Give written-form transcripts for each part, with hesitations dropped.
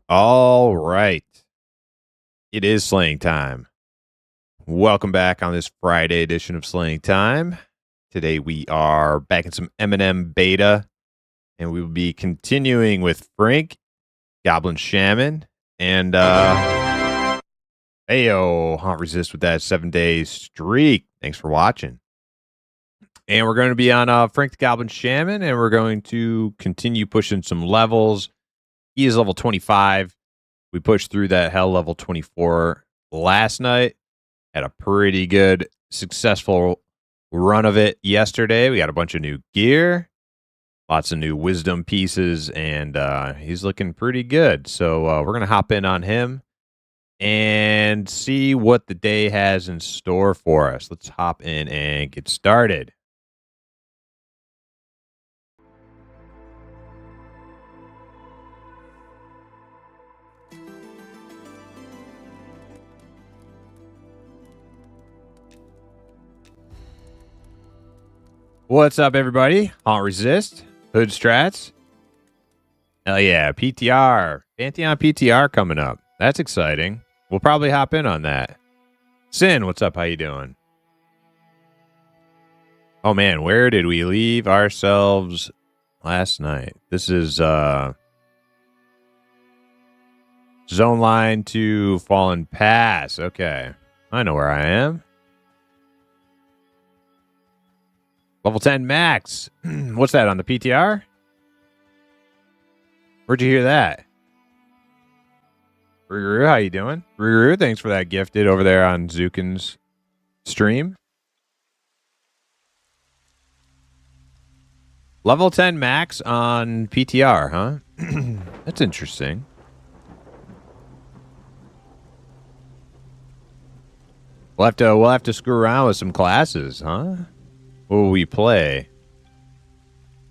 All right. It is slaying time. Welcome back on this Friday edition of Slaying Time. Today we are back in some Eminem beta, and we will be continuing with Frank, Goblin Shaman, and Ayo, Haunt Resist with that 7-day streak. Thanks for watching. And we're going to be on Frank the Goblin Shaman, and we're going to continue pushing some levels. He is level 25. We pushed through that hell level 24 last night. Had a pretty good, successful run of it yesterday. We got a bunch of new gear, lots of new wisdom pieces, and he's looking pretty good. So we're going to hop in on him and see what the day has in store for us. Let's hop in and get started. What's up, everybody? Haunt Resist, Hood Strats. Hell yeah, PTR. Pantheon PTR coming up. That's exciting. We'll probably hop in on that. Sin, what's up? How you doing? Oh, man, where did we leave ourselves last night? This is Zone Line to Fallen Pass. Okay, I know where I am. Level 10 max. What's that on the PTR? Where'd you hear that? Ruru, how you doing? Ruru, thanks for that gifted over there on Zukin's stream. Level 10 max on PTR, huh? That's interesting. We'll have to screw around with some classes, huh? What will we play?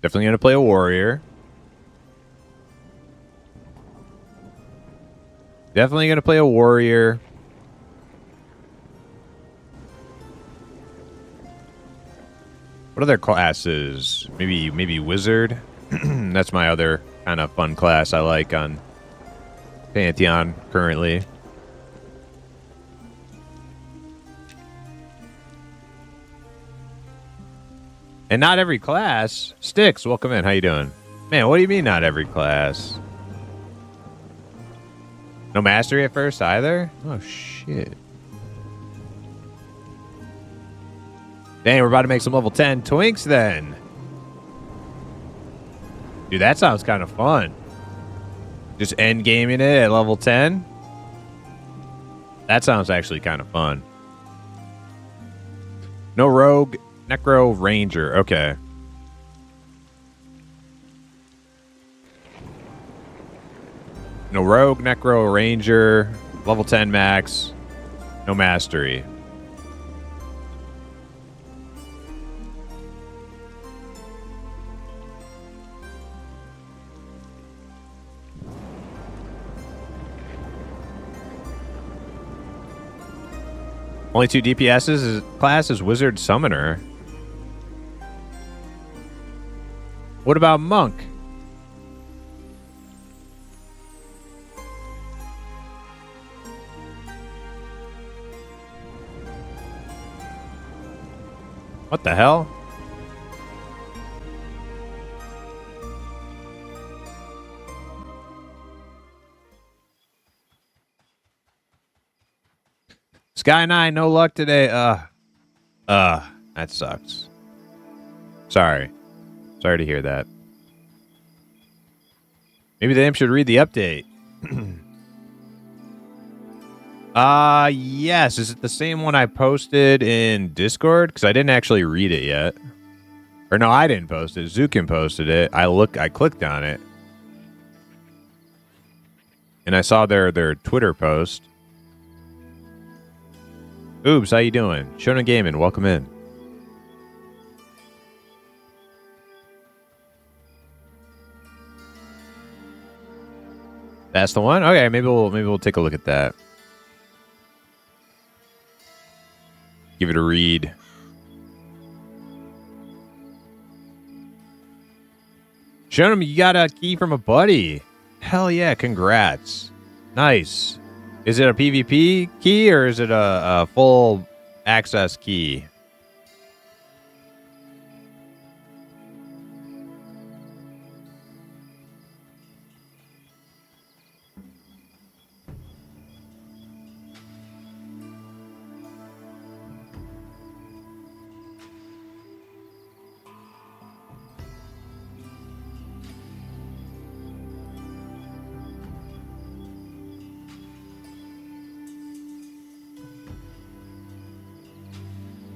Definitely gonna play a warrior. Definitely gonna play a warrior. What other classes? Maybe wizard. That's my other kind of fun class I like on Pantheon currently. And not every class. Sticks, welcome in. How you doing? Man, what do you mean not every class? No mastery at first either? Oh, shit. Dang, we're about to make some level 10 twinks then. Dude, that sounds kind of fun. Just end gaming it at level 10? That sounds actually kind of fun. No rogue. Necro Ranger. Okay. No rogue, Necro Ranger, level 10 max, no mastery. Only 2 DPS's class is Wizard Summoner. What about Monk? What the hell? Sky9, no luck today. That sucks. Sorry to hear that. Maybe the imp should read the update. Yes. Is it the same one I posted in Discord? Because I didn't actually read it yet. Or no, I didn't post it. Zukin posted it. I clicked on it. And I saw their Twitter post. Oops, how you doing? Shonen Gaming, welcome in. That's the one? Okay, maybe we'll take a look at that. Give it a read. Shonen, you got a key from a buddy. Hell yeah, congrats. Nice. Is it a PvP key or is it a full access key?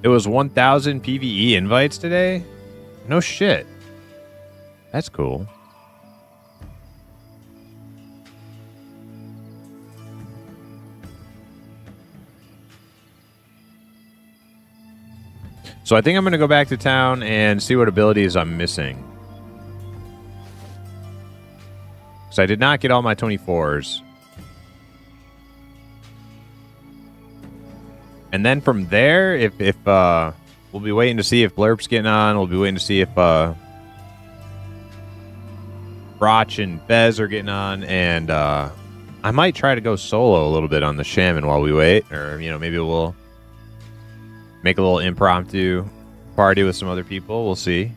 It was 1,000 PvE invites today? No shit. That's cool. So I think I'm going to go back to town and see what abilities I'm missing. Because I did not get all my 24s. And then from there, if we'll be waiting to see if Blurp's getting on. We'll be waiting to see if Broch and Bez are getting on. And I might try to go solo a little bit on the Shaman while we wait. Or, you know, maybe we'll make a little impromptu party with some other people. We'll see.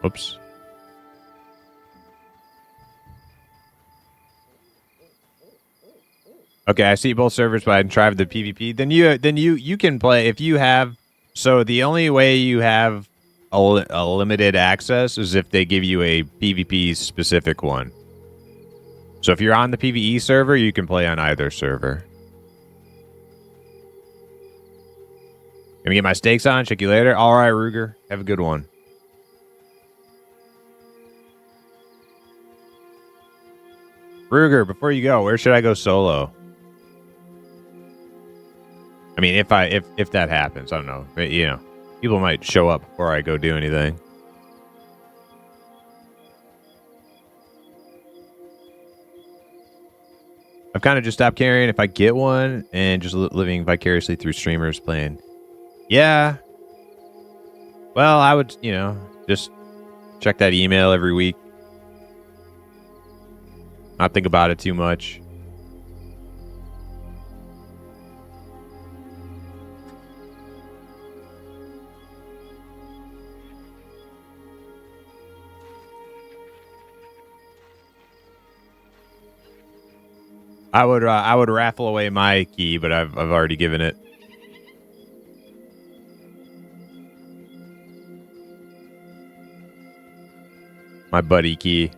Oops. Okay, I see both servers, but I can try the PvP. Then you can play if you have. So the only way you have a limited access is if they give you a PvP specific one. So if you're on the PvE server, you can play on either server. Gonna get my stakes on. Check you later. All right, Ruger. Have a good one. Ruger, before you go, where should I go solo? I mean, if that happens, I don't know. But, you know, people might show up before I go do anything. I've kind of just stopped caring if I get one and just living vicariously through streamers playing. Yeah. Well, I would, you know, just check that email every week. Not think about it too much. I would raffle away my key, but I've already given it. My buddy key.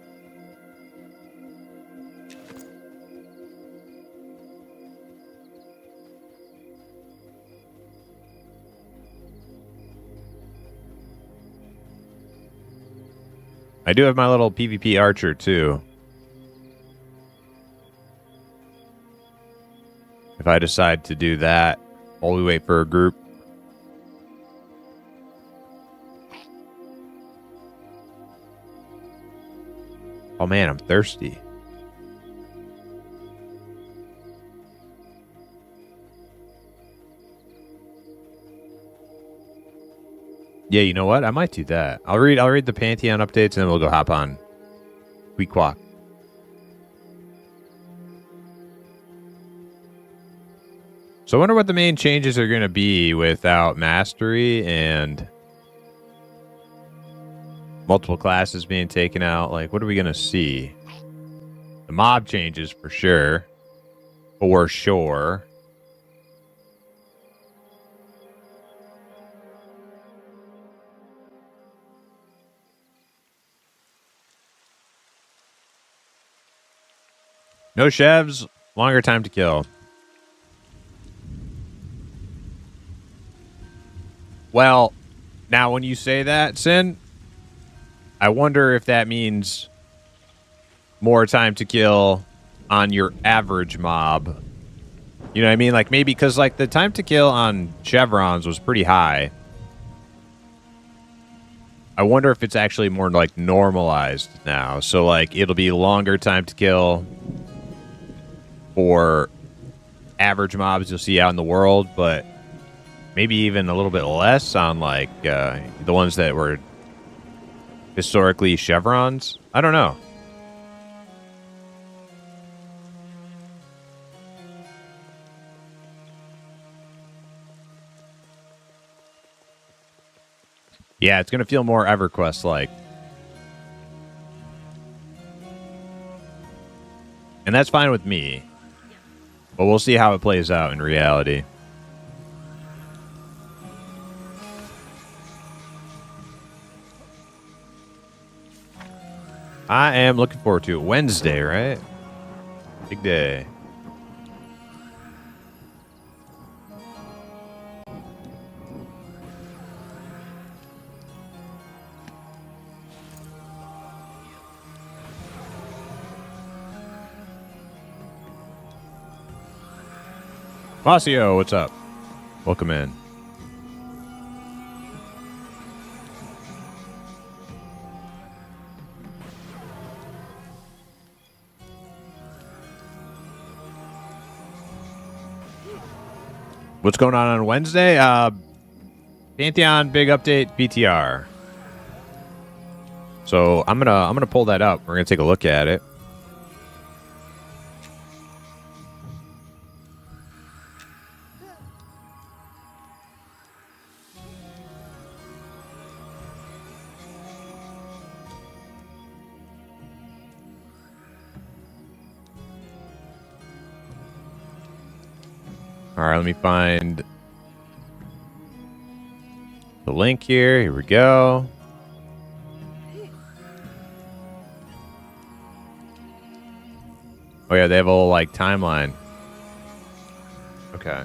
I do have my little PvP archer too. If I decide to do that while we wait for a group. Oh man, I'm thirsty. Yeah, you know what? I might do that. I'll read the Pantheon updates and then we'll go hop on Queequeg. So I wonder what the main changes are going to be without mastery and multiple classes being taken out. Like, what are we going to see? The mob changes for sure. For sure. No chevs, longer time to kill. Well, now when you say that, Sin, I wonder if that means more time to kill on your average mob. You know what I mean? Like maybe because like the time to kill on chevrons was pretty high. I wonder if it's actually more like normalized now. So like it'll be longer time to kill for average mobs you'll see out in the world, but maybe even a little bit less on like the ones that were historically chevrons. I don't know. Yeah, it's gonna feel more EverQuest like. And that's fine with me. But we'll see how it plays out in reality. I am looking forward to it. Wednesday, right? Big day. Masio, what's up? Welcome in. What's going on Wednesday? Pantheon big update PTR. So I'm gonna pull that up. We're gonna take a look at it. All right, let me find the link here. Here we go. Oh yeah, they have a little like timeline. Okay.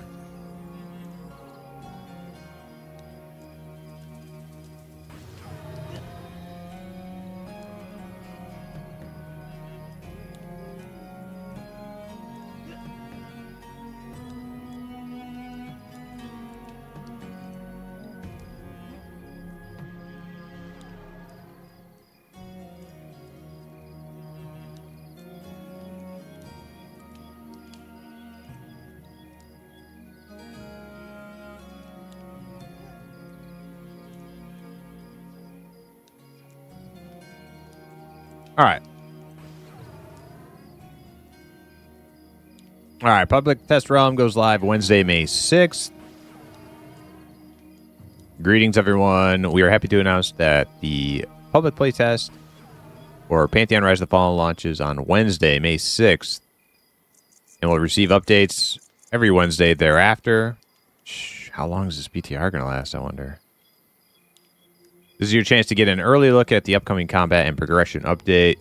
All right. All right. Public Test Realm goes live Wednesday, May 6th. Greetings, everyone. We are happy to announce that the public playtest for Pantheon Rise of the Fallen launches on Wednesday, May 6th. And we'll receive updates every Wednesday thereafter. How long is this PTR going to last, I wonder? This is your chance to get an early look at the upcoming combat and progression update.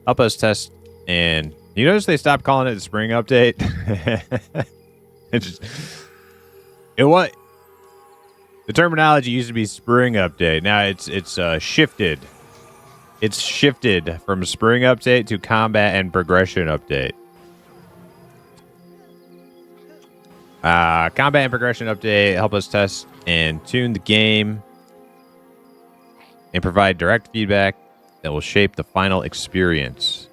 Help us test, and you notice they stopped calling it the spring update? The terminology used to be spring update. Now it's shifted. It's shifted from spring update to combat and progression update. Combat and progression update help us test and tune the game and provide direct feedback that will shape the final experience.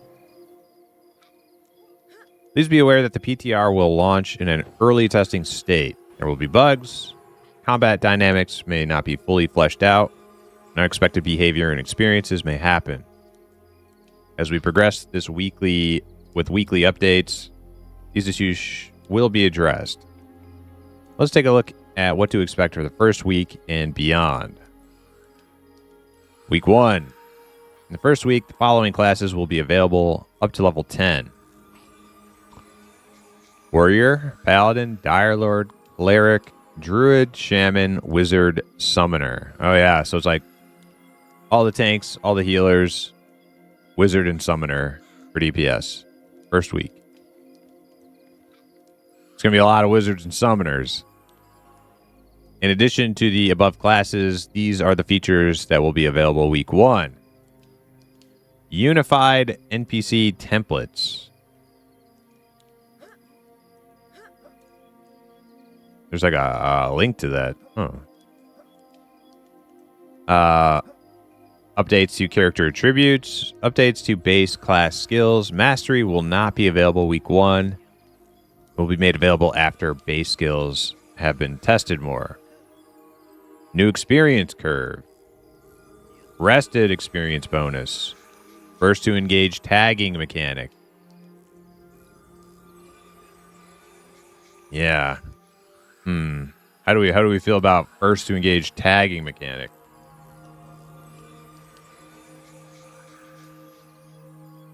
Please be aware that the PTR will launch in an early testing state. There will be bugs, combat dynamics may not be fully fleshed out, and unexpected behavior and experiences may happen. As we progress this weekly updates, these issues will be addressed. Let's take a look at what to expect for the first week and beyond. Week 1. In the first week, the following classes will be available up to level 10. Warrior, Paladin, Dire Lord, Cleric, Druid, Shaman, Wizard, Summoner. Oh yeah, so it's like all the tanks, all the healers, Wizard and Summoner for DPS. First week. It's going to be a lot of Wizards and Summoners. In addition to the above classes, these are the features that will be available week 1. Unified NPC templates. There's like a link to that. Huh. Updates to character attributes. Updates to base class skills. Mastery will not be available week 1. Will be made available after base skills have been tested more. New experience curve. Rested experience bonus. First to engage tagging mechanic. Yeah. How do we feel about first to engage tagging mechanic?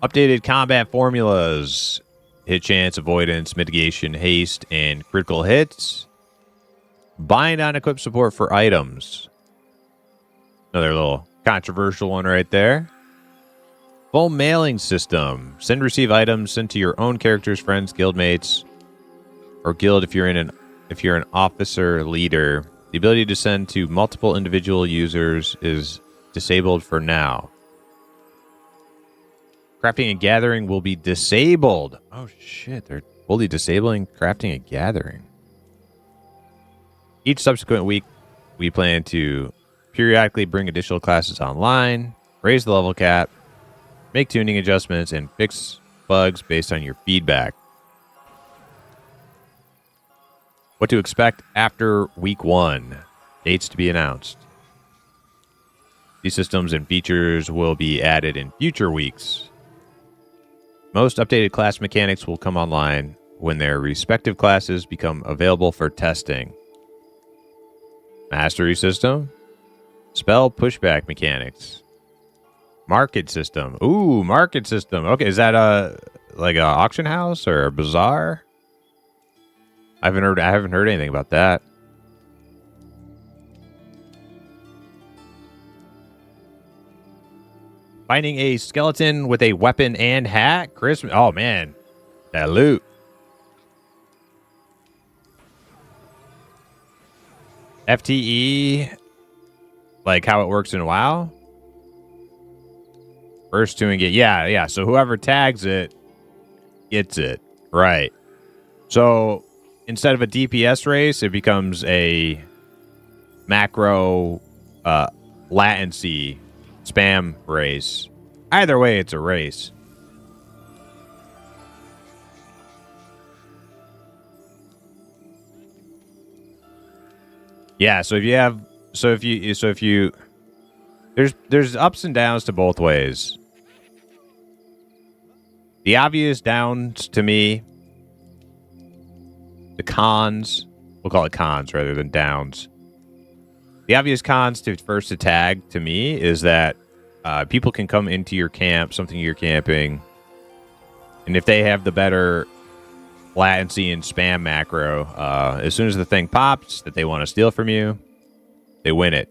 Updated combat formulas. Hit chance, avoidance, mitigation, haste, and critical hits. Bind on equip support for items. Another little controversial one right there. Full mailing system. Send receive items sent to your own characters, friends, guildmates, or guild if you're an officer leader. The ability to send to multiple individual users is disabled for now. Crafting and gathering will be disabled. Oh shit, they're fully disabling crafting and gathering. Each subsequent week, we plan to periodically bring additional classes online, raise the level cap, make tuning adjustments, and fix bugs based on your feedback. What to expect after week 1. Dates to be announced. These systems and features will be added in future weeks. Most updated class mechanics will come online when their respective classes become available for testing. Mastery system. Spell pushback mechanics. Market system. Ooh, market system. Okay, is that like an auction house or a bazaar? I haven't heard anything about that. Finding a skeleton with a weapon and hat. Christmas. Oh man, that loot. FTE, like how it works in WoW. First to engage. Yeah. So whoever tags it gets it. Right. So instead of a DPS race, it becomes a macro latency spam race. Either way, it's a race. Yeah, so if you there's ups and downs to both ways. The obvious downs to me, the cons, we'll call it cons rather than downs. The obvious cons to first to tag to me is that people can come into your camp, something you're camping, and if they have the better latency and spam macro, as soon as the thing pops that they want to steal from you, they win it.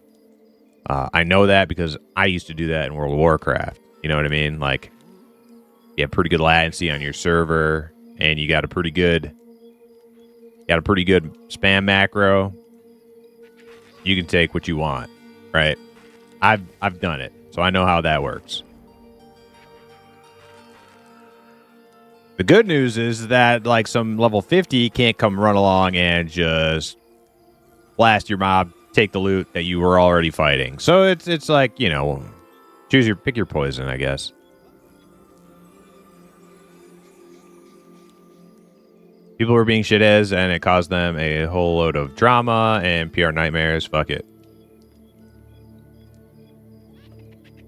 I know that because I used to do that in World of Warcraft. You know what I mean? Like, you have pretty good latency on your server, and you got a pretty good spam macro. You can take what you want, right? I've done it, so I know how that works. The good news is that like some level 50 can't come run along and just blast your mob, take the loot that you were already fighting. So it's like, you know, pick your poison, I guess. People were being shitheads, and it caused them a whole load of drama and PR nightmares. Fuck it.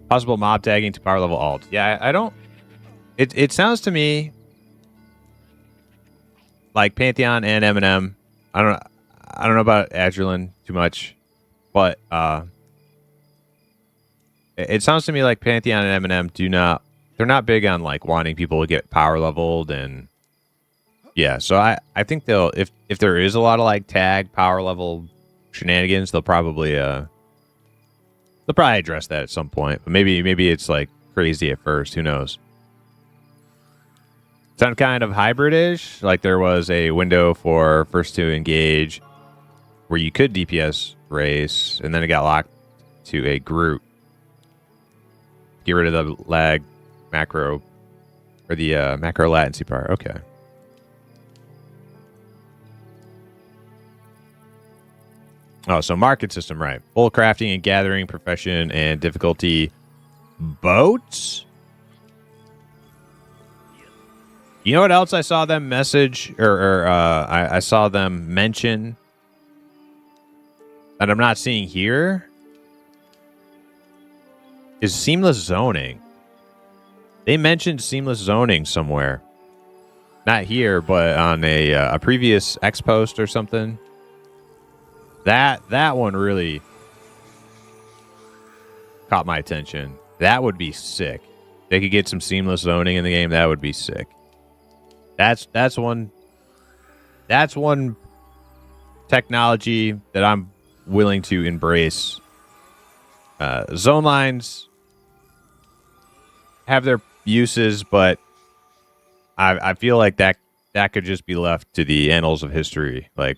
Possible mob tagging to power level alt. Yeah, I don't... It sounds to me like Pantheon and Eminem. I don't know about Adralin too much, but it sounds to me like Pantheon and Eminem they're not big on like wanting people to get power leveled, and yeah, so I think they'll if there is a lot of like tag power level shenanigans, they'll probably address that at some point. But maybe it's like crazy at first, who knows. Sound kind of hybrid-ish, like there was a window for first to engage where you could DPS race, and then it got locked to a group. Get rid of the lag macro, or the macro latency part. Okay. Oh, so market system, right. Full crafting and gathering, profession, and difficulty boats. You know what else I saw them message I saw them mention that I'm not seeing here is seamless zoning. They mentioned seamless zoning somewhere. Not here, but on a previous X post or something. That one really caught my attention. That would be sick. If they could get some seamless zoning in the game, that would be sick. That's one technology that I'm willing to embrace. Zone lines have their uses, but I feel like that could just be left to the annals of history. Like,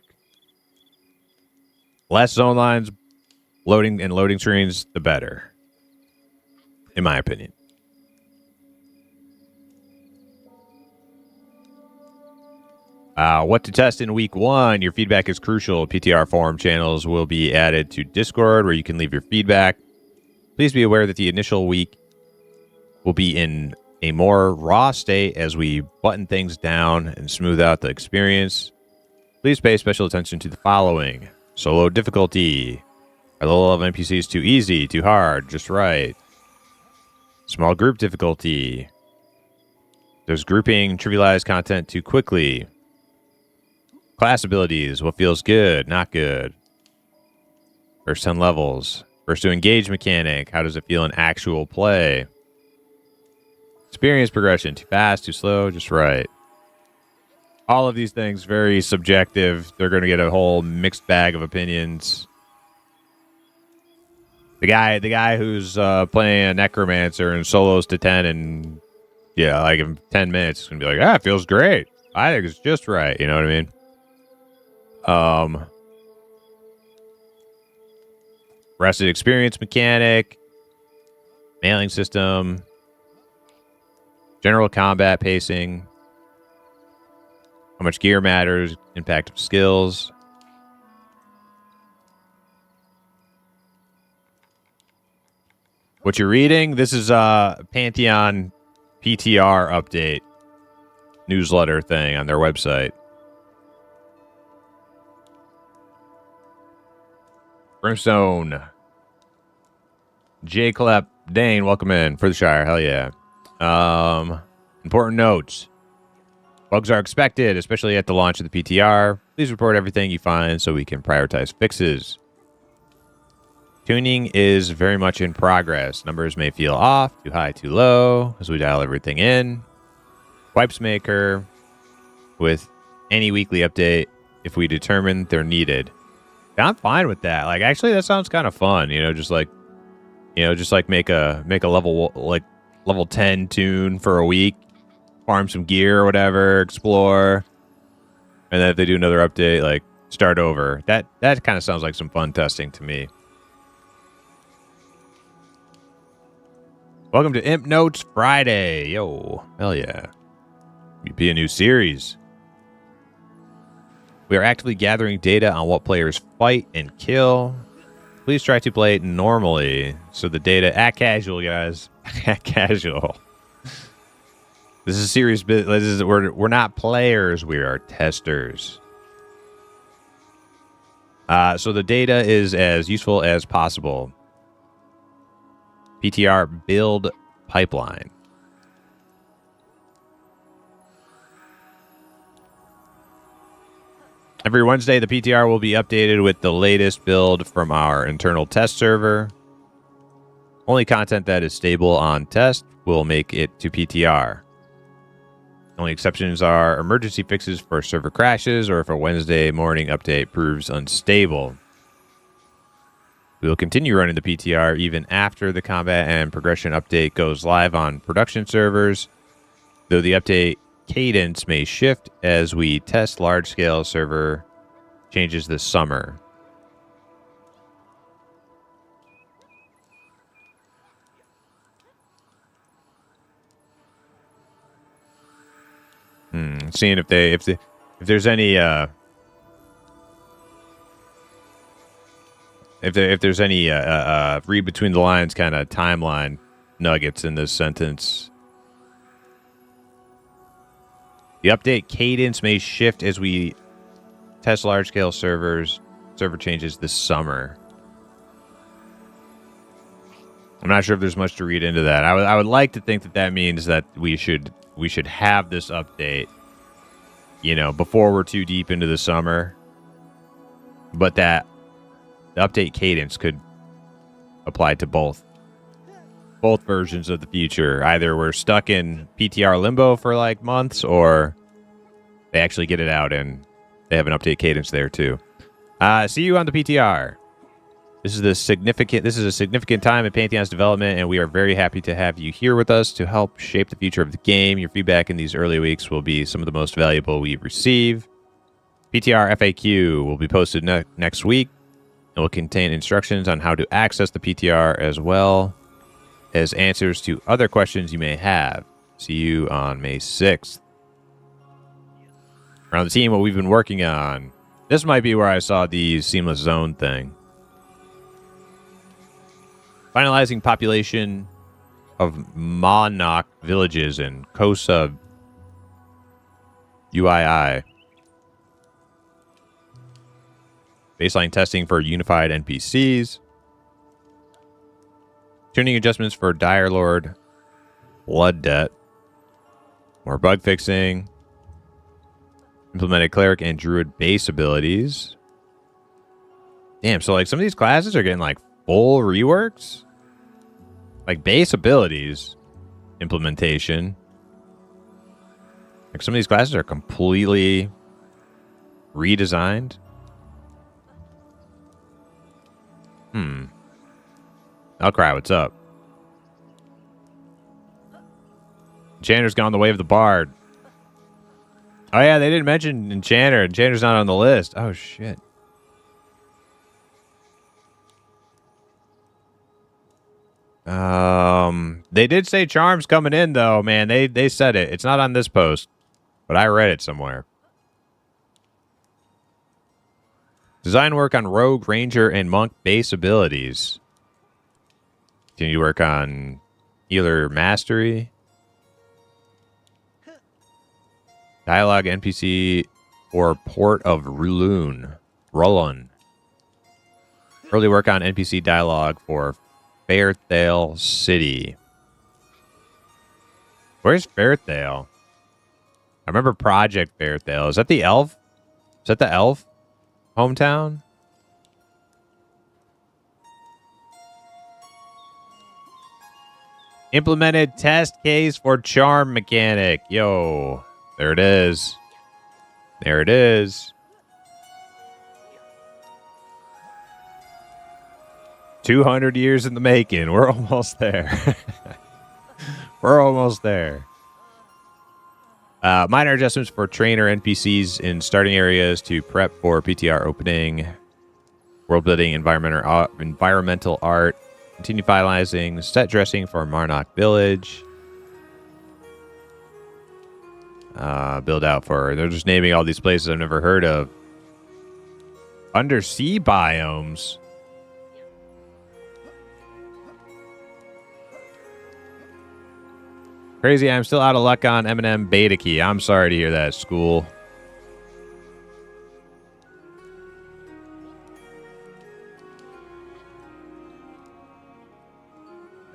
less zone lines, loading screens, the better, in my opinion. What to test in week 1? Your feedback is crucial. PTR forum channels will be added to Discord where you can leave your feedback. Please be aware that the initial week will be in a more raw state as we button things down and smooth out the experience. Please pay special attention to the following. Solo difficulty. Are the low-level NPCs too easy, too hard, just right? Small group difficulty. Does grouping trivialize content too quickly? Class abilities. What feels good, not good? First 10 levels. First to engage mechanic. How does it feel in actual play? Experience progression. Too fast, too slow, just right. All of these things very subjective. They're going to get a whole mixed bag of opinions. The guy who's playing a necromancer and solos to 10 and like in 10 minutes is going to be like, it feels great. I think it's just right. You know what I mean? Rested experience mechanic, mailing system, general combat pacing, how much gear matters, impact of skills. What you're reading, this is a Pantheon PTR update newsletter thing on their website. Brimstone. J. Clep. Dane, welcome in for the Shire. Hell yeah. Important notes. Bugs are expected, especially at the launch of the PTR. Please report everything you find so we can prioritize fixes. Tuning is very much in progress. Numbers may feel off, too high, too low, as we dial everything in. Wipes may occur with any weekly update if we determine they're needed. I'm fine with that. Like, actually, that sounds kind of fun. Just like make a level 10 tune for a week, farm some gear or whatever, explore, and then if they do another update, like start over. That kind of sounds like some fun testing to me. Welcome to Imp Notes Friday. Yo, hell yeah. Be a new series. We are actively gathering data on what players fight and kill. Please try to play it normally. So the data at casual, guys. At casual. This is a serious business. We're not players. We are testers. So the data is as useful as possible. PTR build pipeline. Every Wednesday, the PTR will be updated with the latest build from our internal test server. Only content that is stable on test will make it to PTR. Only exceptions are emergency fixes for server crashes or if a Wednesday morning update proves unstable. We will continue running the PTR even after the combat and progression update goes live on production servers, though the update cadence may shift as we test large-scale server changes this summer. Seeing if there's any if there's any read between the lines kind of timeline. nuggets in this sentence. The update cadence may shift as we test large-scale server changes this summer. I'm not sure if there's much to read into that. I would like to think that that means that we should have this update, you know, before we're too deep into the summer. But that the update cadence could apply to both versions of the future. Either we're stuck in PTR limbo for like months, or they actually get it out and they have an update cadence there too. See you on the PTR. This is a significant time in Pantheon's development, and we are very happy to have you here with us to help shape the future of the game. Your feedback in these early weeks will be some of the most valuable we receive. PTR FAQ will be posted next week and will contain instructions on how to access the PTR, as well as answers to other questions you may have. See you on May 6th. Around the team, what we've been working on. This might be where I saw the seamless zone thing. Finalizing population of Monarch villages in Kosa UII. Baseline testing for unified NPCs. Tuning adjustments for Dire Lord Blood Debt. More bug fixing. Implemented cleric and druid base abilities. Damn, so like some of these classes are getting like full reworks. Like base abilities implementation. Like some of these classes are completely redesigned. I'll cry. What's up? Enchanter's gone the way of the bard. Oh yeah, they didn't mention Enchanter. Enchanter's not on the list. Oh shit. They did say Charm's coming in though, man. They said it. It's not on this post, but I read it somewhere. Design work on Rogue, Ranger, and Monk base abilities. Continue to work on Healer Mastery. Dialogue NPC or Port of Rulun. Early work on NPC dialogue for Fairthale City. Where's Fairthale? I remember Project Fairthale. Is that the elf? Is that the elf hometown? Implemented test case for charm mechanic. Yo, there it is. There it is. 200 years in the making. We're almost there. We're almost there. Minor adjustments for trainer NPCs in starting areas to prep for PTR opening. World building, environmental art. Continue finalizing set dressing for Marnock Village. Build out for... They're just naming all these places I've never heard of. Undersea biomes. Crazy, I'm still out of luck on M&M Beta Key. I'm sorry to hear that, school.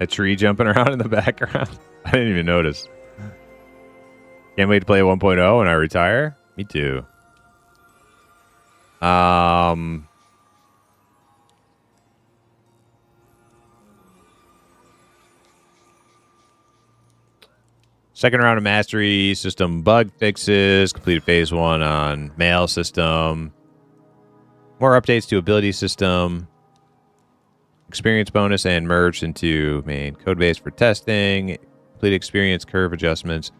A tree jumping around in the background. I didn't even notice. Can't wait to play 1.0 when I retire. Me too. Second round of mastery system bug fixes. Completed phase 1 on mail system. More updates to ability system. Experience bonus and merged into main code base for testing. Complete experience curve adjustments.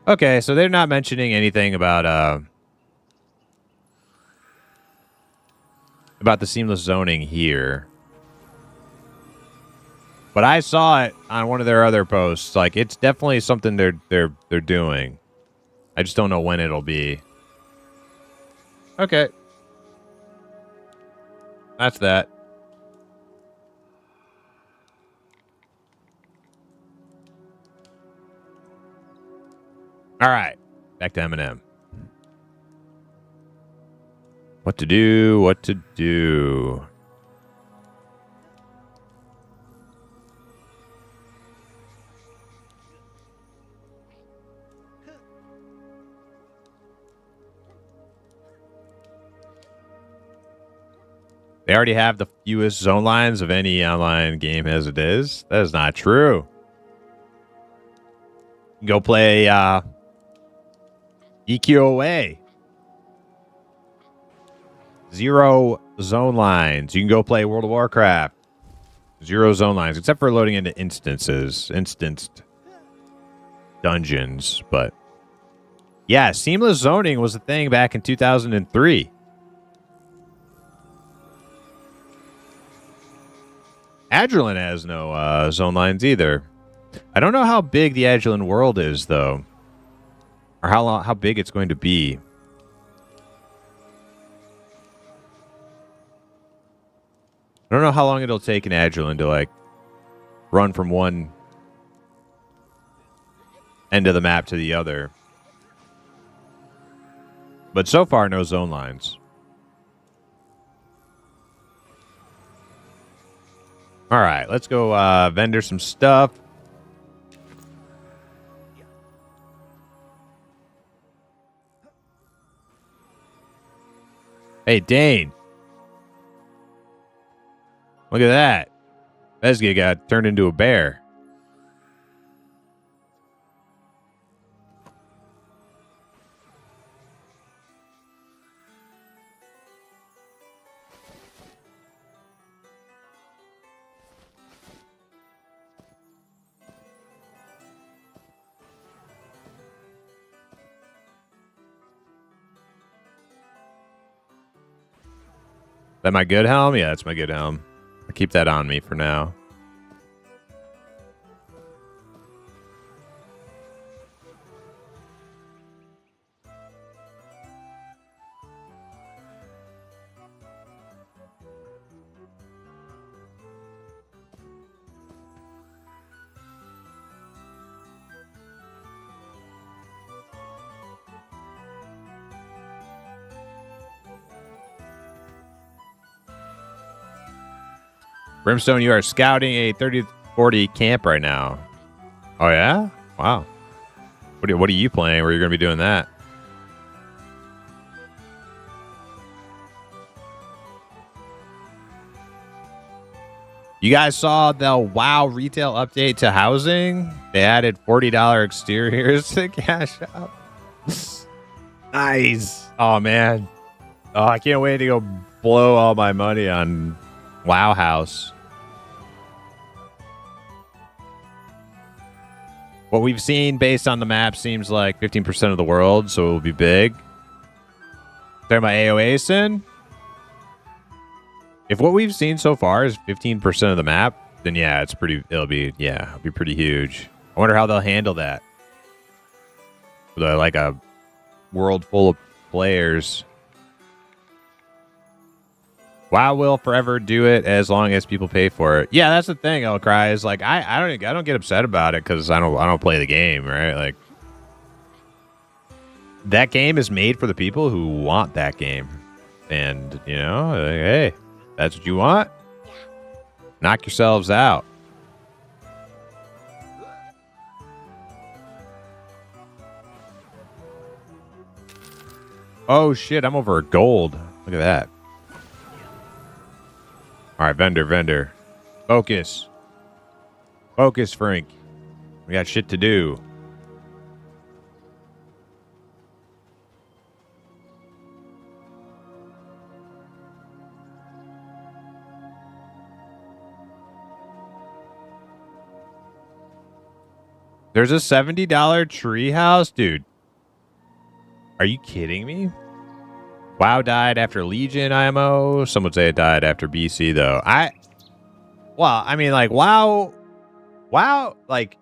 Okay, so they're not mentioning anything about the seamless zoning here. But I saw it on one of their other posts. Like, it's definitely something they're doing. I just don't know when it'll be. Okay. That's that. All right, back to Eminem. What to do? What to do? They already have the fewest zone lines of any online game as it is. That is not true. Go play EQOA. 0 zone lines. You can go play World of Warcraft. 0 zone lines, except for loading into instanced dungeons. But yeah, seamless zoning was a thing back in 2003. Agilent has no zone lines either. I don't know how big the Agilent world is, though, or how big it's going to be. I don't know how long it'll take an Agilent to like run from one end of the map to the other. But so far, no zone lines. All right, let's go vendor some stuff. Hey, Dane. Look at that. Vesga got turned into a bear. Is that my good helm? Yeah, that's my good helm. I'll keep that on me for now. Brimstone, you are scouting a 30-40 camp right now. Oh, yeah? Wow. What are you playing where you're going to be doing that? You guys saw the WoW retail update to housing? They added $40 exteriors to cash out. Nice. Oh, man. Oh, I can't wait to go blow all my money on WoW House. What we've seen based on the map seems like 15% of the world, so it will be big. Talking about AOA sin? If what we've seen so far is 15% of the map, then yeah, it'll be pretty huge. I wonder how they'll handle that. With like a world full of players. WoW will forever do it as long as people pay for it. Yeah, that's the thing. Outcry is like I don't get upset about it because I don't play the game, right? Like that game is made for the people who want that game, and like, hey, that's what you want. Knock yourselves out. Oh shit! I'm over at gold. Look at that. All right, vendor. Focus, Frank. We got shit to do. There's a $70 treehouse, dude. Are you kidding me? WoW died after Legion IMO. Some would say it died after BC, though. I mean, like, WoW, like,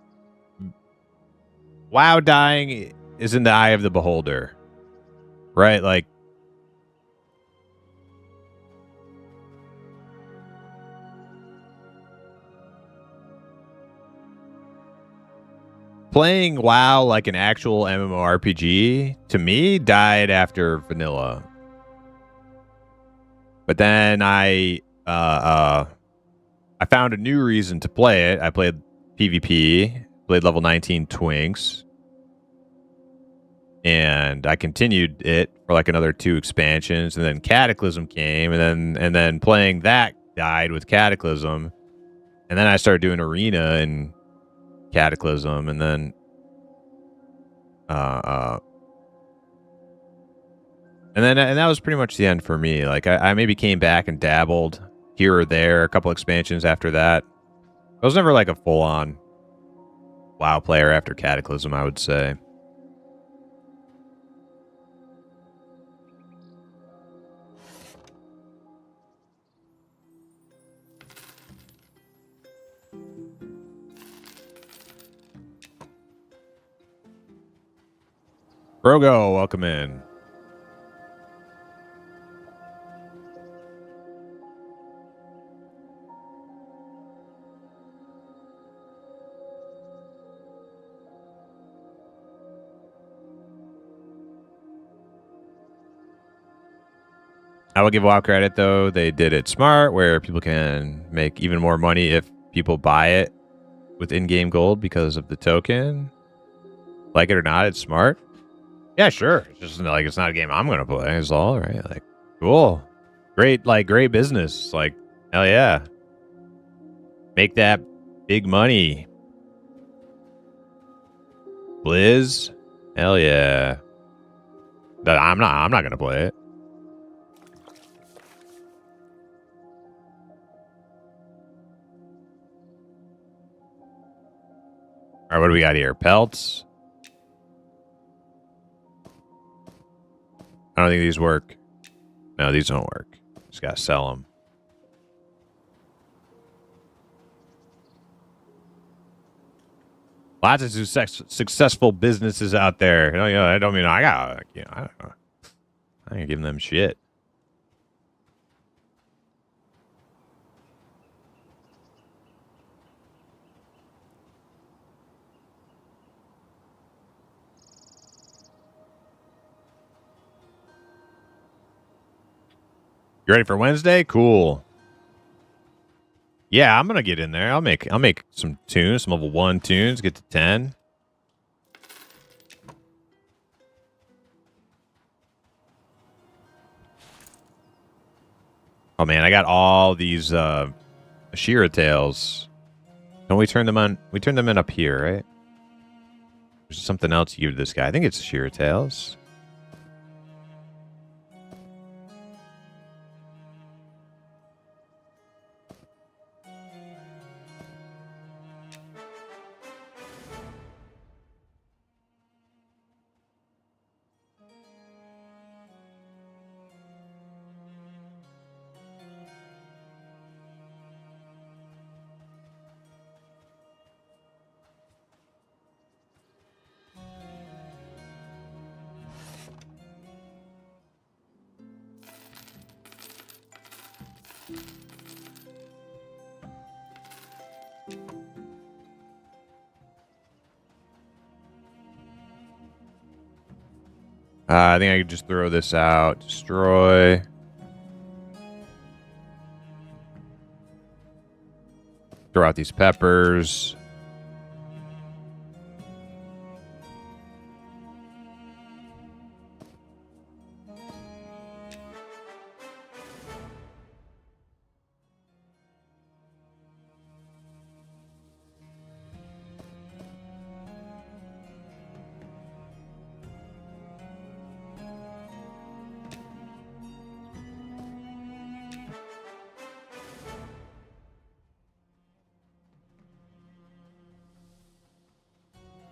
WoW dying is in the eye of the beholder, right? Like, playing WoW like an actual MMORPG, to me, died after vanilla. But then I found a new reason to play it. I played PvP, played level 19 Twinks, and I continued it for like another 2 expansions, and then Cataclysm came, and then playing that died with Cataclysm, and then I started doing Arena and Cataclysm, and then and that was pretty much the end for me. Like I maybe came back and dabbled here or there, a couple expansions after that. I was never like a full-on WoW player after Cataclysm, I would say. Brogo, welcome in. I will give WoW credit, though. They did it smart, where people can make even more money if people buy it with in-game gold because of the token. Like it or not, it's smart. Yeah, sure. It's just like it's not a game I'm gonna play. It's all right. Like, cool, great, like great business. Like, hell yeah, make that big money, Blizz. Hell yeah. I'm not gonna play it. All right, what do we got here? Pelts. I don't think these work. No, these don't work. Just gotta sell them. Lots of successful businesses out there. I don't mean I got. I ain't giving them shit. You ready for Wednesday? Cool. Yeah, I'm gonna get in there. I'll make some tunes, some level 1 tunes, get to 10. Oh man, I got all these Ashira tails. Don't we turn them on? We turn them in up here, right? There's something else you give this guy. I think it's Ashira tails. I think I could just throw this out. Destroy. Throw out these peppers.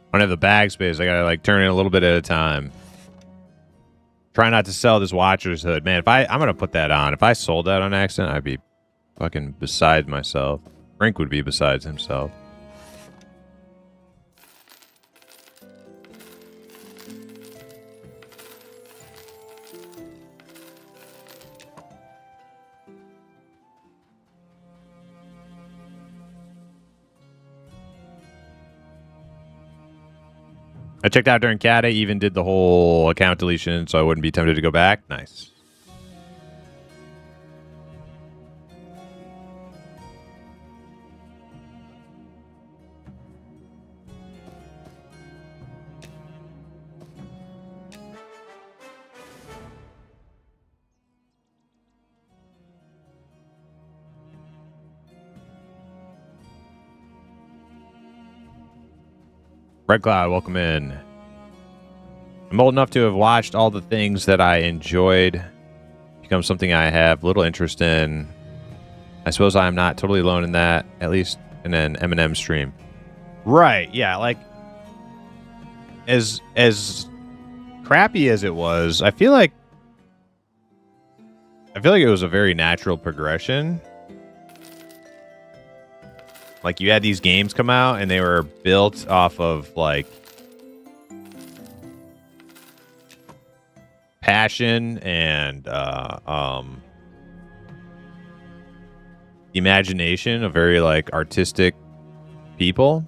I don't have the bag space. I gotta like turn it a little bit at a time. Try not to sell this Watcher's hood. Man, I'm gonna put that on. If I sold that on accident, I'd be fucking beside myself. Frank would be besides himself. I checked out during CATA, even did the whole account deletion so I wouldn't be tempted to go back. Nice. Red Cloud, welcome in. I'm old enough to have watched all the things that I enjoyed become something I have little interest in. I suppose I'm not totally alone in that, at least in an Eminem stream. Right, yeah, like as crappy as it was, I feel like it was a very natural progression. Like, you had these games come out and they were built off of like passion and imagination of very like artistic people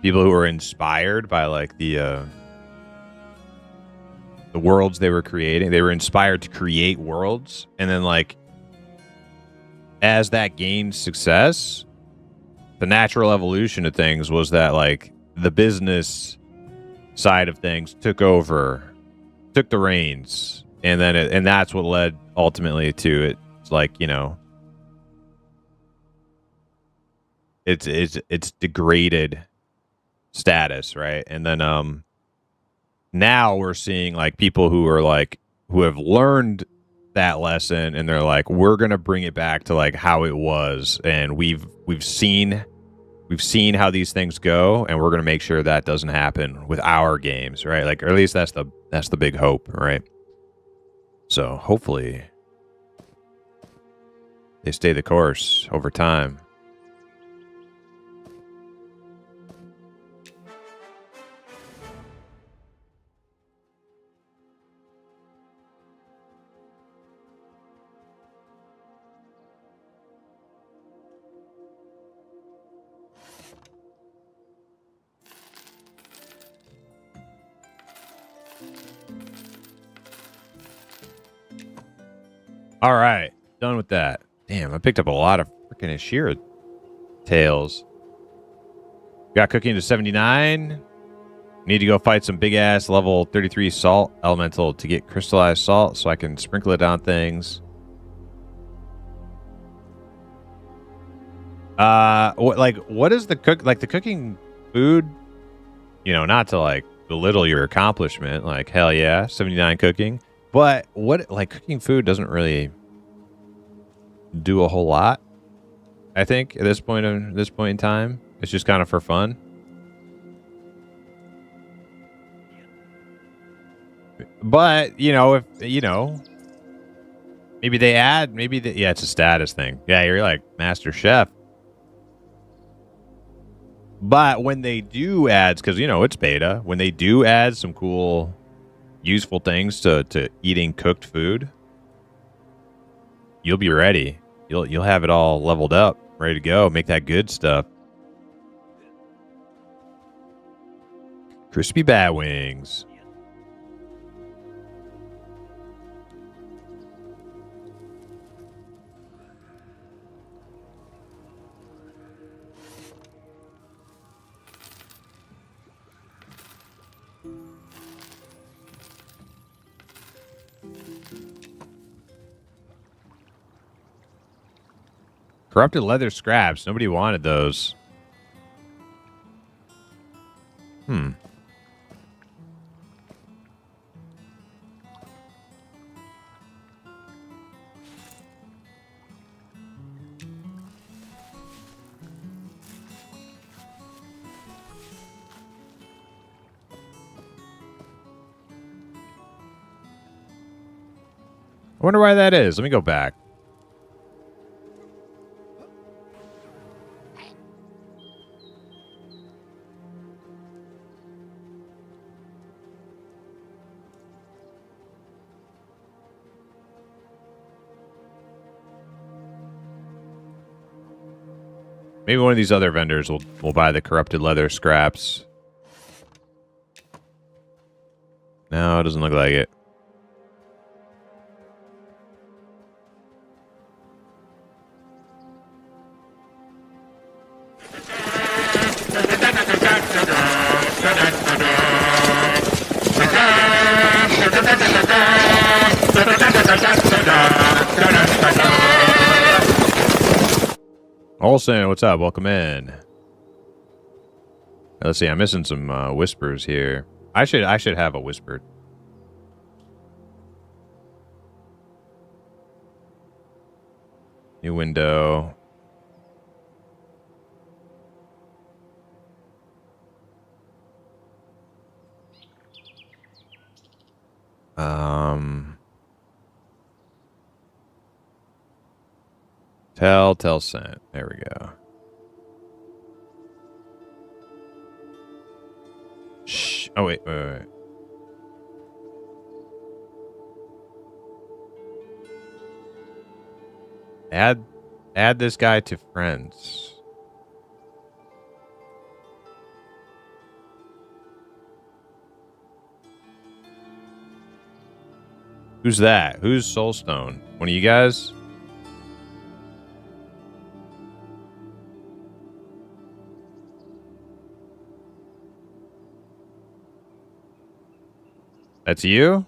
who were inspired by like the worlds they were creating. They were inspired to create worlds, and then like as that gained success, the natural evolution of things was that like the business side of things took the reins, and then and that's what led ultimately to it's like, you know, it's degraded status, right? And then now we're seeing like people who have learned that lesson, and they're like, we're gonna bring it back to like how it was, and we've seen how these things go, and we're gonna make sure that doesn't happen with our games, right? Like, or at least that's the big hope, right? So hopefully they stay the course over time. All right, done with that. Damn, I picked up a lot of freaking Ashira tails. Got cooking to 79. Need to go fight some big ass level 33 salt elemental to get crystallized salt so I can sprinkle it on things. What is the cooking food? You know, not to like belittle your accomplishment, like hell yeah, 79 cooking. But what, like, cooking food doesn't really do a whole lot. I think at this point in time, it's just kind of for fun. But you know, if you know, maybe yeah, it's a status thing. Yeah, you're like Master Chef. But when they do add, because you know it's beta, when they do add some cool, useful things to eating cooked food, you'll be ready. You'll have it all leveled up, ready to go. Make that good stuff. Crispy bat wings. Corrupted leather scraps. Nobody wanted those. I wonder why that is. Let me go back. Maybe one of these other vendors will buy the corrupted leather scraps. No, it doesn't look like it. Olsen, what's up? Welcome in. Let's see. I'm missing some whispers here. I should have a whispered. New window. Tell sent. There we go. Shh. Oh wait. Add this guy to friends. Who's that? Who's Soulstone? One of you guys? That's you?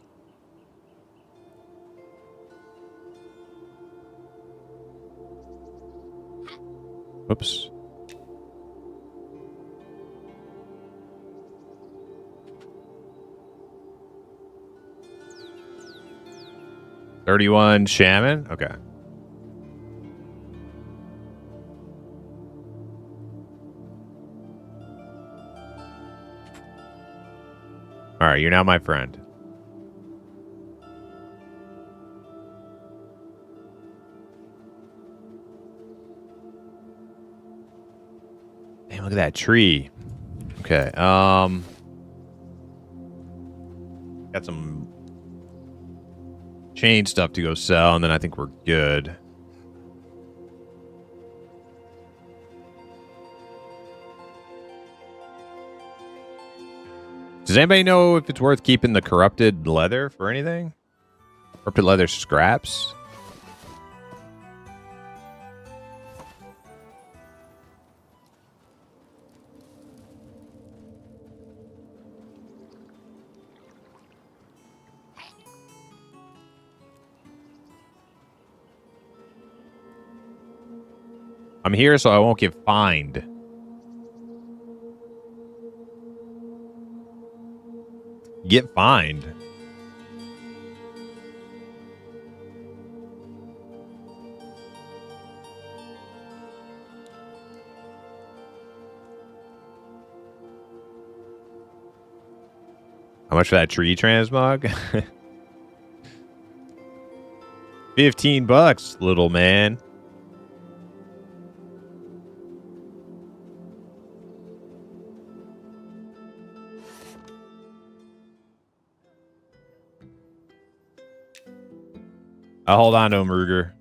Oops. $31 Shaman? Okay. Alright, you're now my friend. Damn, look at that tree. Okay, got some chain stuff to go sell, and then I think we're good. Does anybody know if it's worth keeping the corrupted leather for anything? Corrupted leather scraps? I'm here so I won't get fined. Get fined. How much for that tree transmog? $15, little man. I'll hold on to him, Ruger.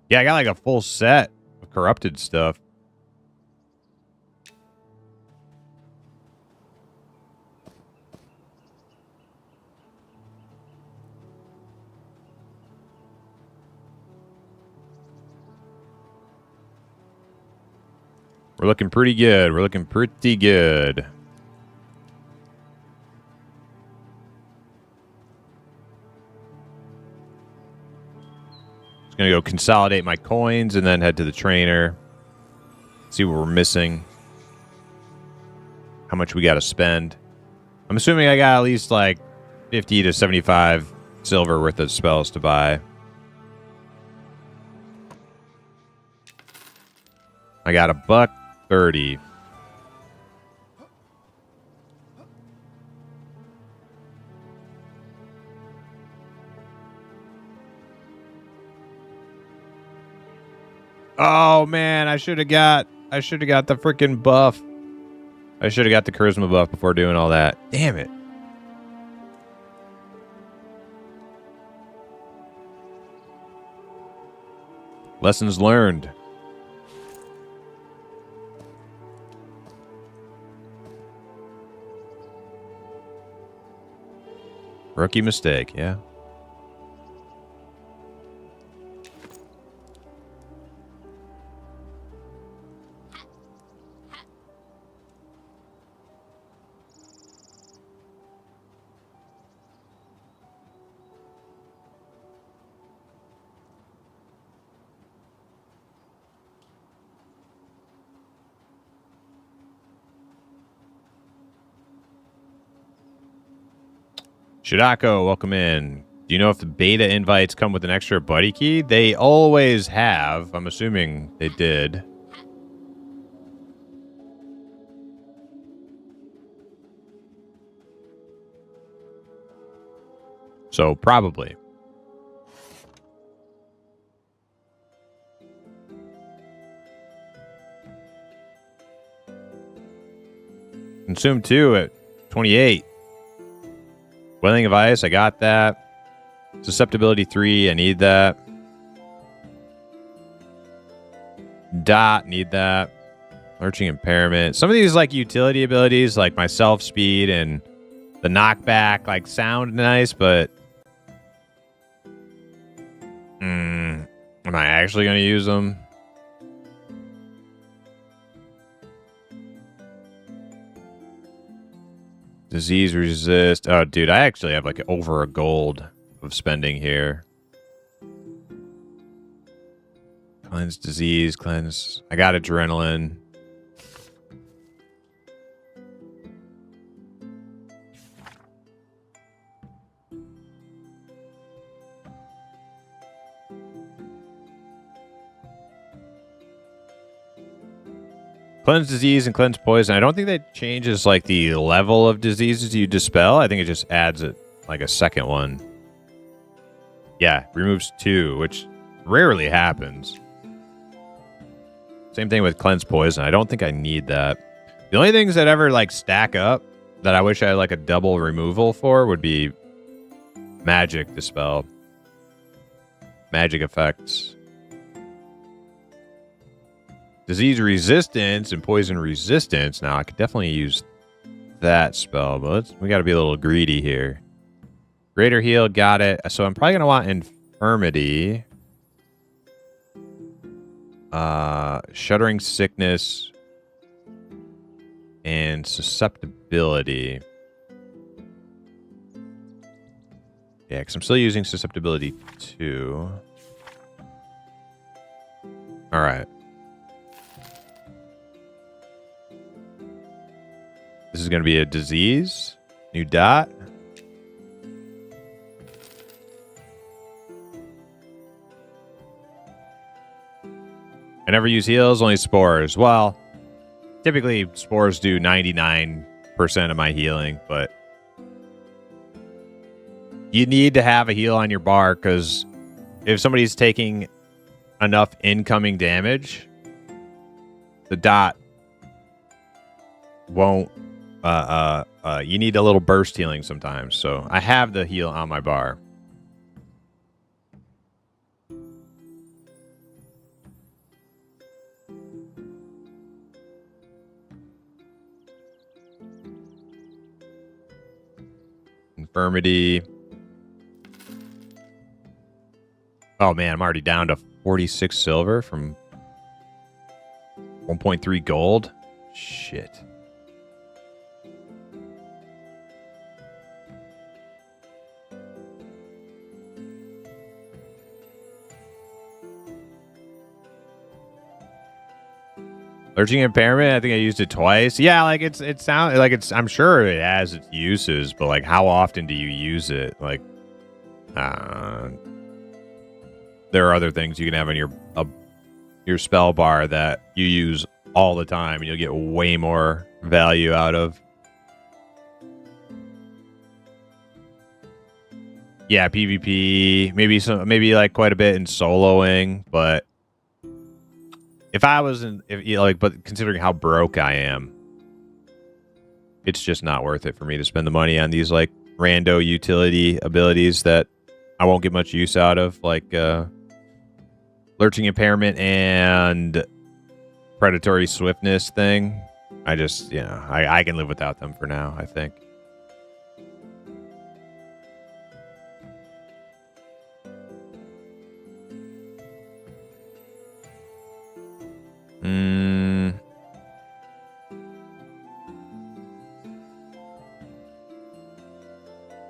Yeah, I got like a full set of corrupted stuff. We're looking pretty good. We're looking pretty good. Just gonna go consolidate my coins and then head to the trainer. See what we're missing. How much we got to spend. I'm assuming I got at least like 50 to 75 silver worth of spells to buy. I got $1.30. Oh man, I should have got the freaking buff. I should have got the charisma buff before doing all that. Damn it. Lessons learned. Rookie mistake, yeah. Shidako, welcome in. Do you know if the beta invites come with an extra buddy key? They always have. I'm assuming they did. So, probably. Consume 2 at 28. Welling of Ice, I got that. Susceptibility 3, I need that. Dot, need that. Lurching Impairment. Some of these like utility abilities, like my self speed and the knockback, like sound nice, but am I actually going to use them? Disease resist. Oh, dude, I actually have like over a gold of spending here. Cleanse disease, cleanse. I got adrenaline. Cleanse disease and cleanse poison. I don't think that changes like the level of diseases you dispel. I think it just adds it like a second one. Yeah, removes 2, which rarely happens. Same thing with cleanse poison. I don't think I need that. The only things that ever like stack up that I wish I had like a double removal for would be magic dispel. Magic effects. Disease resistance and poison resistance. Now, I could definitely use that spell, but we got to be a little greedy here. Greater heal, got it. So I'm probably going to want infirmity. Shuddering sickness. And susceptibility. Yeah, because I'm still using susceptibility 2. All right. This is going to be a disease. New dot. I never use heals, only spores. Well, typically spores do 99% of my healing, but you need to have a heal on your bar because if somebody's taking enough incoming damage, the dot won't you need a little burst healing sometimes. So I have the heal on my bar. Infirmity. Oh man, I'm already down to 46 silver from 1.3 gold. Shit. Lurching Impairment, I think I used it twice. Yeah, like it sounds like it's, I'm sure it has its uses, but like how often do you use it? Like there are other things you can have on your spell bar that you use all the time and you'll get way more value out of. Yeah, PvP, maybe like quite a bit in soloing, but If I wasn't, if you know, like, but considering how broke I am, it's just not worth it for me to spend the money on these like rando utility abilities that I won't get much use out of, like lurching impairment and predatory swiftness thing. I just, you know, I can live without them for now, I think.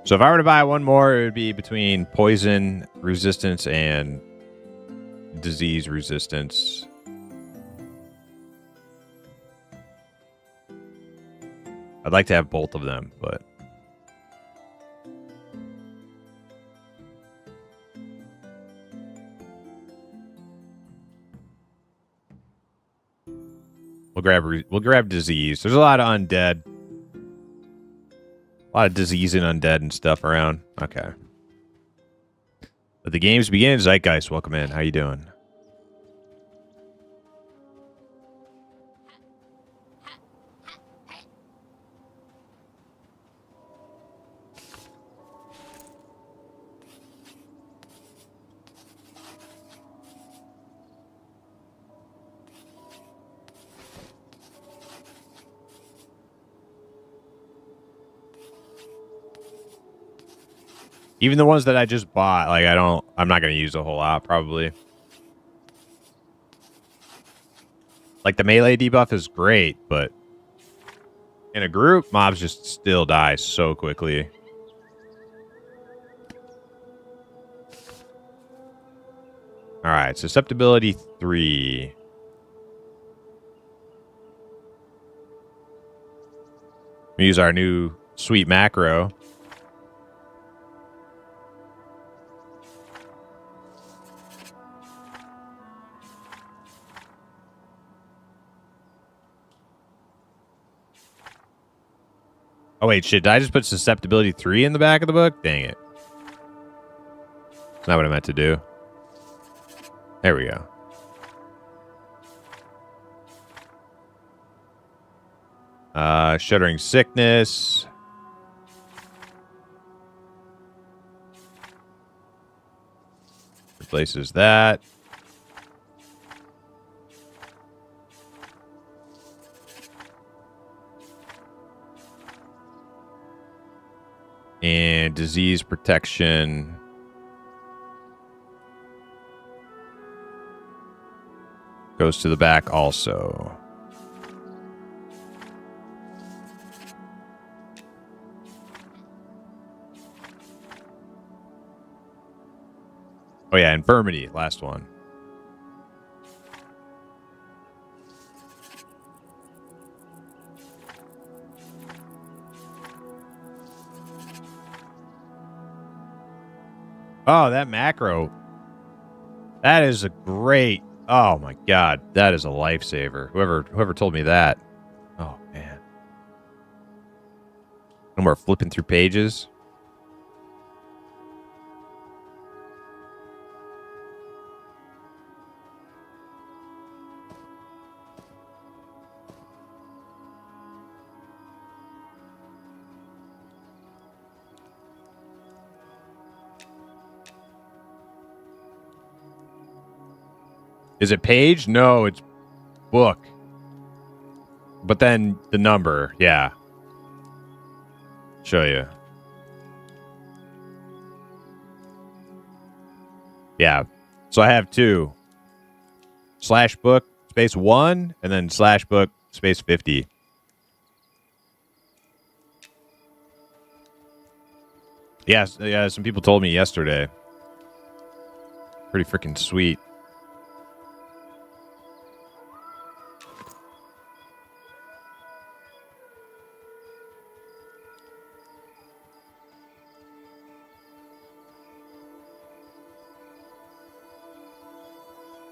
So if I were to buy one more, it would be between poison resistance and disease resistance. I'd like to have both of them, but we'll grab disease. There's a lot of undead. A lot of disease and undead and stuff around. Okay. But the games begin. Zeitgeist, welcome in. How you doing? Even the ones that I just bought, like I'm not going to use a whole lot, probably. Like the melee debuff is great, but in a group, mobs just still die so quickly. All right, susceptibility 3. We use our new sweet macro. Oh, wait, shit. Did I just put susceptibility 3 in the back of the book? Dang it. That's not what I meant to do. There we go. Shuddering sickness. Replaces that. And disease protection goes to the back also. Oh yeah, infirmity, last one. Oh, that macro. That is a great. Oh my god, that is a lifesaver. Whoever told me that. Oh man. No more flipping through pages. Is it page? No, it's book. But then the number, yeah. Show you. Yeah. So I have 2. /book space 1 and then /book space 50. Yes, yeah, some people told me yesterday. Pretty freaking sweet.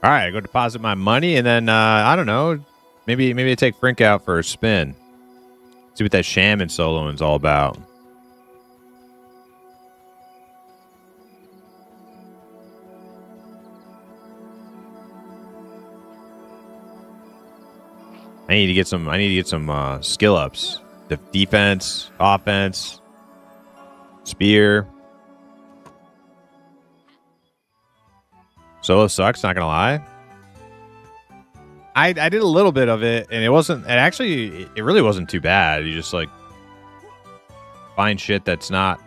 All right, I go deposit my money, and then I don't know, maybe I take Frink out for a spin. See what that shaman soloing's all about. I need to get some skill ups. Defense, offense, spear. Solo sucks, not gonna lie. I did a little bit of it, and it really wasn't too bad. You just like find shit that's not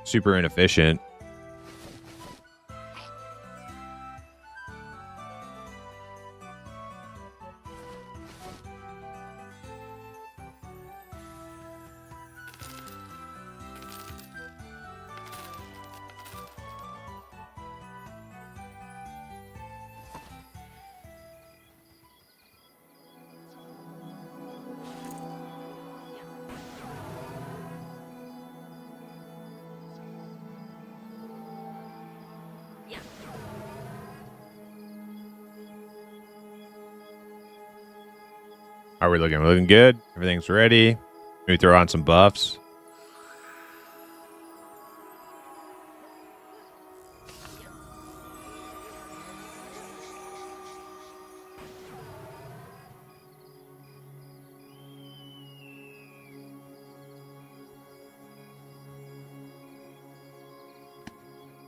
super inefficient. How are we looking? We're looking good. Everything's ready. Maybe throw on some buffs.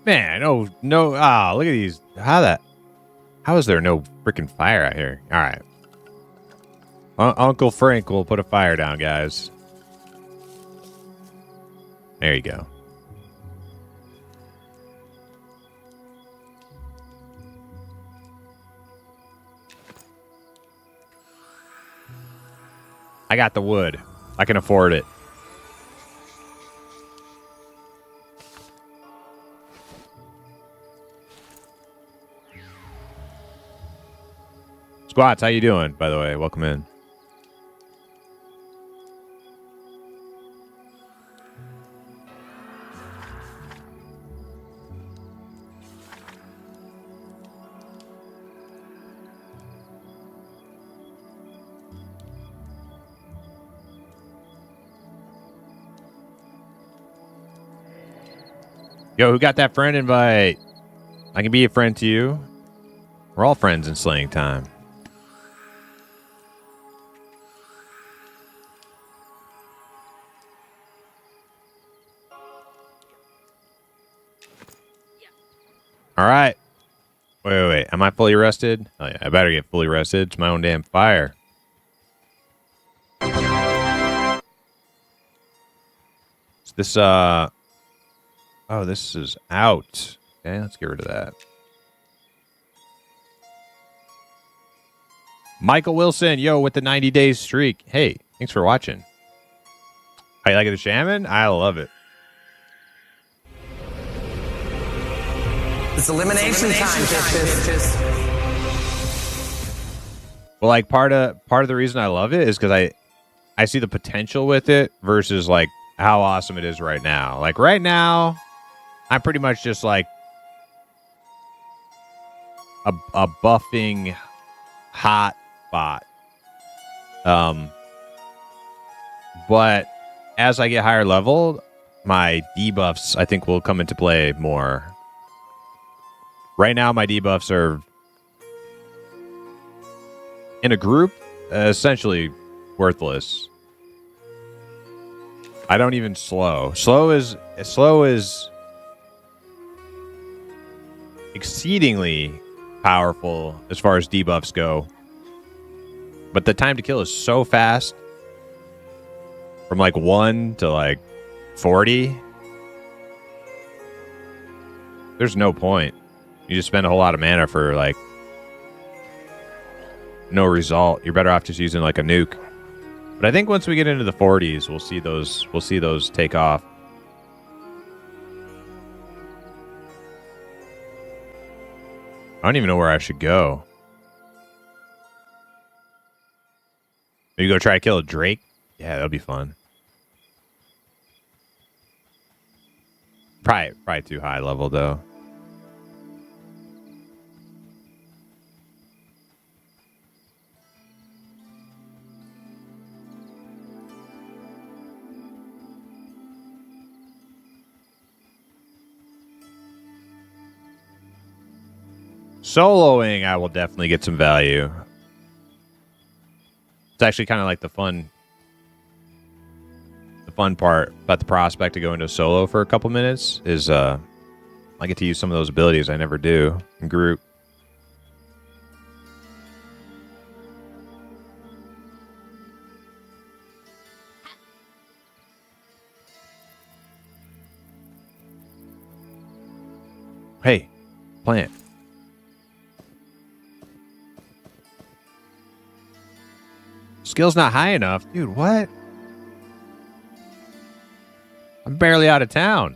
Man, no. Look at these. How is there no freaking fire out here? All right. Uncle Frank will put a fire down, guys. There you go. I got the wood. I can afford it. Squats, how you doing, by the way? Welcome in. Yo, who got that friend invite? I can be a friend to you. We're all friends in slaying time. All right. Wait. Am I fully rested? Oh, yeah. I better get fully rested. It's my own damn fire. Is this, oh, this is out. Okay, let's get rid of that. Michael Wilson, yo, with the 90 days streak. Hey, thanks for watching. How you like the shaman? I love it. It's elimination time, bitches. Well, like part of the reason I love it is because I see the potential with it versus like how awesome it is right now. Like right now, I'm pretty much just like a buffing hot bot. But as I get higher level, my debuffs I think will come into play more. Right now, my debuffs are in a group essentially worthless. I don't even slow. Slow is exceedingly powerful as far as debuffs go. But the time to kill is so fast. From like 1 to like 40. There's no point. You just spend a whole lot of mana for like no result. You're better off just using like a nuke. But I think once we get into the 40s, we'll see those take off. I don't even know where I should go. Maybe go try to kill a Drake? Yeah, that'll be fun. Probably too high level though. Soloing, I will definitely get some value. It's actually kind of like the fun part about the prospect of going to solo for a couple minutes is I get to use some of those abilities I never do in group. Hey, plant. Skill's not high enough. Dude, what? I'm barely out of town.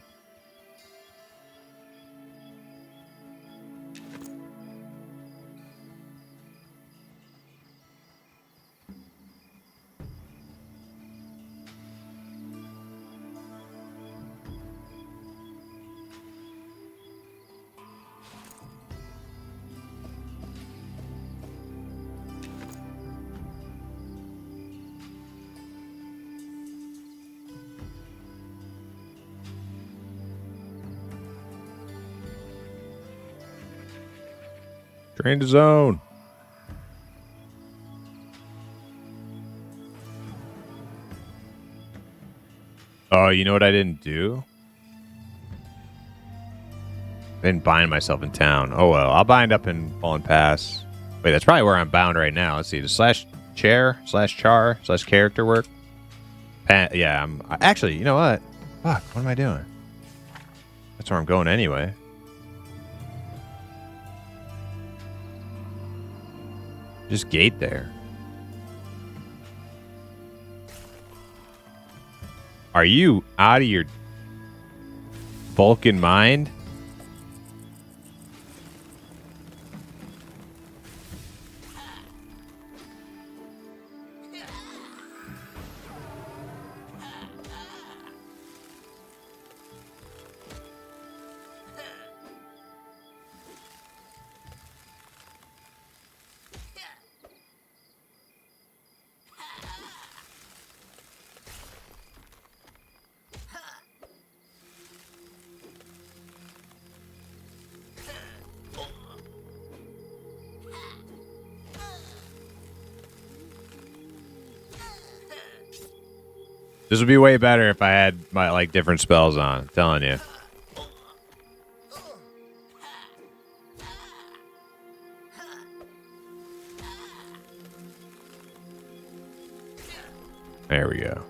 Drain the zone. Oh, you know what I didn't do? I didn't bind myself in town. Oh well, I'll bind up in Fallen Pass. Wait, that's probably where I'm bound right now. Let's see. Does /char/character work? Yeah, actually, you know what? Fuck, what am I doing? That's where I'm going anyway. Just gate there. Are you out of your Vulcan mind? This would be way better if I had my like different spells on. I'm telling you. There we go.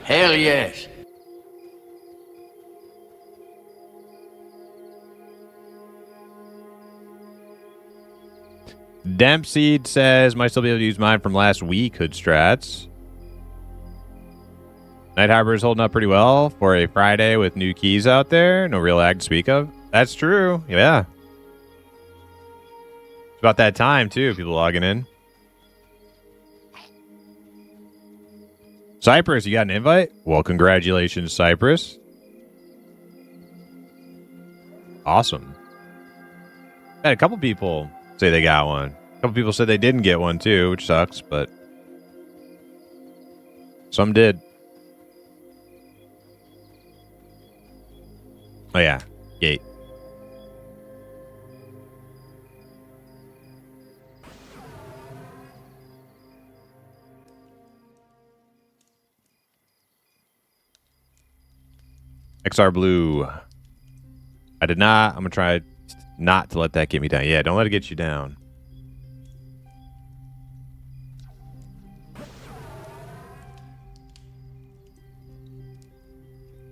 Hell yes. Dempsey says, might still be able to use mine from last week, Hood Strats. Night Harbor is holding up pretty well for a Friday with new keys out there. No real lag to speak of. That's true. Yeah. It's about that time, too. People logging in. Cypress, you got an invite? Well, congratulations, Cypress. Awesome. Had a couple people say they got one. A couple people said they didn't get one, too, which sucks, but some did. Oh, yeah. Gate. XR Blue. I did not. I'm going to try not to let that get me down. Yeah, don't let it get you down.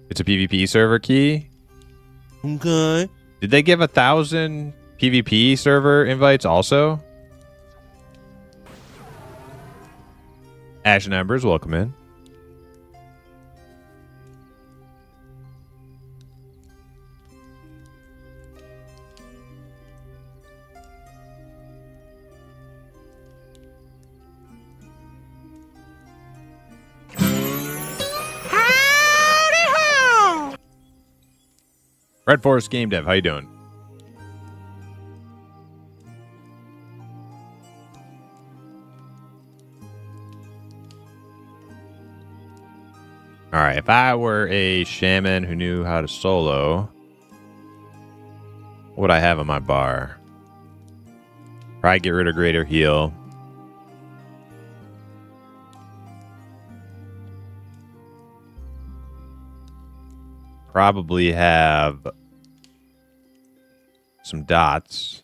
It's a PvP server key. Okay. Did they give 1,000 PvP server invites also? Ash and Embers, welcome in. Red Forest Game Dev, how you doing? All right, if I were a shaman who knew how to solo, what would I have on my bar? Probably get rid of Greater Heal. Probably have some dots.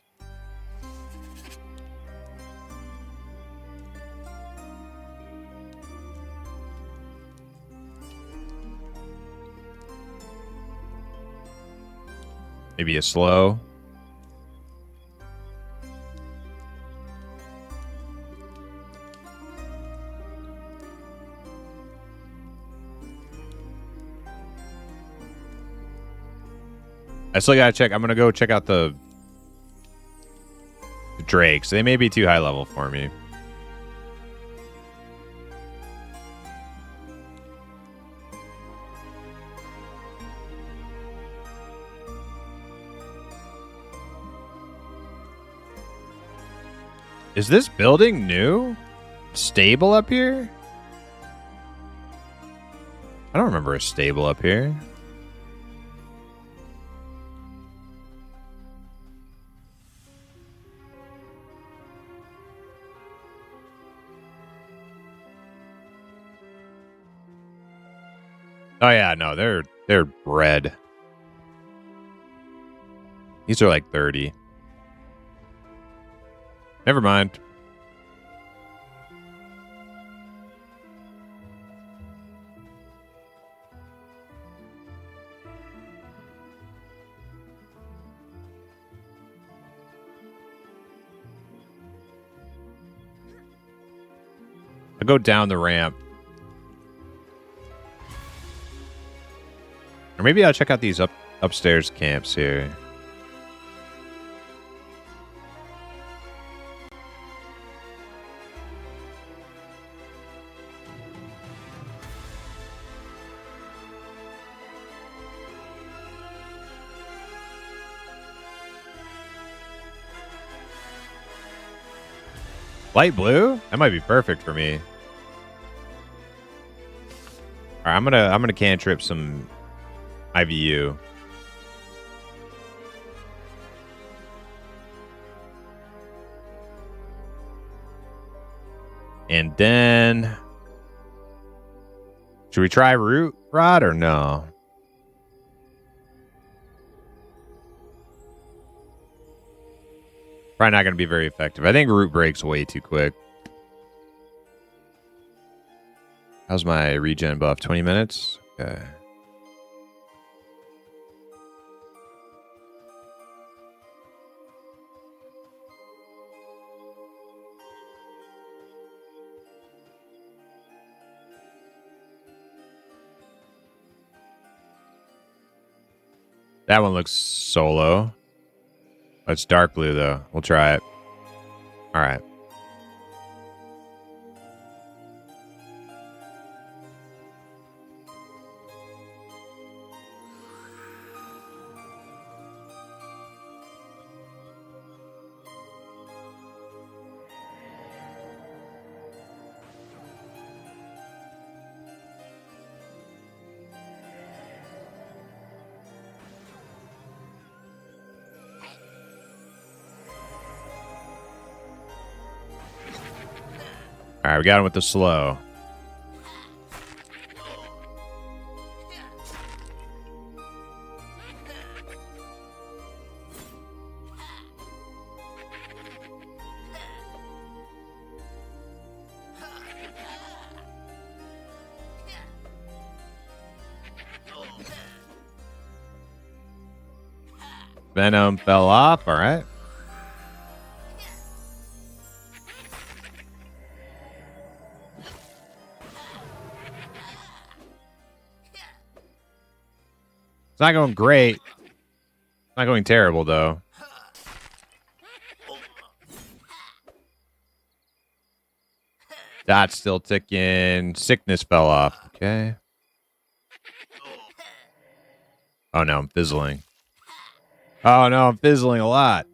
Maybe a slow. I still gotta check. I'm gonna go check out the Drakes. They may be too high level for me. Is this building new? Stable up here? I don't remember a stable up here. Oh yeah, no, they're red. These are like 30. Never mind. I'll go down the ramp. Or maybe I'll check out these upstairs camps here. Light blue? That might be perfect for me. All right, I'm gonna cantrip some IVU. And then should we try root rod or no? Probably not going to be very effective. I think root breaks way too quick. How's my regen buff? 20 minutes? Okay. That one looks solo. It's dark blue, though. We'll try it. All right. All right, we got him with the slow. Venom fell off. All right. It's not going great. It's not going terrible, though. Dot's still ticking. Sickness fell off. Okay. Oh, no, I'm fizzling. Oh, no, I'm fizzling a lot.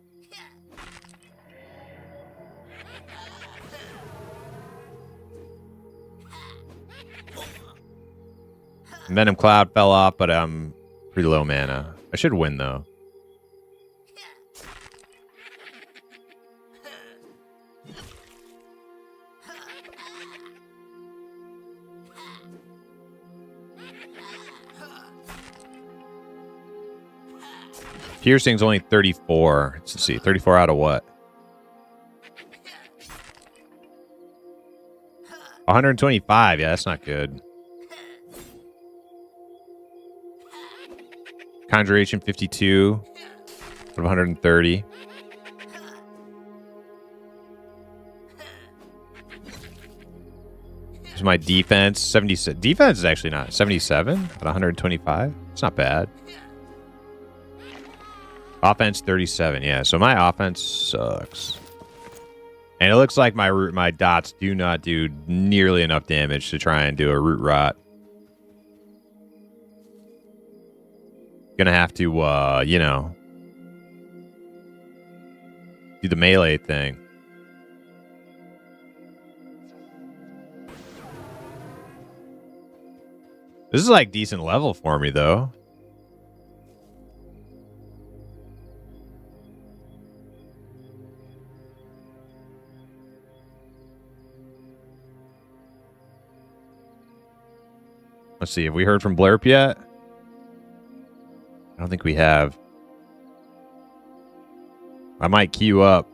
Venom Cloud fell off, but I'm pretty low mana. I should win, though. Piercing's only 34. Let's see. 34 out of what? 125. Yeah, that's not good. Conjuration 52 out of 130. Here's my defense. 76. Defense is actually not 77 at 125. It's not bad. Offense 37. Yeah, so my offense sucks. And it looks like my dots do not do nearly enough damage to try and do a root rot. Gonna have to, you know, do the melee thing. This is like decent level for me, though. Let's see. Have we heard from Blurp yet? I don't think we have. I might queue up.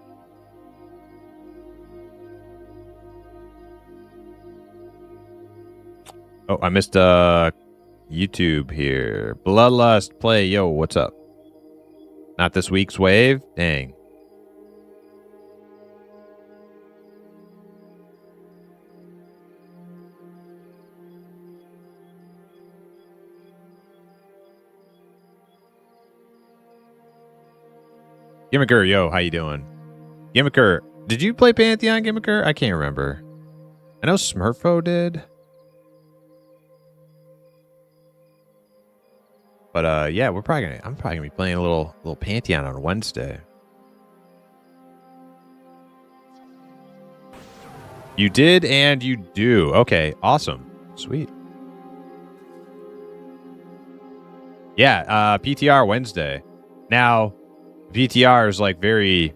Oh, I missed YouTube here. Bloodlust play. Yo, what's up? Not this week's wave? Dang. Gimmicker, yo, how you doing? Gimmicker, did you play Pantheon, Gimmicker? I can't remember. I know Smurfo did. But yeah, I'm probably gonna be playing a little Pantheon on Wednesday. You did and you do. Okay, awesome. Sweet. Yeah, PTR Wednesday. Now, PTR is like very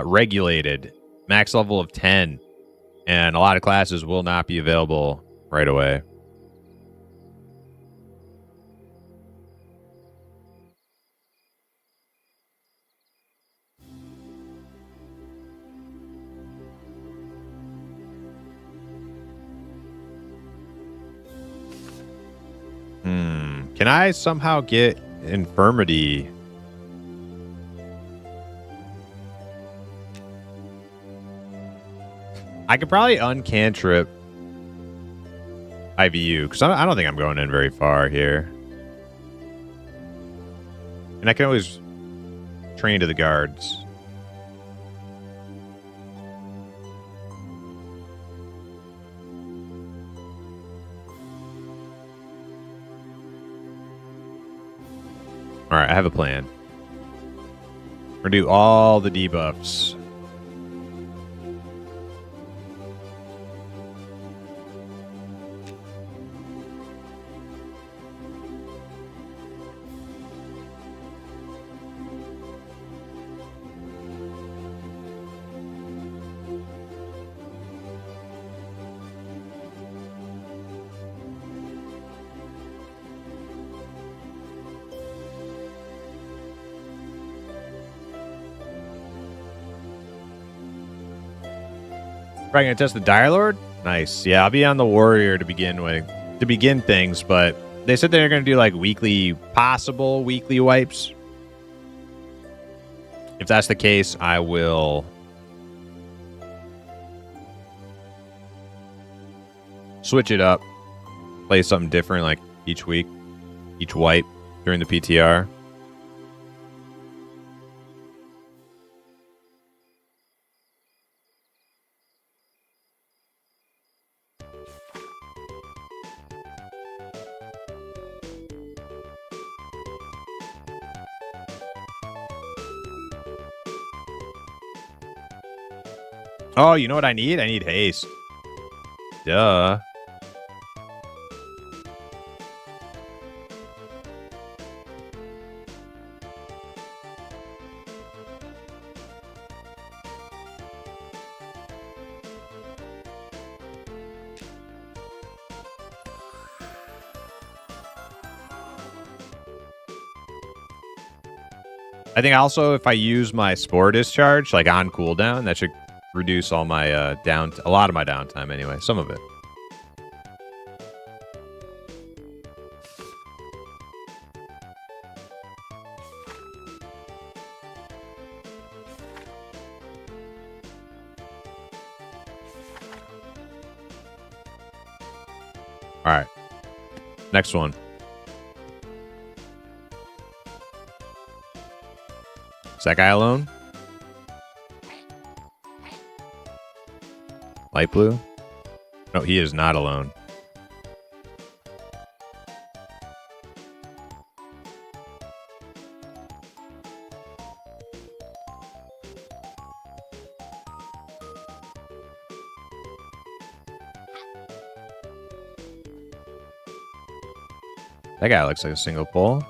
regulated, max level of 10, and a lot of classes will not be available right away. Can I somehow get Infirmity? I could probably uncantrip IVU, because I don't think I'm going in very far here. And I can always train to the guards. Alright, I have a plan. We're going to do all the debuffs. Probably gonna test the Dire Lord? Nice. Yeah, I'll be on the Warrior to begin things, but they said they're gonna do like possible weekly wipes. If that's the case, I will switch it up. Play something different like each week, each wipe during the PTR. Oh, you know what I need? I need haste. Duh. I think also if I use my Spore Discharge, like on cooldown, that should reduce all my a lot of my downtime anyway. Some of it. All right. Next one. Is that guy alone? Light blue? No, he is not alone. That guy looks like a single pole.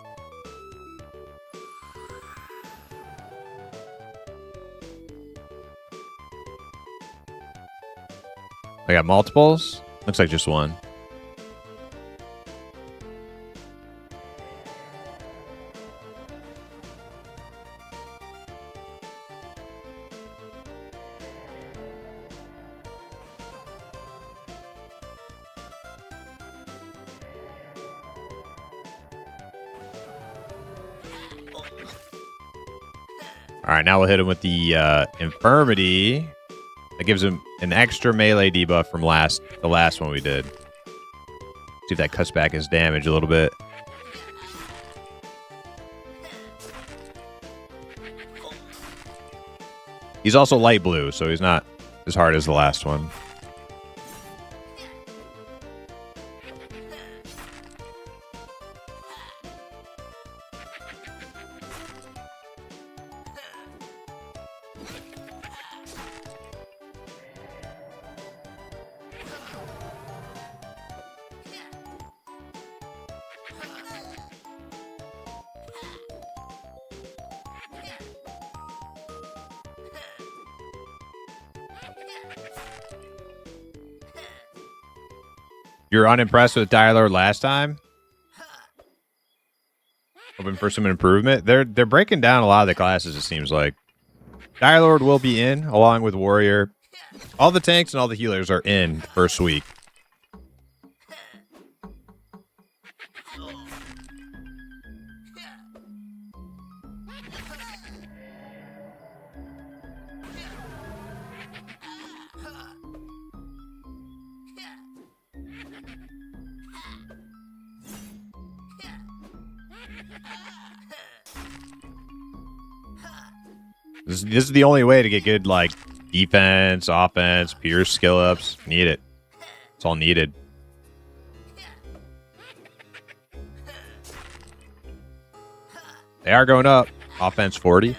I got multiples. Looks like just one. All right, now we'll hit him with the Infirmity. That gives him an extra melee debuff from the last one we did. See if that cuts back his damage a little bit. He's also light blue, so he's not as hard as the last one. You're unimpressed with Direlord last time? Hoping for some improvement. They're breaking down a lot of the classes, it seems like. Direlord will be in, along with Warrior. All the tanks and all the healers are in first week. This is the only way to get good, like, defense, offense, pure skill ups. Need it. It's all needed. They are going up. Offense 40.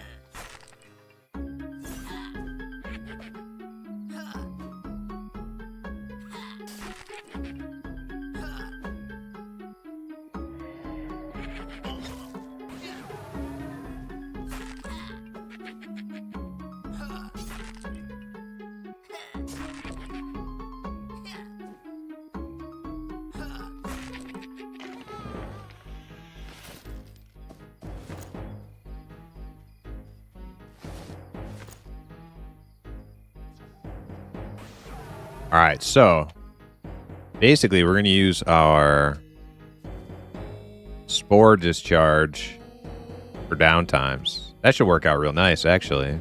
All right, so basically we're going to use our Spore Discharge for downtimes. That should work out real nice, actually.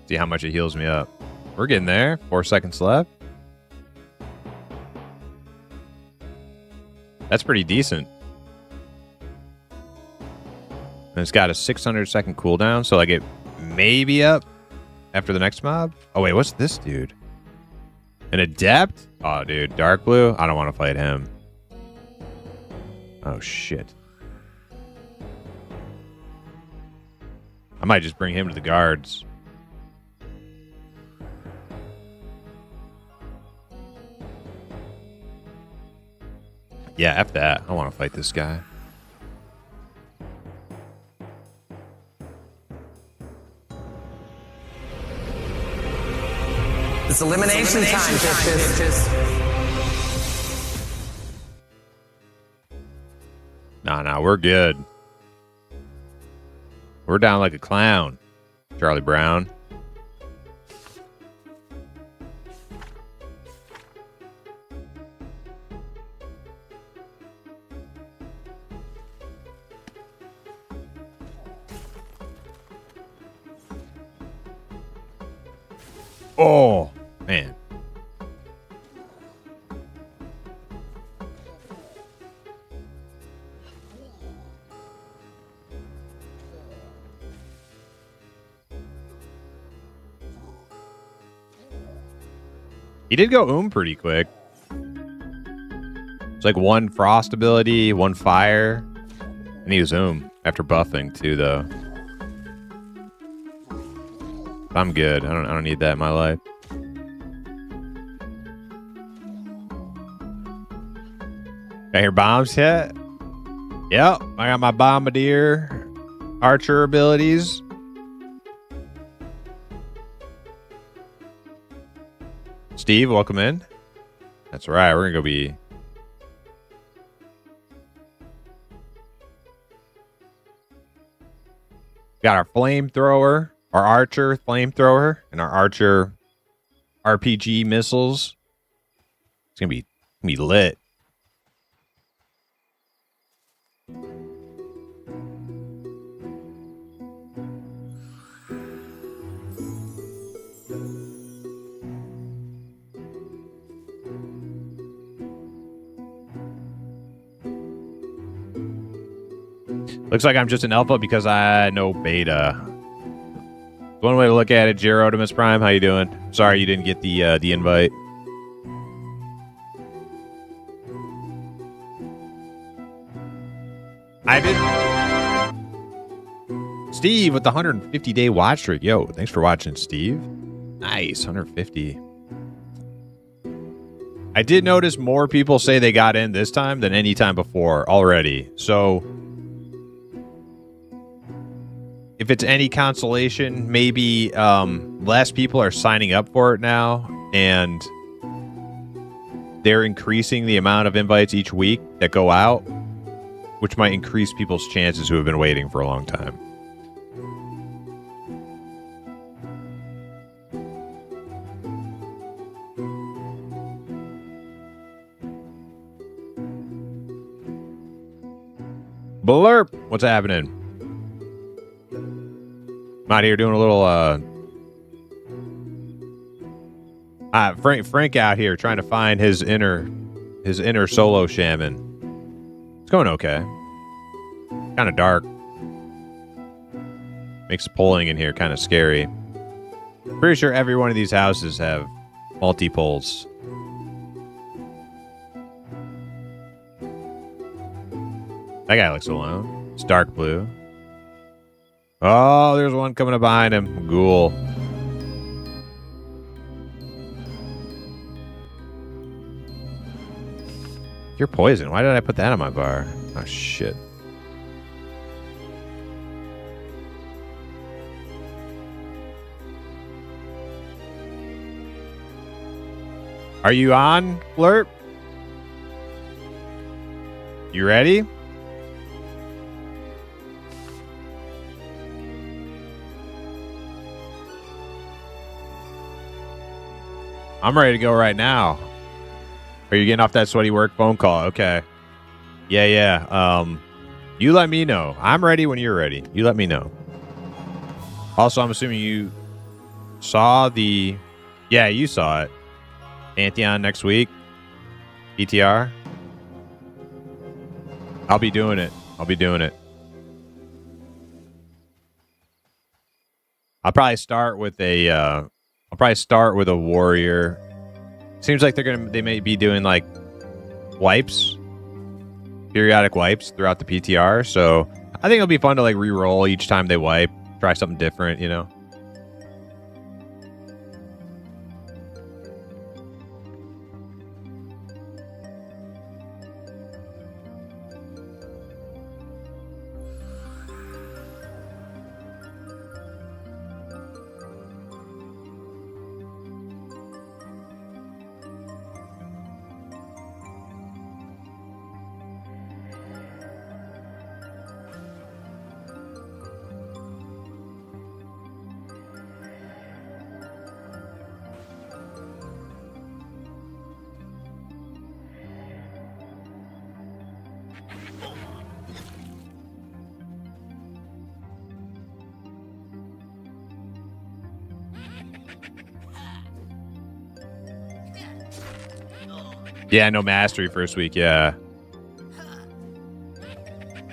See how much it heals me up. We're getting there. 4 seconds left. That's pretty decent. And it's got a 600-second cooldown, so like it may be up after the next mob. Oh, wait, what's this dude? An Adept? Oh, dude, Dark Blue? I don't want to fight him. Oh, shit. I might just bring him to the guards. Yeah, F that. I want to fight this guy. It's elimination time, bitches. Nah, we're good. We're down like a clown, Charlie Brown. Oh, man. He did go pretty quick. It's like one frost ability, one fire, and he was after buffing too, though. I'm good. I don't need that in my life. I hear bombs hit. Yep, I got my bombardier archer abilities. Steve, welcome in. That's right. We're gonna go be. Got our flamethrower, our archer flamethrower, and our archer RPG missiles. It's gonna be lit. Looks like I'm just an alpha because I know beta. One way to look at it, Gerodimus Prime. How you doing? Sorry you didn't get the invite. I did. Steve with the 150-day watch streak. Yo, thanks for watching, Steve. Nice, 150. I did notice more people say they got in this time than any time before already. So if it's any consolation, maybe less people are signing up for it now, and they're increasing the amount of invites each week that go out, which might increase people's chances who have been waiting for a long time. Blurp, what's happening? I'm out here doing a little Frank out here trying to find his inner solo shaman. It's going okay. Kind of dark. Makes pulling in here kind of scary. Pretty sure every one of these houses have multi-pulls. That guy looks alone. It's dark blue. Oh, there's one coming up behind him. Ghoul. You're poison. Why did I put that on my bar? Oh, shit. Are you on, Blurp? You ready? I'm ready to go right now. Are you getting off that sweaty work phone call? Okay. Yeah. You let me know. I'm ready when you're ready. You let me know. Also, I'm assuming you saw the... Yeah, you saw it. Pantheon next week. PTR. I'll be doing it. I'll probably start with a warrior. Seems like they may be doing like wipes, periodic wipes throughout the PTR. So I think it'll be fun to like re-roll each time they wipe, try something different, you know. Yeah, no mastery first week. Yeah.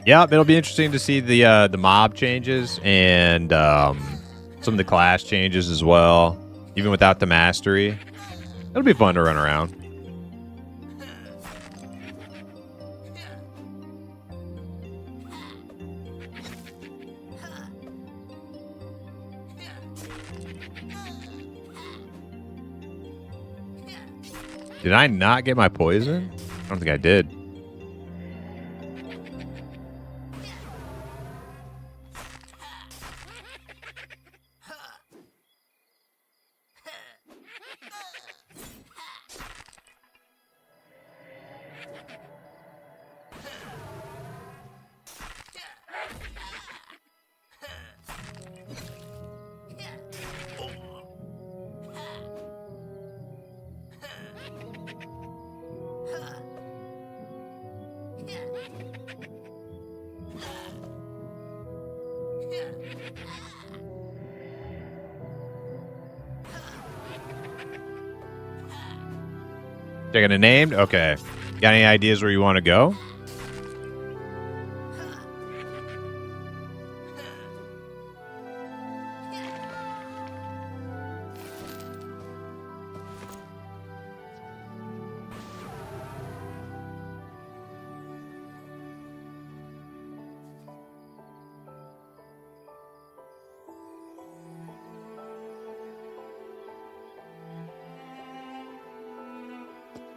Yeah, it'll be interesting to see the mob changes and some of the class changes as well, even without the mastery. It'll be fun to run around. Did I not get my poison? I don't think I did. Checking a named? Okay. Got any ideas where you want to go?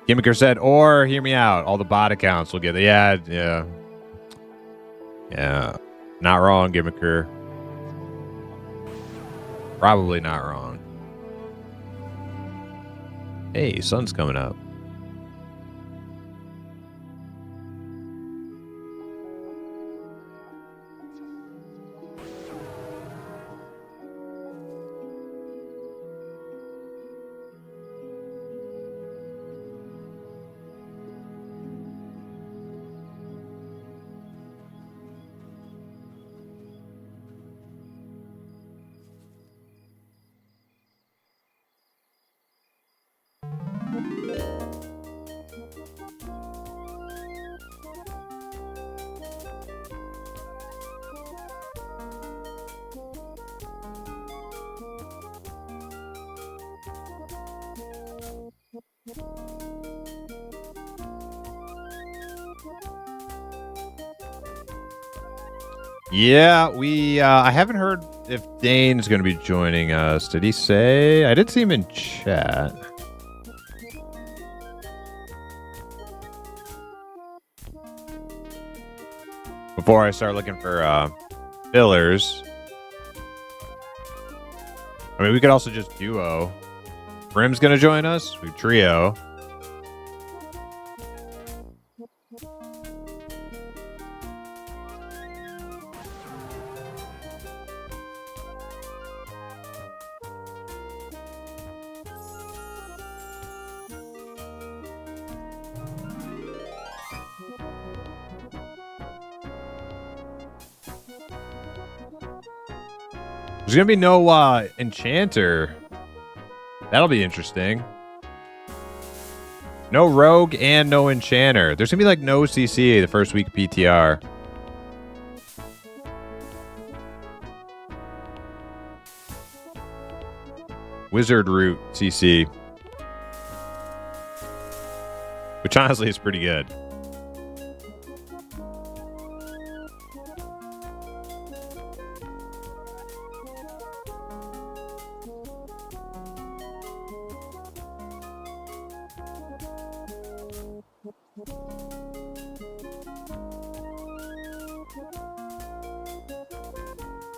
Gimmicker said, or hear me out. All the bot accounts will get it. Yeah. Not wrong, Gimmicker. Probably not wrong. Hey, sun's coming up. Yeah, I haven't heard if Dane's going to be joining us. Did he say? I did see him in chat. Before I start looking for fillers. I mean, we could also just duo. Brim's going to join us. We trio. There's going to be no enchanter. That'll be interesting. No rogue and no enchanter. There's going to be like no CC the first week of PTR. Wizard route CC. Which honestly is pretty good.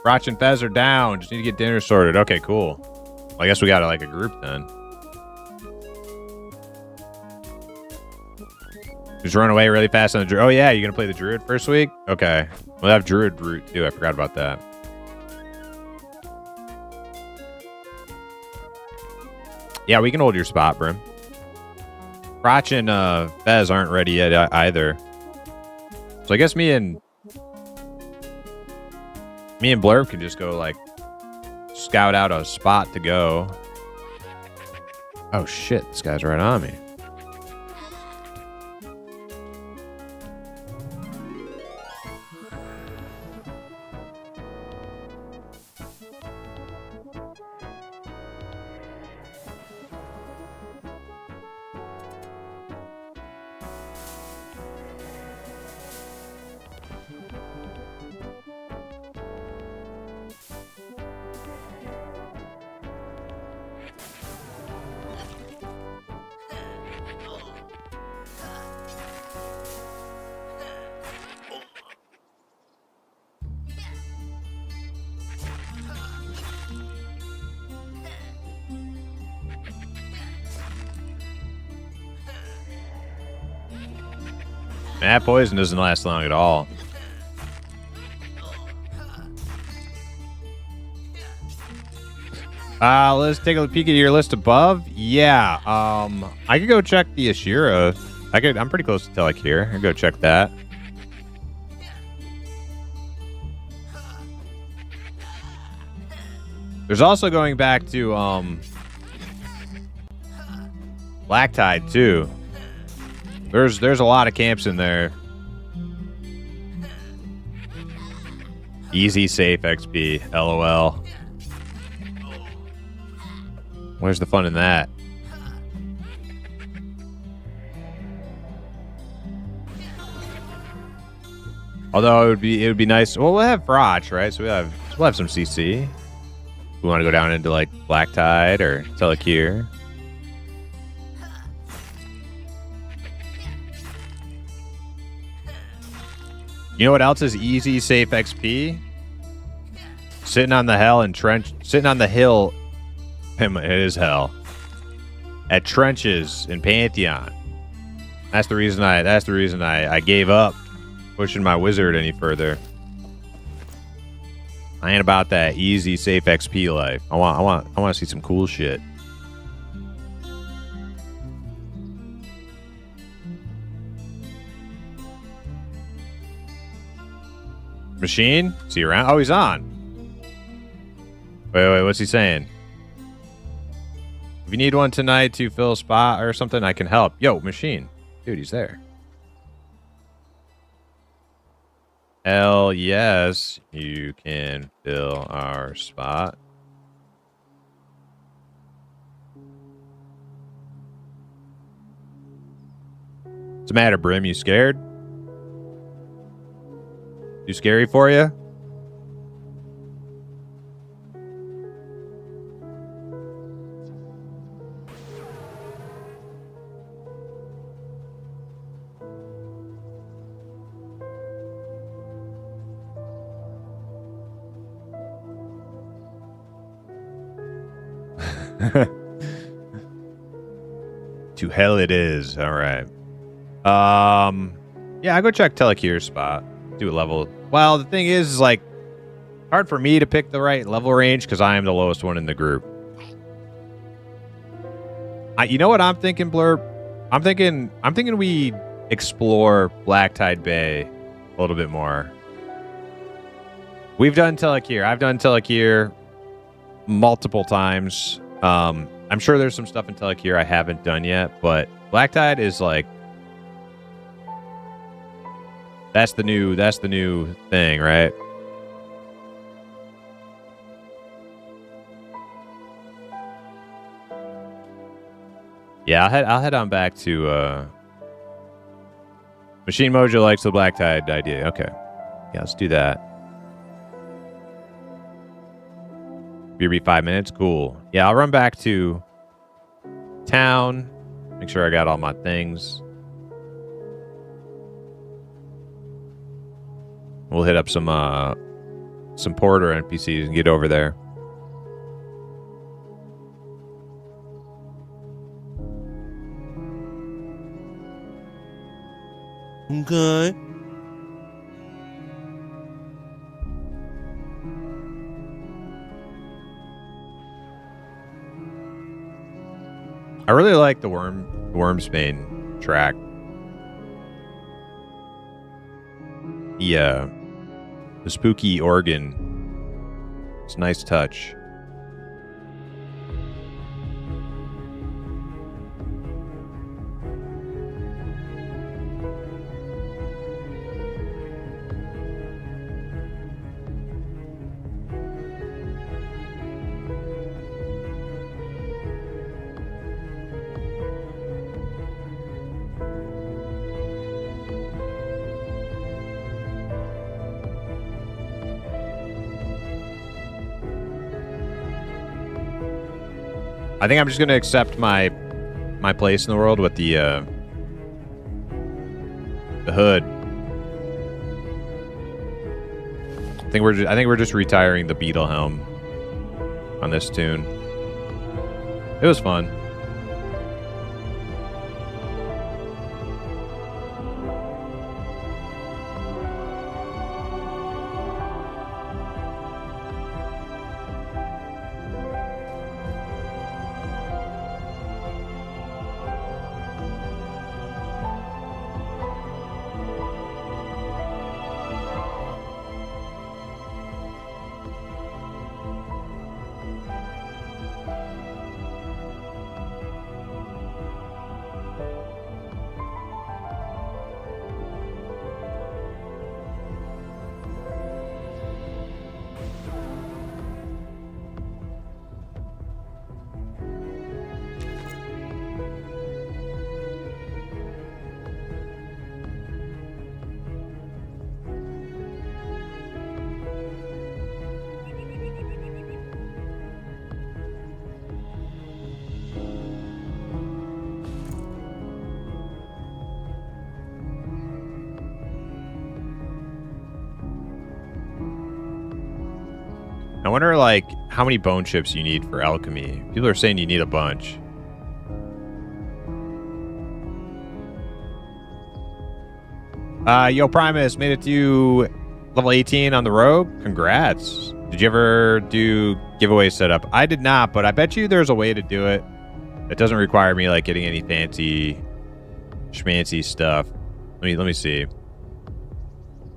Rotch and Fez are down. Just need to get dinner sorted. Okay, cool. Well, I guess we got like a group then. Just run away really fast on the druid. Oh yeah, you're gonna play the druid first week? Okay. We'll have druid route too. I forgot about that. Yeah, we can hold your spot, Brim. Rotch and Fez aren't ready yet either. So I guess me and Blurb can just go like scout out a spot to go. Oh shit, this guy's right on me. That poison doesn't last long at all. Let's take a peek at your list above. Yeah, I could go check the Ashira. I'm pretty close to Telekir. I could go check that. There's also going back to Black Tide too. There's a lot of camps in there. Easy, safe XP. LOL. Where's the fun in that? Although it would be nice. Well, we'll have Froch, right? So we'll have some CC. We want to go down into like Black Tide or Telekir. You know what else is easy, safe XP? Sitting on the sitting on the hill. It is hell. At Trenches in Pantheon. That's the reason I gave up pushing my wizard any further. I ain't about that easy, safe XP life. I want to see some cool shit. Machine? Is he around? Oh, he's on. Wait, what's he saying? If you need one tonight to fill a spot or something, I can help. Yo, Machine. Dude, he's there. Hell yes, you can fill our spot. What's the matter, Brim? You scared? Too scary for you? To hell it is. All right. Yeah, I go check Telekir's spot. Do a level. Well, the thing is like hard for me to pick the right level range because I am the lowest one in the group. You know what I'm thinking, Blurb? I'm thinking we explore Black Tide Bay a little bit more. We've done Telekir. I've done Telekir multiple times. I'm sure there's some stuff in Telekir I haven't done yet, but Black Tide is like that's the new thing, right? Yeah, I'll head on back to Machine Mojo likes the Black Tide idea. Okay. Yeah, let's do that. BRB 5 minutes. Cool. Yeah, I'll run back to town. Make sure I got all my things. We'll hit up some Porter NPCs and get over there. Okay. I really like the Wormsbane track. Yeah. The spooky organ. It's a nice touch. I think I'm just gonna accept my place in the world with the hood. I think we're just retiring the beetle helm on this tune. It was fun. I wonder, like, how many bone chips you need for alchemy. People are saying you need a bunch. Yo, Primus made it to level 18 on the rogue. Congrats. Did you ever do giveaway setup? I did not, but I bet you there's a way to do it. It doesn't require me like getting any fancy schmancy stuff. Let me see.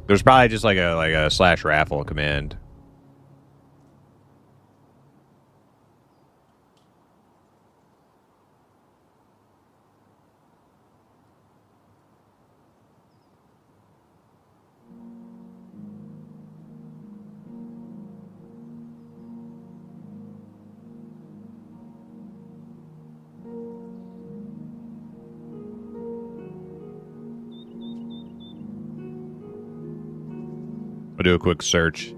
There's probably just like a slash raffle command. I'll do a quick search.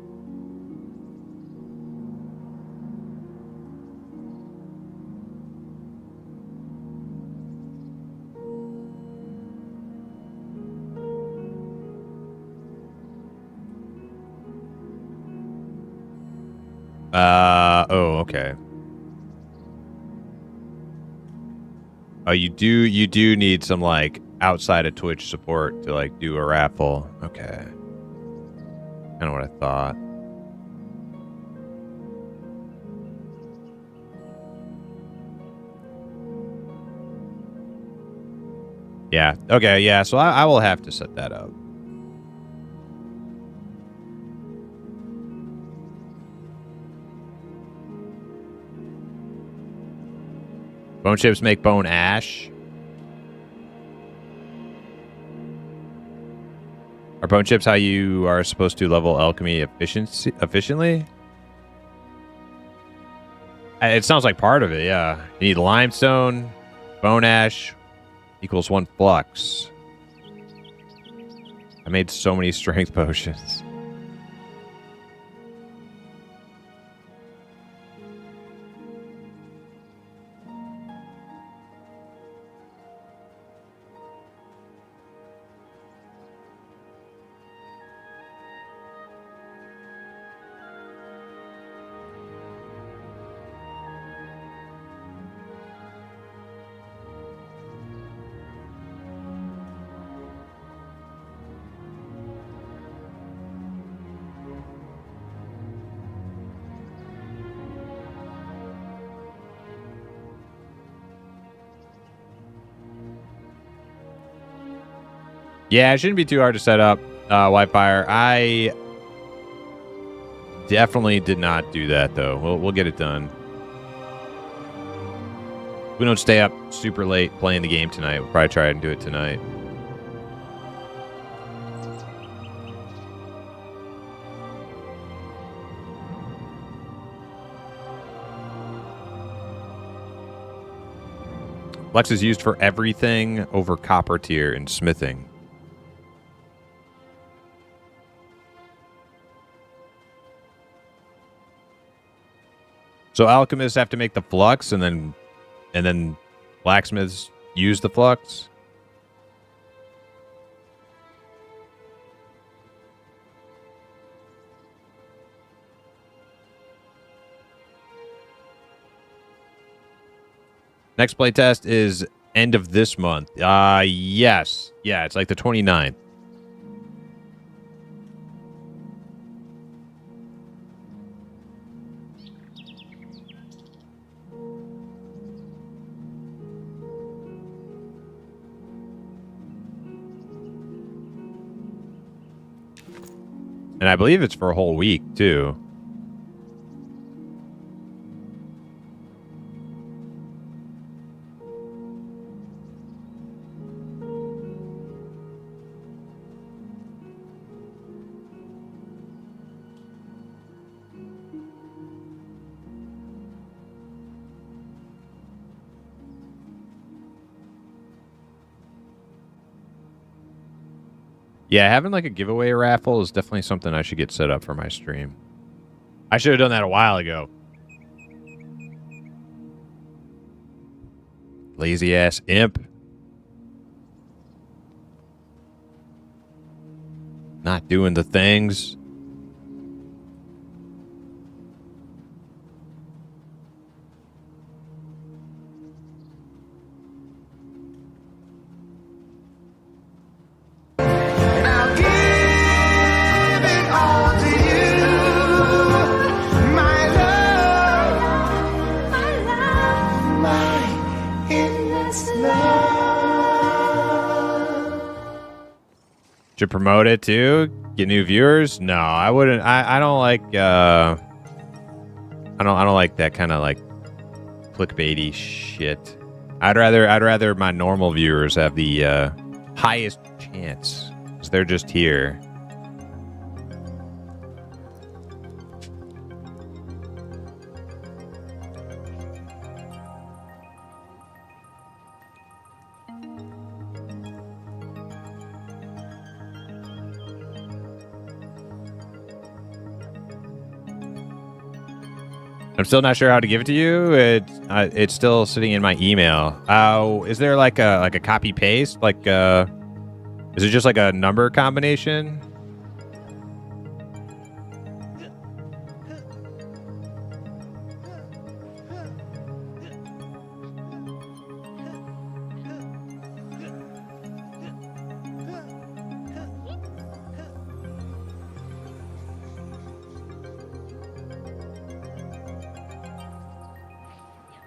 Oh, okay. Oh, you do need some like outside of Twitch support to like do a raffle. Okay. Kind of what I thought. Yeah. Okay. Yeah. So I will have to set that up. Bone chips make bone ash. Are bone chips how you are supposed to level alchemy efficiently? It sounds like part of it, yeah. You need limestone, bone ash equals 1 flux. I made so many strength potions. Yeah, it shouldn't be too hard to set up Whitefire. I definitely did not do that, though. We'll get it done. We don't stay up super late playing the game tonight. We'll probably try and do it tonight. Flex is used for everything over copper tier in smithing. So alchemists have to make the flux, and then blacksmiths use the flux. Next playtest is end of this month. Yes. Yeah, it's like the 29th. And I believe it's for a whole week, too. Yeah, having like a giveaway raffle is definitely something I should get set up for my stream. I should have done that a while ago. Lazy ass imp. Not doing the things. Should promote it too. Get new viewers. No, I wouldn't. I don't like. I don't like that kind of like clickbaity shit. I'd rather my normal viewers have the highest chance because they're just here. I'm still not sure how to give it to you. It's still sitting in my email. Is there like a copy paste? Like, is it just like a number combination?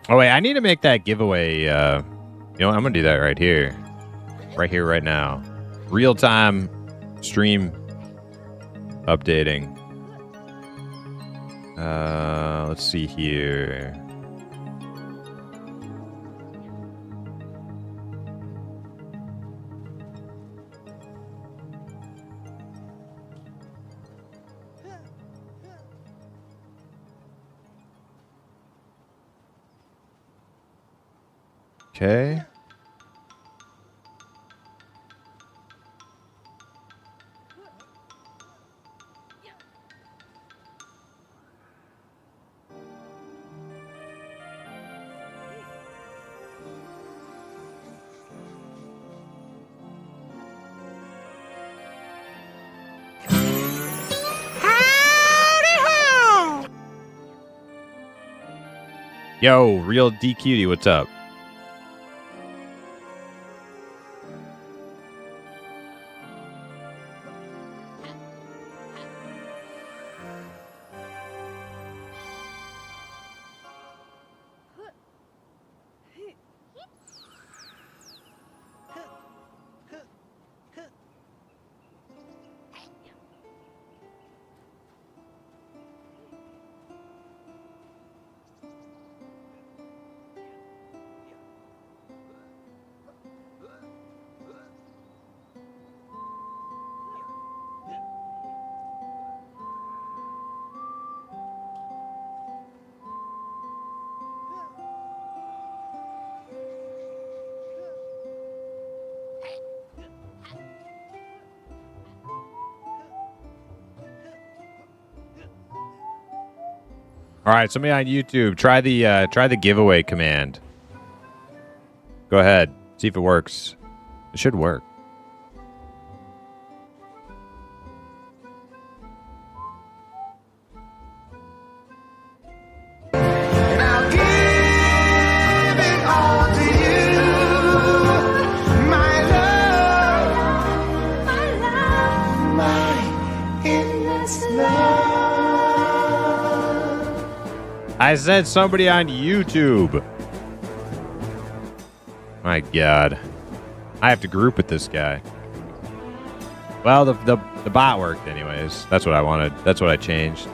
Oh wait, I need to make that giveaway. You know, what? I'm gonna do that right here, right now. Real time stream updating. Let's see here. Okay. Yo, real D Cutie, what's up? All right, somebody on YouTube, try the giveaway command. Go ahead, see if it works. It should work. I said somebody on YouTube. My God. I have to group with this guy. Well, the bot worked anyways. That's what I wanted. That's what I changed.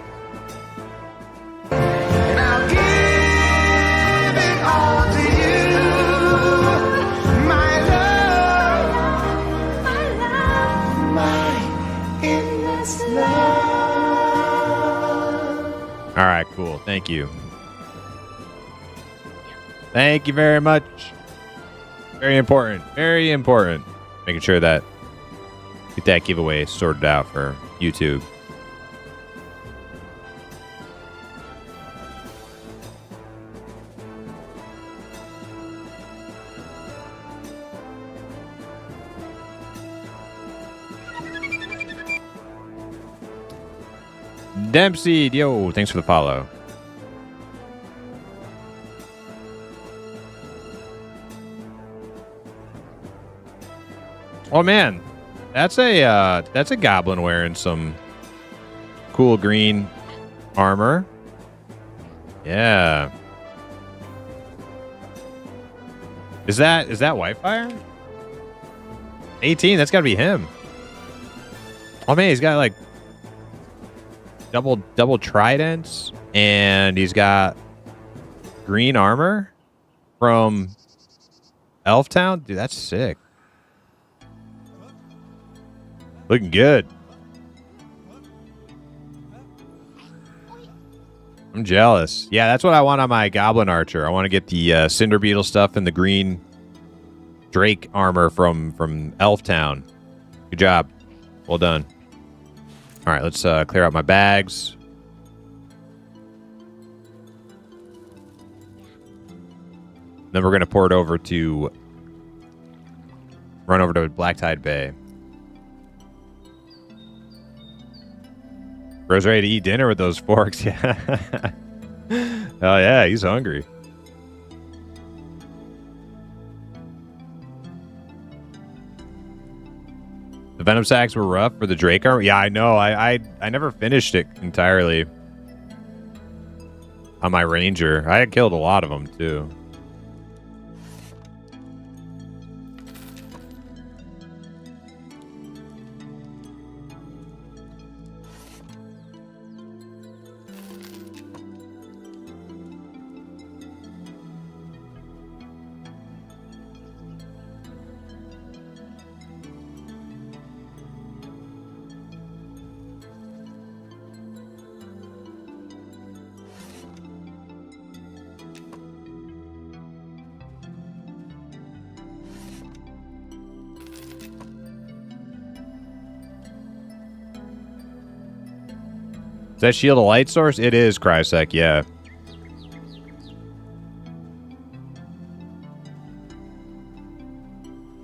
All right, cool. Thank you. Thank you very much. Very important. Very important. Making sure that get that giveaway sorted out for YouTube. Dempsey, yo, thanks for the follow. Oh man, that's a goblin wearing some cool green armor. Yeah. Is that Whitefire? 18, that's gotta be him. Oh man, he's got like double tridents, and he's got green armor from Elftown. Dude, that's sick. Looking good. I'm jealous. Yeah, that's what I want on my Goblin Archer. I want to get the Cinder Beetle stuff and the green Drake armor from Elftown. Good job. Well done. All right, let's clear out my bags. Then we're going to port over to... Run over to Black Tide Bay. Bro's ready to eat dinner with those forks. Yeah. Oh, yeah. He's hungry. The Venom Sacks were rough for the Drake armor. Yeah, I know. I never finished it entirely on my Ranger. I had killed a lot of them, too. Is that shield a light source? It is, Crysec, yeah.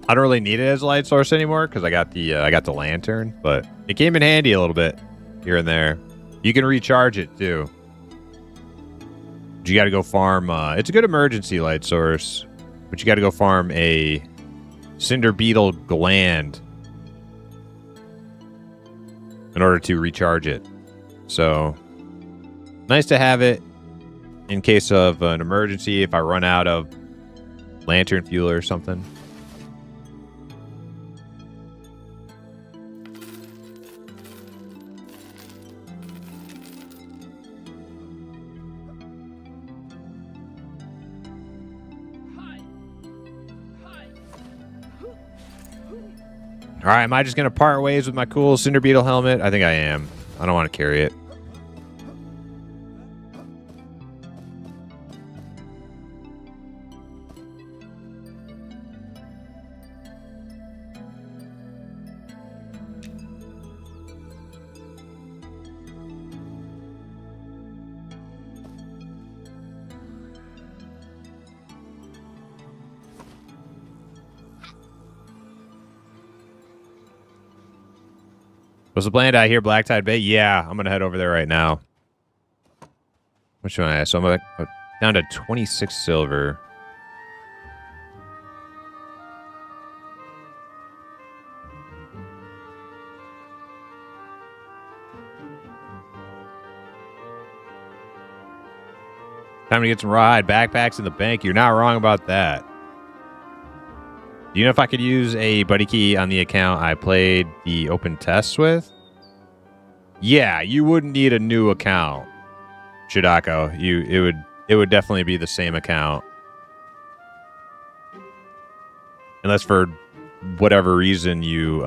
I don't really need it as a light source anymore because I got the lantern, but it came in handy a little bit here and there. You can recharge it too. But you got to go farm. It's a good emergency light source, but you got to go farm a Cinder Beetle gland in order to recharge it. So nice to have it in case of an emergency if I run out of lantern fuel or something. All right, am I just going to part ways with my cool Cinder Beetle helmet? I think I am. I don't want to carry it. What's the plan? Did I hear Black Tide Bay? Yeah, I'm going to head over there right now. Which one? So I'm down to 26 silver. Time to get some rawhide backpacks in the bank. You're not wrong about that. Do you know if I could use a buddy key on the account I played the open tests with? Yeah, you wouldn't need a new account, Shidako. It would definitely be the same account. Unless for whatever reason you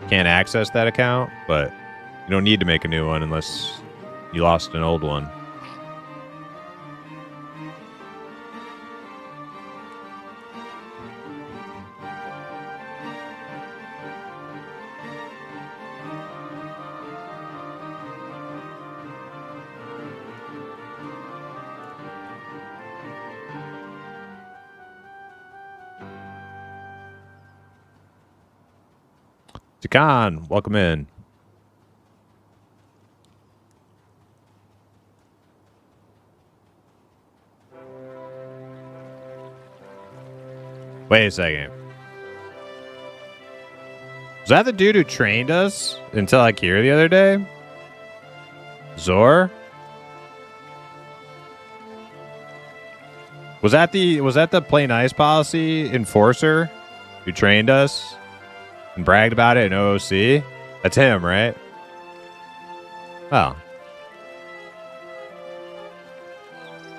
can't access that account, but you don't need to make a new one unless you lost an old one. Takan, welcome in. Wait a second. Was that the dude who trained us until like here the other day? Zor? Was that the play nice policy enforcer who trained us? and bragged about it in OOC. That's him, right? Oh.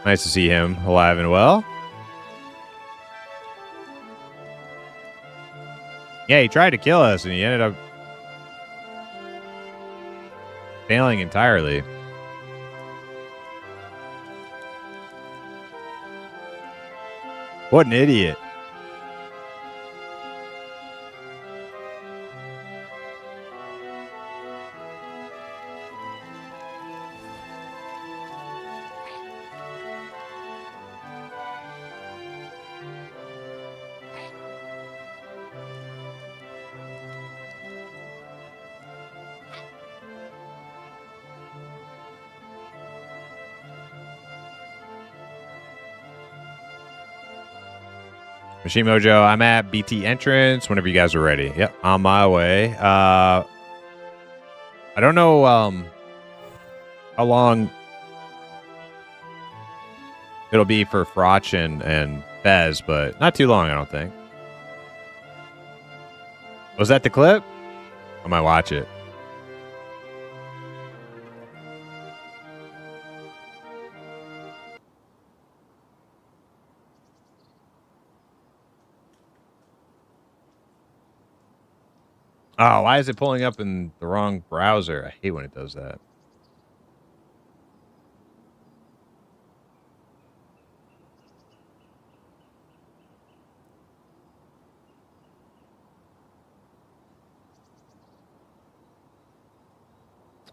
Nice to see him alive and well. Yeah, he tried to kill us, and he ended up failing entirely. What an idiot. Machine Mojo, I'm at BT entrance whenever you guys are ready. Yep, on my way. I don't know how long it'll be for Frotch and Fez, but not too long, I don't think. Was that the clip? I might watch it. Oh, why is it pulling up in the wrong browser? I hate when it does that.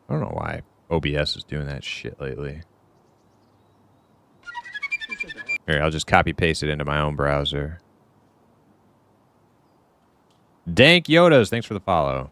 I don't know why OBS is doing that shit lately. Here, I'll just copy paste it into my own browser. Dank Yodas, thanks for the follow.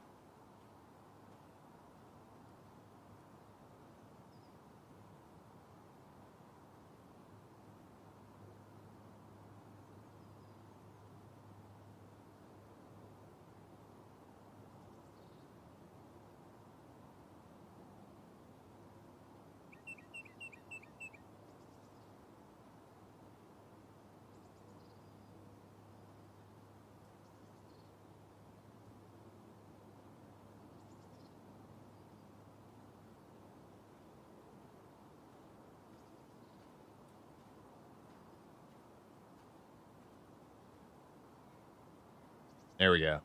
There we go.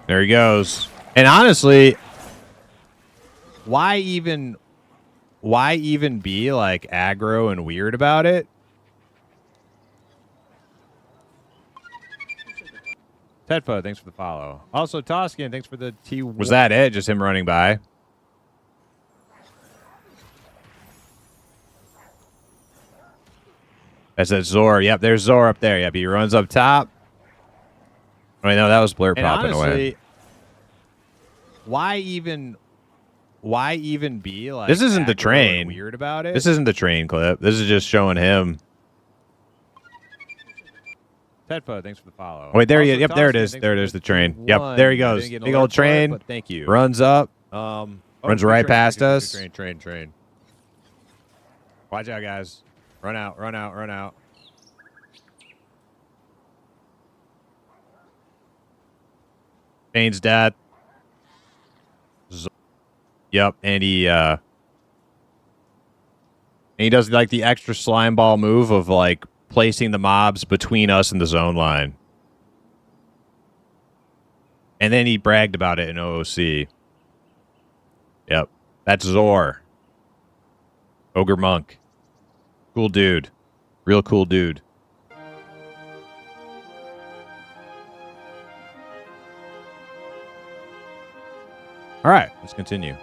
There he goes. And honestly, why even be like aggro and weird about it? Tedfo, thanks for the follow. Also, Toskin, thanks for the T. Was that it? Just him running by? That's that Zor. Yep, there's Zor up there. Yep, he runs up top. Oh, wait, no, that was Blur popping away. Why even be like? This isn't the train. Weird about it. This isn't the train clip. This is just showing him. Tedfo, thanks for the follow. Oh, wait, there he is. Yep, there it is. There it is, the train. Yep, there he goes. Big old train. But thank you. Runs up. Runs right past us. Train. Watch out, guys. Run out. Bane's dead. Yep, and he does like the extra slime ball move of like placing the mobs between us and the zone line. And then he bragged about it in OOC. Yep. That's Zor. Ogre Monk. Cool dude. Real cool dude. All right, let's continue.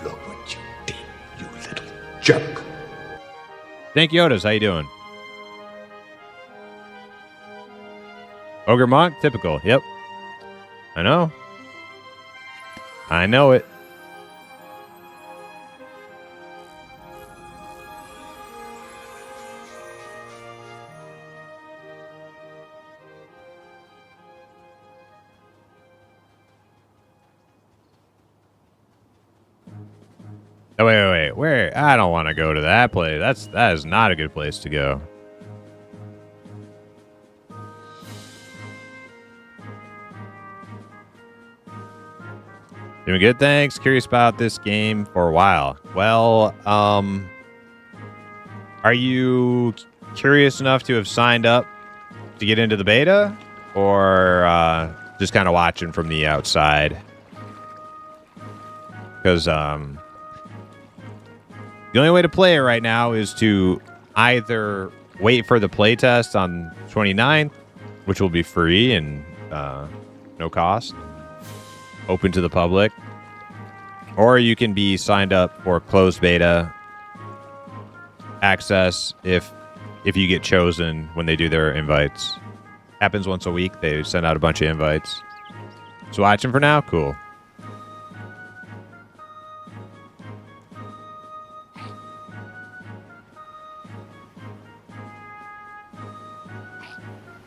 Look what you did, you little jerk. Thank you, Yodas. How you doing? Ogre Monk? Typical. Yep. I know. I know it. Oh, wait. Where? I don't want to go to that place. That is not a good place to go. Doing good, thanks. Curious about this game for a while. Well, are you curious enough to have signed up to get into the beta, or just kind of watching from the outside? Because the only way to play it right now is to either wait for the playtest on 29th, which will be free and no cost, open to the public, or you can be signed up for closed beta access if you get chosen when they do their invites. Happens once a week. They send out a bunch of invites. So watching for now, cool.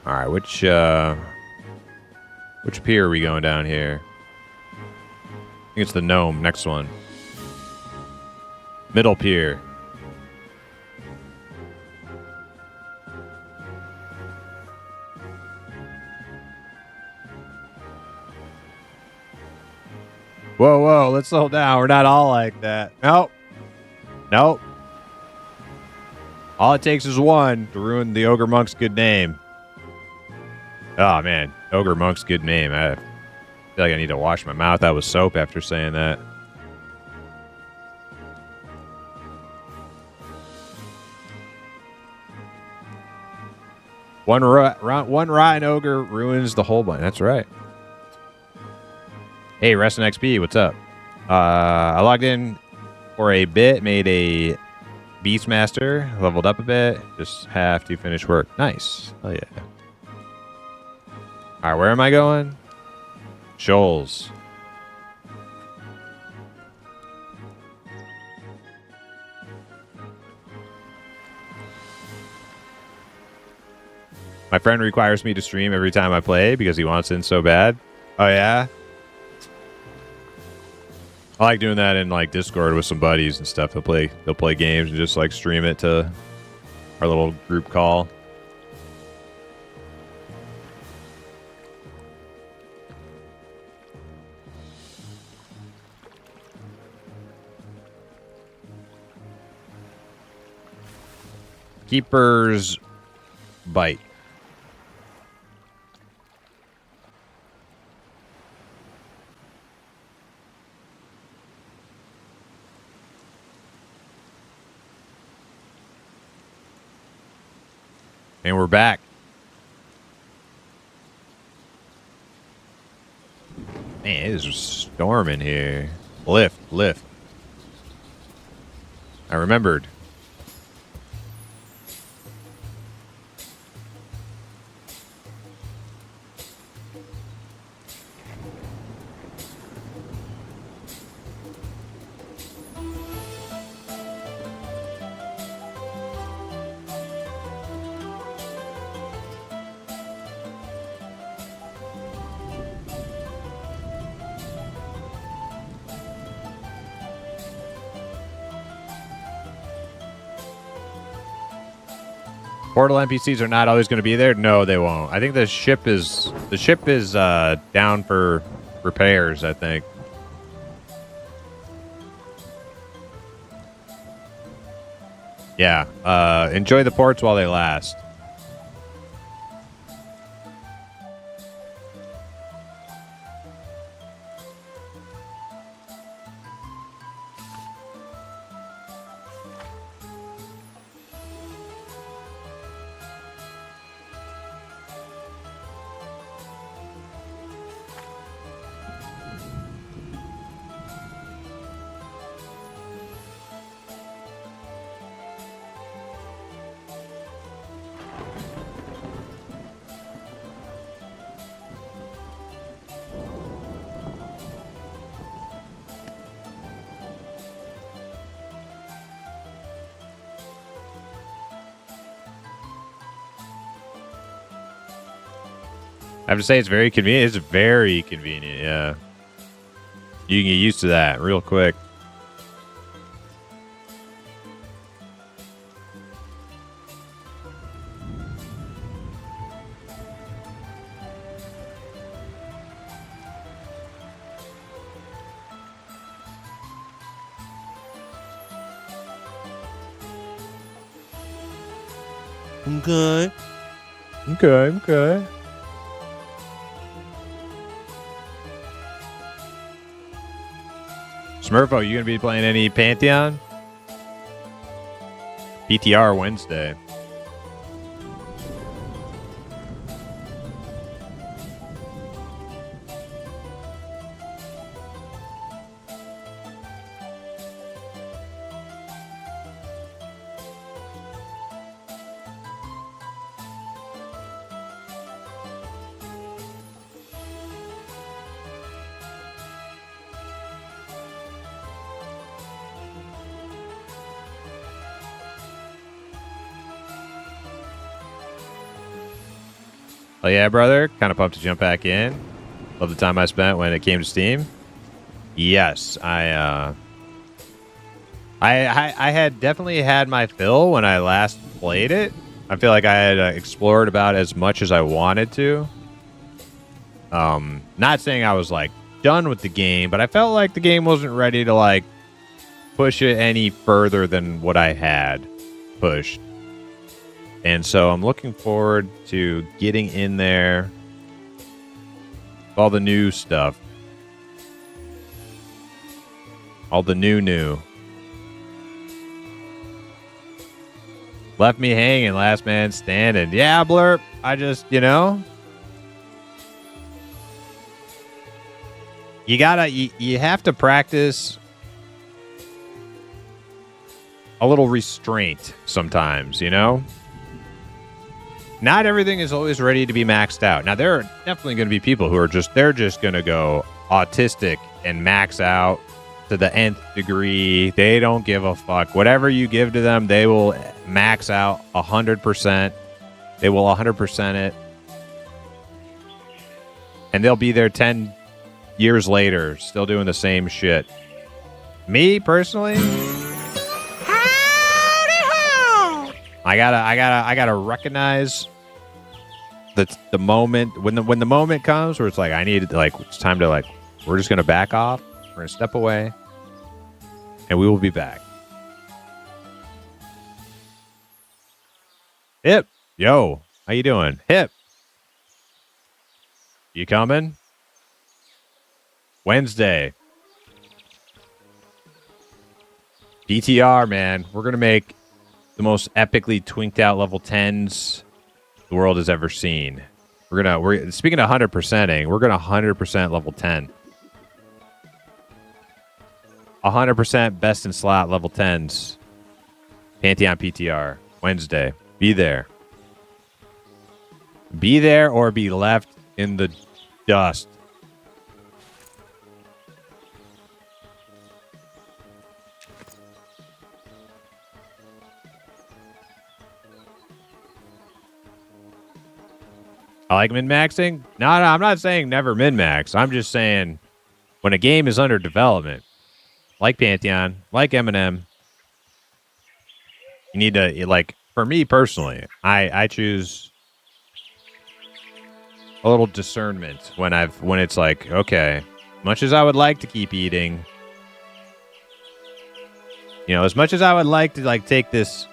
All right, which pier are we going down here? I think it's the Gnome, next one. Middle pier. Whoa, let's slow down. We're not all like that. Nope. All it takes is one to ruin the Ogre Monk's good name. Oh, man. Ogre Monk's good name. I feel like I need to wash my mouth out with soap after saying that. One rotten ogre ruins the whole bunch. That's right. Hey, Restin XP, what's up? I logged in for a bit, made a Beastmaster, leveled up a bit. Just have to finish work. Nice. Oh, yeah. All right, where am I going? Shoals. My friend requires me to stream every time I play because he wants in so bad. Oh, yeah? I like doing that in like Discord with some buddies and stuff. They'll play games and just like stream it to our little group call. Keeper's Bite. And we're back. Man, it is storming here. Lift. I remembered. Portal NPCs are not always going to be there. No, they won't. I think the ship is down for repairs, I think. Yeah. Enjoy the ports while they last. I have to say it's very convenient. It's very convenient, yeah. You can get used to that real quick. Okay. Okay. Smurfo, you gonna be playing any Pantheon? PTR Wednesday. Oh yeah, brother. Kind of pumped to jump back in. Love the time I spent when it came to Steam. Yes, I had definitely had my fill when I last played it. I feel like I had explored about as much as I wanted to. Not saying I was like done with the game, but I felt like the game wasn't ready to like push it any further than what I had pushed. And so I'm looking forward to getting in there. All the new stuff. All the new. Left me hanging, last man standing. Yeah, Blurp. I just, you have to practice a little restraint sometimes, Not everything is always ready to be maxed out. Now, there are definitely going to be people who are they're just going to go autistic and max out to the nth degree. They don't give a fuck. Whatever you give to them, they will max out 100%. They will 100% it. And they'll be there 10 years later, still doing the same shit. Me, personally, I gotta recognize the moment when the moment comes where it's like I need it's time to we're just gonna back off. We're gonna step away, and we will be back. Hip, yo, how you doing? Hip, you coming? Wednesday. DTR, man, we're gonna make the most epically twinked out level 10s the world has ever seen. We're speaking of 100%ing, we're gonna 100% level 10. 100% best in slot level 10s. Pantheon PTR Wednesday. Be there. Be there or be left in the dust. I like min-maxing. No, I'm not saying never min-max. I'm just saying when a game is under development, like Pantheon, like Eminem, you need to, for me personally, I choose a little discernment when it's like, okay, much as I would like to keep eating, as much as I would like to take this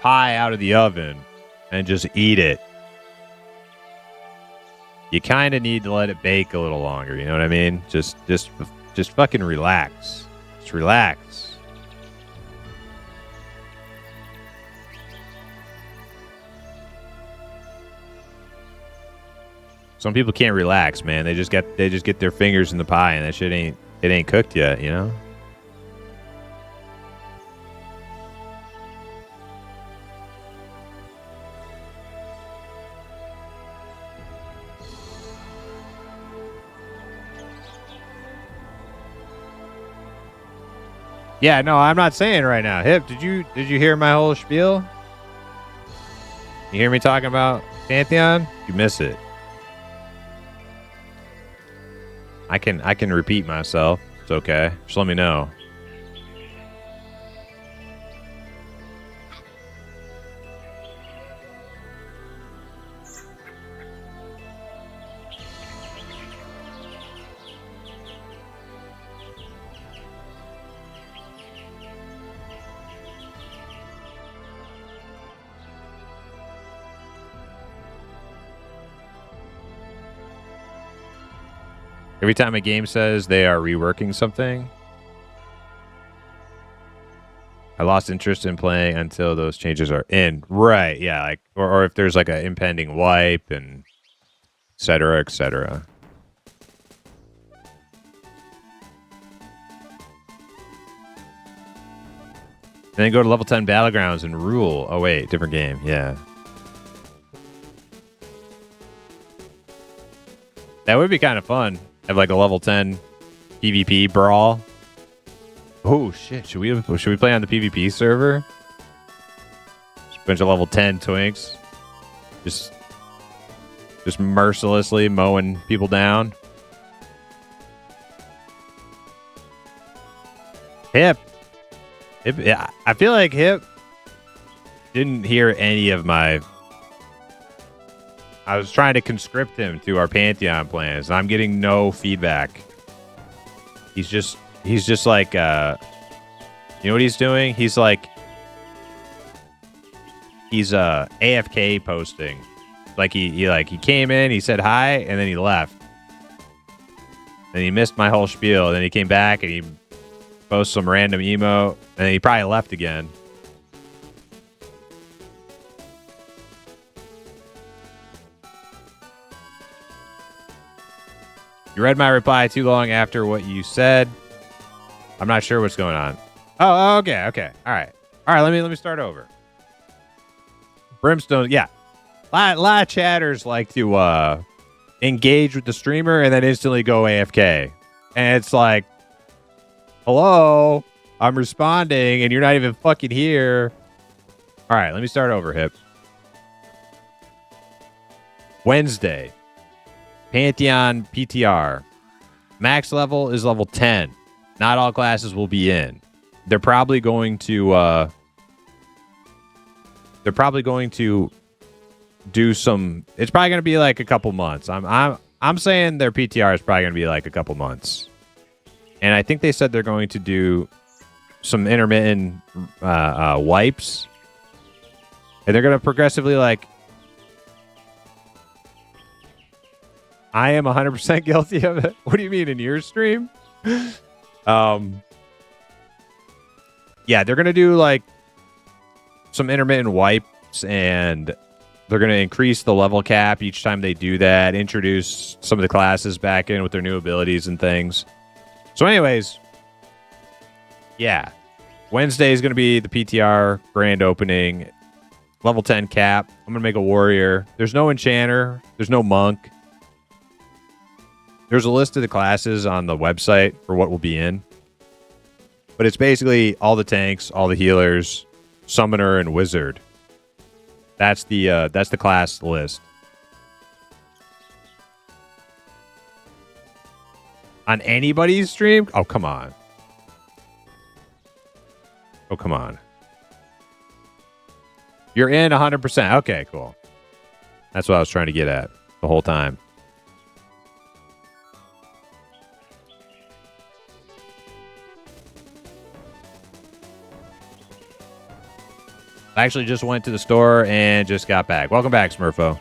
pie out of the oven and just eat it, you kind of need to let it bake a little longer. You know what I mean? Just fucking relax. Just relax. Some people can't relax, man. They just get their fingers in the pie, and that shit ain't cooked yet. Yeah, no, I'm not saying right now. Hip, did you hear my whole spiel? You hear me talking about Pantheon? You miss it. I can repeat myself. It's okay. Just let me know. Every time a game says they are reworking something, I lost interest in playing until those changes are in. Right, yeah, like or if there's like an impending wipe and et cetera, et cetera. And then go to level 10 Battlegrounds and rule. Oh, wait. Different game. Yeah. That would be kind of fun. Have like a level 10 PvP brawl. Oh, shit. Should we play on the PvP server? Just a bunch of level 10 twinks. Just mercilessly mowing people down. Hip. Yeah, I feel like Hip didn't hear any of my... I was trying to conscript him to our Pantheon plans, and I'm getting no feedback. He's just like, you know what he's doing? He's like, he's AFK posting. Like he came in, he said hi, and then he left. And he missed my whole spiel, and then he came back and he post some random emo, and he probably left again. You read my reply too long after what you said. I'm not sure what's going on. Oh, okay. All right. Let me start over. Brimstone, yeah. A lot of chatters like to engage with the streamer and then instantly go AFK, and it's like, hello, I'm responding, and you're not even fucking here. All right, let me start over, Hip. Wednesday, Pantheon PTR. Max level is level 10. Not all classes will be in. They're probably going to do some. It's probably going to be like a couple months. I'm saying their PTR is probably going to be like a couple months. And I think they said they're going to do some intermittent wipes. And they're going to progressively, like... I am 100% guilty of it. What do you mean, in your stream? Yeah, they're going to do, like, some intermittent wipes, and they're going to increase the level cap each time they do that, introduce some of the classes back in with their new abilities and things. So anyways, yeah, Wednesday is going to be the PTR grand opening, level 10 cap. I'm going to make a warrior. There's no enchanter. There's no monk. There's a list of the classes on the website for what will be in. But it's basically all the tanks, all the healers, summoner, and wizard. That's the class list. On anybody's stream? Oh, come on. Oh, come on. You're in 100%. Okay, cool. That's what I was trying to get at the whole time. I actually just went to the store and just got back. Welcome back, Smurfo.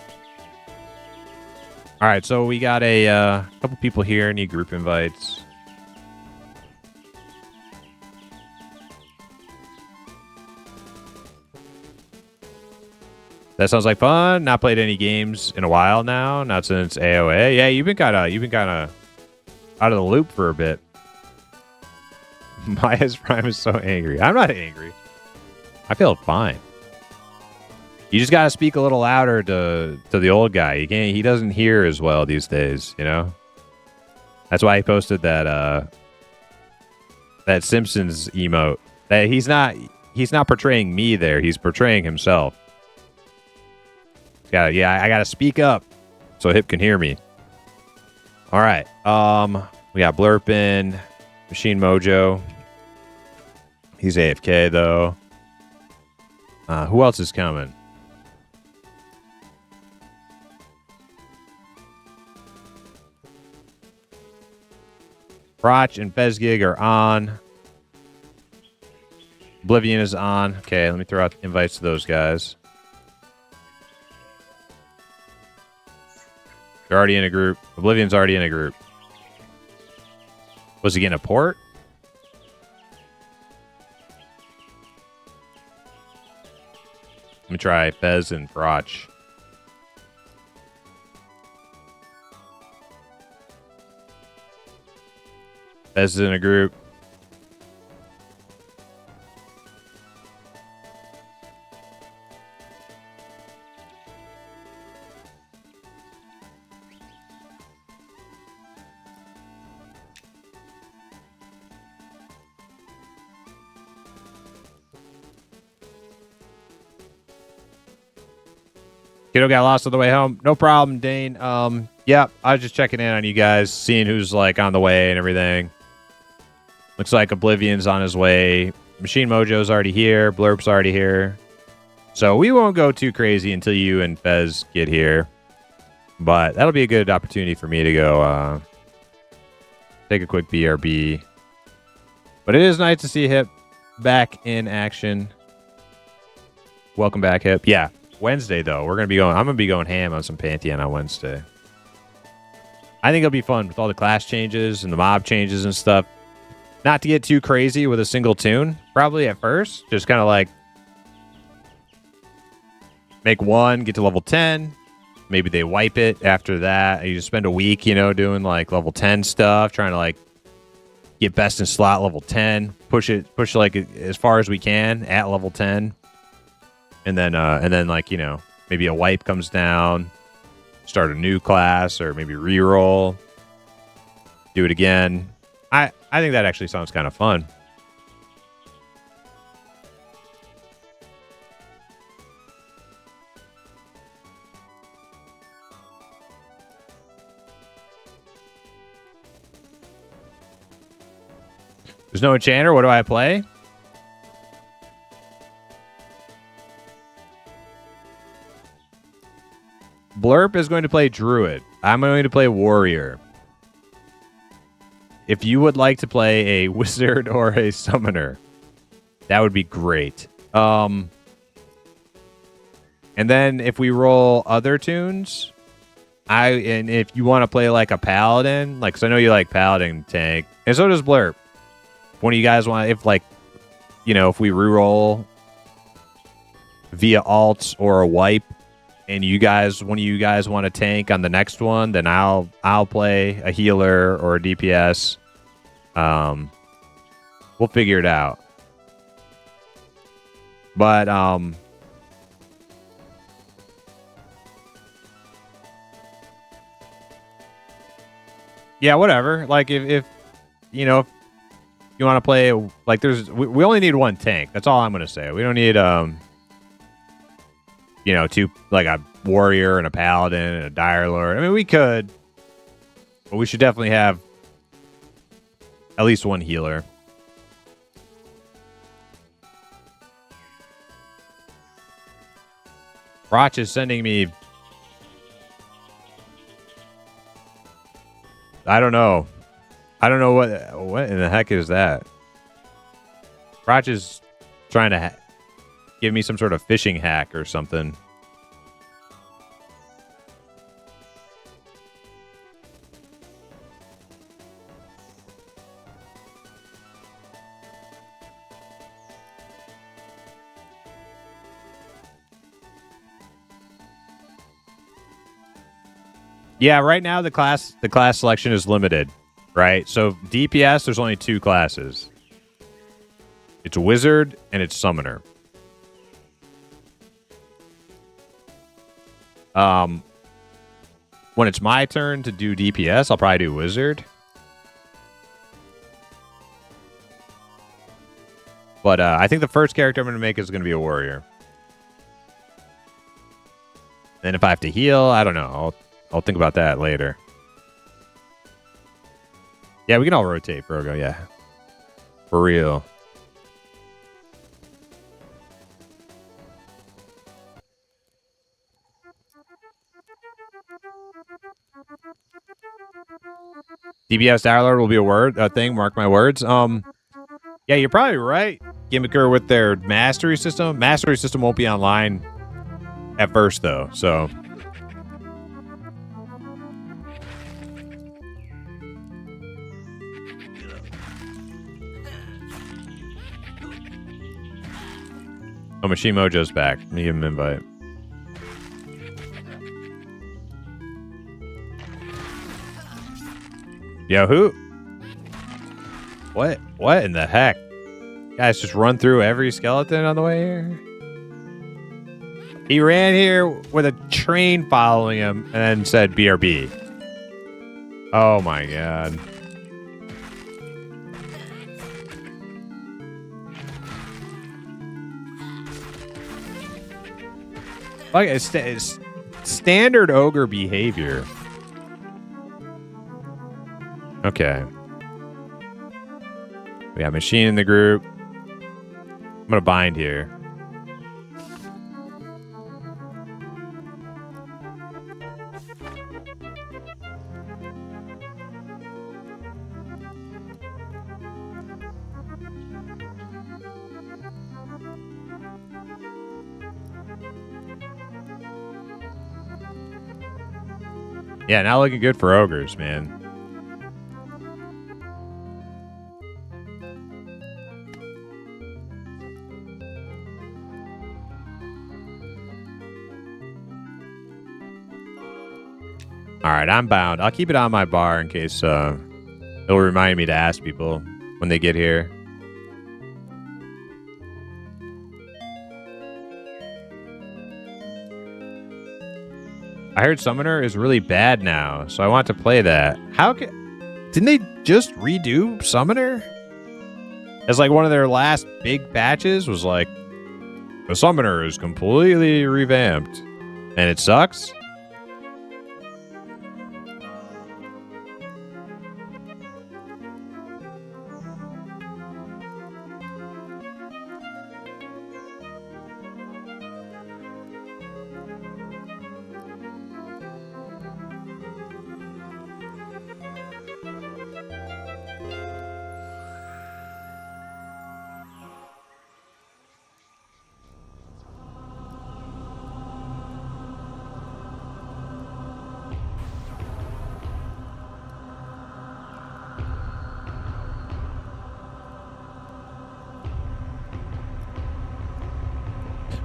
All right, so we got a couple people here need group invites. That sounds like fun. Not played any games in a while now, not since AOA. Yeah, you've been kind of out of the loop for a bit. Maya's Prime is so angry. I'm not angry. I feel fine. You just gotta speak a little louder to the old guy. He doesn't hear as well these days, you know? That's why he posted that Simpsons emote. That he's not portraying me there, he's portraying himself. I gotta speak up so Hip can hear me. Alright. We got Blurpin, Machine Mojo. He's AFK though. Who else is coming? Crotch and Fezgig are on. Oblivion is on. Okay, let me throw out invites to those guys. They're already in a group. Oblivion's already in a group. Was he getting a port? Let me try Fez and Frotch. Fez is in a group. Kiddo got lost on the way home. No problem, Dane. Yeah, I was just checking in on you guys, seeing who's like on the way and everything. Looks like Oblivion's on his way. Machine Mojo's already here. Blurp's already here. So we won't go too crazy until you and Fez get here. But that'll be a good opportunity for me to go take a quick BRB. But it is nice to see Hip back in action. Welcome back, Hip. Yeah. Wednesday though, I'm gonna be going ham on some Pantheon on Wednesday. I think it'll be fun with all the class changes and the mob changes and stuff. Not to get too crazy with a single tune, probably at first. Just kind of like make one, get to level 10. Maybe they wipe it after that. You just spend a week, doing like level 10 stuff, trying to like get best in slot level 10, push like as far as we can at level 10. And then like, maybe a wipe comes down, start a new class, or maybe reroll, do it again. I think that actually sounds kind of fun. There's no enchanter. What do I play? Blurp is going to play Druid. I'm going to play Warrior. If you would like to play a Wizard or a Summoner, that would be great. And then if we roll other tunes, and if you want to play like a Paladin, like, cause I know you like Paladin tank, and so does Blurp. One of you guys want, if like, if we reroll via alts or a wipe, and one of you guys want to tank on the next one, then I'll play a healer or a DPS. We'll figure it out. But yeah, whatever. Like if you want to play, like, we only need one tank. That's all I'm gonna say. We don't need two, like a warrior and a paladin and a dire lord. I mean, we could, but we should definitely have at least one healer. Roch is sending me, I don't know what in the heck is that. Roch is trying to give me some sort of phishing hack or something. Yeah, right now the class selection is limited, right? So DPS, there's only two classes. It's Wizard and it's Summoner. When it's my turn to do DPS, I'll probably do Wizard. But I think the first character I'm going to make is going to be a Warrior. And if I have to heal, I don't know. I'll think about that later. Yeah, we can all rotate, Virgo. Yeah. For real. DBS Direlord will be a thing. Mark my words. Yeah, you're probably right, Gimmicker, with their mastery system. Mastery system won't be online at first, though. So. Oh, Machine Mojo's back. Let me give him an invite. Yo, who? What? What in the heck? Guys, just run through every skeleton on the way here? He ran here with a train following him and then said BRB. Oh my god. Like it's standard ogre behavior. Okay. We got Machine in the group. I'm gonna bind here. Yeah, not looking good for ogres, man. All right, I'm bound. I'll keep it on my bar in case it'll remind me to ask people when they get here. I heard Summoner is really bad now, so I want to play that. Didn't they just redo Summoner? As like one of their last big patches was like, the Summoner is completely revamped. And it sucks?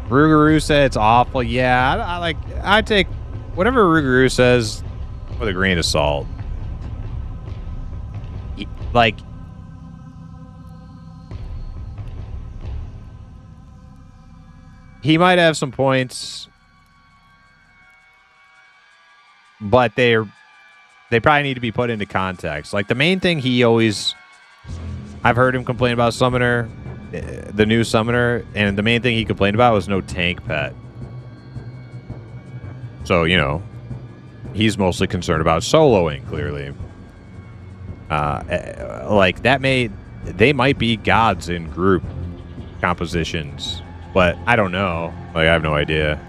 Rougarou said it's awful. Yeah, I take whatever Rougarou says with a grain of salt. Like, he might have some points, but they probably need to be put into context. Like, the main thing I've heard him complain about Summoner, the new Summoner, and the main thing he complained about was no tank pet. So, you know, he's mostly concerned about soloing, clearly. Like, they might be gods in group compositions, but I don't know. Like, I have no idea.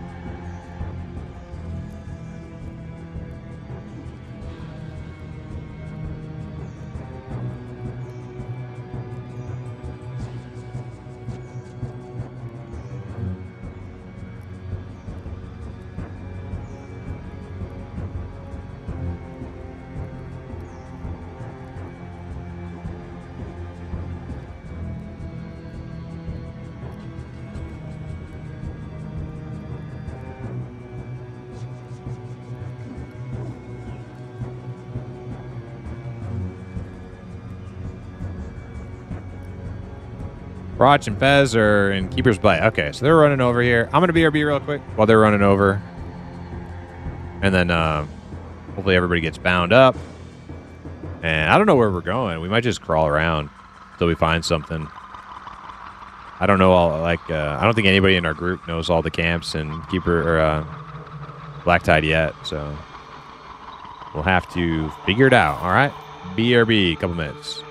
Roch and Fez are in Keeper's Bite. Okay, so they're running over here. I'm going to BRB real quick while they're running over. And then hopefully everybody gets bound up. And I don't know where we're going. We might just crawl around until we find something. I don't know I don't think anybody in our group knows all the camps and Keeper or Black Tide yet. So we'll have to figure it out. All right? BRB, couple minutes.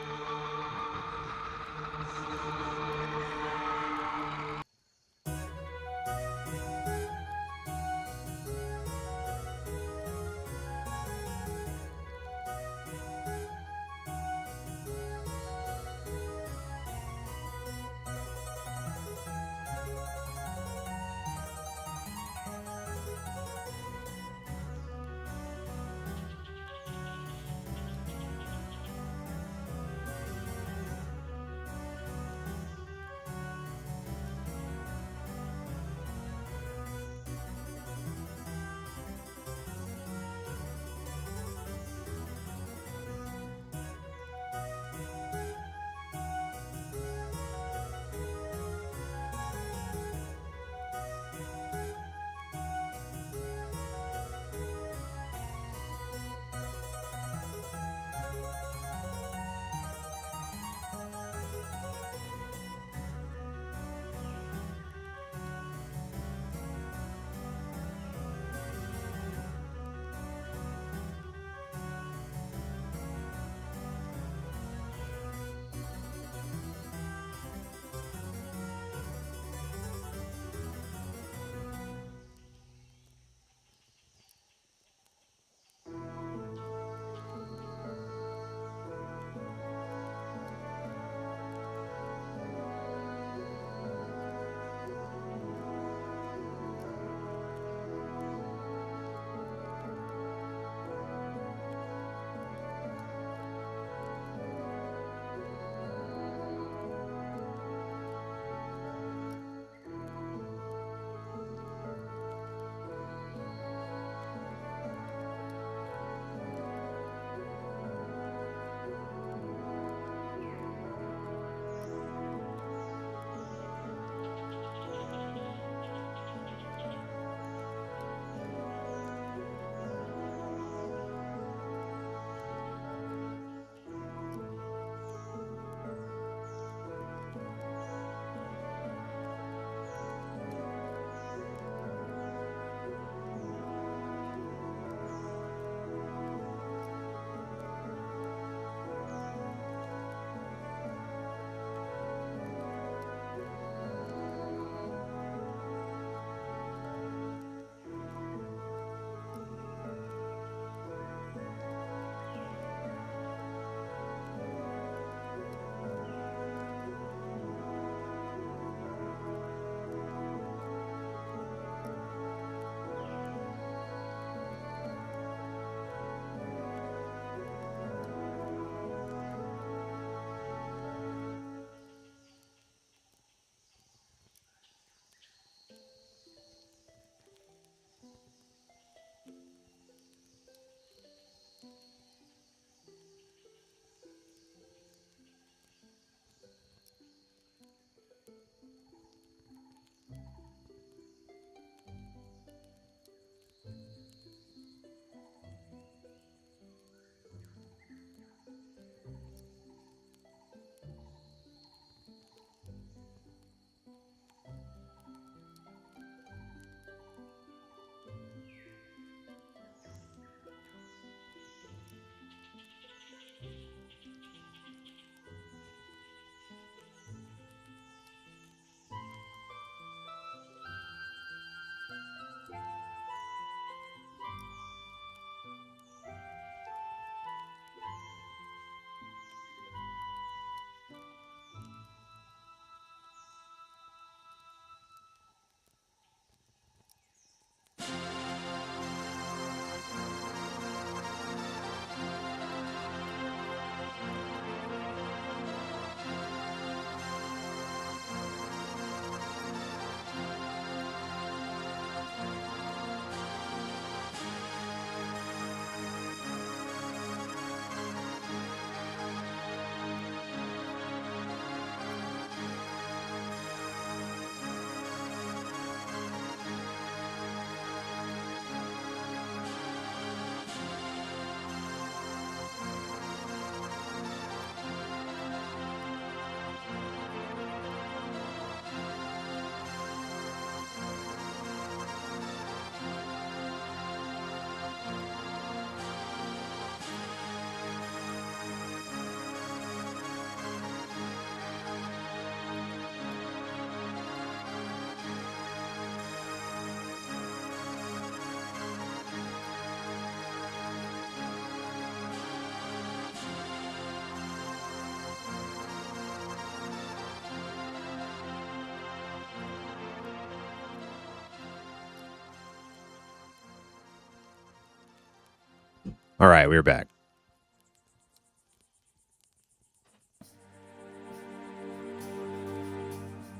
All right, we're back.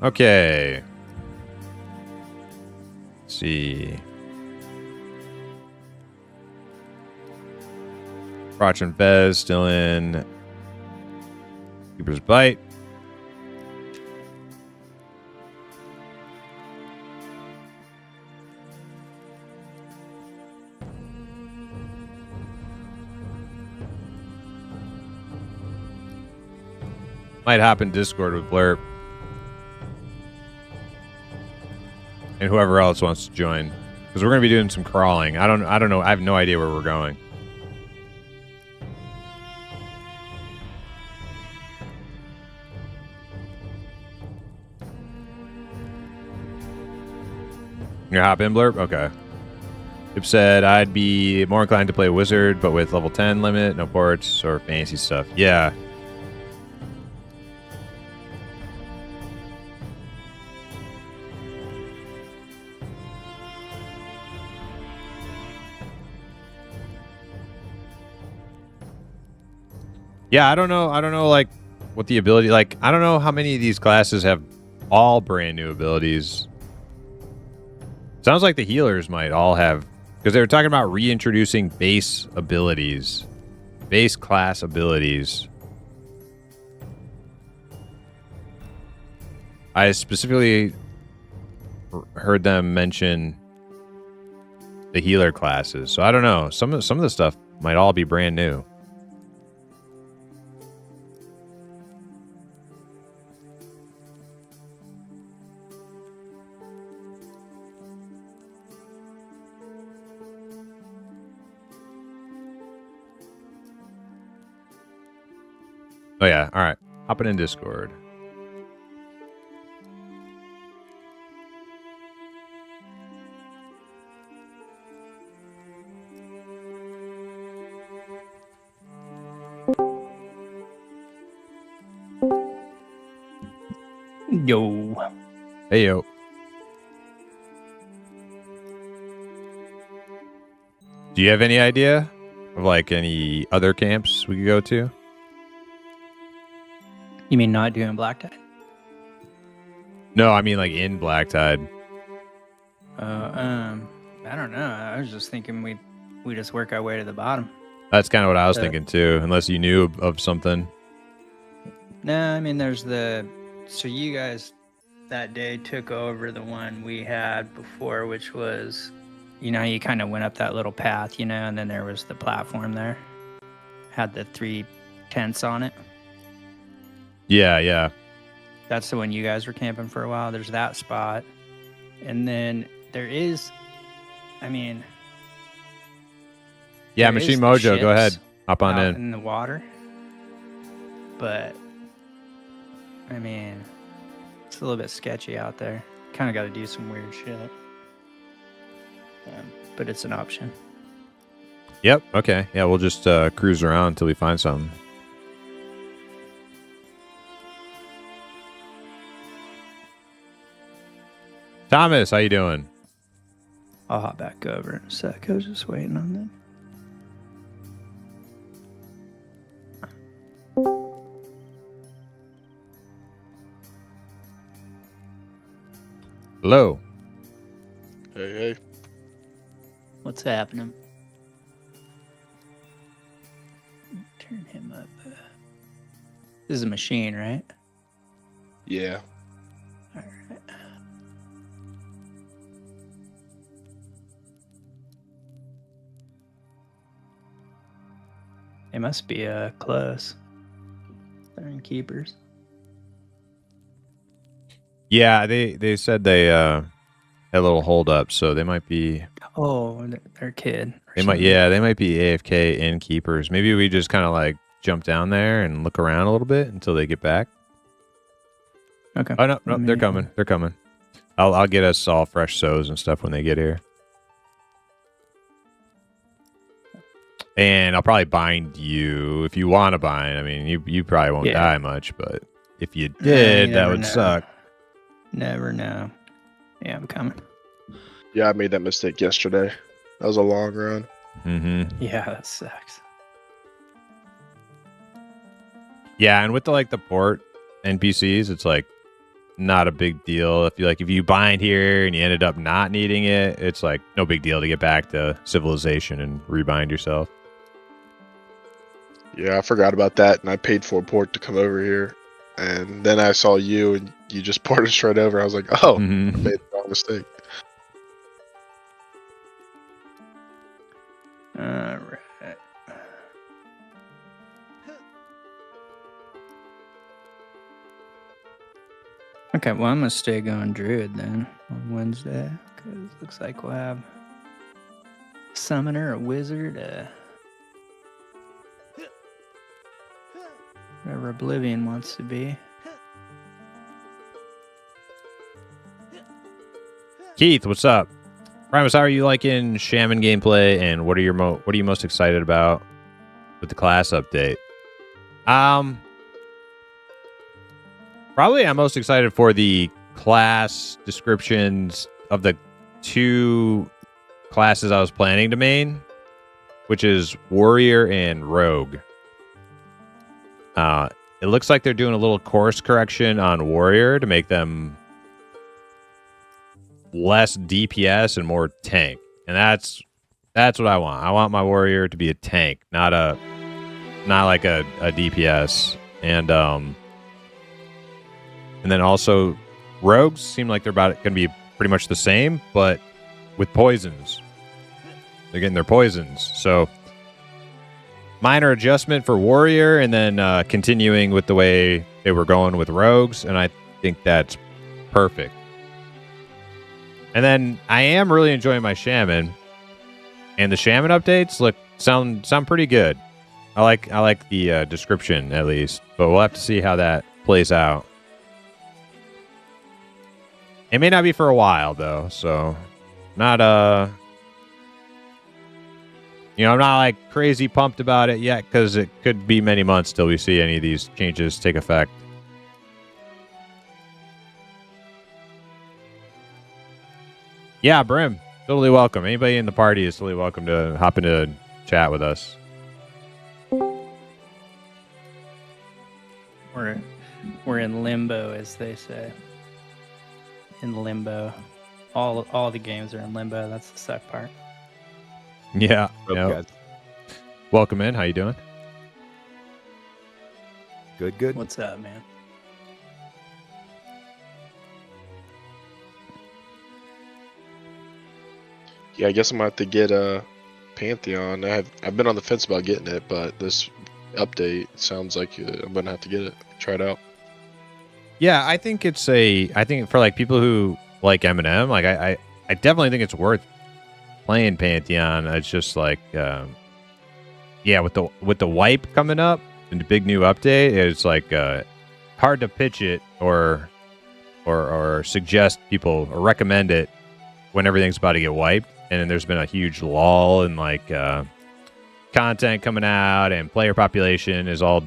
Okay. Let's see. Crotch and Fez still in Keeper's Bite. Might hop in Discord with Blurp. And whoever else wants to join. Because we're going to be doing some crawling. I don't know. I have no idea where we're going. You hop in, Blurp? Okay. Tip said I'd be more inclined to play Wizard, but with level 10 limit, no ports or fancy stuff. Yeah. Yeah, I don't know, like, what the ability... Like, I don't know how many of these classes have all brand new abilities. Sounds like the healers might all have... Because they were talking about reintroducing base abilities. Base class abilities. I specifically heard them mention the healer classes. So I don't know. Some of the stuff might all be brand new. Oh yeah, all right. Hopping in Discord. Yo. Hey yo. Do you have any idea of like any other camps we could go to? You mean not doing Black Tide? No, I mean like in Black Tide. I don't know. I was just thinking we just work our way to the bottom. That's kind of what I was thinking too, unless you knew of something. No, I mean there's so you guys that day took over the one we had before, which was, you kind of went up that little path, and then there was the platform there. Had the 3 tents on it. Yeah. That's the one you guys were camping for a while. There's that spot. And then there is, Yeah, there Machine is the Mojo, go ahead. ships Hop on out in. in the water. But, it's a little bit sketchy out there. Kind of got to do some weird shit. But it's an option. Yep, okay. Yeah, we'll just cruise around until we find something. Thomas, how you doing? I'll hop back over in a sec. I was just waiting on them. Hello. Hey. What's happening? Turn him up. This is a machine, right? Yeah. All right. They must be close. They're in keepers. Yeah, they said they had a little hold up, so they might be Oh, they're kid. or they might something. they might be AFK in keepers. Maybe we just kind of like jump down there and look around a little bit until they get back. Okay. Oh no, Let they're me- coming. They're coming. I'll get us all fresh sows and stuff when they get here. And I'll probably bind you if you want to bind. I mean, you probably won't Yeah. die much, but if you did, you that never would know. suck. Never know. Yeah, I'm coming. Yeah, I made that mistake yesterday. That was a long run. Mm-hmm. Yeah, that sucks. Yeah, and with the port NPCs, it's like not a big deal. If you bind here and you ended up not needing it, it's like no big deal to get back to civilization and rebind yourself. Yeah, I forgot about that, and I paid for a port to come over here, and then I saw you, and you just ported straight over. I was like, oh, I Mhm. made the wrong mistake. All right. Okay, well, I'm gonna stay going druid then on Wednesday because it looks like we'll have a summoner, a wizard, whatever Oblivion wants to be. Keith, what's up? Primus, how are you liking Shaman gameplay, and what are you most excited about with the class update? Probably I'm most excited for the class descriptions of the 2 classes I was planning to main, which is Warrior and Rogue. It looks like they're doing a little course correction on Warrior to make them less DPS and more tank. And that's what I want. I want my Warrior to be a tank, not like a DPS. And then also, rogues seem like they're going to be pretty much the same, but with poisons. They're getting their poisons. So, minor adjustment for warrior, and then continuing with the way they were going with rogues, and I think that's perfect. And then I am really enjoying my shaman, and the shaman updates sound pretty good. I like the description at least, but we'll have to see how that plays out. It may not be for a while though, so not I'm not like crazy pumped about it yet because it could be many months till we see any of these changes take effect. Yeah, Brim, totally welcome. Anybody in the party is totally welcome to hop into chat with us. We're in limbo, as they say. In limbo. All the games are in limbo. That's the suck part. Yeah. Rope guys. Welcome in. How you doing? Good. What's up, man? Yeah, I guess I'm gonna have to get a Pantheon. I've been on the fence about getting it, but this update sounds like I'm gonna have to get it. Try it out. Yeah, I think for like people who like Eminem, like I definitely think it's worth playing Pantheon. It's just like with the wipe coming up and the big new update, it's like hard to pitch it or suggest people or recommend it when everything's about to get wiped. And then there's been a huge lull in like content coming out, and player population is all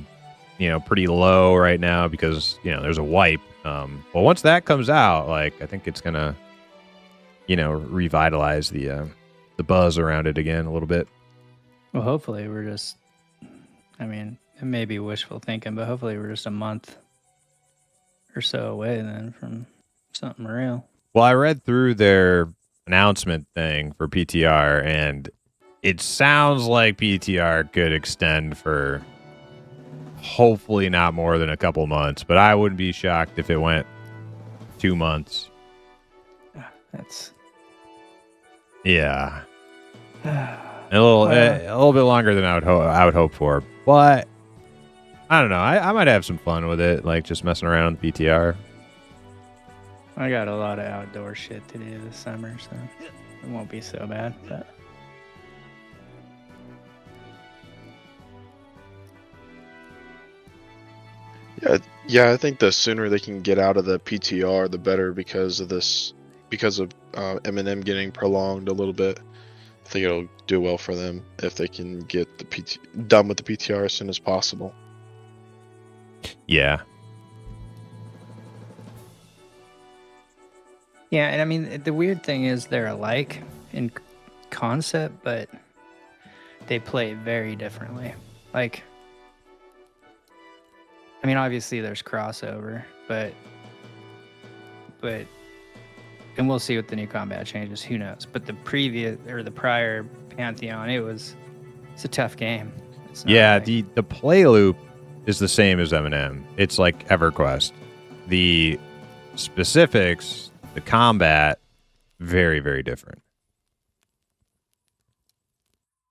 pretty low right now because there's a wipe. But once that comes out, like I think it's gonna revitalize the buzz around it again a little bit. Well, hopefully it may be wishful thinking, but hopefully we're just a month or so away then from something real. Well, I read through their announcement thing for PTR, and it sounds like PTR could extend for hopefully not more than a couple months, but I wouldn't be shocked if it went 2 months. That's yeah, a little bit longer than I would hope for, but I don't know. I might have some fun with it, like just messing around with PTR. I got a lot of outdoor shit to do this summer, so it won't be so bad. But Yeah, I think the sooner they can get out of the PTR, the better because of Eminem getting prolonged a little bit. I think it'll do well for them if they can get done with the PTR as soon as possible. Yeah. yeah, and I mean the weird thing is they're alike in concept, but they play very differently. Like, I mean, obviously there's crossover, but and we'll see with the new combat changes. Who knows? But the prior Pantheon, it's a tough game. It's not Yeah, like- the play loop is the same as M&M. It's like EverQuest. The specifics, the combat, very, very different.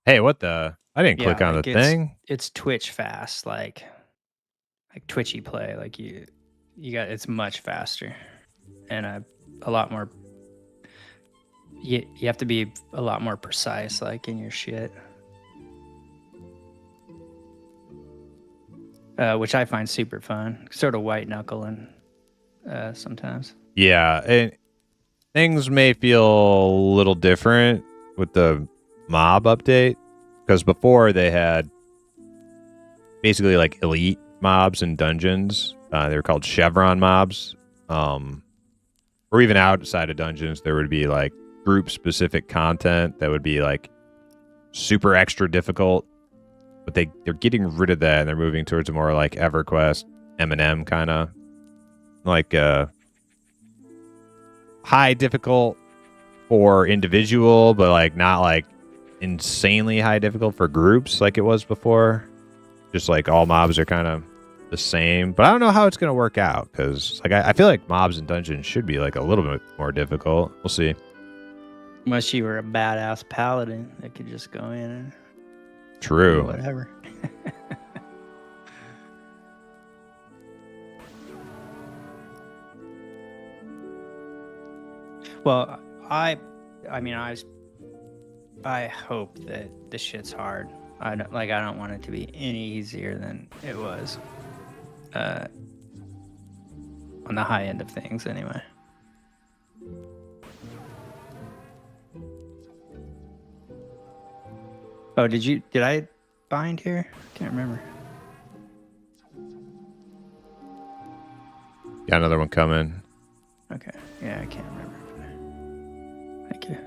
Hey, what the? I didn't click on like the thing. It's Twitch fast, like Twitchy play. Like you got, it's much faster and a lot more. You have to be a lot more precise, like in your shit. Which I find super fun. Sort of white knuckling sometimes. Yeah, and things may feel a little different with the mob update because before they had basically like elite mobs and dungeons. They were called Chevron mobs. Or even outside of dungeons, there would be like group specific content that would be like super extra difficult. But they're getting rid of that and they're moving towards a more like EverQuest, M&M kind of like high difficult for individual, but like not like insanely high difficult for groups like it was before. Just like all mobs are kind of the same, but I don't know how it's going to work out because like I feel like mobs and dungeons should be like a little bit more difficult. We'll see. Unless you were a badass paladin that could just go in and do True. whatever. Well, I hope that this shit's hard. I don't want it to be any easier than it was. On the high end of things, anyway. Oh, did I bind here? Can't remember. Got another one coming. Okay. Yeah, I can't remember. Thank you.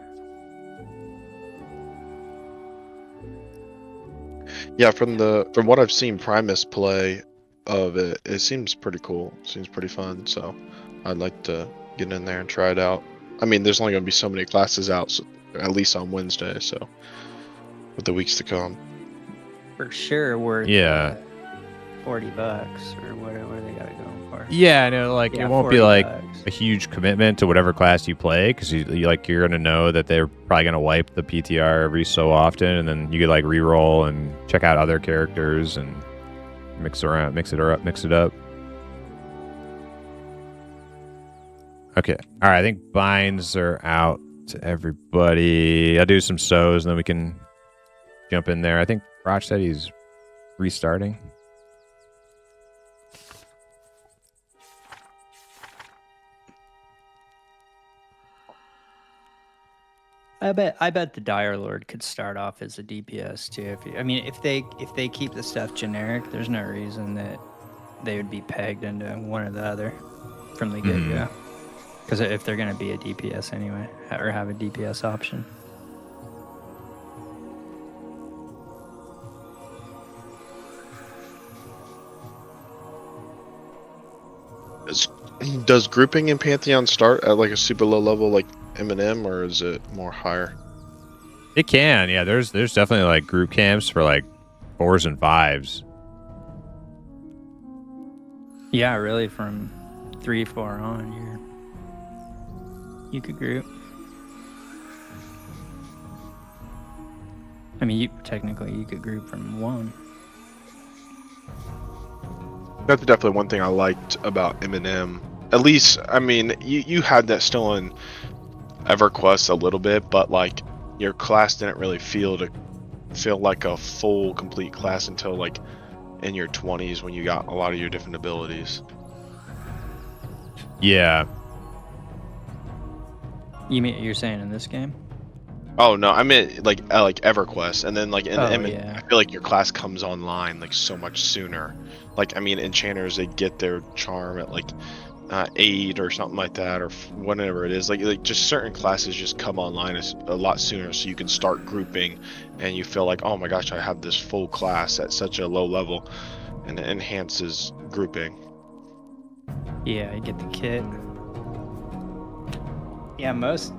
Yeah, from what I've seen Primus play of it, it seems pretty cool. Seems pretty fun. So I'd like to get in there and try it out. I mean, there's only going to be so many classes out, so, at least on Wednesday. So with the weeks to come. For sure, worth Yeah. $40 or whatever they got it going for. Yeah, I know. Like Yeah, it won't be $40. like a huge commitment to whatever class you play because you're gonna know that they're probably gonna wipe the PTR every so often, and then you could like re-roll and check out other characters and mix it up. Okay, all right. I think binds are out to everybody. I'll do some sows and then we can jump in there. I think Roch said he's restarting. I bet the Dire Lord could start off as a DPS too. If they keep the stuff generic, there's no reason that they would be pegged into one or the other from the get go. Because if they're gonna be a DPS anyway, or have a DPS option. Does grouping in Pantheon start at like a super low level like M&M, or is it more higher? It can, yeah. There's definitely like group camps for like 4s and 5s. Yeah, really, from 3-4 on, you could group. I mean, technically you could group from 1. That's definitely one thing I liked about M&M. At least, I mean, you had that still in EverQuest a little bit, but like your class didn't really feel like a full complete class until like in your 20s when you got a lot of your different abilities. Yeah. You're saying in this game? Oh no, I meant like EverQuest, and then like in M&M, yeah. I feel like your class comes online like so much sooner. Like I mean, enchanters, they get their charm at like aid or something like that, or whatever it is. Like just certain classes just come online a lot sooner, so you can start grouping, and you feel like, oh my gosh, I have this full class at such a low level, and it enhances grouping. Yeah, you get the kit. Yeah, most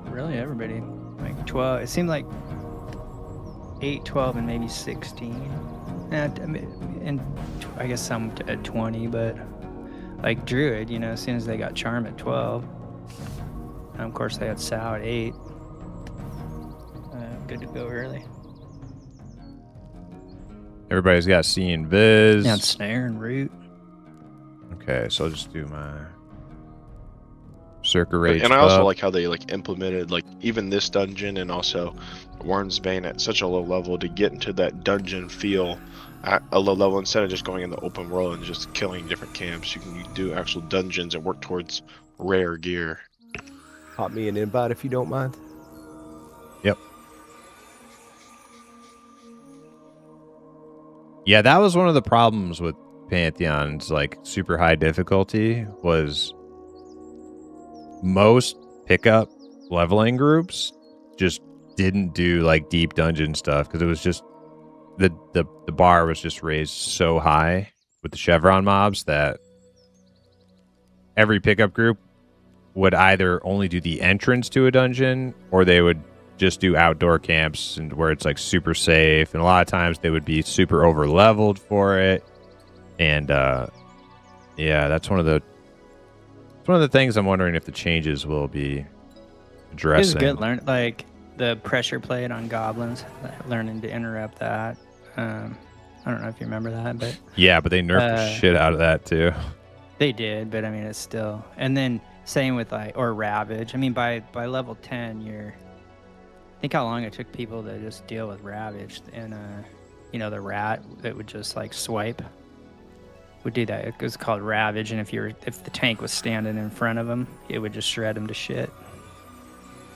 really everybody like 12. It seemed like 8, 12, and maybe 16. And I guess some at 20, but like Druid, you know, as soon as they got Charm at 12, and of course they had Sow at 8. Good to go early. Everybody's got C and Viz. Yeah, Snare and Root. Okay, so I'll just do my Circa Rage. And I also buff. like how they like implemented like even this dungeon and also Worm's Bane at such a low level to get into that dungeon feel at a low level instead of just going in the open world and just killing different camps. You can do actual dungeons and work towards rare gear. Pop me an invite if you don't mind. Yep. Yeah, that was one of the problems with Pantheon's like super high difficulty was most pickup leveling groups just didn't do like deep dungeon stuff because it was just the bar was just raised so high with the Chevron mobs that every pickup group would either only do the entrance to a dungeon or they would just do outdoor camps and where it's like super safe, and a lot of times they would be super over leveled for it. And yeah, that's one of the things I'm wondering if the changes will be It addressing. was good like the pressure plate on goblins, learning to interrupt that. I don't know if you remember that, but Yeah, but they nerfed the shit out of that too. they did. But I mean, it's still. And then same with like or Ravage. I mean, by level 10, you're. Think how long it took people to just deal with Ravage, and you know, the rat that would just like swipe would do that. It was called Ravage, and if the tank was standing in front of him, it would just shred him to shit.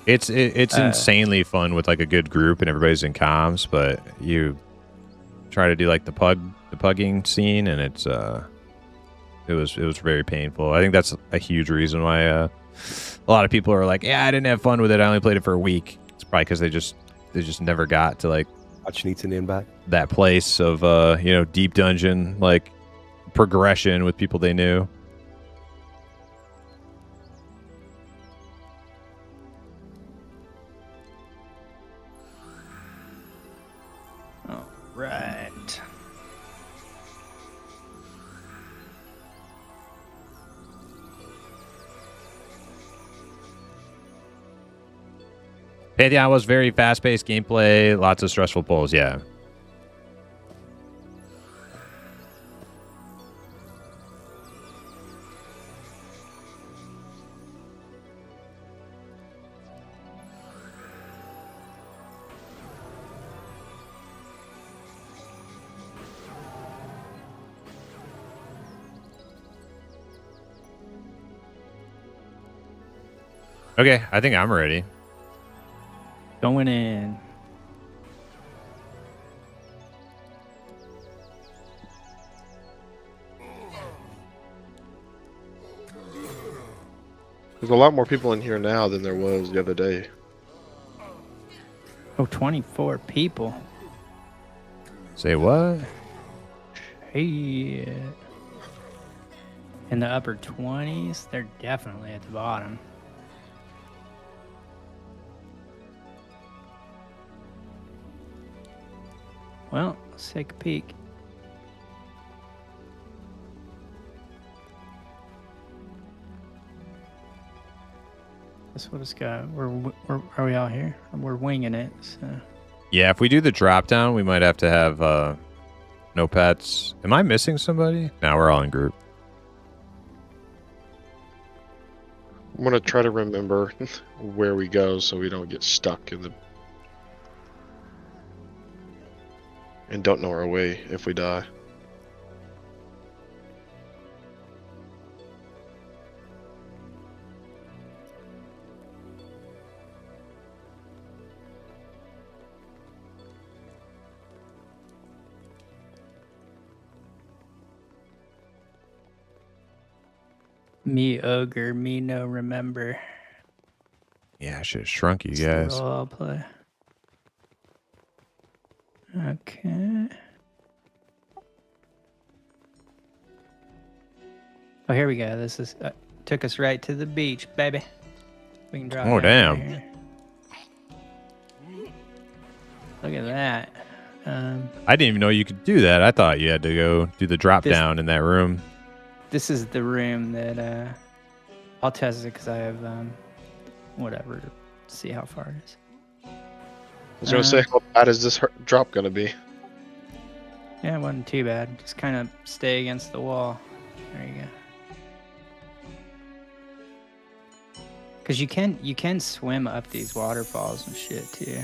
It's insanely fun with like a good group and everybody's in comms, but you try to do like the pugging scene, and it was very painful. I think that's a huge reason why a lot of people are like, yeah, I didn't have fun with it. I only played it for a week. It's probably because they just never got to like Watch needs an invite. that place of you know, deep dungeon like progression with people they knew. All right. Pantheon was very fast-paced gameplay, lots of stressful pulls. Yeah. Okay, I think I'm ready. Going in. There's a lot more people in here now than there was the other day. Oh, 24 people. Say what? Hey. In the upper 20s, they're definitely at the bottom. Well, let's take a peek. That's what it's got. Are we out here? We're winging it. So. Yeah, if we do the drop down, we might have to have no pets. Am I missing somebody? No, we're all in group. I'm gonna try to remember where we go so we don't get stuck in the and don't know our way if we die. Me ogre, me no remember. Yeah, I should have shrunk you It's the guys. role I'll play. Okay. Oh, here we go. This is took us right to the beach, baby. We can drop. Oh, down damn. right here. Look at that. I didn't even know you could do that. I thought you had to go do the drop This- down in that room. This is the room that I'll test it because I have whatever to see how far it is. I was gonna say, how bad is this drop gonna be? Yeah, it wasn't too bad. Just kind of stay against the wall. There you go. Because you can swim up these waterfalls and shit too.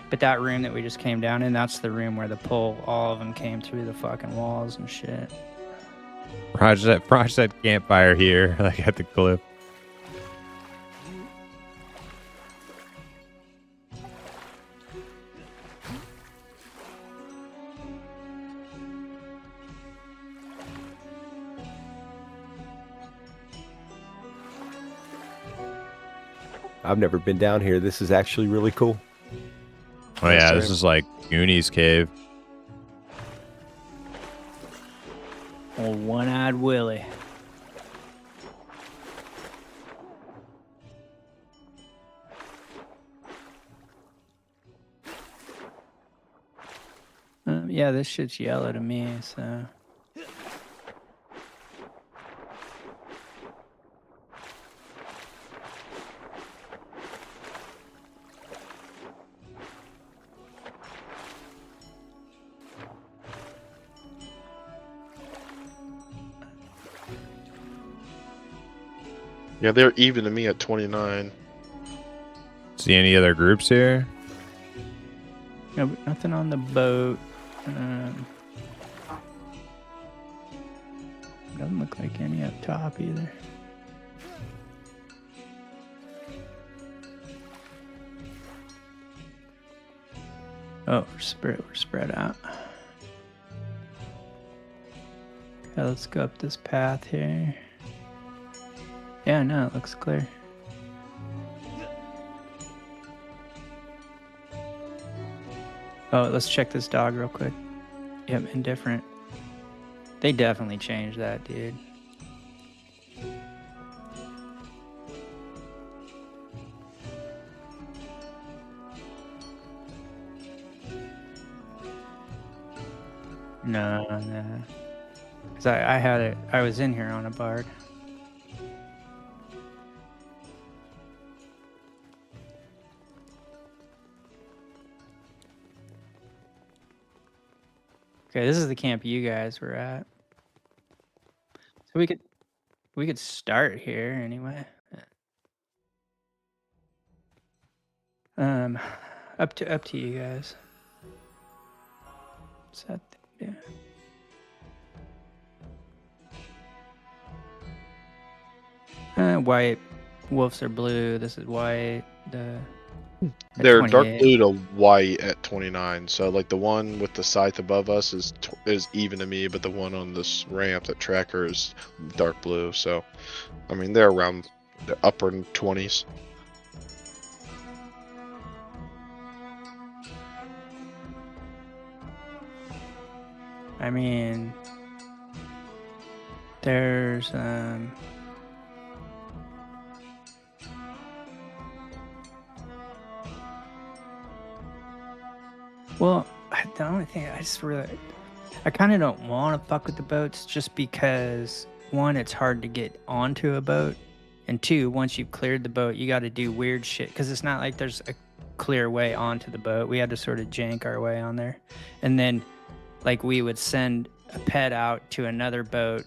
But that room that we just came down in, that's the room where the pole, all of them came through the fucking walls and shit. Roger that campfire here, like at the cliff. I've never been down here. This is actually really cool. Oh yeah, this same. is like Goonies cave. Old one-eyed Willie. Yeah, this shit's yellow to me, so. Yeah, they're even to me at 29. See any other groups here? No, but nothing on the boat. Doesn't look like any up top either. Oh, we're spread out. Yeah, let's go up this path here. Yeah, no, it looks clear. Oh, let's check this dog real quick. Yep, indifferent. They definitely changed that, dude. No. Cause I had it. I was in here on a bard. Okay, this is the camp you guys were at. So we could start here anyway. Up to you guys. Set yeah. White wolves are blue. This is white. They're dark 28. blue to white at 29. So like the one with the scythe above us is even to me, but the one on this ramp, that tracker, is dark blue. So, I mean, they're around the upper 20s. I mean, there's well, the only thing I kind of don't want to fuck with the boats just because one, it's hard to get onto a boat, and two, once you've cleared the boat, you got to do weird shit because it's not like there's a clear way onto the boat. We had to sort of jank our way on there, and then like we would send a pet out to another boat,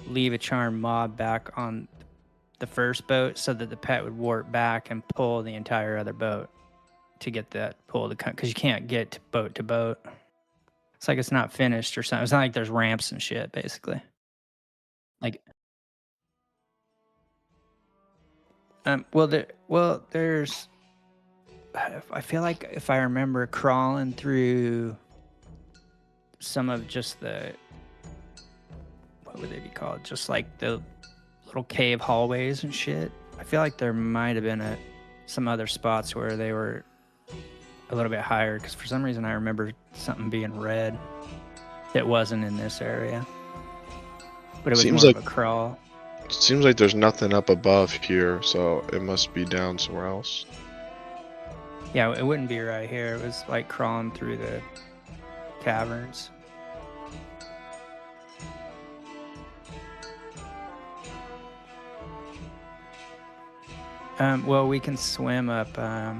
leave a charmed mob back on the first boat so that the pet would warp back and pull the entire other boat to get that pull to come, because you can't get to boat. It's like it's not finished or something. It's not like there's ramps and shit, basically. Like, there's. I feel like if I remember crawling through some of just the what would they be called? Just like the little cave hallways and shit. I feel like there might have been some other spots where they were a little bit higher, because for some reason I remember something being red that wasn't in this area. But it was Seems more like- of a crawl. It seems like there's nothing up above here, so it must be down somewhere else. Yeah, it wouldn't be right here. It was like crawling through the caverns. Well, we can swim up. I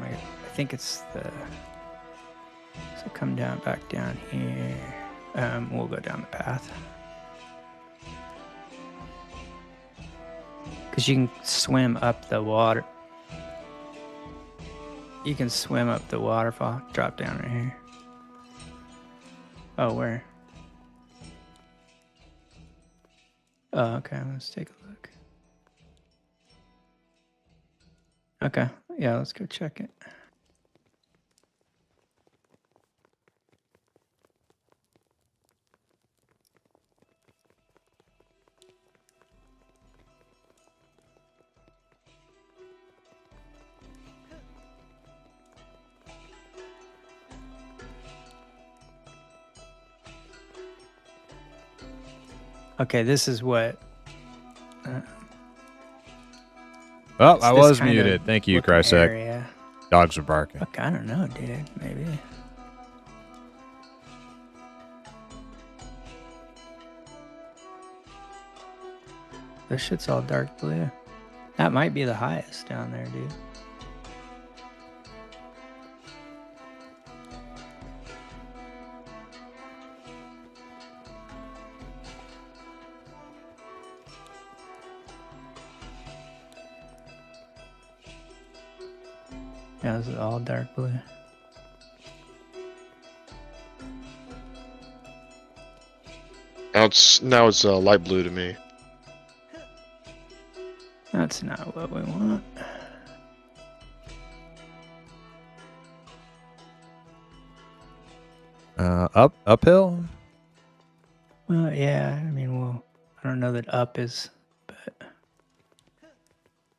think it's the. So come down, back down here. We'll go down the path. Because you can swim up the water. You can swim up the waterfall. Drop down right here. Oh, where? Oh, okay. Let's take a look. Okay. Yeah, let's go check it. Okay, this is what. Oh, It's I this was kind of muted. Thank you, looking Krysek. area. Dogs are barking. Fuck, I don't know, dude. Maybe. This shit's all dark blue. That might be the highest down there, dude. Yeah, this is all dark blue. Now it's light blue to me. That's not what we want. Uphill? Well, yeah. I mean, well, I don't know that up is, but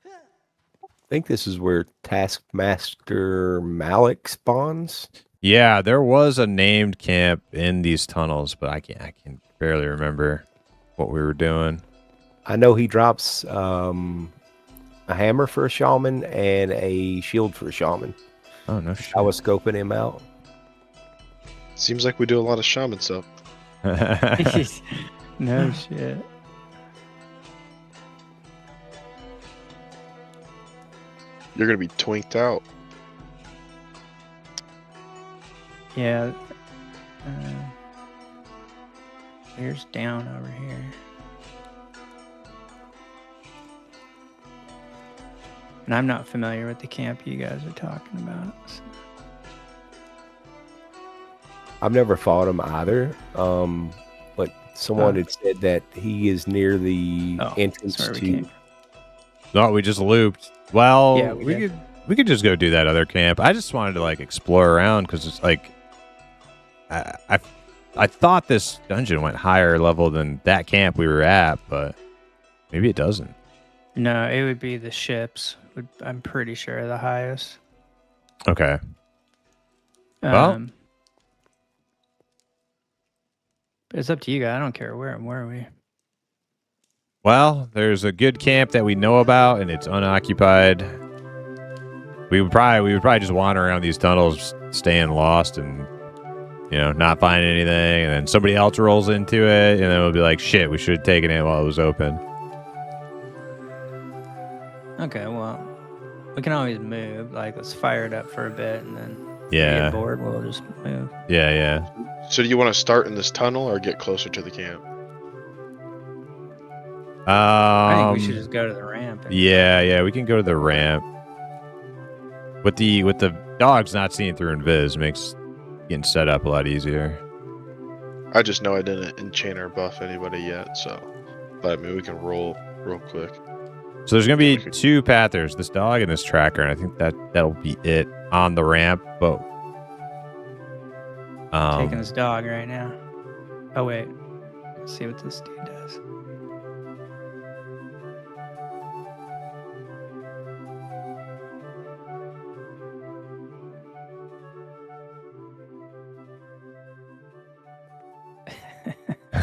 I think this is where Taskmaster Malik spawns. Yeah, there was a named camp in these tunnels, but I can barely remember what we were doing. I know he drops a hammer for a shaman and a shield for a shaman. Oh no shit. I was scoping him out. Seems like we do a lot of shaman stuff. no shit. You're gonna be twinked out. Yeah. Here's down over here. And I'm not familiar with the camp you guys are talking about. So. I've never fought him either. But someone had said that he is near the entrance that's where we to. came from. No, we just looped. Well, Yeah, we could just go do that other camp. I just wanted to like explore around because it's like I thought this dungeon went higher level than that camp we were at, but maybe it doesn't. No, it would be the ships. I'm pretty sure the highest. Okay. Well- But it's up to you guys. I don't care where are we. Well, there's a good camp that we know about, and it's unoccupied. We would probably just wander around these tunnels, staying lost, and not finding anything. And then somebody else rolls into it, and then we'll be like, "Shit, we should have taken it while it was open." Okay, well, we can always move. Like, let's fire it up for a bit, and then if we Yeah, get bored, we'll just move. yeah. So do you want to start in this tunnel or get closer to the camp? I think we should just go to the ramp. and- Yeah, we can go to the ramp. With the dogs not seeing through invis makes getting set up a lot easier. I just know I didn't enchant or buff anybody yet, but I mean we can roll real quick. So there's gonna be two pathers, this dog and this tracker, and I think that'll be it on the ramp. But Taking this dog right now. Oh wait, let's see what this dude does.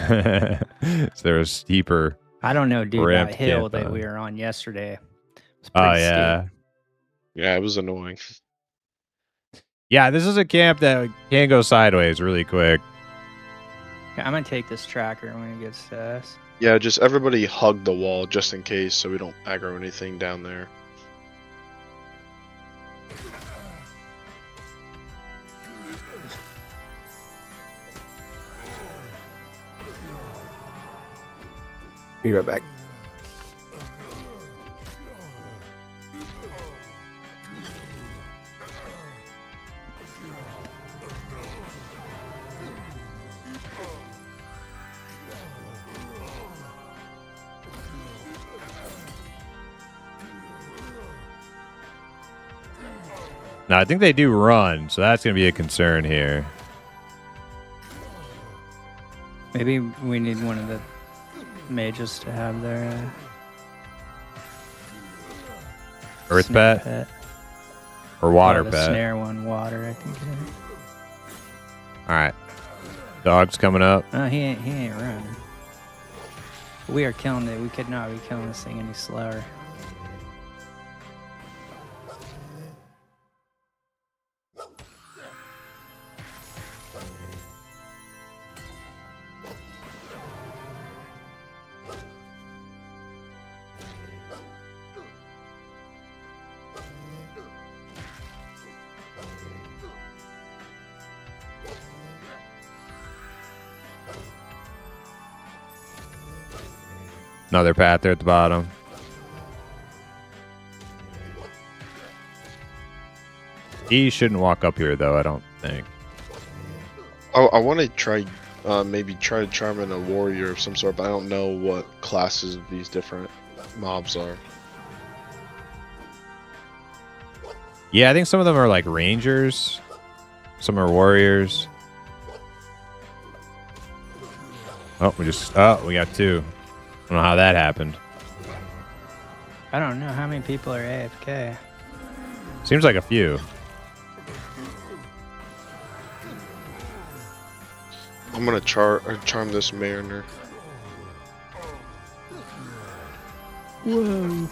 Is there a steeper? I don't know, dude. That Ramped hill camp that on. we were on yesterday. Was Oh pretty yeah, steep. Yeah, it was annoying. yeah. This is a camp that can go sideways really quick. Okay, I'm gonna take this tracker when it gets to us. Yeah, just everybody hug the wall just in case, so we don't aggro anything down there. Be right back. Now I think they do run, so that's gonna be a concern here. Maybe we need one of the mages to have their Earth snare pet or water the pet. snare one, water, I think it is. All right, dog's coming up. Oh, he ain't running. We are killing it. We could not be killing this thing any slower. Another path there at the bottom. He shouldn't walk up here though, I don't think. Oh, I want to try, maybe try to charm in a warrior of some sort, but I don't know what classes these different mobs are. Yeah, I think some of them are like rangers. Some are warriors. Oh, we got two. I don't know how that happened. I don't know how many people are AFK. Seems like a few. I'm gonna charm this mariner. Whoa.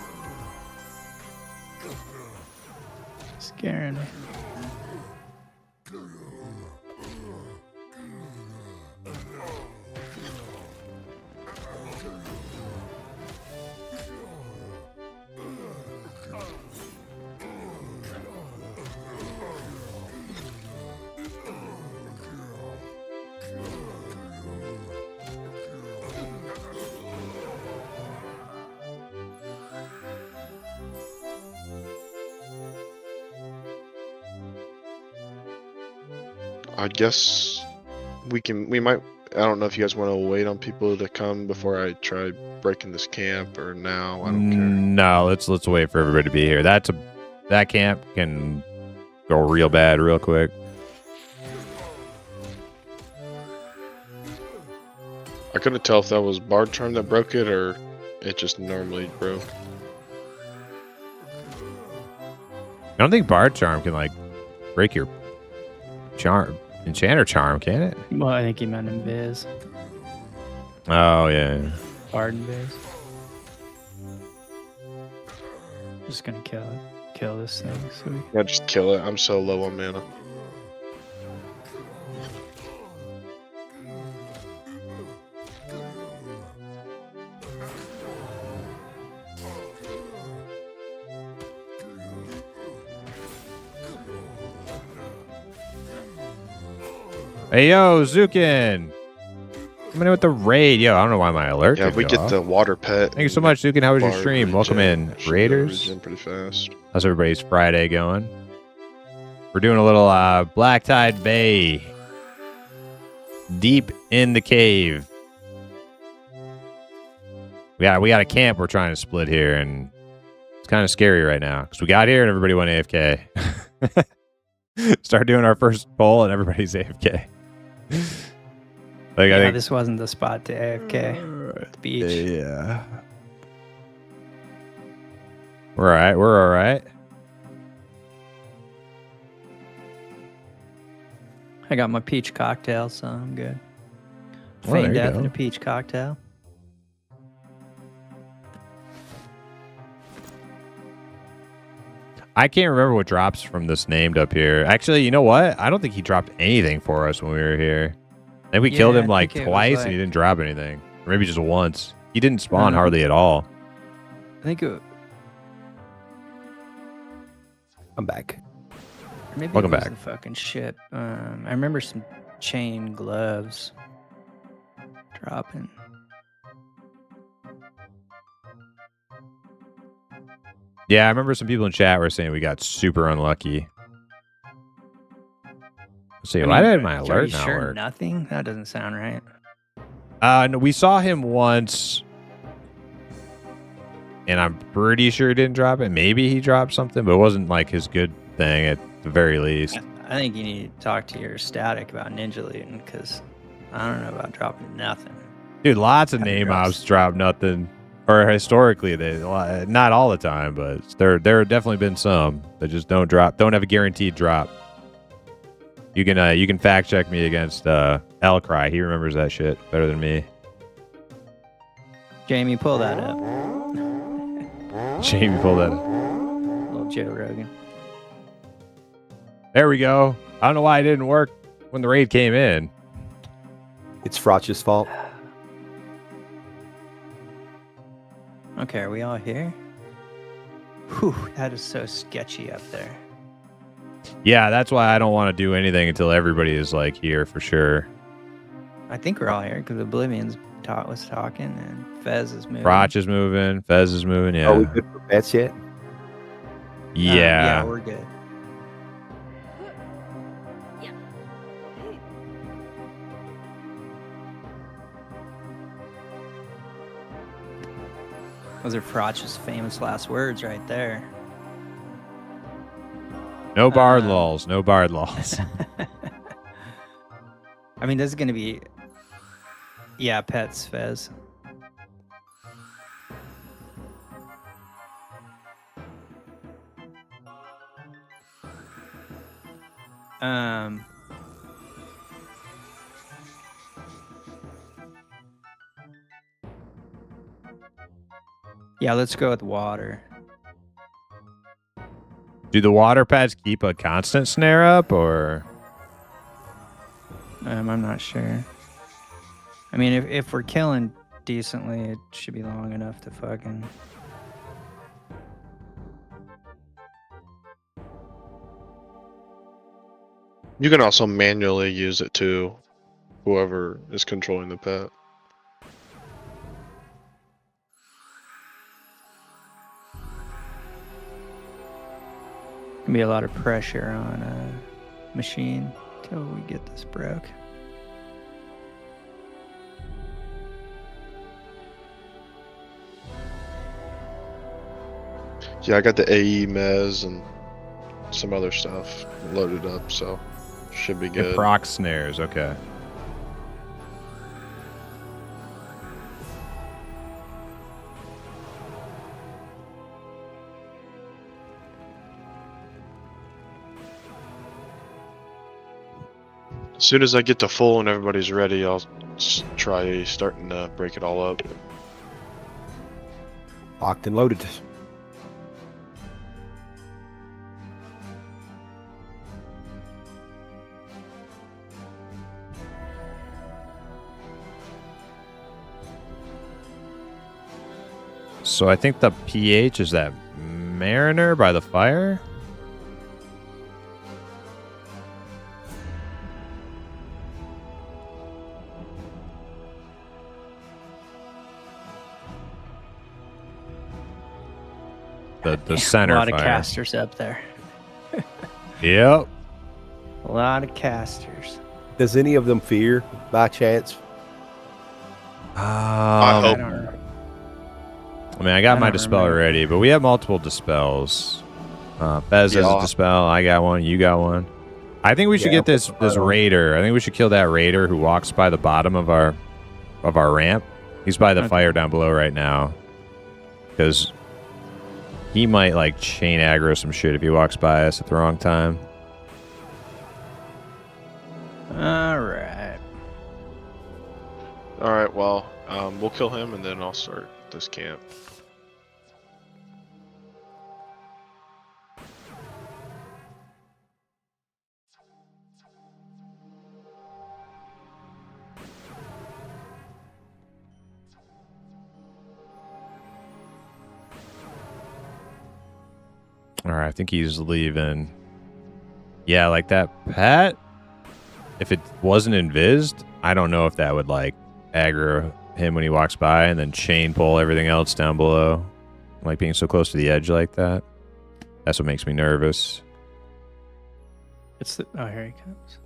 Scaring me. I guess we might, I don't know if you guys want to wait on people to come before I try breaking this camp or now. I don't care. No, let's wait for everybody to be here. That camp can go real bad real quick. I couldn't tell if that was Bard Charm that broke it or it just normally broke. I don't think Bard Charm can like break your Enchanter Charm, can it? Well, I think he meant Invis. Oh yeah. Bard Invis. Just gonna kill this thing. So we... Yeah, just kill it. I'm so low on mana. Hey yo, Zukin! Coming in with the raid. Yo, I don't know why my alert. Yeah, didn't we go get off. the water pet. Thank you so much, Zukin. How was your Bard stream? Welcome in, regen. Should Raiders. regen pretty fast. How's everybody's Friday going? We're doing a little Black Tide Bay. Deep in the cave. We got a camp we're trying to split here, and it's kind of scary right now because we got here and everybody went AFK. Start doing our first poll and everybody's AFK. Like, Yeah, I think this wasn't the spot to AFK. At the beach. yeah. We're all right. We're all right. I got my peach cocktail, so I'm good. there Feign you death go. in a peach cocktail. I can't remember what drops from this named up here. Actually, you know what? I don't think he dropped anything for us when we were here. I think we killed Yeah, him I like think it was twice and he like- didn't drop anything. Or maybe just once. He didn't spawn No. hardly at all. I think it, I'm back. maybe Welcome it was back. the fucking ship. I remember some chain gloves dropping. Yeah, I remember some people in chat were saying we got super unlucky. Let's see, why did my Are alert you not sure work? nothing? That doesn't sound right. No, we saw him once, and I'm pretty sure he didn't drop it. Maybe he dropped something, but it wasn't like his good thing at the very least. I think you need to talk to your static about Ninja Looting because I don't know about dropping nothing. Dude, lots of Happy name drops. ops drop nothing, or historically they not all the time, but there have definitely been some that just don't have a guaranteed drop. You can fact check me against Elcry. He remembers that shit better than me. Jamie, pull that up. Jamie, pull that up. Little Joe Rogan. There we go. I don't know why it didn't work when the raid came in. It's Frotch's fault. Okay, are we all here? Whew, that is so sketchy up there. Yeah, that's why I don't want to do anything until everybody is like here for sure. I think we're all here because Oblivion's was talking and Fez is moving. Crotch is moving. Fez is moving. Yeah. Are we good for bets yet? Yeah. Yeah, we're good. Those are Frotch's famous last words right there. No bard lulls. No bard lulls. I mean, this is going to be... Yeah, pets, Fez. Yeah, let's go with water. Do the water pads keep a constant snare up, or? I'm not sure. I mean, if we're killing decently, it should be long enough to fucking... You can also manually use it too, whoever is controlling the pet. Gonna be a lot of pressure on a machine till we get this broke. Yeah, I got the AE Mez and some other stuff loaded up, so should be It good. proc snares. Okay. As soon as I get to full and everybody's ready, I'll try starting to break it all up. Locked and loaded. So I think the PH is that Mariner by the fire. The center A lot fire. of casters up there. Yep. A lot of casters. Does any of them fear by chance? I hope. I don't know. I mean, I got I my don't dispel remember. already, but we have multiple dispels. Bez has Yeah. a dispel. I got one. You got one. I think we should Yeah, get this I'll put the raider. I think we should kill that raider who walks by the bottom of our ramp. He's by the Okay. fire down below right now, because he might like chain aggro some shit if he walks by us at the wrong time. All right. We'll kill him and then I'll start this camp. All right, I think he's leaving. Yeah, like that pet. If it wasn't invised, I don't know if that would like aggro him when he walks by and then chain pull everything else down below. Like being so close to the edge like that. That's what makes me nervous. It's the oh, here he comes.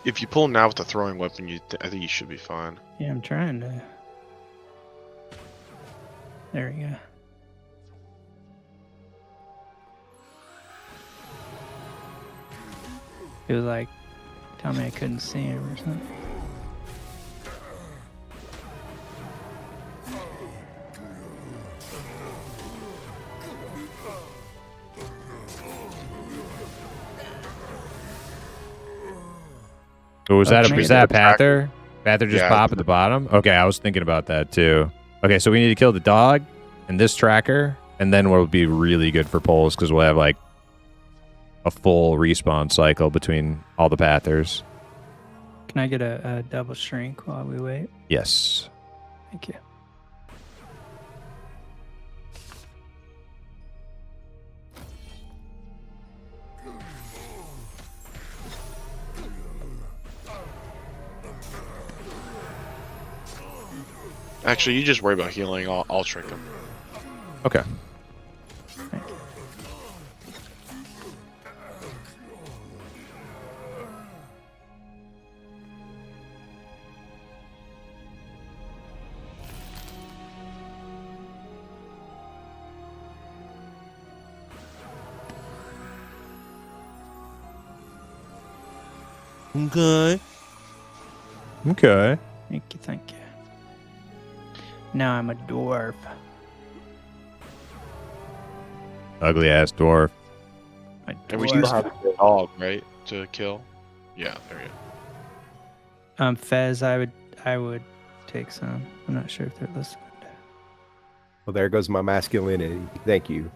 If you pull him now with the throwing weapon, I think you should be fine. Yeah, I'm trying to. There we go. It was like, tell me I couldn't see him or something. Oh, was that a Pather? Pather just Yeah. pop at the bottom? Okay, I was thinking about that too. Okay, so we need to kill the dog and this tracker, and then we'll be really good for polls because we'll have like a full respawn cycle between all the Pathers. Can I get a double shrink while we wait? Yes. Thank you. Actually, you just worry about healing. I'll shrink him. Okay. Thank you. Okay. Okay. Thank you, thank you. Now I'm a dwarf. Ugly ass dwarf. A And we still dwarf. have the dog, right, to kill. Yeah, there you go. Fez, I would take some. I'm not sure if they're listening. Well, there goes my masculinity. Thank you.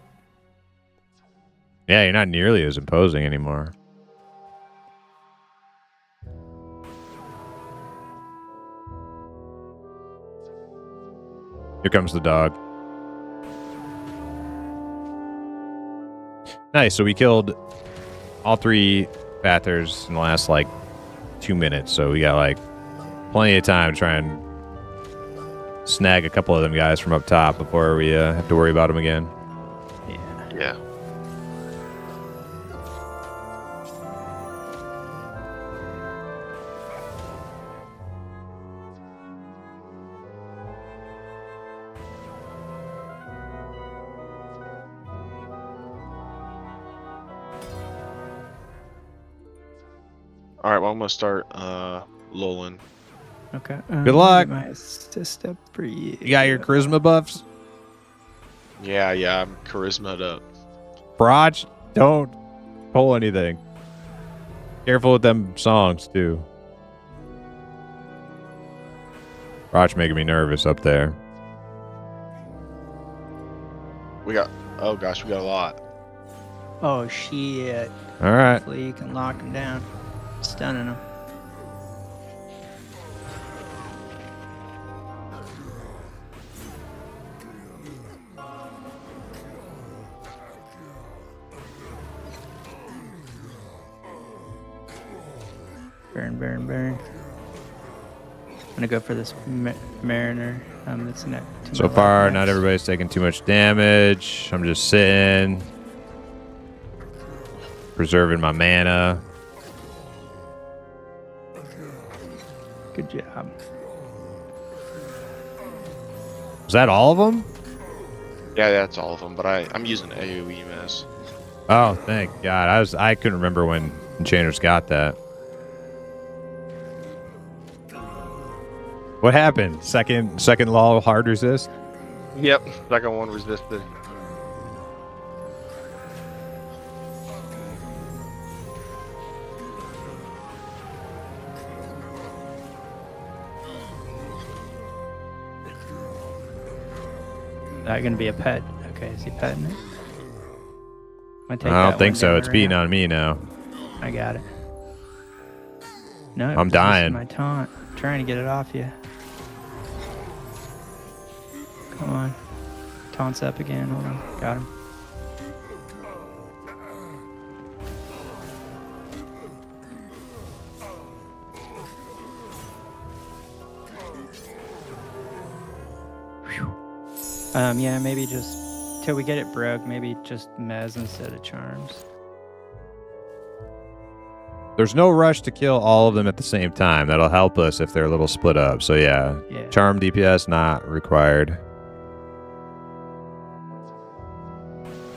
Yeah, you're not nearly as imposing anymore. Here comes the dog. Nice. So we killed all 3 Pathers in the last like 2 minutes. So we got like plenty of time to try and snag a couple of them guys from up top before we have to worry about them again. Yeah. Yeah. All right, well, I'm gonna start lulling. Okay. Good luck. My assist up for you. You got your charisma buffs? Yeah, I'm charisma'd up. Braj, don't pull anything. Careful with them songs, too. Braj making me nervous up there. Oh gosh, we got a lot. Oh shit. All right. Hopefully you can lock him down. Stunning him. Burn, burn, burn. I'm gonna go for this Mariner. That's next. So far, not everybody's taking too much damage. I'm just sitting, preserving my mana. Good job. Was that all of them? Yeah, that's all of them. But I'm using AOE mess. Oh, thank God. I couldn't remember when Enchanters got that. What happened? Second law of hard resist? Yep, second one resisted. Is that gonna be a pet? Okay, is he petting it? I don't think so. It's beating on me now. I got it. No, I'm dying. My taunt. I'm trying to get it off you. Come on. Taunt's up again. Hold on. Got him. Yeah, maybe just till we get it broke, maybe just Mez instead of Charms. There's no rush to kill all of them at the same time. That'll help us if they're a little split up. So yeah. Charm DPS not required.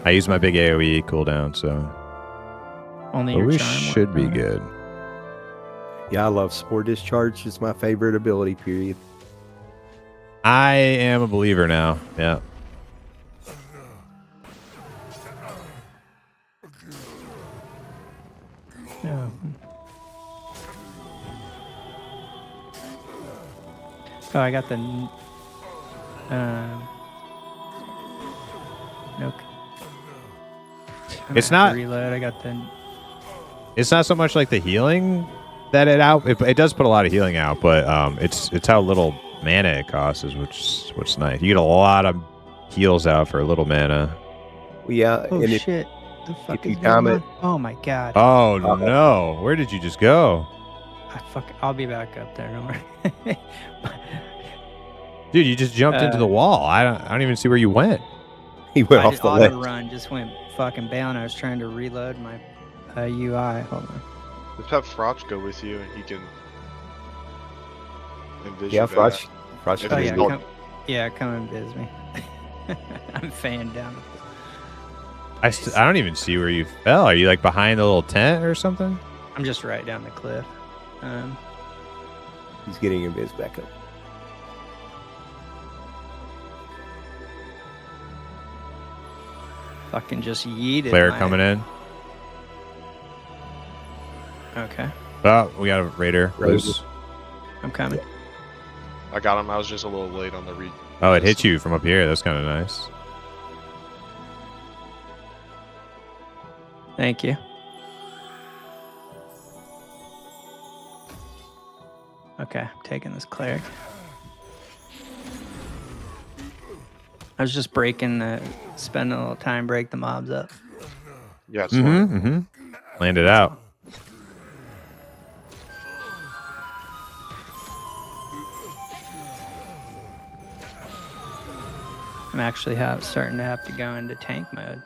I use my big AoE cooldown, so only your we charm should be good. Yeah, I love Spore Discharge. It's my favorite ability, period. I am a believer now. Yeah. No. Oh, I got the no. It's not reload. I got the. It's not so much like the healing that it does put a lot of healing out, but it's how little mana it costs is what's nice. You get a lot of heals out for a little mana. Well, yeah. Oh and shit! The fuck if you is time going it- on? Oh my god! Oh no! Where did you just go, I'll be back up there. Don't worry. dude? You just jumped into the wall. I don't even see where you went. He went I off just the auto ledge. run, just went fucking bailing. I was trying to reload my UI. Hold on. Just have Frotch go with you, and he can envision Yeah, that. Frotch. If Oh it's yeah, not- come and biz me. I'm fanned down. I don't even see where you fell. Are you like behind the little tent or something? I'm just right down the cliff. He's getting his biz back up. Fucking just yeeted. Player coming in. Okay, Oh, we got a raider. Loose. I'm coming. I got him. I was just a little late on the read. Oh, it hit you from up here. That's kind of nice. Thank you. Okay, I'm taking this cleric. I was just spending a little time, break the mobs up. Yeah, it's fine. Mm-hmm. Landed out. I'm actually starting to have to go into tank mode.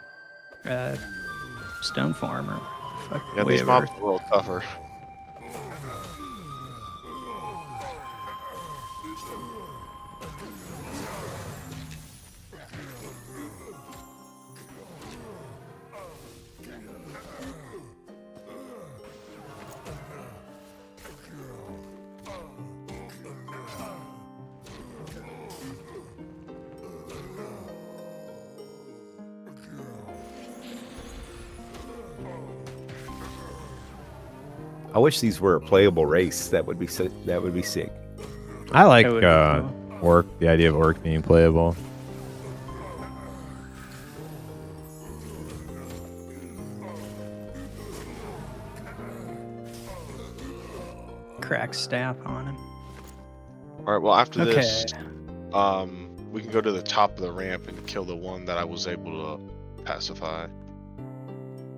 Stone farmer. Yeah, these mobs are a little tougher. I wish these were a playable race. That would be sick. That would be sick. I like That would be cool. orc. The idea of orc being playable. Crack staff on him. All right. Well, after Okay. this, we can go to the top of the ramp and kill the one that I was able to pacify.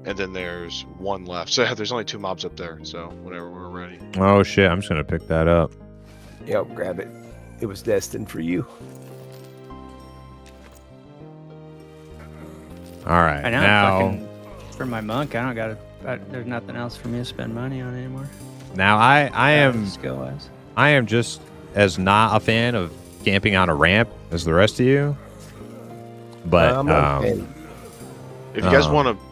And then there's one left. So there's only 2 mobs up there. So whenever we're ready. Oh shit! I'm just gonna pick that up. Yep, grab it. It was destined for you. All right. I know. Now, Fucking, for my monk, I don't got there's nothing else for me to spend money on anymore. now I am skill wise. I am just as not a fan of camping on a ramp as the rest of you. But I'm not a fan. If you guys Oh. want to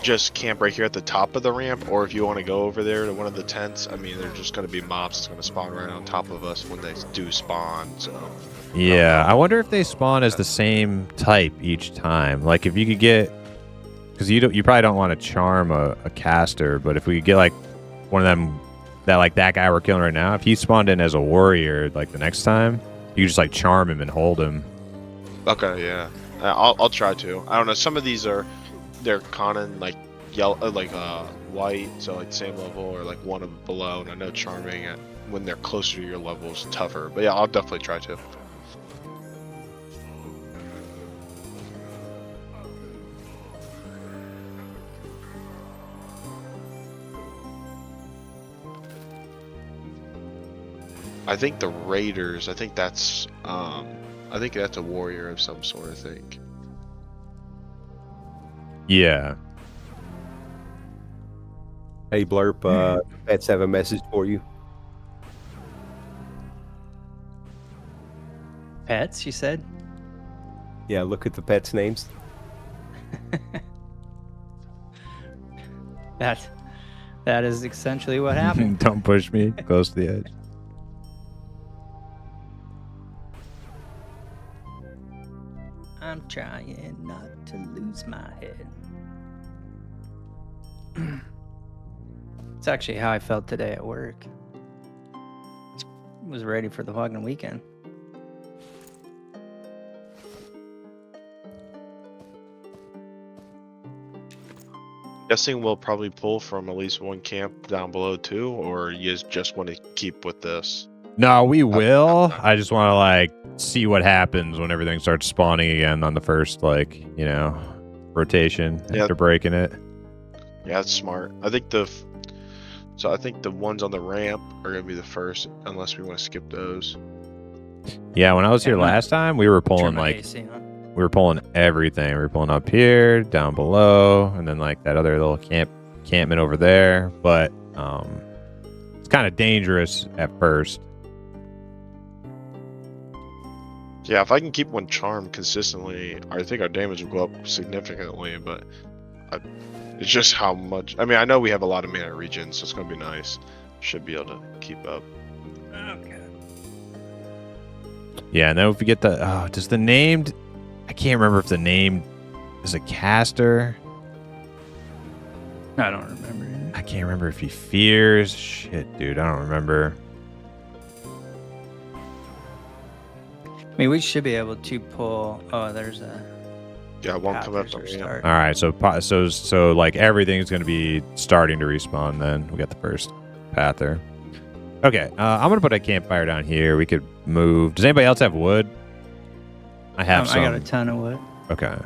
just camp right here at the top of the ramp, or if you want to go over there to one of the tents, I mean, there's just going to be mobs that's going to spawn right on top of us when they do spawn. So Yeah, I wonder if they spawn as the same type each time. Like if you could get, because you probably don't want to charm a caster, but if we could get like one of them that guy we're killing right now, if he spawned in as a warrior like the next time, you could just like charm him and hold him. okay, yeah, I'll try to. I don't know. Some of these they're Conan like yellow, white, so like same level or like one below. And I know charming when they're closer to your level is tougher. But yeah, I'll definitely try to. I think the Raiders. I think that's a warrior of some sort. I think. Yeah. Hey, Blurp, pets have a message for you. Pets, you said? Yeah, look at the pets' names. That is essentially what happened. Don't push me close to the edge. I'm trying not to lose my head. It's actually how I felt today at work. Was ready for the fucking weekend. Guessing we'll probably pull from at least one camp down below too, or you guys just want to keep with this? No, we will. I just want to like see what happens when everything starts spawning again on the first rotation after breaking it. Yeah, that's smart. I think the ones on the ramp are gonna be the first, unless we want to skip those. Yeah, when I was here last time, we were pulling we were pulling everything. We were pulling up here, down below, and then like that other little campment over there. But it's kind of dangerous at first. Yeah, if I can keep one charm consistently, I think our damage will go up significantly. But it's just how much. I mean, I know we have a lot of mana regen, so it's gonna be nice. Should be able to keep up. Okay. Yeah, and then if we get does the named, I can't remember if the name is a caster. I don't remember either. I can't remember if he fears. Shit, dude, I don't remember. I mean, we should be able to pull. Oh, there's a. Yeah, it won't come up. All right, so like everything's gonna be starting to respawn. Then we got the first pather. Okay, I'm gonna put a campfire down here. We could move. Does anybody else have wood? I have some. I got a ton of wood. Okay.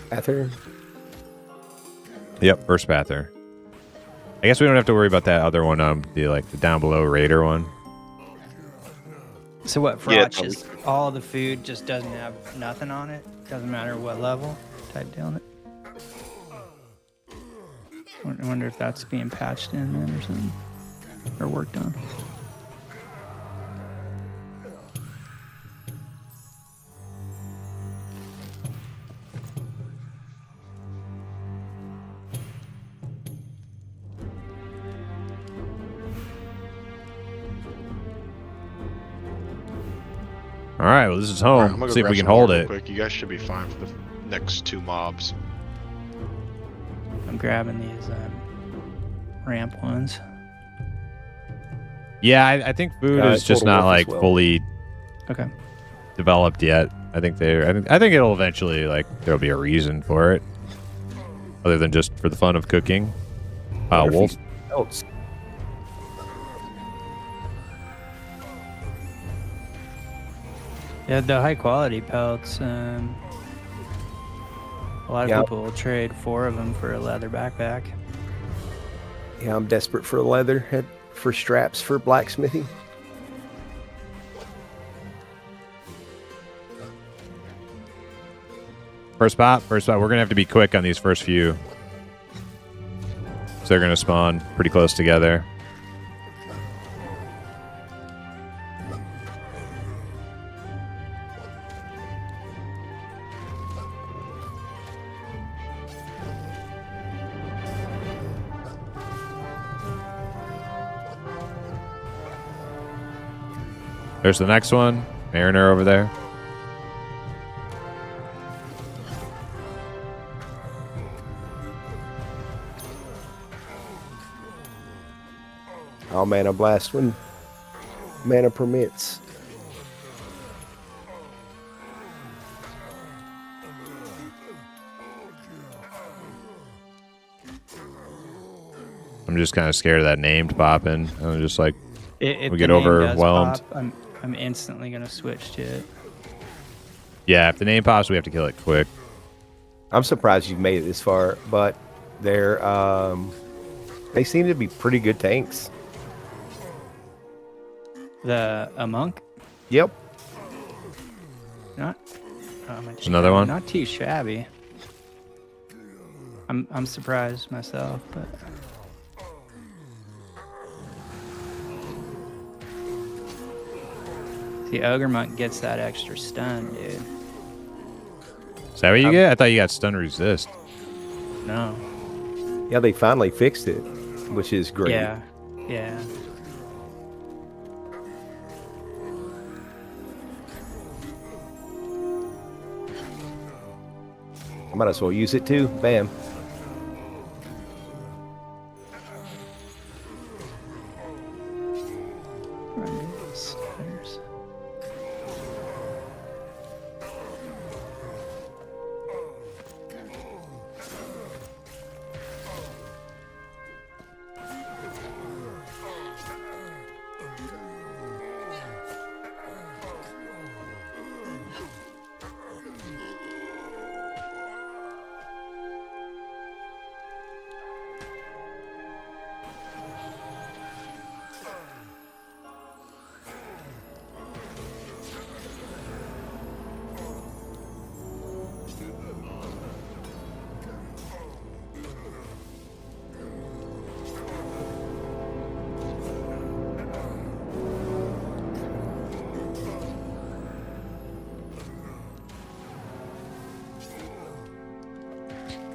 Pather? Yep, first pather. I guess we don't have to worry about that other one. The down below raider one. So what? Frotch is all the food just doesn't have nothing on it. Doesn't matter what level type deal. I wonder if that's being patched in then or something, or worked on. All right, well, this is home. I'm gonna See if grab we can some hold water it. real quick. You guys should be fine for the next two mobs. I'm grabbing these ramp ones. Yeah, I think food is just not like fully Okay. developed yet. I think it'll eventually there'll be a reason for it, other than just for the fun of cooking. Wolf. Yeah, the high quality pelts. A lot of people will trade 4 of them for a leather backpack. Yeah, I'm desperate for leather, for straps for blacksmithing. First spot. We're gonna have to be quick on these first few. So they're gonna spawn pretty close together. There's the next one. Mariner over there. All mana blast when mana permits. I'm just kind of scared of that named popping. I'm just like, If we the get name does overwhelmed. pop, I'm instantly gonna switch to it. Yeah, if the name pops, we have to kill it quick. I'm surprised you've made it this far, but they're they seem to be pretty good tanks. A monk, Yep. not Another one? not too shabby. I'm surprised myself, but the ogre monk gets that extra stun, dude. Is that what you get? I thought you got stun resist. No. Yeah, they finally fixed it, which is great. Yeah. Yeah. I might as well use it too. Bam. Stunners.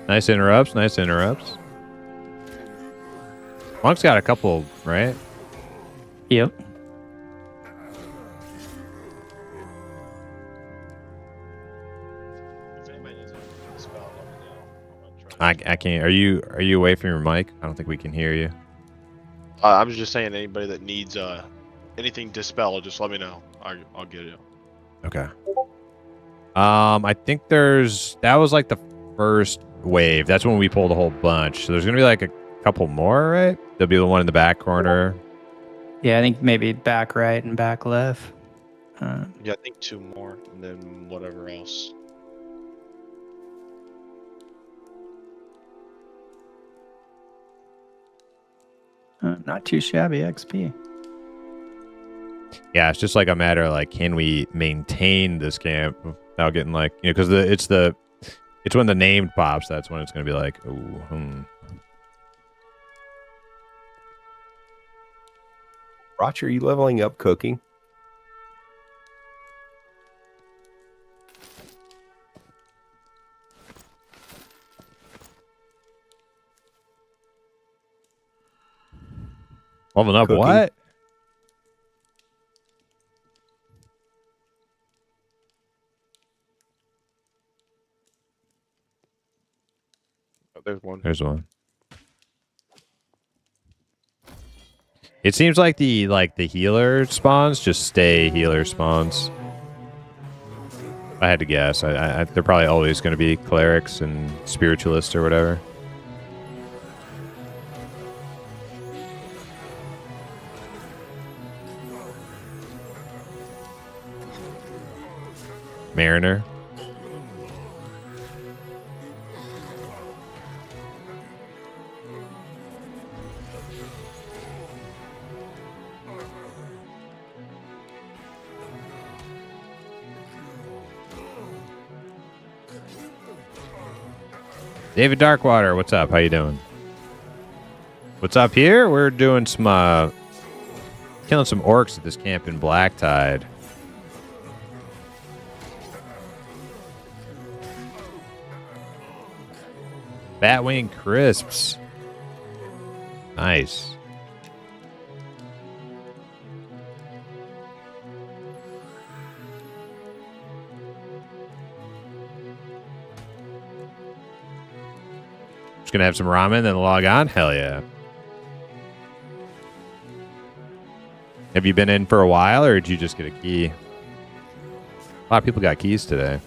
Nice interrupts. Nice interrupts. Monk's got a couple, right? Yep. I can't. Are you away from your mic? I don't think we can hear you. I was just saying, anybody that needs anything dispel, just let me know. I'll get it. Okay. I think that was like the first wave. That's when we pulled a whole bunch. So there's gonna be like a couple more, right? There'll be the one in the back corner. Yeah, I think maybe back right and back left. Yeah, I think 2 more, and then whatever else. Not too shabby XP. Yeah, it's just like a matter of like, can we maintain this camp without getting like, because it's when the named pops. That's when it's gonna be like, ooh. Roger, are you leveling up cooking? Leveling up Cooking. what? Oh, there's one. There's one. It seems like the healer spawns just stay healer spawns. I had to guess. They're probably always going to be clerics and spiritualists or whatever. Mariner. David Darkwater, what's up? How you doing? What's up here? We're doing some killing some orcs at this camp in Blacktide. Batwing crisps. Nice. Just gonna have some ramen, then log on. Hell yeah. Have you been in for a while, or did you just get a key? A lot of people got keys today.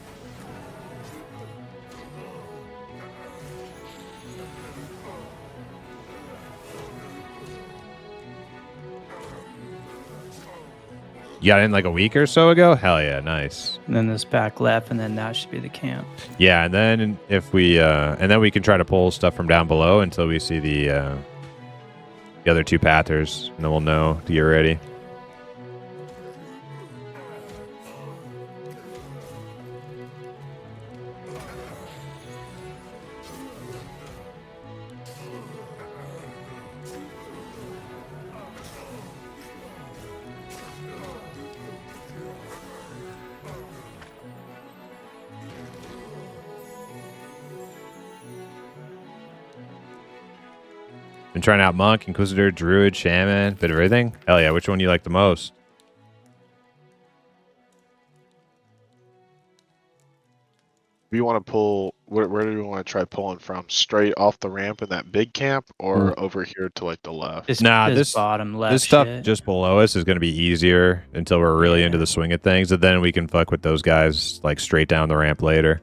You got in like a week or so ago? Hell yeah, nice. And then this back left, and then that should be the camp. Yeah, and then if we and then we can try to pull stuff from down below until we see the other two pathers, and then we'll know to get ready. Been trying out Monk, Inquisitor, Druid, Shaman, bit of everything. Hell yeah, which one do you like the most? Do you want to pull, where do you want to try pulling from? Straight off the ramp in that big camp, or over here to like the left? This bottom left. This stuff just below us is going to be easier until we're really into the swing of things, and then we can fuck with those guys like straight down the ramp later.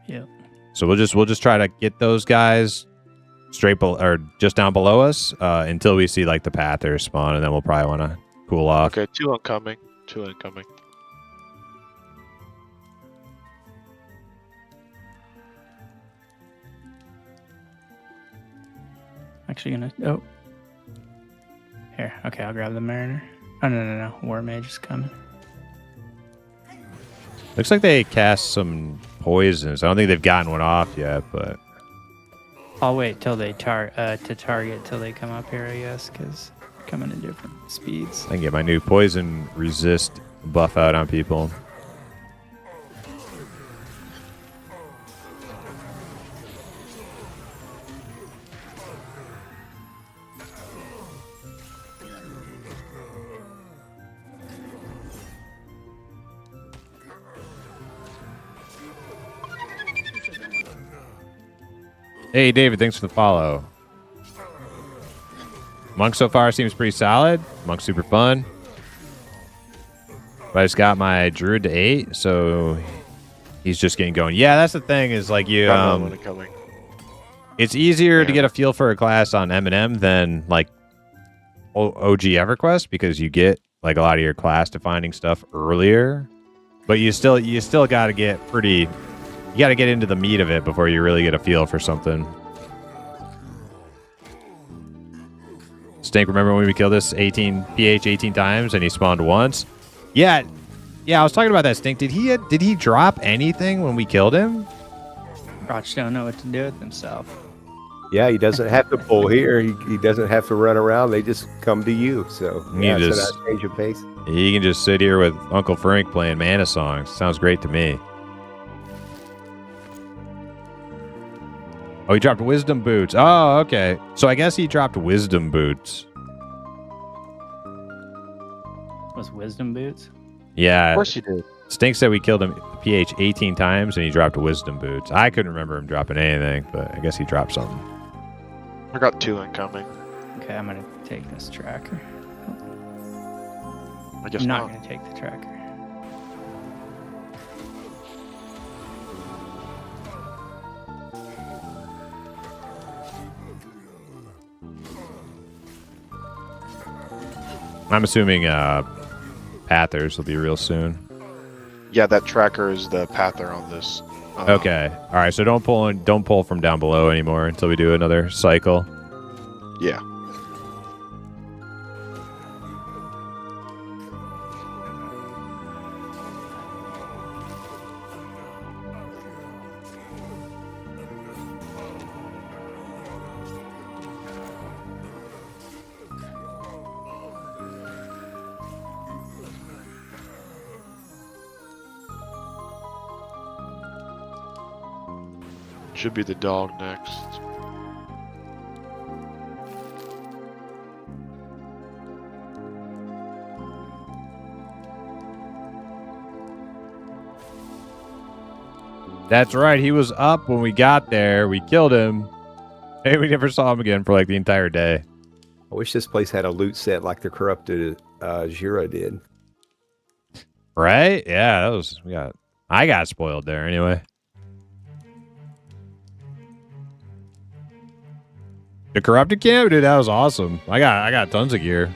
Yeah. So we'll just try to get those guys straight or just down below us until we see like the pathers spawn, and then we'll probably want to cool off. Okay, two incoming. Two incoming. Actually gonna here. Okay, I'll grab the Mariner. Oh no, War Mage is coming. Looks like they cast some poisons. I don't think they've gotten one off yet, but I'll wait till they target till they come up here, I guess, because they're coming at different speeds. I can get my new poison resist buff out on people. Hey, David, thanks for the follow. Monk so far seems pretty solid. Monk's super fun. But I just got my Druid to 8, so he's just getting going. Yeah, that's the thing is like you. It's easier to get a feel for a class on M&M than like OG EverQuest because you get like a lot of your class defining stuff earlier. But you still got to get pretty. You got to get into the meat of it before you really get a feel for something. Stink, remember when we killed this PH 18 times and he spawned once? Yeah, I was talking about that, Stink. Did he drop anything when we killed him? Roch don't know what to do with himself. Yeah, he doesn't have to pull here. He doesn't have to run around. They just come to you. So yeah, so that change of pace. He can just sit here with Uncle Frank playing Mana songs. Sounds great to me. Oh, he dropped Wisdom Boots. Oh, okay. So I guess he dropped Wisdom Boots. Was Wisdom Boots? Yeah. Of course he did. Stink said we killed him PH 18 times and he dropped Wisdom Boots. I couldn't remember him dropping anything, but I guess he dropped something. I got 2 incoming. Okay, I'm going to take this tracker. I guess I'm not going to take the tracker. I'm assuming Pathers will be real soon. Yeah, that tracker is the Pather on this. Okay. All right. So don't pull from down below anymore until we do another cycle. Yeah. Should be the dog next. That's right. He was up when we got there. We killed him. Hey, we never saw him again for like the entire day. I wish this place had a loot set like the corrupted Jira did. Right? Yeah, I got spoiled there anyway. The corrupted camp, dude, that was awesome. I got tons of gear.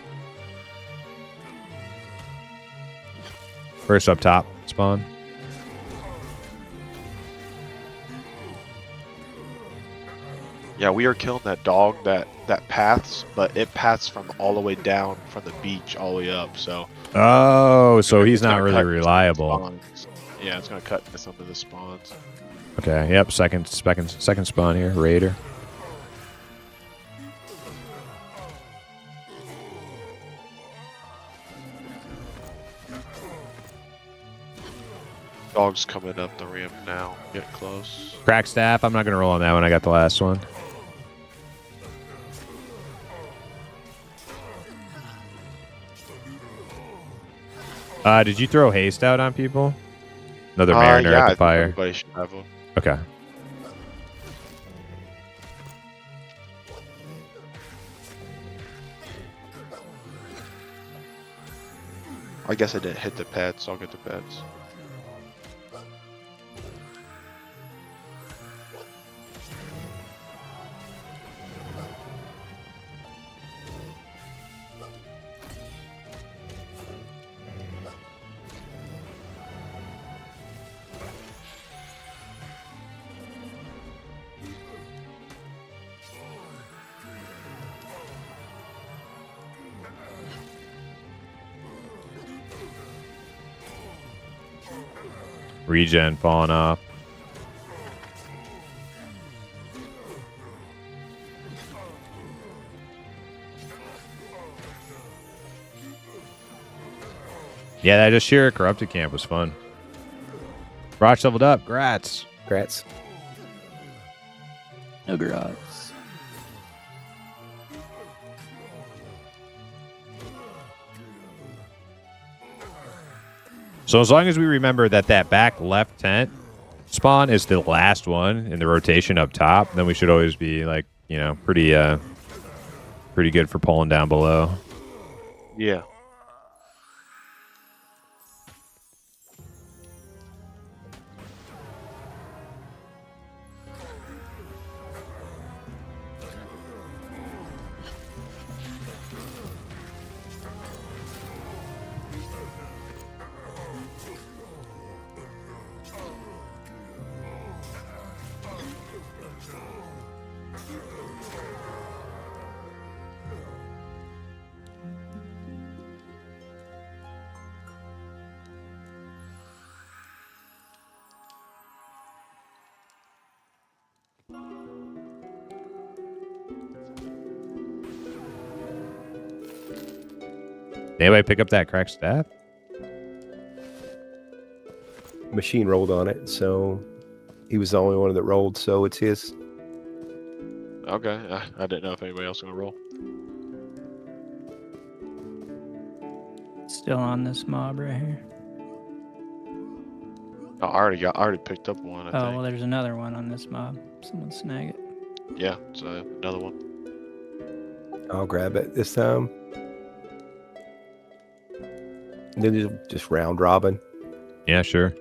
First up top spawn. Yeah, we are killing that dog that paths, but it paths from all the way down from the beach all the way up. So. Oh, so he's not really reliable. Yeah, it's gonna cut into some of the spawns. Okay. Yep. Second spawn here. Raider. Dog's coming up the ramp now. Get close. Crack staff. I'm not gonna roll on that one. I got the last one. Did you throw haste out on people? Another mariner yeah, at the fire. Everybody should have one. Okay. I guess I didn't hit the pets. I'll get the pets. Regen falling off. Yeah, that just sheer corrupted camp was fun. Roch leveled up. Grats. Grats. No grats. So as long as we remember that back left tent spawn is the last one in the rotation up top, then we should always be like, you know, pretty good for pulling down below. Yeah. Anybody pick up that cracked staff? Machine rolled on it, so he was the only one that rolled, so it's his. Okay. I didn't know if anybody else was gonna roll. Still on this mob right here. I already picked up one. I think. Well, there's another one on this mob. Someone snag it. Yeah, so another one. I'll grab it this time. And then just round robin. Yeah, sure.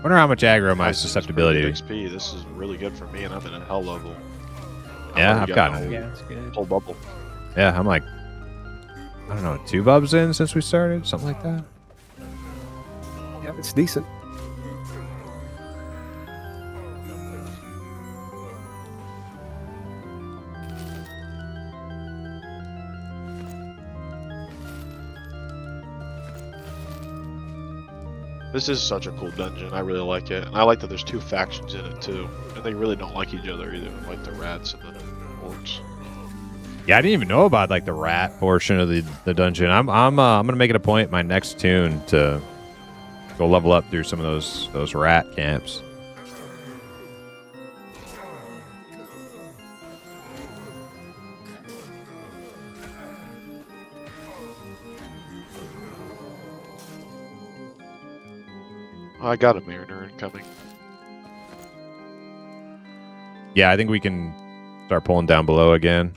Wonder how much aggro my This is susceptibility. pretty good XP. This is really good for me, and I'm in a hell level. Yeah, already I've got gotten a Yeah, it's good. whole bubble. Yeah, I'm like, I don't know, 2 bubs in since we started, something like that. Yeah, it's decent. This is such a cool dungeon. I really like it. And I like that there's 2 factions in it too. And they really don't like each other either, like the rats and the orcs. Yeah, I didn't even know about like the rat portion of the dungeon. I'm gonna make it a point my next tune to go level up through some of those rat camps. Oh, I got a Mariner incoming. Yeah, I think we can start pulling down below again.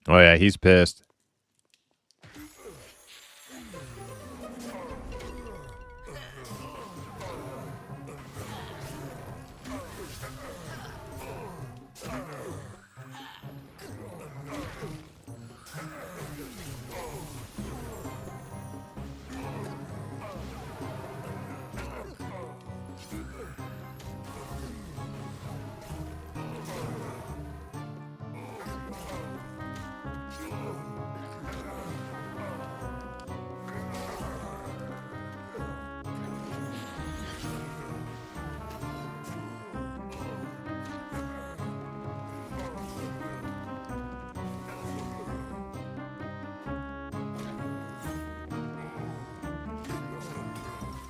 Oh yeah, he's pissed.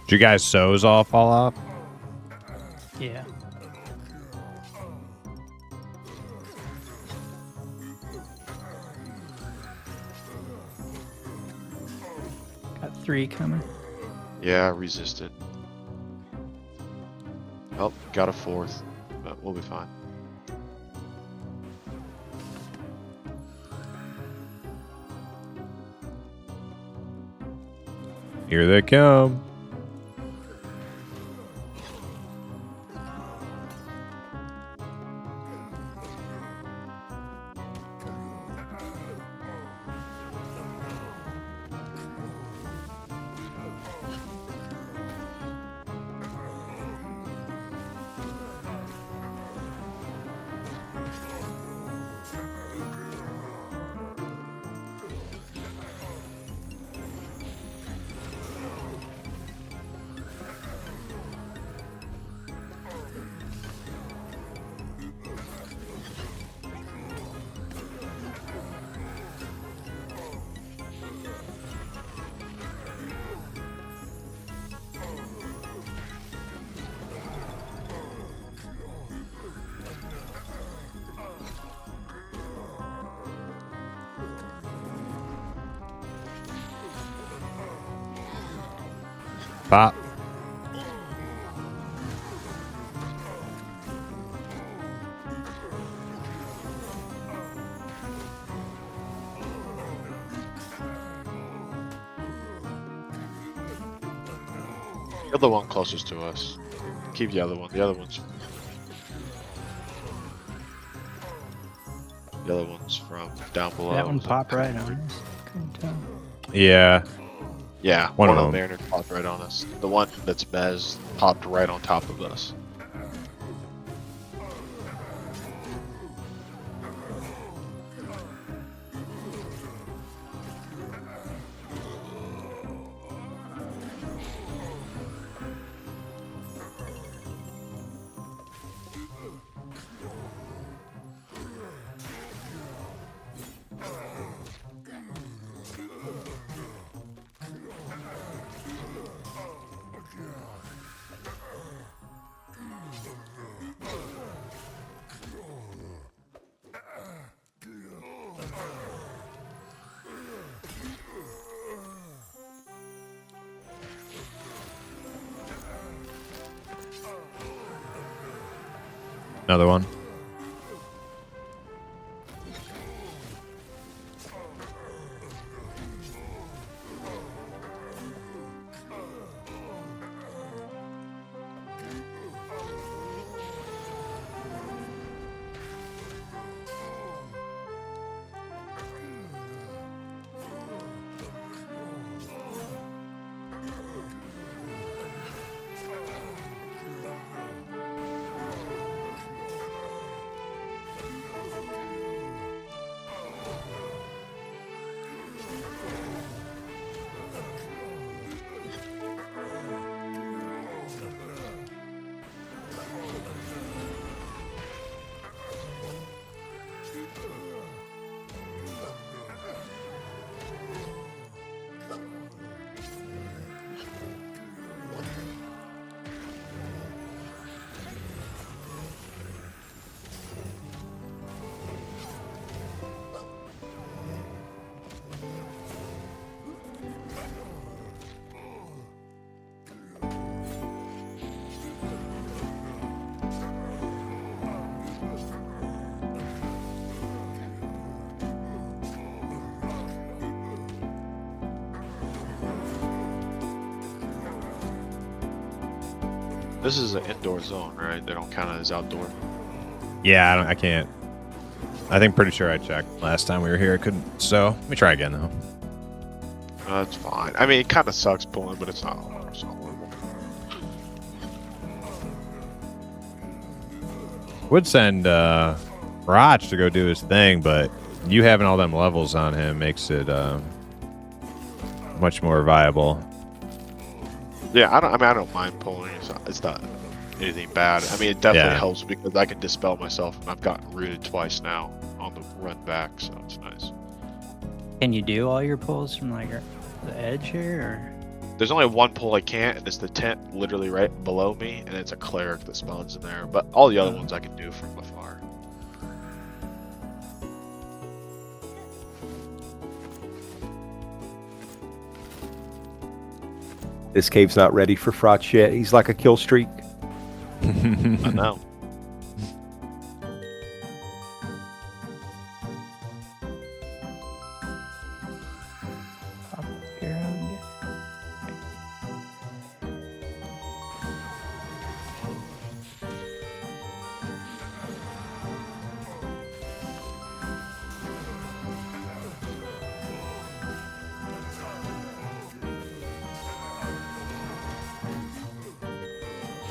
Did you guys' sows all fall off? Yeah. Got 3 coming. Yeah, I resisted. Well, got a 4th, but we'll be fine. Here they come. Pop. You're the one closest to us. Keep the other one. The other one's from down below. That one popped right on us. Couldn't tell. Yeah. Yeah, One one of of the them. Mariners popped right on us. The one that's Mez popped right on top of us. Another one. This is an indoor zone, right? They don't count it as outdoor. Yeah, I can't. I think pretty sure I checked last time we were here. I couldn't. So let me try again though. That's fine. I mean, it kind of sucks pulling, but it's not horrible. Would send Raj to go do his thing, but you having all them levels on him makes it much more viable. Yeah, I don't mind pulling. It's not anything bad. I mean, it definitely helps because I can dispel myself, and I've gotten rooted twice now on the run back, so it's nice. Can you do all your pulls from like the edge here, or? There's only one pull I can't, and it's the tent literally right below me, and it's a cleric that spawns in there. But all the other ones I can do from afar. This cave's not ready for Frotch yet. He's like a kill streak. I know.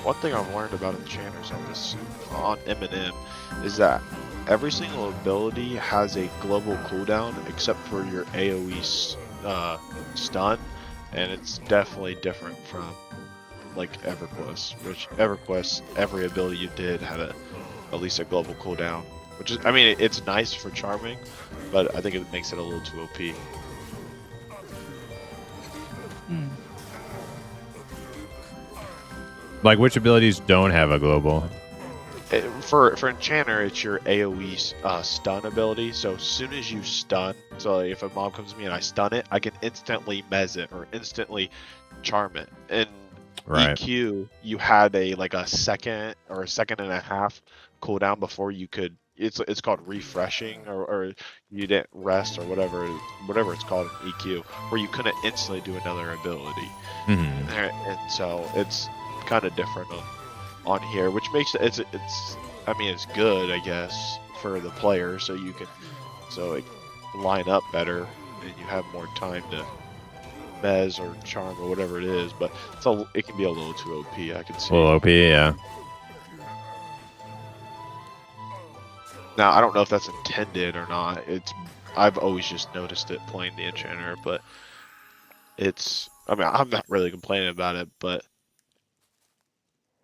One thing I've learned about enchanters on M&M is that every single ability has a global cooldown except for your AoE stun, and it's definitely different from like EverQuest, which EverQuest every ability you did had at least a global cooldown, which is, I mean, it's nice for charming, but I think it makes it a little too OP. Like, which abilities don't have a global? For Enchanter, it's your AoE stun ability. So as soon as you stun, so if a mob comes to me and I stun it, I can instantly mez it or instantly charm it. And Right. EQ, you had a second or a second and a half cooldown before you could. It's called refreshing, or you didn't rest, or whatever it's called in EQ, where you couldn't instantly do another ability. Mhm. And so it's kind of different on here, which makes it's I mean, it's good, I guess, for the player, so it line up better and you have more time to mez or charm or whatever it is. But it can be a little too OP, I can see. A little OP, yeah. Now I don't know if that's intended or not. I've always just noticed it playing the Enchanter, but I mean, I'm not really complaining about it, but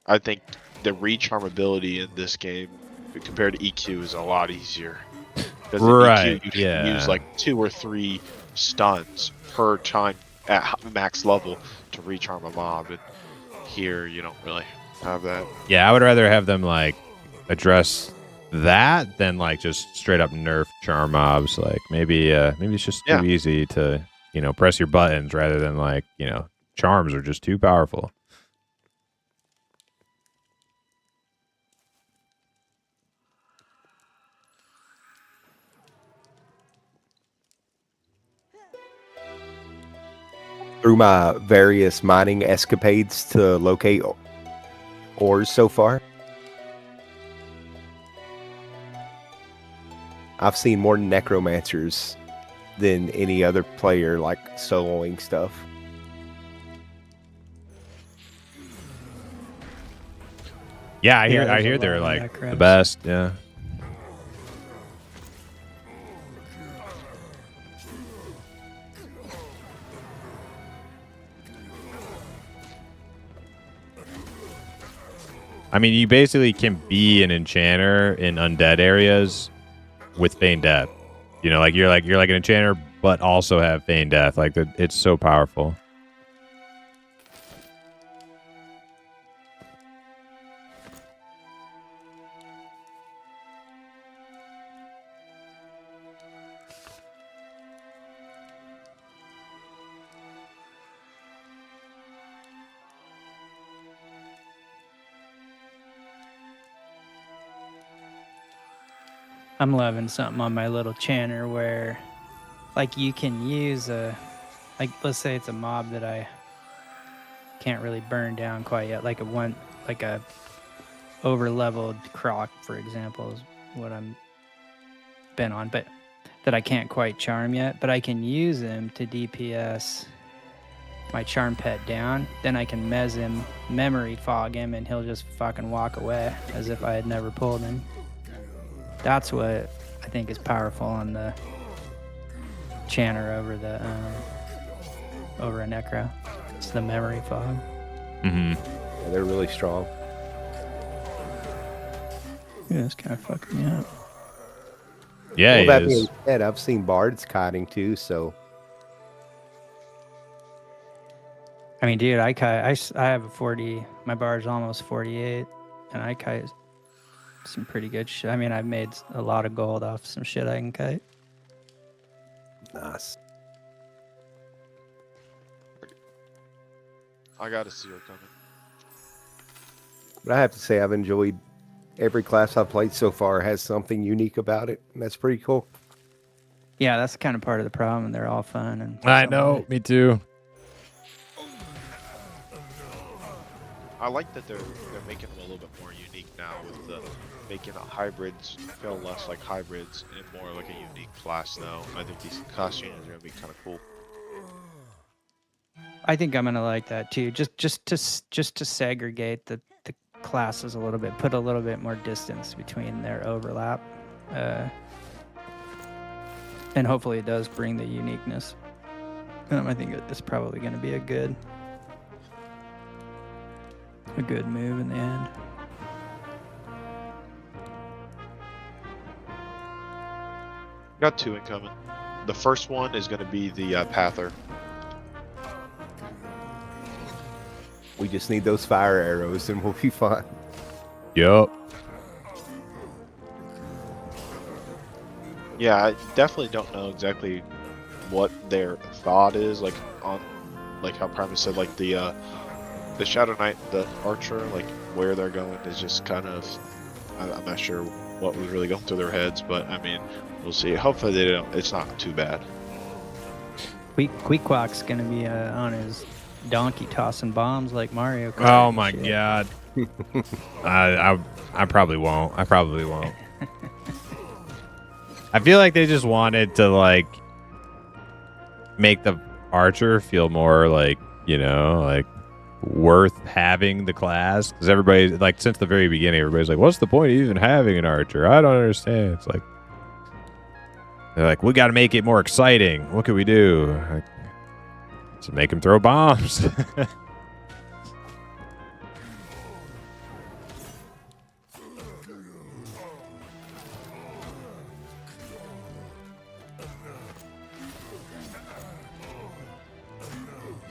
I think the recharm ability in this game compared to EQ is a lot easier. Because Right, EQ, you can use like 2 or 3 stuns per time at max level to recharm a mob, and here you don't really have that. Yeah, I would rather have them like address that than like just straight up nerf charm mobs. Like maybe it's just too easy to, press your buttons rather than like, charms are just too powerful. Through my various mining escapades to locate ores so far, I've seen more necromancers than any other player, like soloing stuff. Yeah, I hear they're like the best. Yeah. I mean, you basically can be an enchanter in undead areas with Feign Death. Like you're like an enchanter, but also have Feign Death. Like it's so powerful. I'm loving something on my little chanter where, like, you can use let's say it's a mob that I can't really burn down quite yet, like a over-leveled Croc, for example, is what I'm been on, but that I can't quite charm yet, but I can use him to DPS my charm pet down. Then I can mez him, memory fog him, and he'll just fucking walk away as if I had never pulled him. That's what I think is powerful on the chanter over a necro. It's the memory fog. Mm-hmm. Yeah, they're really strong. Yeah, it's kind of fucking me up. Yeah, well, that is. being said, I've seen bards kiting too, so. I mean, dude, I have a 40. My bar's almost 48, and I kite some pretty good shit. I mean, I've made a lot of gold off some shit I can kite. Nice. I got a seal coming. But I have to say, I've enjoyed every class I've played so far has something unique about it, and that's pretty cool. Yeah, that's kind of part of the problem. They're all fun. And I know, me too. I like that they're making them a little bit more unique now, with making the hybrids feel less like hybrids and more like a unique class. Though I think these costumes are gonna be kind of cool. I think I'm gonna like that too. Just to segregate the classes a little bit, put a little bit more distance between their overlap, and hopefully it does bring the uniqueness. I think it's probably going to be a good move in the end. Got 2 incoming. The first one is going to be the Pather. We just need those fire arrows and we'll be fine. Yup. Yeah, I definitely don't know exactly what their thought is, like on, like how Primus said, like the the Shadow Knight, the archer, like where they're going is just kind of, I'm not sure what was really going through their heads, but I mean, we'll see. Hopefully they don't. It's not too bad. Queequeg's gonna be on his donkey tossing bombs like Mario Kart. Oh and my shit. god. I probably won't. I probably won't. I feel like they just wanted to like make the archer feel more like, you know, like worth having the class, because everybody, like, since the very beginning, everybody's like, what's the point of even having an archer? I don't understand. It's like, they're like, we got to make it more exciting. What can we do? Like, to make him throw bombs.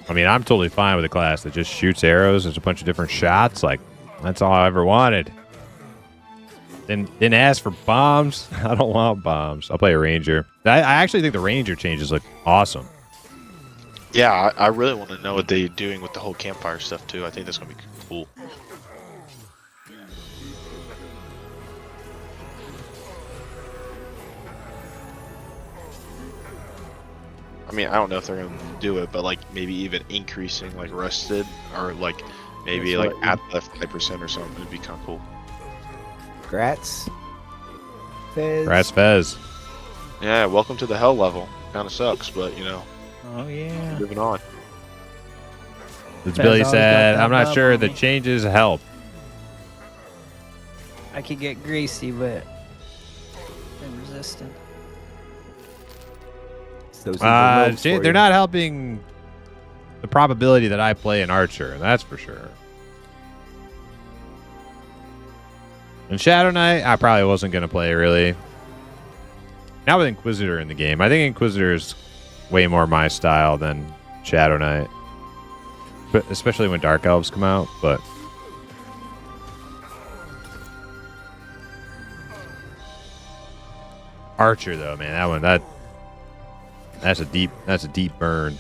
I mean, I'm totally fine with a class that just shoots arrows. There's a bunch of different shots. Like, that's all I ever wanted. Didn't ask for bombs. I don't want bombs. I'll play a ranger. I actually think the ranger changes look awesome. Yeah, I really want to know what they're doing with the whole campfire stuff too. I think that's gonna be cool. I mean, I don't know if they're gonna do it, but like maybe even increasing like rusted, or like maybe That's like at the 5% or something would be kind of cool. Grats. Fez. Brass Fez. Yeah, welcome to the hell level. Kind of sucks, but you know, Oh yeah. moving on. As Fez Billy always got said, that I'm not bub sure on the me. changes help. I could get greasy, but I'm resistant. Those are the lows for They're you. not helping the probability that I play an archer, that's for sure. And Shadow Knight, I probably wasn't going to play, really. Not with Inquisitor in the game. I think Inquisitor is way more my style than Shadow Knight. But especially when Dark Elves come out, but... Archer, though, man, that one, that's a deep burn.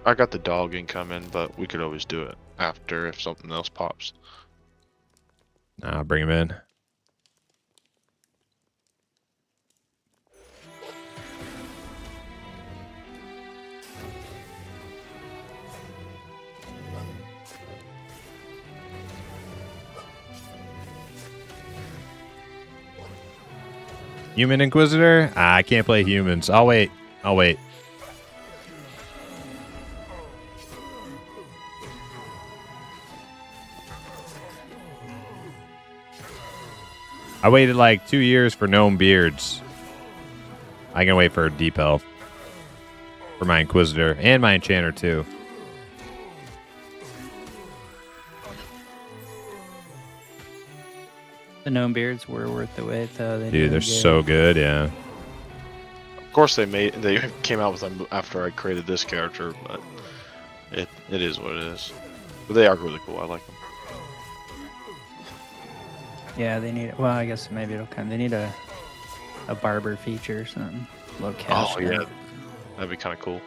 I got the dog incoming, but we could always do it after if something else pops. Bring him in. Human Inquisitor? I can't play humans. I'll wait. I waited like 2 years for gnome beards. I can wait for a deep elf. For my Inquisitor. And my Enchanter too. The gnome beards were worth the wait, though. Dude, they're so good, yeah. Of course, they came out with them after I created this character, but it is what it is. But they are really cool. I like them. Yeah, they need. Well, I guess maybe it'll come. They need a barber feature or something. A little cash. Oh yeah, that'd be kind of cool.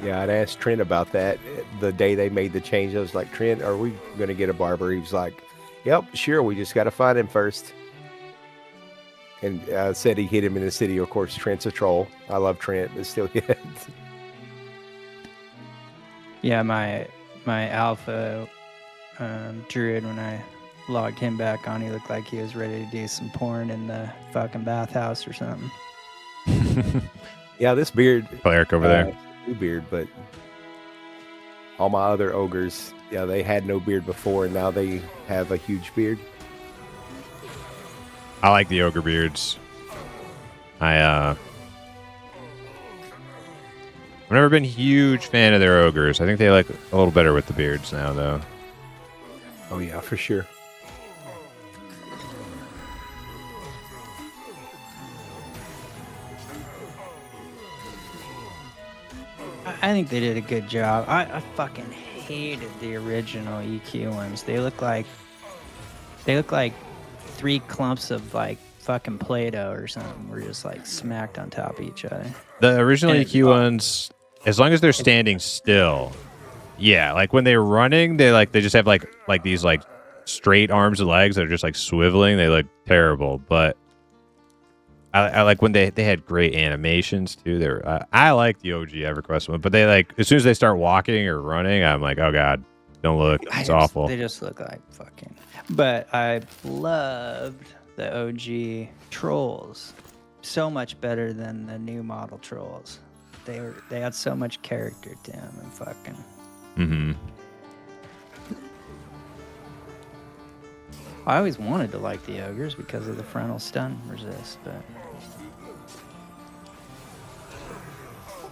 Yeah, I'd asked Trent about that the day they made the change. I was like, Trent, are we going to get a barber? He was like, yep, sure. We just got to find him first. And said he hit him in the city. Of course, Trent's a troll. I love Trent, but still, yeah. Yeah, my alpha druid, when I logged him back on, he looked like he was ready to do some porn in the fucking bathhouse or something. Yeah, this beard. Cleric over there. New beard, but all my other ogres, yeah, they had no beard before, and now they have a huge beard. I like the ogre beards. I've never been a huge fan of their ogres. I think they like a little better with the beards now, though. Oh yeah, for sure. I think they did a good job. I fucking hated the original EQ ones. They look like 3 clumps of like fucking Play-Doh or something. Were just like smacked on top of each other. The original And it's EQ ones, as long as they're standing still, yeah. Like when they're running, they just have like these like straight arms and legs that are just like swiveling. They look terrible, but I like when they had great animations too. I like the OG EverQuest one, but they like as soon as they start walking or running, I'm like, oh god, don't look, it's awful. They just look like fucking. But I loved the OG Trolls so much better than the new model Trolls. They had so much character to them and fucking. Mm-hmm. I always wanted to like the ogres because of the frontal stun resist, but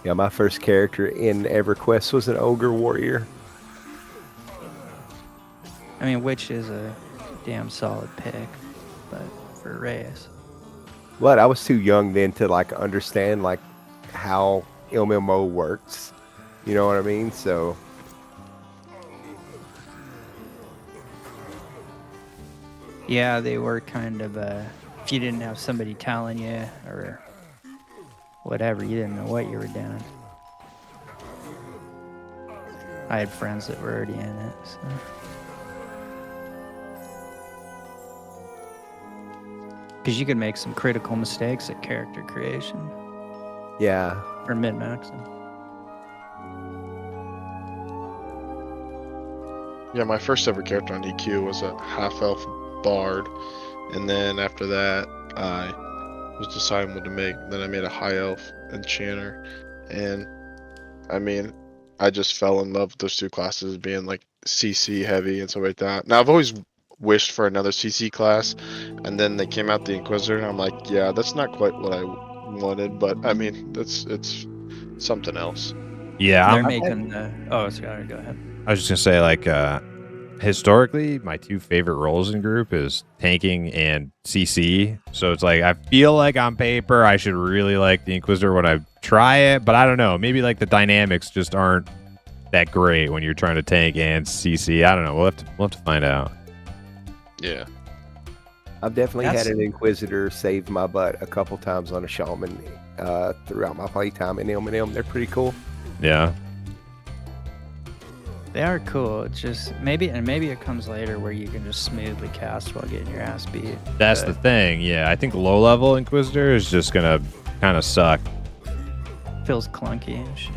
Yeah, my first character in EverQuest was an ogre warrior. I mean, which is a damn solid pick, but for Reyes. But I was too young then to like understand like how MMO works. You know what I mean? So Yeah, they were kind of if you didn't have somebody telling you or whatever, you didn't know what you were doing. I had friends that were already in it, so. Because you could make some critical mistakes at character creation yeah, or min-maxing. Yeah, my first ever character on EQ was a half-elf bard, and then after that, I was deciding what to make. Then I made a high elf enchanter, and I mean, I just fell in love with those two classes being like CC heavy and stuff like that. Now I've always wished for another CC class, and then they came out the Inquisitor, and I'm like, yeah, that's not quite what I wanted, but I mean, it's something else. Yeah, They're making the. Oh, sorry, go ahead. I was just gonna say, like, historically, my 2 favorite roles in group is tanking and CC. So it's like I feel like on paper I should really like the Inquisitor when I try it, but I don't know. Maybe like the dynamics just aren't that great when you're trying to tank and CC. I don't know. We'll have to find out. Yeah. I've definitely That's- had an Inquisitor save my butt a couple times on a Shaman throughout my playtime in M&M. They're pretty cool. Yeah. They are cool. It's just maybe it comes later where you can just smoothly cast while getting your ass beat. That's the thing. Yeah, I think low level Inquisitor is just gonna kind of suck. Feels clunky and shit.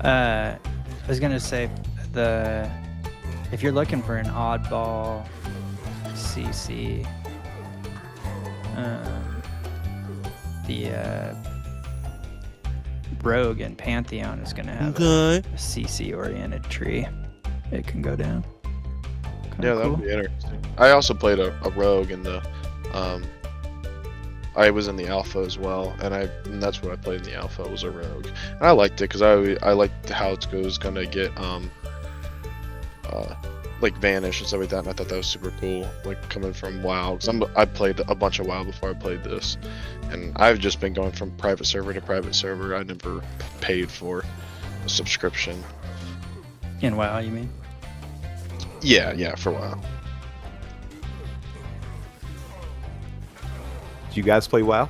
I was gonna say if you're looking for an oddball CC, the Rogue and Pantheon is gonna have a CC oriented tree. It can go down. Kinda Yeah, that cool. would be interesting. I also played a rogue in the I was in the alpha as well, and that's what I played in the alpha, was a rogue. And I liked it because I liked how it was gonna get like vanish and stuff like that, and I thought that was super cool, like coming from WoW, because I played a bunch of WoW before I played this, and I've just been going from private server to private server. I never paid for a subscription. In WoW, you mean? Yeah, for WoW. Did you guys play WoW?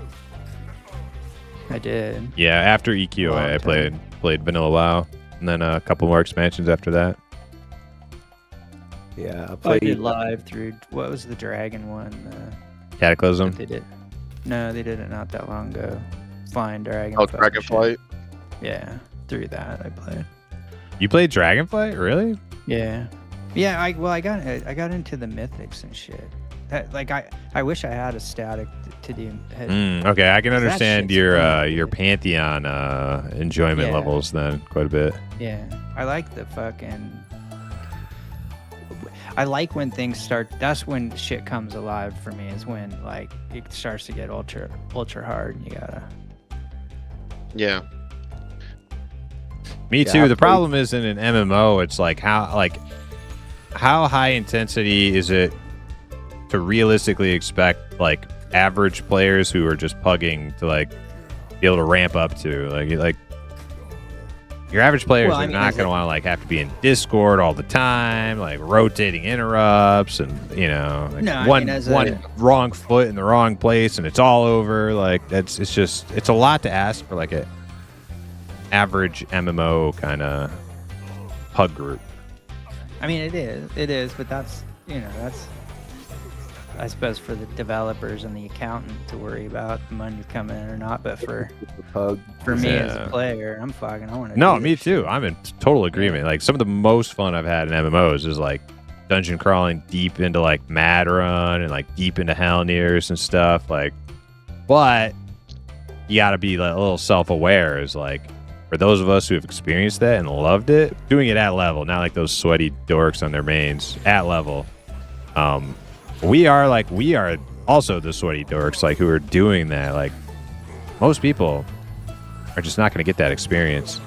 I did. Yeah, after EQ, Long I time. played Vanilla WoW, and then a couple more expansions after that. Yeah, I I played. did live through what was the dragon one? Cataclysm. That they did. No, they did it not that long ago. Flying dragon. Oh, fucking shit. Dragonflight. Yeah, through that I played. You played Dragonflight, really? Yeah, yeah. I got into the mythics and shit. That like I wish I had a static to do. Okay, I can That understand shit's your fun, your dude. Pantheon enjoyment Yeah. levels then quite a bit. Yeah, I like the fucking. I like when things start. That's when shit comes alive for me. Is when like it starts to get ultra hard. And you gotta. Yeah. Me Yeah, too. I The played- problem is in an MMO, it's like how high intensity is it to realistically expect like average players who are just pugging to like be able to ramp up to like Your average players Well, are I mean, not is going to it- want to like have to be in Discord all the time, like rotating interrupts, and like No, I one mean, as one a- wrong foot in the wrong place, and it's all over. Like it's a lot to ask for like a average MMO kind of pug group. I mean, it is, but that's I suppose for the developers and the accountant to worry about the money coming in or not. But for Pug. me as Yeah. a player, I'm fucking. I want to. No, me too. I'm in total agreement. Like some of the most fun I've had in MMOs is like dungeon crawling deep into like Mad Run and like deep into Hellnears and stuff. Like, but you got to be like, a little self-aware. Is like for those of us who have experienced that and loved it, doing it at level, not like those sweaty dorks on their mains at level. We are also the sweaty dorks like who are doing that. Like most people are just not going to get that experience.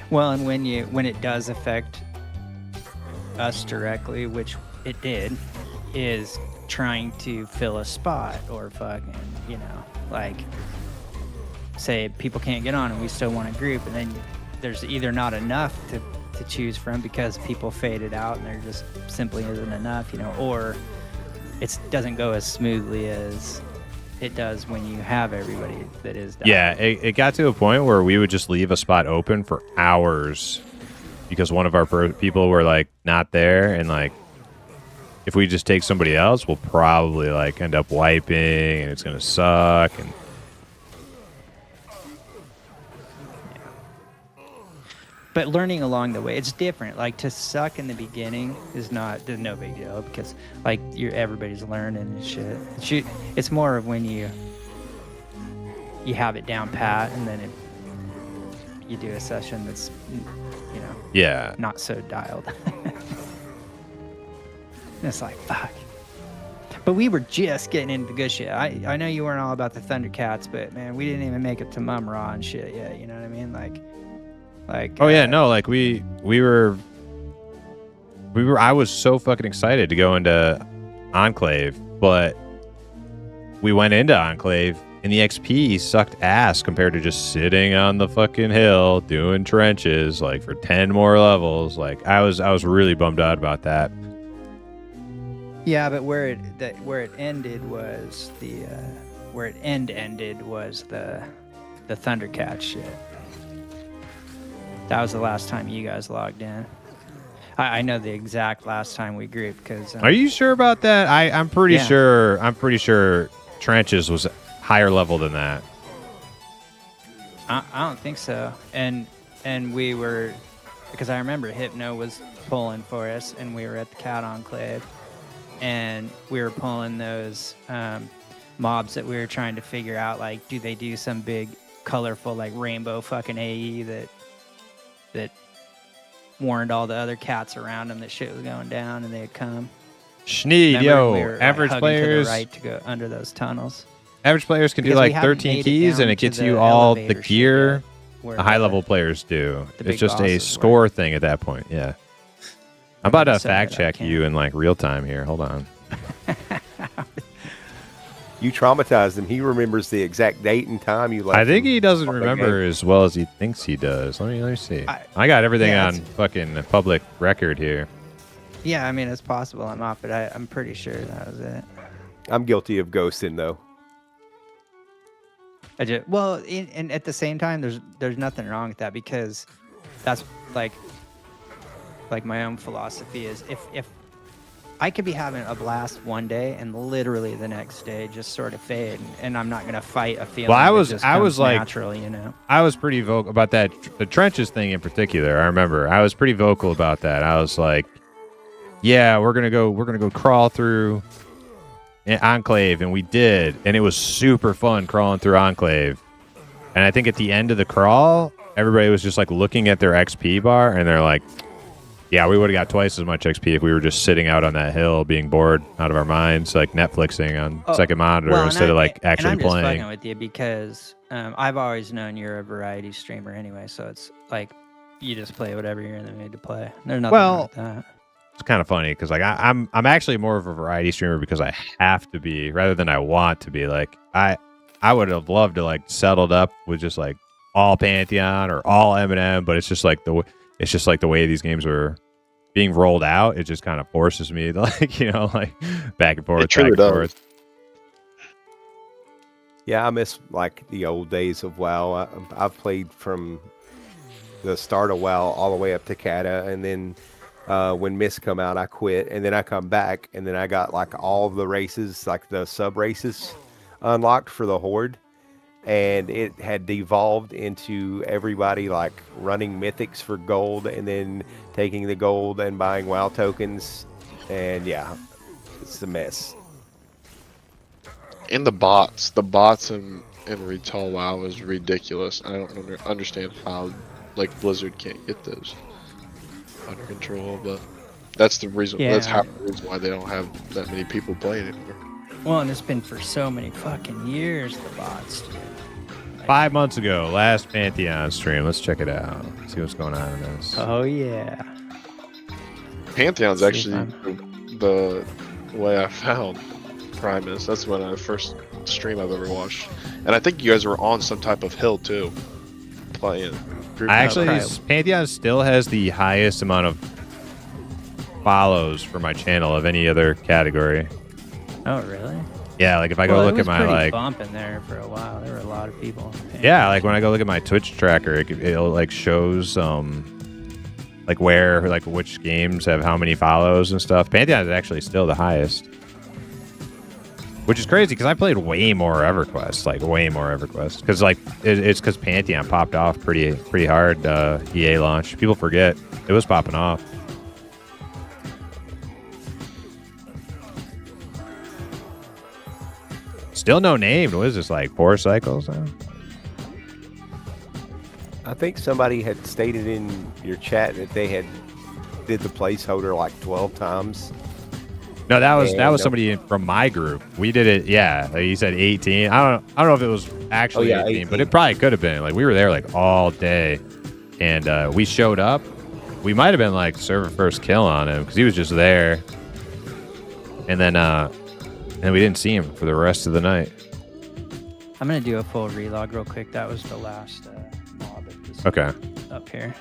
Well, and when it does affect us directly, which it did, is trying to fill a spot or fucking, like say people can't get on and we still want a group, and then there's either not enough to choose from because people faded out and there just simply isn't enough, or it doesn't go as smoothly as it does when you have everybody that is down. Yeah, it got to a point where we would just leave a spot open for hours because one of our people were like not there, and like if we just take somebody else, we'll probably like end up wiping, and it's gonna suck. And but learning along the way, it's different. Like to suck in the beginning is there's no big deal because like everybody's learning and shit. It's more of when you have it down pat and then you do a session that's yeah, not so dialed. And it's like fuck. But we were just getting into the good shit. I know you weren't all about the Thundercats, but man, we didn't even make it to Mum-Ra and shit yet. You know what I mean? Like. oh yeah, no, like we were. I was so fucking excited to go into Enclave, but we went into Enclave and the XP sucked ass compared to just sitting on the fucking hill doing trenches like for 10 more levels. Like I was really bummed out about that. Yeah, but where it ended was the Thundercat shit. That was the last time you guys logged in. I know the exact last time we grouped because. Are you sure about that? I'm pretty Yeah. sure. I'm pretty sure trenches was higher level than that. I don't think so. And we were, because I remember Hypno was pulling for us, and we were at the Cat Enclave, and we were pulling those mobs that we were trying to figure out. Like, do they do some big, colorful, like rainbow fucking AE that warned all the other cats around them that shit was going down, and they'd come. Schneed, Remember yo, we were, like, average hugging players. to the right to go under those tunnels. Average players can do Because we like haven't 13 made it keys, down and it to gets the you all the elevator shit gear. yet, where The high the- level players do. the It's big just a bosses score were. thing at that point. Yeah. I'm about to Sorry fact that I check can't. you in like real time here. Hold on. You traumatized him. He remembers the exact date and time you left. I think him he doesn't off that remember game. as well as he thinks he does. Let me see. I got everything Yeah, on fucking public record here. Yeah, I mean, it's possible I'm off, but I'm pretty sure that was it. I'm guilty of ghosting though. And at the same time, there's nothing wrong with that because that's like my own philosophy is if I could be having a blast one day and literally the next day just sort of fade, and I'm not gonna fight a feeling. Well, I that was- just I comes was like- naturally, I was pretty vocal about that. The trenches thing in particular. I remember I was pretty vocal about that. I was like, "Yeah, we're gonna go crawl through Enclave," and we did, and it was super fun crawling through Enclave. And I think at the end of the crawl, everybody was just like looking at their XP bar, and they're like, "Yeah, we would have got twice as much XP if we were just sitting out on that hill, being bored out of our minds, like Netflixing on second monitor Well, instead of like and actually I'm just playing." fucking with you because I've always known you're a variety streamer anyway, so it's like you just play whatever you're in the mood to play. There's nothing wrong with that. It's kind of funny because like I'm actually more of a variety streamer because I have to be rather than I want to be. Like I would have loved to like settled up with just like all Pantheon or all M&M, but it's just like the way these games are being rolled out. It just kind of forces me to like back and forth, It truly back and does. forth. Yeah, I miss like the old days of WoW. I've played from the start of WoW all the way up to Kata, and then when Mist come out, I quit, and then I come back, and then I got like all of the races, like the sub races, unlocked for the Horde, and it had devolved into everybody like running mythics for gold, and then taking the gold and buying WoW tokens, and yeah, it's a mess. And the bots in Retail WoW is ridiculous. I don't understand how like Blizzard can't get those under control, but that's the reason. Yeah. That's half the reason why they don't have that many people playing anymore. Well, and it's been for so many fucking years, the bots, dude. 5 months ago, last Pantheon stream. Let's check it out. See what's going on in this. Oh, yeah. Pantheon's See if actually I'm- the way I found Primus. That's when I first stream I've ever watched, and I think you guys were on some type of hill too, playing. I actually, probably. Pantheon still has the highest amount of follows for my channel of any other category. Oh, really? Yeah, like if I go look at my like, bumping there for a while. There were a lot of people. yeah, like when I go look at my Twitch tracker, it'll like shows like where like which games have how many follows and stuff. Pantheon is actually still the highest, which is crazy because I played way more EverQuest, because like it's because Pantheon popped off pretty hard. EA launch, people forget it was popping off. Still no named. What is this, like 4 cycles now? I think somebody had stated in your chat that they had did the placeholder like 12 times. No, that was Yeah, somebody from my group. We did it. Yeah, like he said 18. I don't know if it was actually 18, but it probably could have been. Like we were there like all day, and we showed up. We might have been like server first kill on him because he was just there, and then we didn't see him for the rest of the night. I'm going to do a full relog real quick. That was the last mob at this Okay. up here.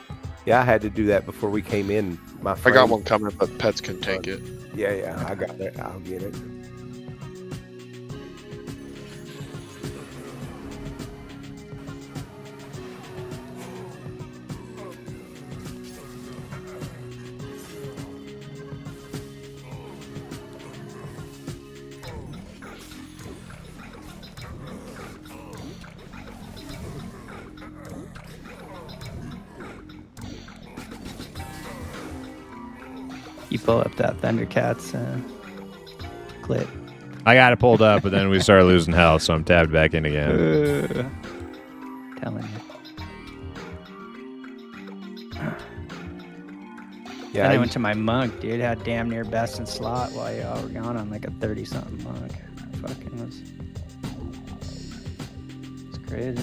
Yeah, I had to do that before we came in. My I friend, got one coming, but pets can take it. Yeah, I got it. I'll get it. You pull up that Thundercats clip. I got it pulled up, but then we started losing health, so I'm tabbed back in again. Telling you. Yeah, And I I went to my monk, dude. Had damn near best in slot while y'all were gone on like a 30-something monk. Fucking was. It's crazy.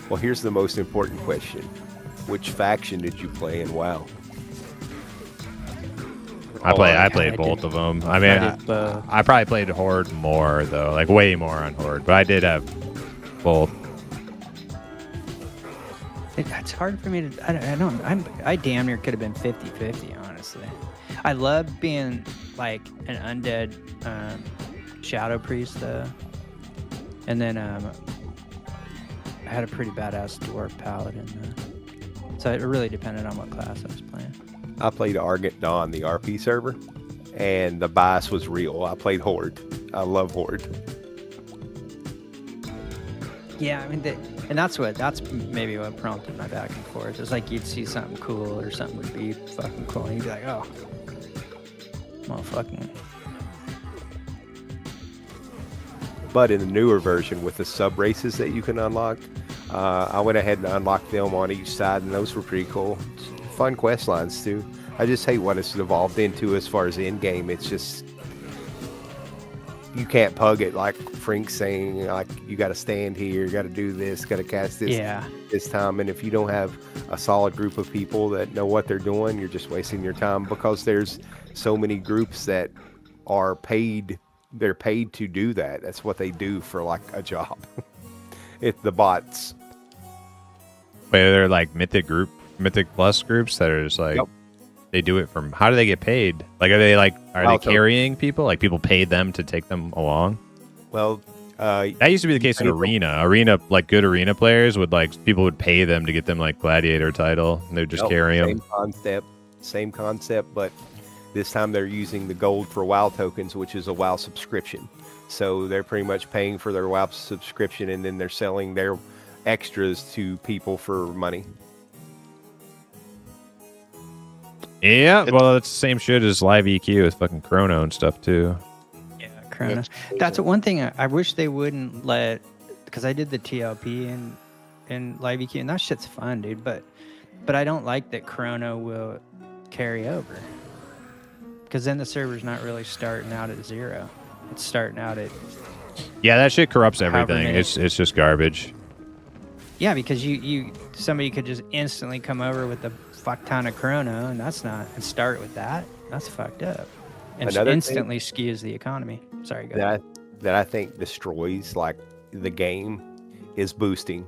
Well, here's the most important question. Which faction did you play in WoW? I I played did- both of them. I mean, I did both. I probably played Horde more though, like way more on Horde, but I did have both. It's hard for me to. I damn near could have been 50-50, honestly. I love being like an undead shadow priest though, and then I had a pretty badass dwarf paladin. So it really depended on what class I was playing. I played Argent Dawn, the RP server, and the bias was real. I played Horde. I love Horde. Yeah, I mean, that's maybe what prompted my back and forth. It's like you'd see something cool or something would be fucking cool, and you'd be like, oh, motherfucking. But in the newer version with the sub races that you can unlock, I went ahead and unlocked them on each side, and those were pretty cool. Fun quest lines too. I just hate what it's evolved into as far as end game. It's just you can't pug it like Frank's saying, like you got to stand here, you got to do this, got to cast this this time. And if you don't have a solid group of people that know what they're doing, you're just wasting your time, because there's so many groups that are paid. They're paid to do that. That's what they do for like a job. It's the bots. Wait, they're like Mythic Plus groups that are just like, they do it from, how do they get paid? Like, are they carrying people? Like, people paid them to take them along? Well, that used to be the case in Arena. Like, good Arena players people would pay them to get them like Gladiator title, and they'd just carry them. Same concept, but this time they're using the gold for WoW tokens, which is a WoW subscription. So they're pretty much paying for their WoW subscription, and then they're selling their extras to people for money. Yeah, well, it's the same shit as Live EQ with fucking Chrono and stuff too. Yeah, Chrono. That's one thing I wish they wouldn't let, because I did the TLP in Live EQ, and that shit's fun, dude. But I don't like that Chrono will carry over, because then the server's not really starting out at 0. It's starting out at that shit corrupts everything. It's just garbage. Yeah, because somebody could just instantly come over with a fuck ton of Chrono, and start with that. That's fucked up. And instantly skews the economy. Sorry, go ahead. That I think destroys like the game is boosting.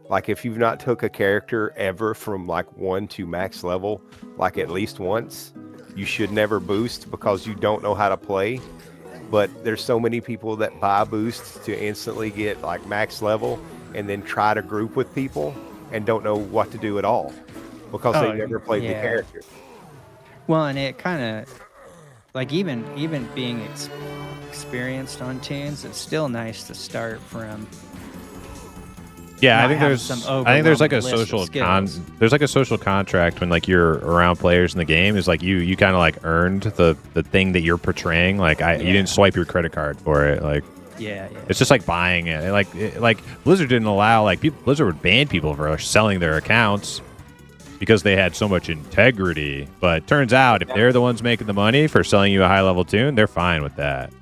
Like, if you've not took a character ever from like 1 to max level, like at least once, you should never boost, because you don't know how to play. But there's so many people that buy boosts to instantly get like max level, and then try to group with people and don't know what to do at all, because they never played the character. Well, and it kind of, like, even being experienced on tunes, it's still nice to start from. Yeah, I think there's like a social there's like a social contract when like you're around players in the game, is like you kind of like earned the thing that you're portraying. Like you didn't swipe your credit card for it. Like it's just like buying it. Like Blizzard didn't allow Blizzard would ban people for selling their accounts because they had so much integrity. But turns out if they're the ones making the money for selling you a high level tune, they're fine with that.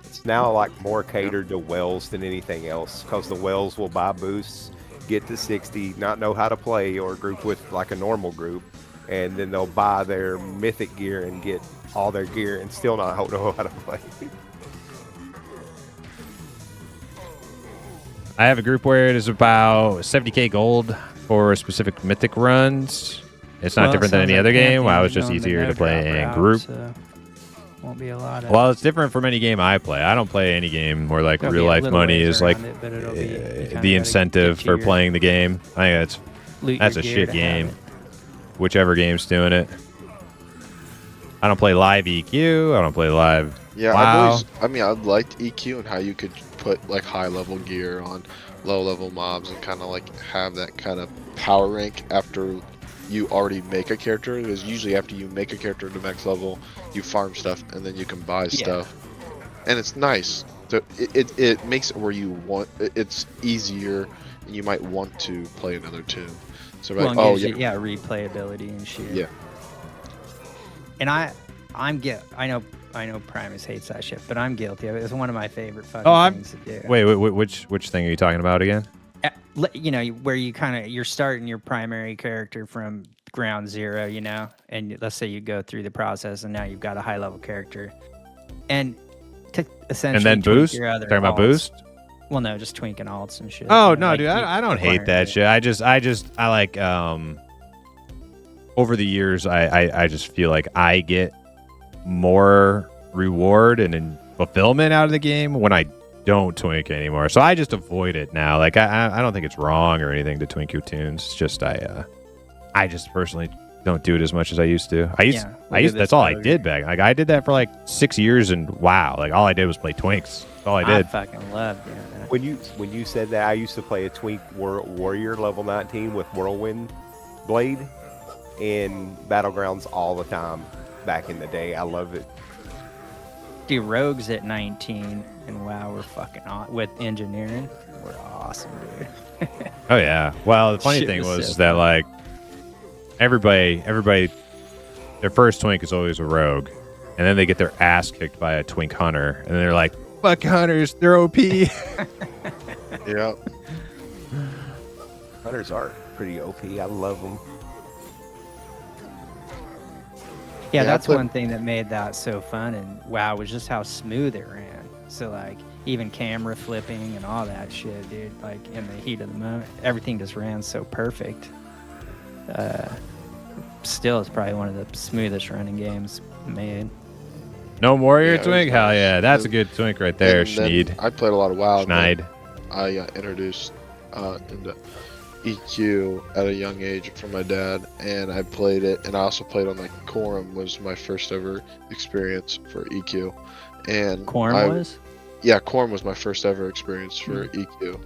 It's now like more catered to whales than anything else, because the whales will buy boosts, get to 60, not know how to play or group with like a normal group, and then they'll buy their mythic gear and get all their gear and still not know how to play. I have a group where it is about 70k gold for specific mythic runs. It's not different than any other game. WoW is just easier to play in group. So won't be a lot of. Well, it's different from any game I play. I don't play any game where like real life money is like the incentive for playing the game. I think that's a shit game. Whichever game's doing it. I don't play live EQ. I don't play live. Yeah, WoW. I liked EQ and how you could put like high level gear on low level mobs and kind of like have that kind of power rank after you already make a character, because usually after you make a character to max level, you farm stuff and then you can buy stuff, and it's nice. So it makes it where you want it's easier, and you might want to play another tune. So like, replayability and shit. Yeah. And I know Primus hates that shit, but I'm guilty of it. It's one of my favorite fucking things to do. Wait, which thing are you talking about again? You know, where you're starting your primary character from ground zero, you know, and let's say you go through the process and now you've got a high level character, and to essentially and then boost. Your other talking about alts. boost. Well, no, just twinking alts and shit. Oh you know, no, like dude, I don't hate that shit. I like over the years, I just feel like I get more reward and fulfillment out of the game when I don't twink anymore. So I just avoid it now. Like I don't think it's wrong or anything to twink your tunes. It's just I just personally don't do it as much as I used to. That's all I did back. Like I did that for like 6 years, and wow, like all I did was play twinks. That's all I did. I fucking loved doing that. When you said that, I used to play a twink warrior level 19 with Whirlwind Blade in Battlegrounds all the time back in the day. I love it. Dude, rogues at 19 and WoW were fucking with engineering were awesome, dude. Oh yeah. Well, the funny thing was that like everybody, their first twink is always a rogue, and then they get their ass kicked by a twink hunter, and they're like, Fuck hunters, they're OP. Yeah. Hunters are pretty OP. I love them. Yeah, Yeah, I that's played- one thing that made that so fun, and WoW was just how smooth it ran. So like even camera flipping and all that shit, dude. Like in the heat of the moment, everything just ran so perfect. Still, it's probably one of the smoothest running games made. No warrior Yeah, it was twink? Hell nice. yeah, that's a good twink right there, And then Schneid. I played a lot of WoW. and then Schneid. I got introduced into EQ at a young age from my dad, and I played it. And I also played on like Quorum was my first ever experience for EQ. And Quorum was? Yeah, Quorum was my first ever experience for EQ,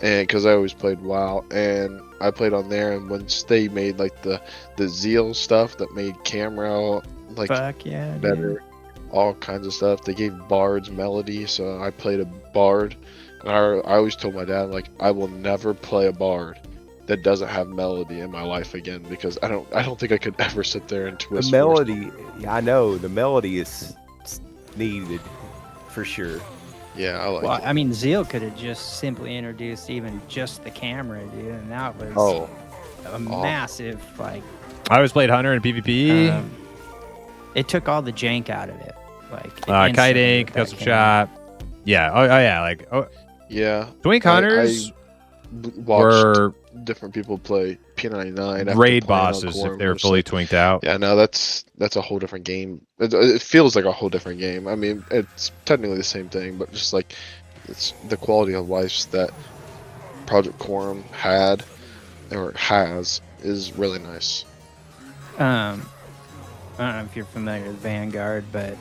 and because I always played WoW, and I played on there. And once they made like the Zeal stuff that made camera like Fuck yeah, dude. better, all kinds of stuff. They gave bards melody, so I played a bard. And I always told my dad, like, I will never play a bard that doesn't have melody in my life again, because I don't think I could ever sit there and The twist. melody, yeah, I know the melody is needed for sure. Yeah, I like Well, it. I mean, Zeal could have just simply introduced even just the camera, dude, and that was Oh, a massive like. I always played hunter in PvP. It took all the jank out of it, like Kite instantly ink, with that custom camera. shot. Yeah. Oh yeah. Like Yeah, twink I- hunters watched were different people play P99 after raid playing on bosses Quorum. if they were It's fully like, twinked out. yeah, no, that's a whole different game. It feels like a whole different game. I mean, it's technically the same thing, but just like it's the quality of life that Project Quorum had or has is really nice. I don't know if you're familiar with Vanguard, but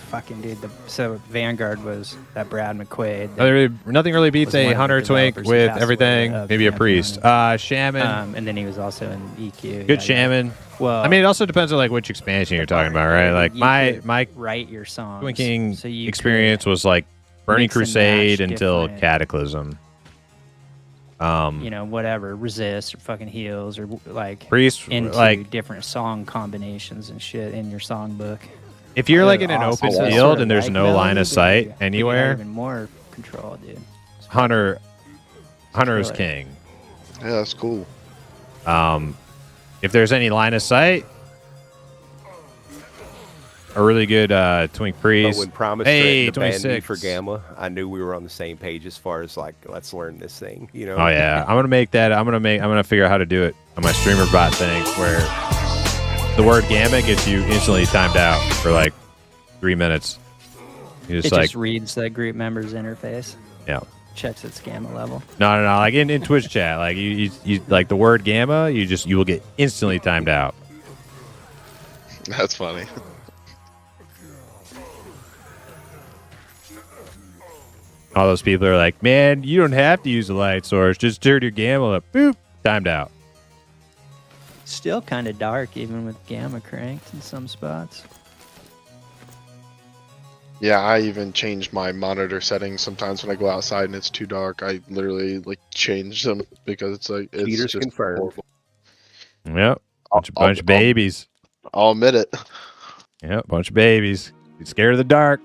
fucking dude, so Vanguard was that Brad McQuaid. that- Nothing really beats was one a of the hunter twink developers who with passed everything. away of Maybe a Champion priest. Running. Shaman. And then he was also in EQ. Good shaman. Well, I mean, it also depends on like which expansion you're talking about, right? Like you my could my write your songs. twinking so you experience was like Burning mix and Crusade match until different- Cataclysm. could, you know, whatever, resist or fucking heals or like Priest, into like different song combinations and shit in your songbook. if you're like in an Awesome. open So it's field sort of and there's like no line melody, of but sight you have anywhere, even more control, dude. Hunter is killer. king. Yeah, that's cool. If there's any line of sight, a really good twink but priest. when Promise Hey, threatened to ban me 26. for Gamma, I knew we were on the same page as far as like, let's learn this thing, you know? Oh yeah, I'm gonna figure out how to do it on my streamer bot thing where the word gamma gets you instantly timed out for like 3 minutes. You It just like just reads the group members interface, yeah. checks its gamma level. No, like in Twitch chat, like you like the word gamma, you will get instantly timed out. That's funny. All those people are like, man, you don't have to use the light source, just turn your gamma up, boop, timed out. Still kind of dark, even with gamma cranked in some spots. Yeah, I even changed my monitor settings sometimes when I go outside and it's too dark. I literally like change them because it's like it's Cheaters just confirmed. horrible. Yep, I'll- bunch of babies. I'll admit it. Yep, bunch of babies. You scared of the dark.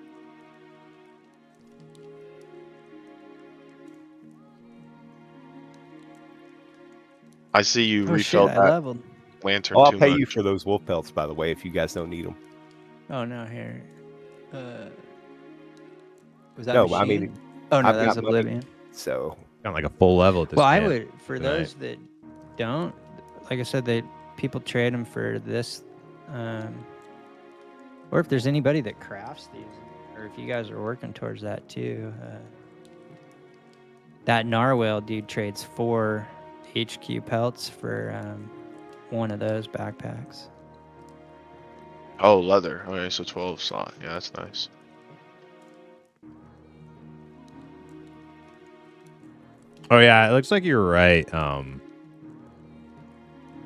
I see you Oh shit, refilled I that leveled. lantern Oh, I'll too pay much. you for those wolf pelts, by the way, if you guys don't need them. Oh no, here. Was that No, machine? I mean, oh no, I've that was got money. Oblivion. So Got like a full level at this Well, I point. would for Right. those that don't, like I said, they people trade them for this, or if there's anybody that crafts these, or if you guys are working towards that too. That narwhal dude trades 4 HQ pelts for one of those backpacks. Oh, leather. Okay, so 12 slot. Yeah, that's nice. Oh yeah, it looks like you're right.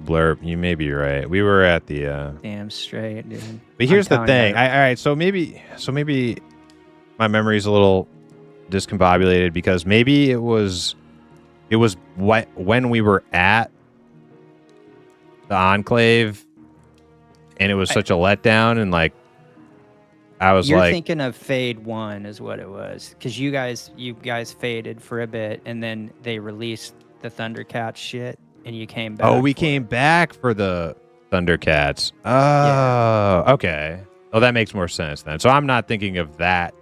Blurb, you may be right. We were at the. Damn straight, dude. But here's the I'm telling you, thing. All right, so maybe my memory's a little discombobulated because maybe it was when we were at the Enclave, and it was such a letdown, and like I was You're like, thinking of Fade 1 is what it was. Because you guys faded for a bit, and then they released the Thundercats shit, and you came back. oh, we for came it. back for the Thundercats. Oh, Yeah. okay. Oh, that makes more sense then. So I'm not thinking of that.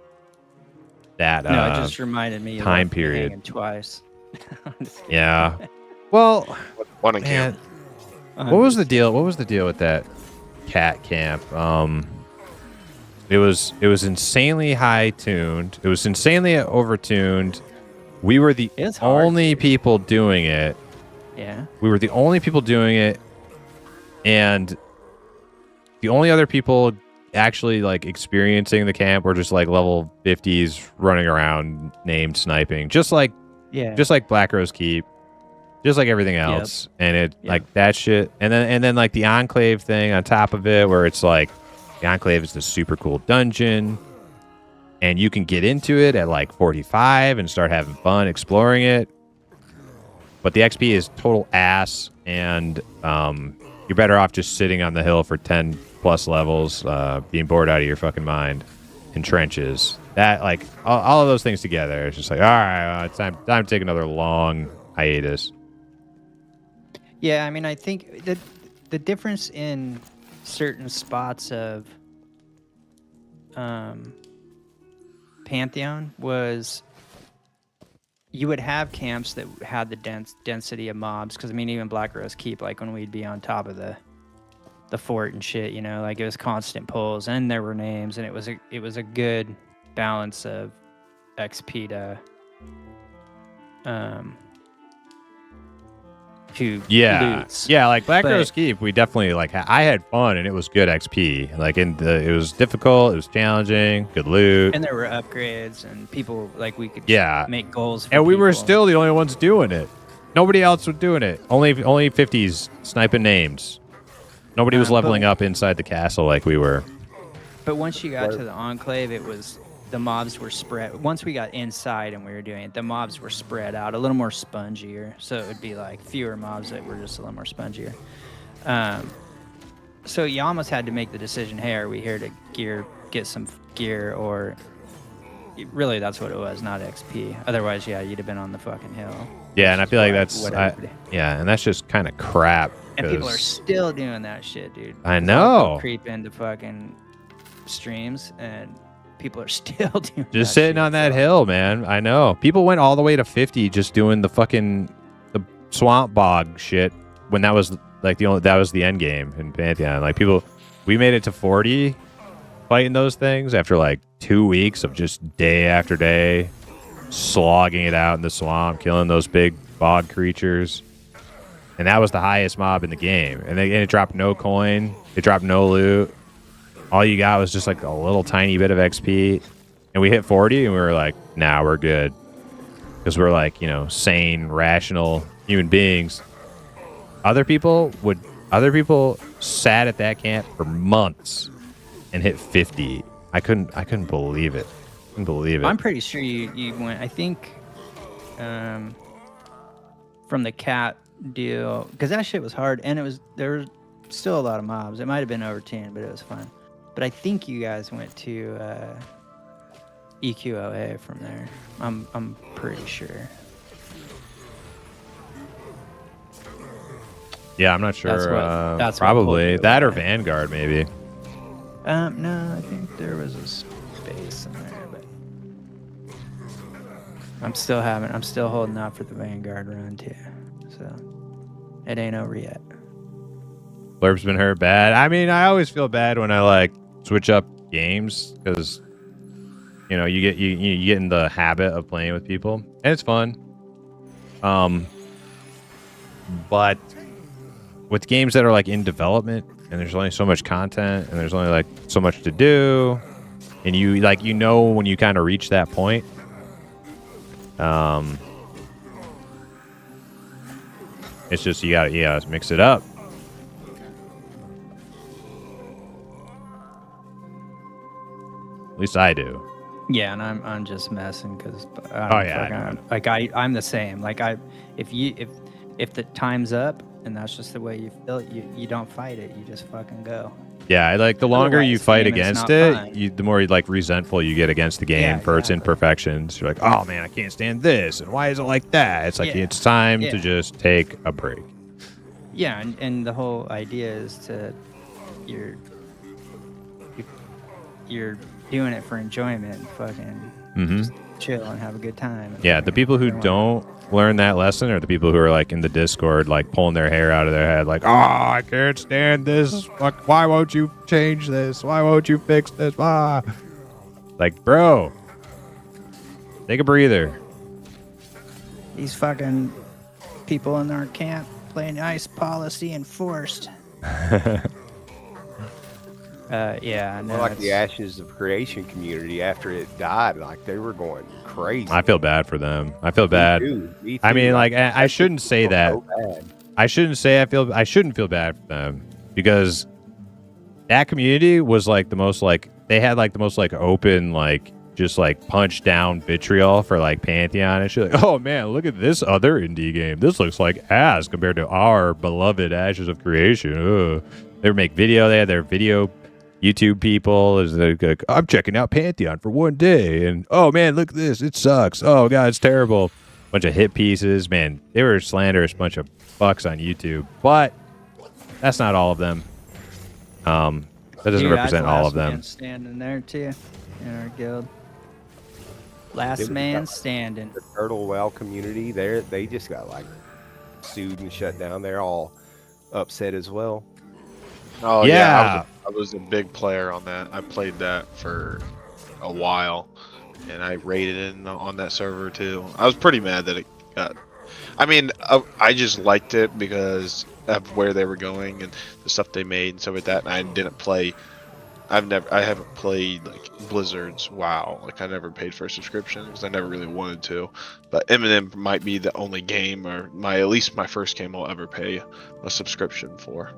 That No, it just reminded me of time like, period. hanging twice. yeah. Well, One in man, camp. what was the deal? What was the deal with that cat camp? It was insanely high tuned. It was insanely overtuned. We were the It's hard, only people doing it. Yeah. We were the only people doing it, and the only other people actually like experiencing the camp were just like level 50s running around named sniping, just like Yeah. Black Rose Keep, just like everything else. And it Yep. like that shit, and then like the Enclave thing on top of it, where it's like the Enclave is this super cool dungeon, and you can get into it at like 45 and start having fun exploring it. But the XP is total ass, and you're better off just sitting on the hill for 10 plus levels, being bored out of your fucking mind in trenches. That like all of those things together, it's just like, all right, it's time to take another long hiatus. Yeah, I mean, I think that the difference in certain spots of Pantheon was you would have camps that had the density of mobs, because I mean, even Black Rose Keep, like when we'd be on top of the fort and shit, you know, like it was constant pulls, and there were names, and it was a good balance of XP to loots. Yeah, like Black But- Rose Keep, we definitely like I had fun, and it was good XP. Like it was difficult, it was challenging, good loot. And there were upgrades, and people like we could Yeah. make goals. For And we were people. still the only ones doing it. Nobody else was doing it. Only 50s sniping names. Nobody was But- leveling up inside the castle like we were. But once you got to the Enclave, it was the mobs were spread. Once we got inside and we were doing it, the mobs were spread out a little more spongier. So it would be like fewer mobs that were just a little more spongier. So you almost had to make the decision: hey, are we here to get some gear, or really that's what it was, not XP. Otherwise, yeah, you'd have been on the fucking hill. Yeah, and I feel like Why- that's whatever. yeah, and that's just kind of crap. And people are 'cause- still doing that shit, dude. I 'Cause I'll know. creep into fucking streams, and people are still doing just that sitting shit, on that so- hill, man. I know. People went all the way to 50 just doing the swamp bog shit when that was like that was the end game in Pantheon. Like we made it to 40 fighting those things after like 2 weeks of just day after day slogging it out in the swamp, killing those big bog creatures. And that was the highest mob in the game. And it dropped no coin. It dropped no loot. All you got was just like a little tiny bit of XP. And we hit 40 and we were like, nah, we're good. Because we're like, sane, rational human beings. Other people sat at that camp for months and hit 50. I couldn't believe it. I'm pretty sure you went. I think from the cat deal, because that shit was hard, and there was still a lot of mobs. It might have been over 10, but it was fun. But I think you guys went to EQOA from there. I'm pretty sure. Yeah, I'm not sure. That's what probably pulled that you or away. Vanguard, maybe. No, I think there was a space in there, but I'm still holding out for the Vanguard run too. So it ain't over yet. Blurb's been hurt bad. I mean, I always feel bad when I like switch up games because you get in the habit of playing with people and it's fun. But with games that are like in development and there's only so much content and there's only like so much to do, and when you kind of reach that point, it's just you gotta mix it up. At least I do. Yeah, and I'm just messing because Oh, yeah, I know. I'm the same. Like if the time's up and that's just the way you feel. You don't fight it. You just fucking go. Yeah, like the longer you Otherwise, fight game is against not it, fun. the more like resentful you get against the game Yeah, for its exactly. imperfections. You're like, oh man, I can't stand this, and why is it like that? It's like Yeah. it's time to Yeah. just take a break. Yeah, and the whole idea is to you're doing it for enjoyment and fucking Hmm. just chill and have a good time. and Yeah, the fucking people who everyone- don't learn that lesson are the people who are like in the Discord, like pulling their hair out of their head, like, oh, I can't stand this. Fuck, why won't you change this? Why won't you fix this? Ah. Like, bro, take a breather. These fucking people in our camp playing ice policy enforced. Yeah, no, Well, like the it's- Ashes of Creation community after it died, like they were going crazy. I feel bad for them. I feel bad. Me I too. mean, like, I shouldn't say feel that. so bad. I shouldn't say I shouldn't feel bad for them because that community was like the most like they had like the most like open like just like punch down vitriol for like Pantheon and shit. Like, oh man, look at this other indie game. This looks like ass compared to our beloved Ashes of Creation. Ugh. They would make video. They had their video YouTube people. Is like, I'm checking out Pantheon for one day, and oh man, look at this. It sucks. Oh god, it's terrible. Bunch of hit pieces. Man, they were a slanderous bunch of fucks on YouTube, but that's not all of them. That doesn't Dude, represent I'd all last of them. man standing there too in our guild. Last Dude, man that- standing. The Turtle Well community, they just got like sued and shut down. They're all upset as well. Oh Yeah. I was a big player on that. I played that for a while, and I raided in on that server too. I was pretty mad that it got. I mean, I just liked it because of where they were going and the stuff they made and stuff like that. And I didn't play. I haven't played like Blizzard's WoW. Like I never paid for a subscription because I never really wanted to. But Eminem might be the only game, or at least my first game I'll ever pay a subscription for.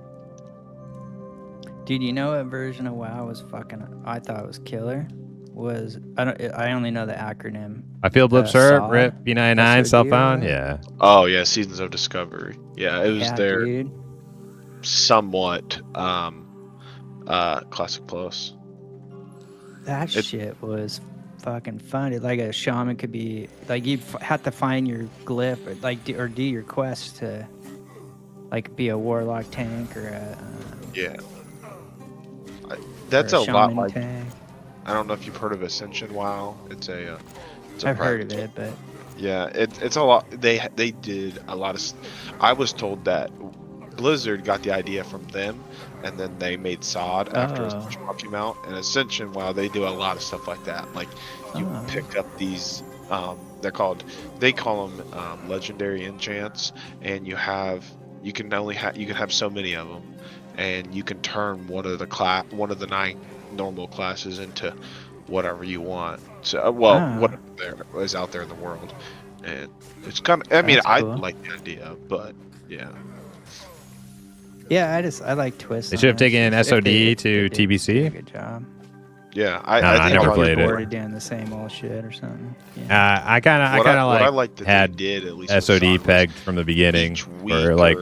Dude, you know what version of WoW was fucking? I thought it was killer. Was I only know the acronym. I feel Blip Syrup, Saw. Rip, B99, cell SOD, phone. right? Yeah. Oh yeah, Seasons of Discovery. Yeah, it was Yeah, their dude. somewhat Classic Plus. That It- shit was fucking fun. Like a shaman could be like you had to find your glyph or like or do your quest to like be a warlock tank or a Yeah. or That's a lot shaman like, tank. I don't know if you've heard of Ascension WoW. It's a I've heard of private- it, but Yeah, it's a lot. They did a lot of. I was told that Blizzard got the idea from them, and then they made SOD after Oh. Ascension WoW came out. And Ascension WoW, they do a lot of stuff like that. Like you Oh. pick up these. They call them legendary enchants, and you can have so many of them, and you can turn one of the 9 normal classes into whatever you want. So, Ah. whatever there is out there in the world, and it's kind of. I mean, That's I cool. like the idea, but yeah, yeah, I like twists. They on should have it. taken If SOD if to did TBC. a good job. yeah. I think never a lot of played it. people- Bored of doing the same old shit or something. Yeah. I kind of what I like liked that had they did at least with SOD SOD was pegged from the beginning, each week or like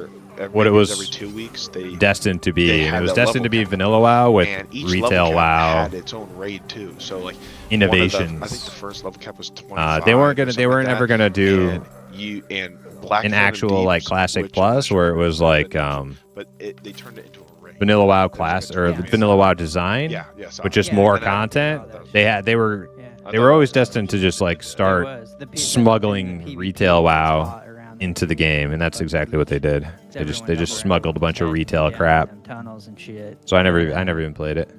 what it maybe was every 2 weeks. They destined to be. they And had it was that destined to level be cap. vanilla WoW with and each retail level cap WoW had its own raid too. So like innovations. I think the first level cap was 25. They or weren't something like ever that. gonna do and Black an Throne and actual like Deeps, classic which plus I'm where sure it was they like did, but they turned it into a raid. vanilla WoW It was class like a or the tournament. vanilla WoW design Yeah, yes. with just Yeah, more and then I- content. all that shit. They were Yeah. they were always destined to just like There start was. The smuggling the PvP retail WoW spot around into the game, and that's exactly what they did. They just everyone smuggled a bunch of had, retail yeah, crap. them tunnels and shit. So I never even played it.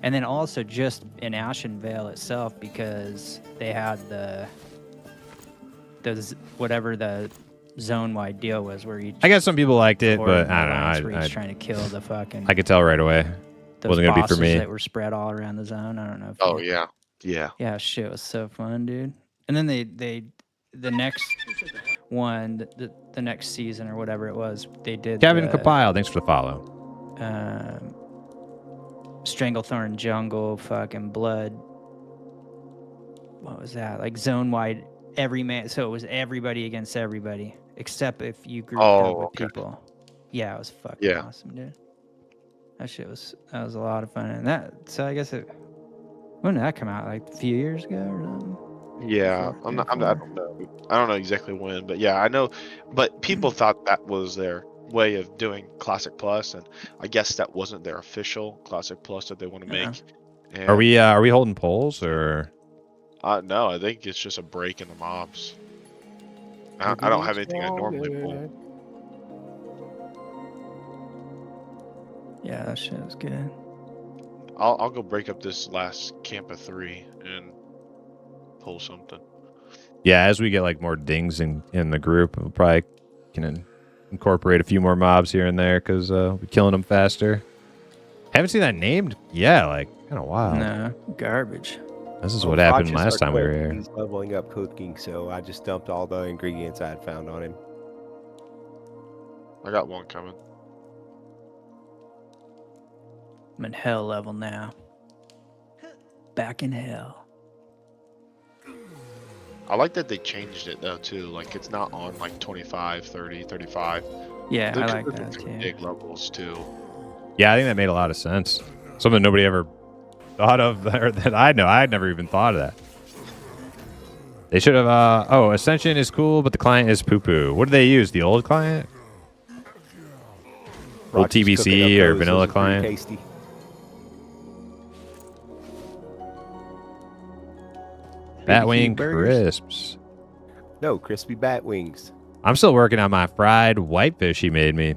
And then also just in Ashen Vale itself, because they had whatever the zone-wide deal was, where each I guess some people liked it, horde but I don't alliance were know. each trying to kill the fucking I could tell right away. those wasn't gonna be for bosses me. that were spread all around the zone. I don't know. If Oh you- yeah. yeah, shit was so fun, dude. And then the next one, the next season or whatever it was, they did Kevin the, Kapile, thanks for the follow. Stranglethorn Jungle, fucking Blood. What was that? Like zone wide, every man. So it was everybody against everybody, except if you grouped up Oh, with okay. people. Yeah, it was fucking Yeah. awesome, dude. That was a lot of fun. And so I guess when did that come out? Like a few years ago or something? Yeah, Before I PS4? don't know. I don't know exactly when, but yeah, I know. But people thought that was their way of doing Classic Plus, and I guess that wasn't their official Classic Plus that they want to make. And, Are we holding polls or? no, I think it's just a break in the mobs. I don't have anything I normally pull. Yeah, that shit was good. I'll go break up this last camp of 3 and pull something. Yeah, as we get like more dings in the group, we'll probably can incorporate a few more mobs here and there because we're killing them faster. Haven't seen that named. Yeah, like kind of wild. No, garbage. This is what happened last time we were here. He's leveling up cooking, so I just dumped all the ingredients I had found on him. I got one coming. I'm in hell level now. Back in hell. I like that they changed it though too. Like it's not on like 25, 30, 35. Yeah, They're I like giving that some too. big levels too. Yeah, I think that made a lot of sense. Something nobody ever thought of, or that I know. I had never even thought of that. They should have. Ascension is cool, but the client is poo poo. What do they use? The old client? Old Roger's cooking TBC up or those. vanilla Those are pretty client? tasty. Batwing burgers? crisps. No, crispy bat wings. I'm still working on my fried whitefish he made me.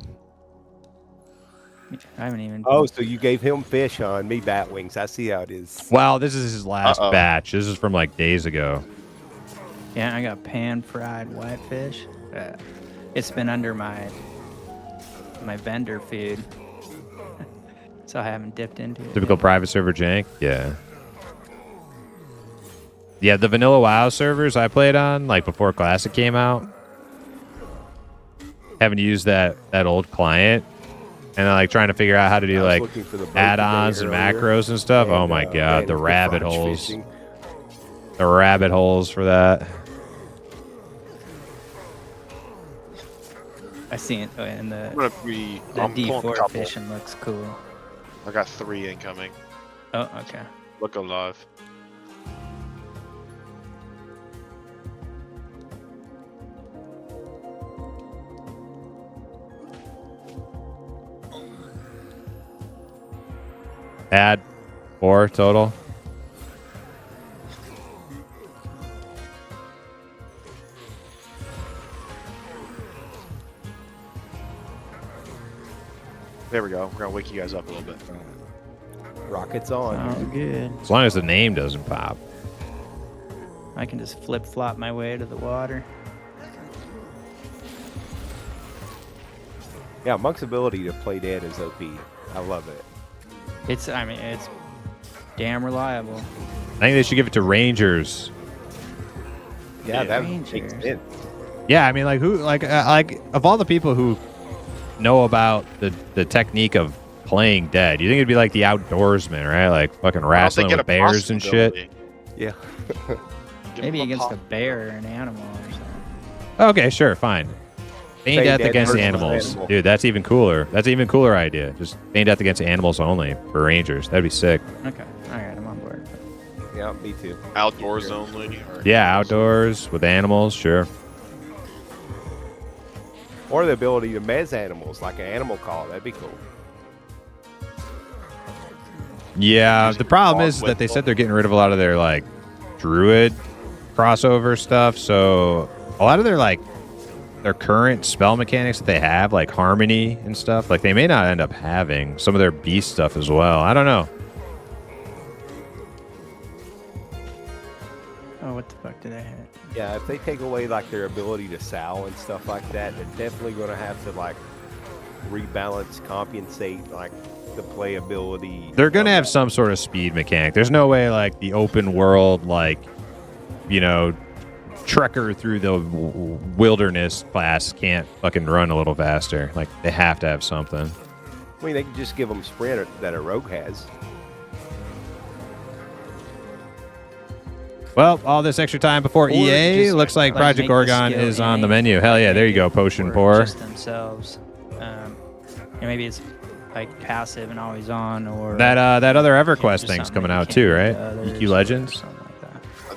I haven't even. Oh, so you gave him fish on me bat wings. I see how it is. Well, this is his last Uh-oh. batch. This is from like days ago. Yeah, I got pan fried whitefish. It's been under my vendor food, so I haven't dipped into it. Typical private server jank. Yeah. Yeah, the vanilla WoW servers I played on, like before Classic came out, having to use that old client, and then like trying to figure out how to do I was like looking for the boat add-ons today and earlier, macros and stuff. Oh my man, god, the it's rabbit fudge holes. fishing. The rabbit holes for that. I seen it in the I'm gonna be. the I'm pulling a D4 couple. fishing looks cool. I got 3 incoming. Oh, okay. Look alive. Add 4 total. There we go. We're gonna wake you guys up a little bit. Rockets on. Oh, good. As long as the name doesn't pop. I can just flip flop my way to the water. Yeah, Monk's ability to play dead is OP. I love it. It's damn reliable. I think they should give it to Rangers. Yeah, that Rangers. makes sense. Yeah, I mean, like who, like of all the people who know about the technique of playing dead, you think it'd be like the outdoorsman, right? Like fucking wrestling with bears and shit. Yeah. Maybe against a bear or an animal or something. Okay, sure, fine. Feign Feign death death against versus animals, animal. dude. That's even cooler. That's an even cooler idea. Just feign death against animals only for Rangers. That'd be sick. Okay. All right, I'm on board. Yeah, me too. Outdoors only. Or Yeah, outdoors with animals, sure. Or the ability to mez animals, like an animal call. That'd be cool. Yeah, Using the problem dog is that they whistle. said they're getting rid of a lot of their like druid crossover stuff. So a lot of their current spell mechanics that they have, like harmony and stuff, like they may not end up having some of their beast stuff as well. I don't know. Oh, what the fuck did I hit? Yeah, if they take away like their ability to sow and stuff like that, they're definitely gonna have to like rebalance, compensate like the playability. They're gonna of have that. some sort of speed mechanic. There's no way like the open world, like, you know, trekker through the wilderness class can't fucking run a little faster. Like they have to have something. I mean, they could just give them sprint that a rogue has. Well, all this extra time before EA just, looks like like, Project make the Oregon skill is on the innate, menu. Hell yeah, there you go, or potion pour. just themselves. maybe it's like passive and always on, or That other EverQuest just thing's something coming that you out can't too, do right? to others EQ or Legends. something like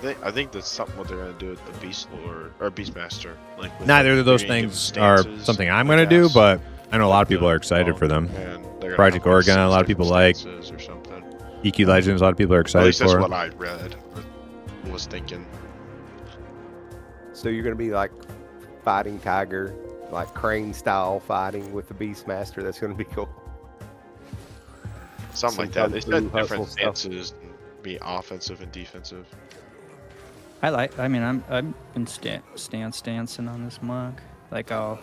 that. I think that's something what they're gonna do with the Beast Lord or Beastmaster. Like with, Neither like, of those you're gonna give things are stances, something I'm I going to do, guess. but I know a lot of Like people the are excited monk, for them. and they're gonna Project have, like, Oregon, a 6 lot of people different like. stances or something. EQ Legends, a lot of people are At excited least that's for. what I read. Or was thinking. So you're gonna be like fighting Tiger, like Crane style fighting with the Beastmaster. That's gonna be cool. Something Some like that. They kung fu said different hustle stuff. stances, and be offensive and defensive. I mean, I've been stancing on this monk. Like I'll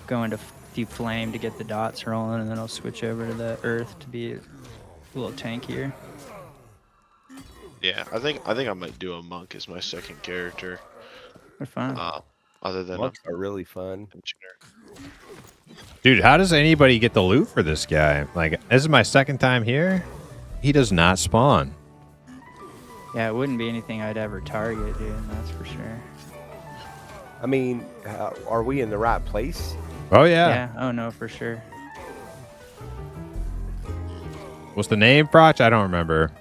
go into few flame to get the dots rolling, and then I'll switch over to the earth to be a little tankier. Yeah, I think I might do a monk as my second character. They're fun. Other than Monks are really fun. engineer. Dude, how does anybody get the loot for this guy? Like, this is my second time here. He does not spawn. Yeah, it wouldn't be anything I'd ever target, dude. That's for sure. I mean, are we in the right place? Oh yeah. Yeah. Oh no, for sure. What's the name, Froch? I don't remember.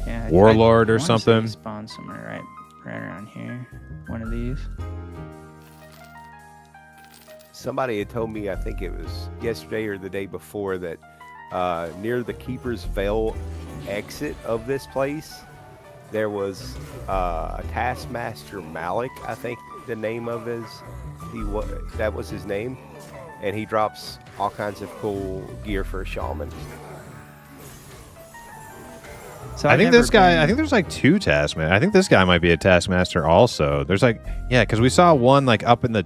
Yeah. Warlord or wanna say something? he spawned somewhere right around here. One of these. Somebody had told me, I think it was yesterday or the day before, that near the Keeper's Veil exit of this place, there was a Taskmaster Malik, I think the name of that was his name, and he drops all kinds of cool gear for a shaman. So I I've think never this guy. I been- think there's like two Taskmasters. I think this guy might be a Taskmaster also. There's like, yeah, because we saw one like up in the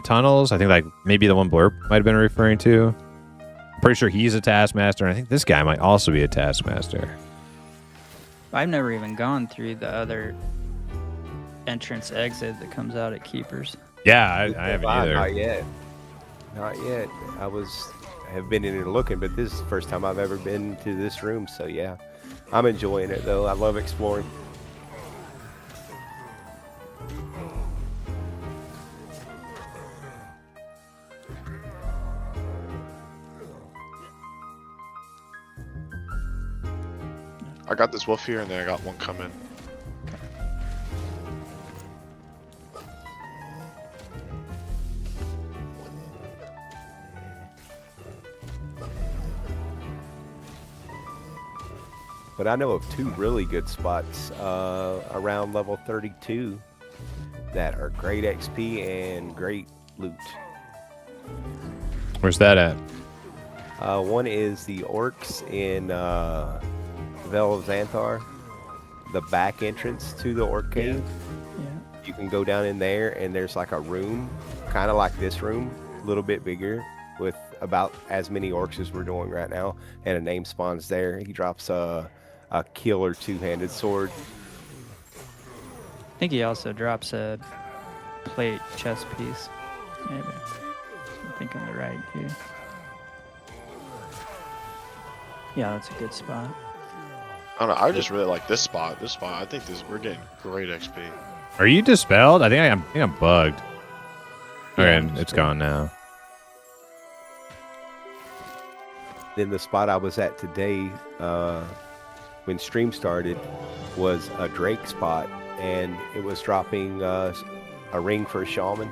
tunnels. I think like maybe the one Blurp might have been referring to. I'm pretty sure he's a Taskmaster, and I think this guy might also be a Taskmaster. I've never even gone through the other entrance exit that comes out at Keepers. Yeah, I haven't either. Not yet. Not yet. I have been in here looking, but this is the first time I've ever been to this room. So yeah, I'm enjoying it though. I love exploring. I got this wolf here, and then I got one coming. But I know of two really good spots around level 32 that are great XP and great loot. Where's that at? One is the Orcs in Veil of Xanthar, the back entrance to the Orc Cave. Yeah. You can go down in there, and there's like a room, kind of like this room, a little bit bigger, with about as many orcs as we're doing right now, and a name spawns there. He drops a killer two-handed sword. I think he also drops a plate chest piece. Maybe. I think I'm right here. Yeah, that's a good spot. I don't know. I just really like this spot. I think we're getting great XP. Are you dispelled? I think I'm bugged. Yeah, Okay, I'm it's dispelled. gone now. Then the spot I was at today, when stream started, was a Drake spot, and it was dropping a ring for a shaman.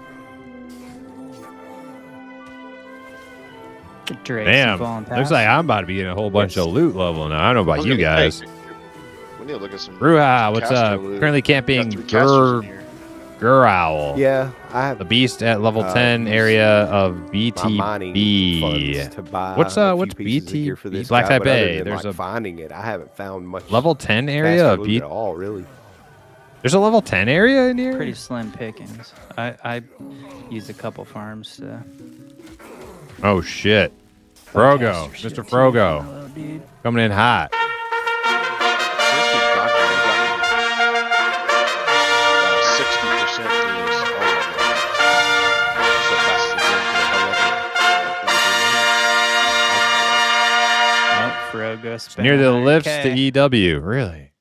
The Drake's Damn, falling looks past. like I'm about to be getting a whole bunch Yes. of loot level now. I don't know about you guys. We need to look at some. Ruha, what's caster up? loot. Currently We got camping 3 casters in here. Gurowl. Yeah, I have The beast at level 10 use area of my mining BTB. funds to buy What's, a few what's pieces of gear for BT? this Black guy, Type but other A. than, There's like, a finding it. I haven't found much level 10 area caster of loot B. at all, really. There's a level 10 area in here? Pretty slim pickings. I used a couple farms to. Oh shit. Frogo. caster shit Mr. too. Frogo. Hello, dude. Coming in hot. Since we've gotten here, we've gotten 60% through this. Oh my god. So fast as the game Oh, Frogo spent Near the 100K. lifts to EW. Really?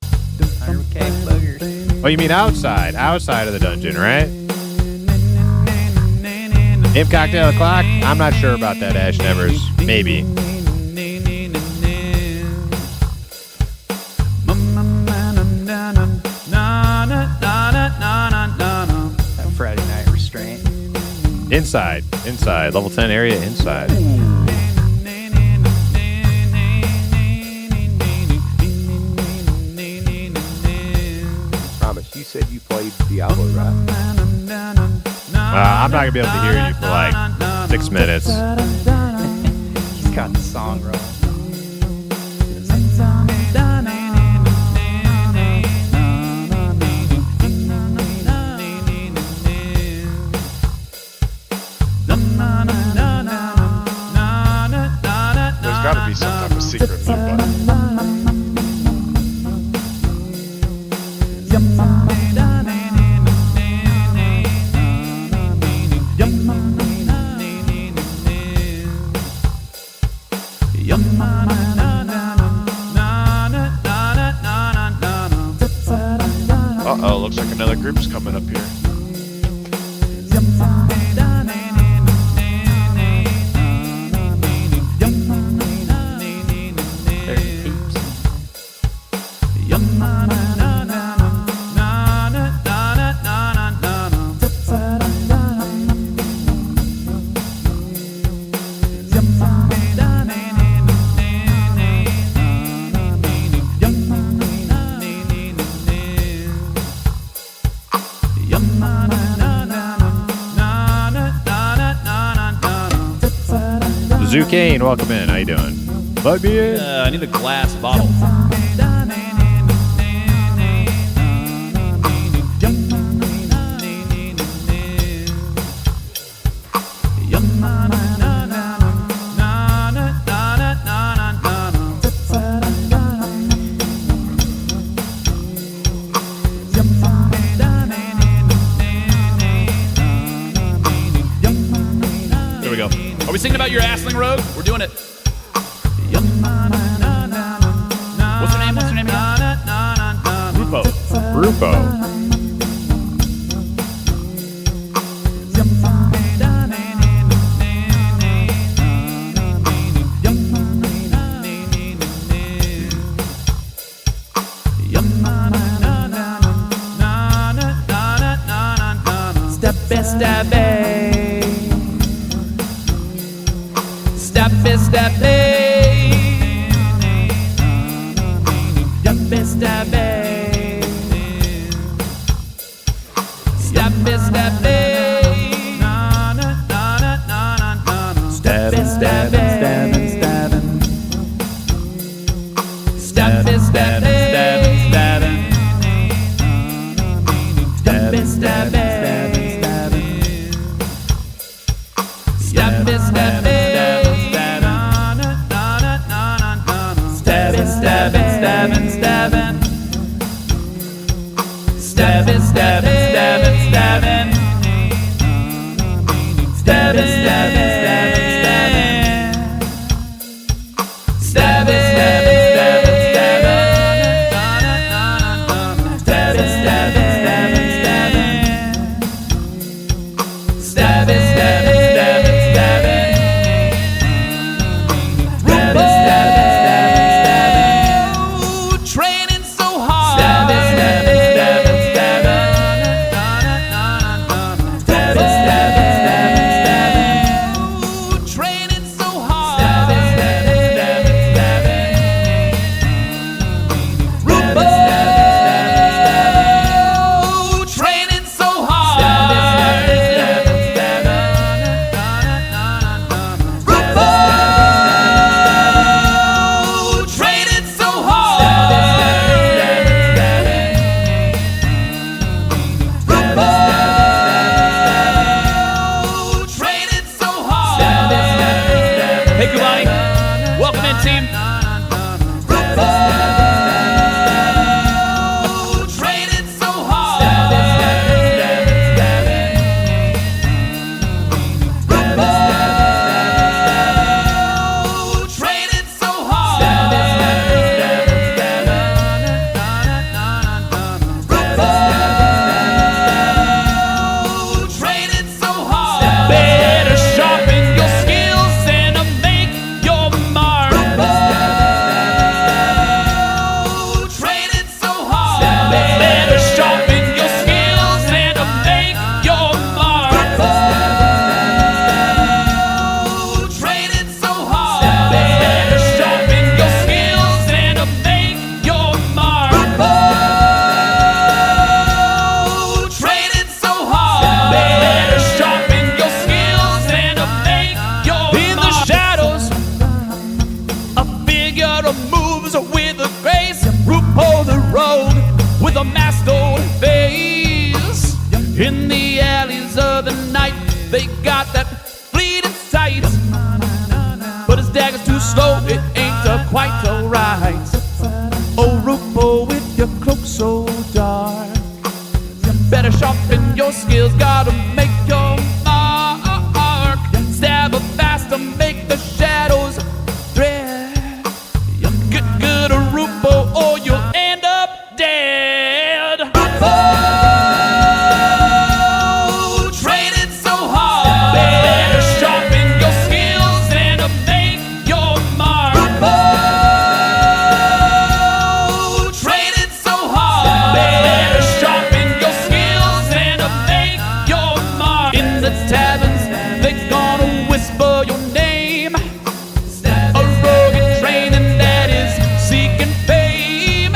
100K boogers. Oh, you mean outside? Outside of the dungeon, right? Name Cocktail O'Clock? I'm not sure about that, Ash Nevers. Maybe. That Friday night restraint. Inside. Level 10 area inside. Promise, you said you played Diablo, right? I'm not going to be able to hear you for like 6 minutes. He's got the song rolling. There's got to be some type of secret mute button. Uh-oh, looks like another group's coming up here. There's peeps. Zucane, welcome in. How you doing? Bug me in. I need a glass bottle. There we go. Are we singing about your Assling Road? We're doing it. What's her name? What's her name again? Rupo. Rupo. Stabby. Stabby, stabby. Stabby, stabby. Stabby, stabby. Stabby, stabby. Stabby, stabby. Stabby, stabby. Stabby, stabby. Stabbing, stabbing, stabbing, stabbing. Stabbing, stabbing, stabbing, stabbing. Stabbing, stabbing, stabbing, stabbing. slow, it ain't quite alright. Oh, Rupo, with your cloak so dark, you better sharpen your skills, gotta make your mark. Stab her fast to make the shadows dread. Get good, Rupo, or you'll end up dead. Rupo, training so hard, better sharpen your skills and make your mark. Rupo, training so hard, better sharpen your skills and make your mark. In the taverns, they're gonna whisper your name. A rugged training that is seeking fame.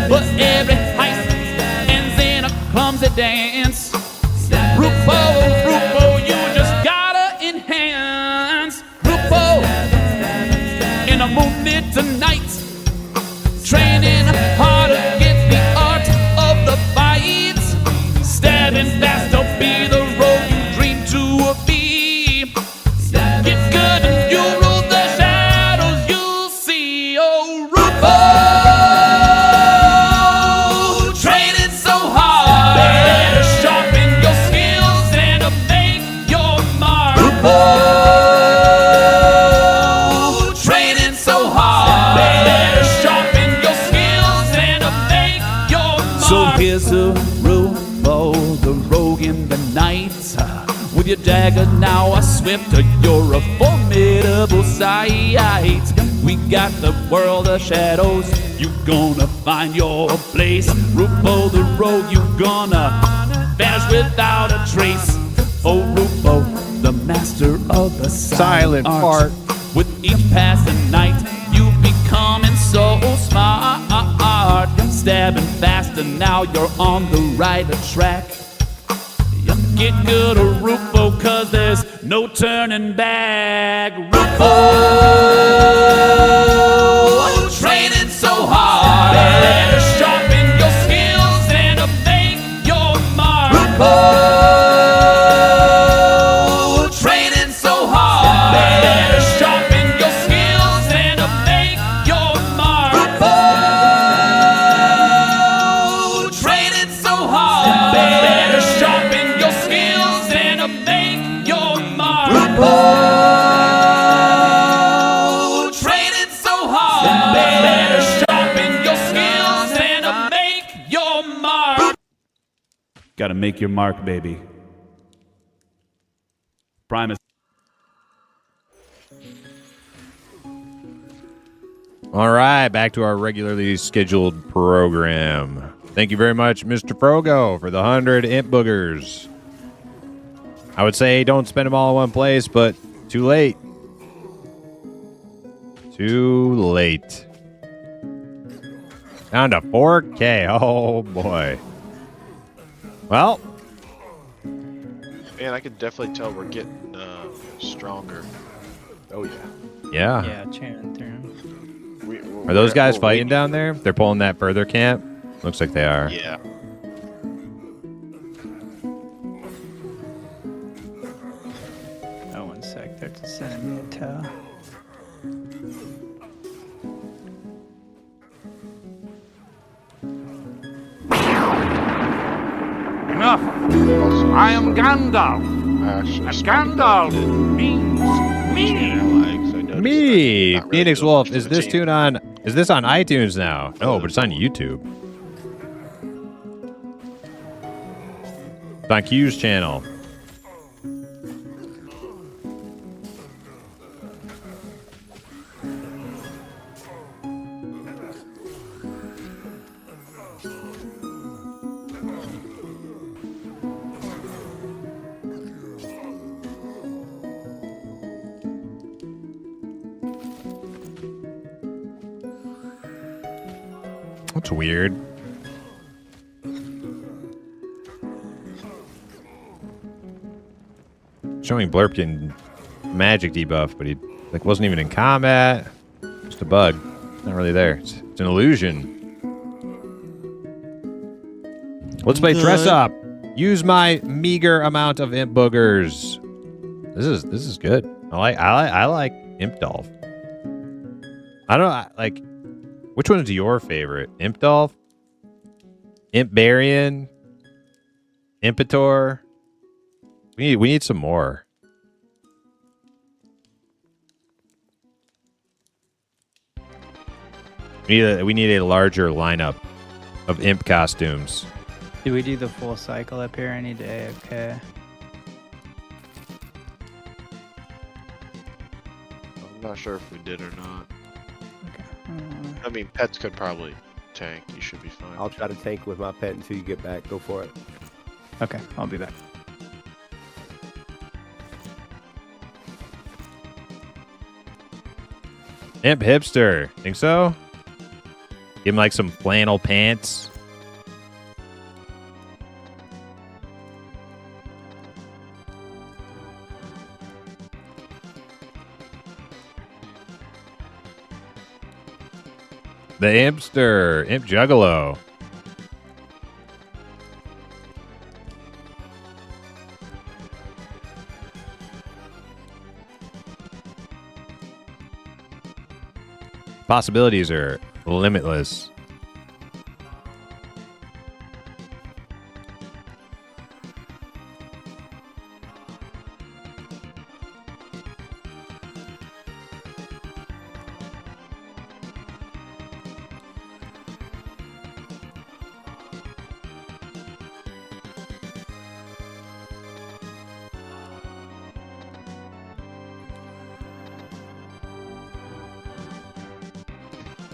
But every heist ends in a clumsy dance. Rupo, Rupo, you just gotta enhance. Rupo, in a moonlit night, training hard to get the art of the fight. Stabbing fast to be the rogue you dream to be. Get good and you rule the shadows you'll see. Oh, Rupo, training so hard, better sharpen your skills and make your mark. Rupo, training so hard, better sharpen your skills and make your mark. So here's the Rupo, the rogue in the night. With your dagger now a swifter, you're a formidable sight. We got the world of shadows, you gonna find your place. Rupo the rogue, you gonna vanish without a trace. Oh, Rupo, the master of the silent art. With each passing night, you becoming so smart. Stabbing faster, now you're on the right track. Get good, Rupo, cause there's no turning back. Rupo, training so hard, better sharpen your skills and make your mark. Rupo, training so hard, better sharpen your skills and make your mark. Rupo, training so hard, better sharpen your skills and make your mark. Rupo, training so hard, better sharpen your skills and make your mark. Gotta make your mark, baby. Primus. All right, back to our regularly scheduled program. Thank you very much, Mr. Frogo, for the 100 imp boogers. I would say don't spend them all in one place, but too late. Too late. Down to 4K. Oh, boy. Well. Man, I can definitely tell we're getting stronger. Oh, yeah. Yeah. Yeah, chanting through. Are those guys fighting down there? They're pulling that further camp? Looks like they are. Yeah. Oh, 1 sec. They're sending me a tow. Enough! I am Gandalf, and Gandalf means me. Me, Phoenix Wolf. Is this tune on? Is this on iTunes now? No, but it's on YouTube. It's on Q's channel. That's weird. Showing Blurp getting magic debuff, but he wasn't even in combat. Just a bug. Not really there. It's an illusion. Let's play dress up. Use my meager amount of imp boogers. This is good. I like Imp Dolph. I don't like. Which one is your favorite? Impdolf? Impbarian? Impetor? We need some more. We need a larger lineup of imp costumes. Do we do the full cycle up here any day? Okay. I'm not sure if we did or not. Okay. I mean, pets could probably tank. You should be fine. I'll try to tank with my pet until you get back. Go for it. Okay, I'll be back. Imp hipster. Think so? Give him like some flannel pants. The Impster. Imp Juggalo. Possibilities are limitless.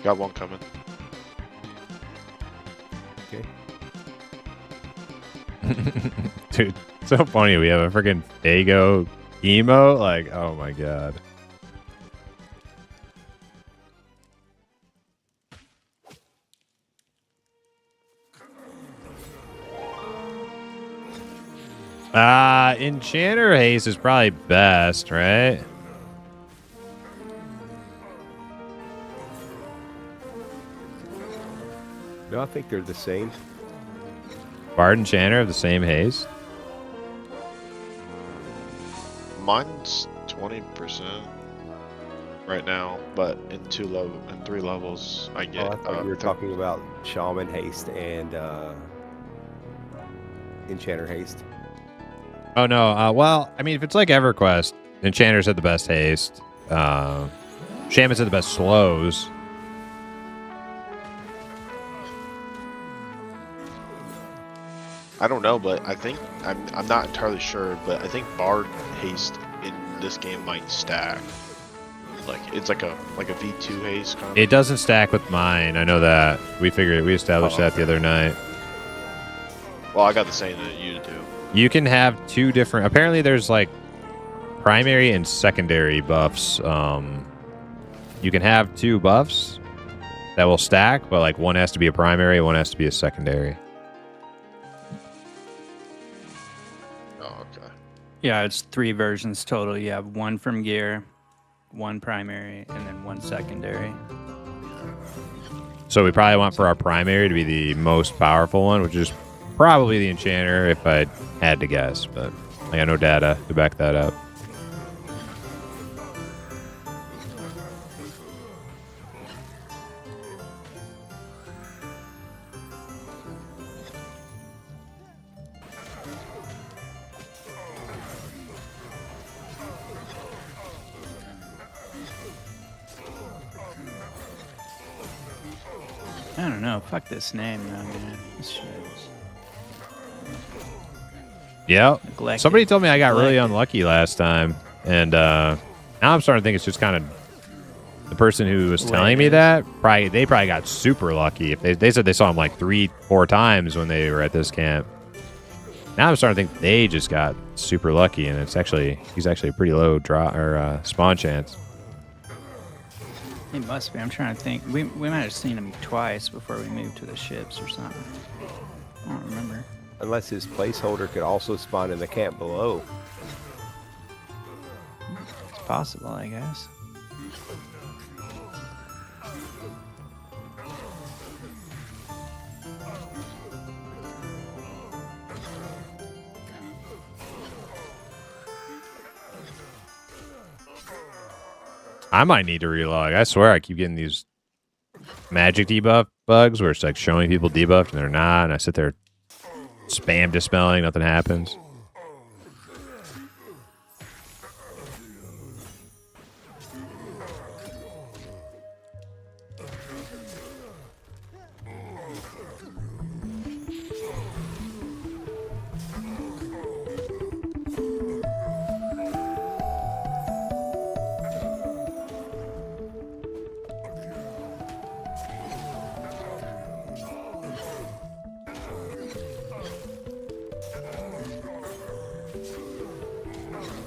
Got one coming. Okay. Dude, so funny. We have a freaking Fago emo. Like, oh my god. Enchanter Haste is probably best, right? No, I think they're the same. Bard Enchanter have the same haste. Mine's 20% right now, but in 3 levels, I get. Oh, I thought you were talking about Shaman Haste and Enchanter Haste. Oh no. Well, I mean, if it's like EverQuest, Enchanters have the best haste. Shamans have the best slows. I don't know, but I think I'm not entirely sure, but I think Bard haste in this game might stack. Like it's like a V2 haste kind of. It doesn't stack with mine. I know that. We established that the other night. Well, I got the same that you do. You can have two different. Apparently, there's like primary and secondary buffs. You can have two buffs that will stack, but like one has to be a primary, one has to be a secondary. Oh, okay. Yeah, it's 3 versions total. You have one from gear, one primary, and then one secondary. So we probably want for our primary to be the most powerful one, which is probably the Enchanter if I had to guess, but I got no data to back that up. I don't know. Fuck this name, though, man. This shit is Yeah. neglected. Somebody told me I got really Neglected. unlucky last time, and now I'm starting to think it's just kind of the person who was The way telling it me is. that. They probably got super lucky. If they said they saw him like 3-4 times when they were at this camp. Now I'm starting to think they just got super lucky, and he's actually a pretty low draw or spawn chance. He must be. I'm trying to think. We might have seen him twice before we moved to the ships or something. I don't remember. Unless his placeholder could also spawn in the camp below. It's possible, I guess. I might need to relog. I swear I keep getting these magic debuff bugs where it's like showing people debuffed and they're not, and I sit there spam dispelling, nothing happens.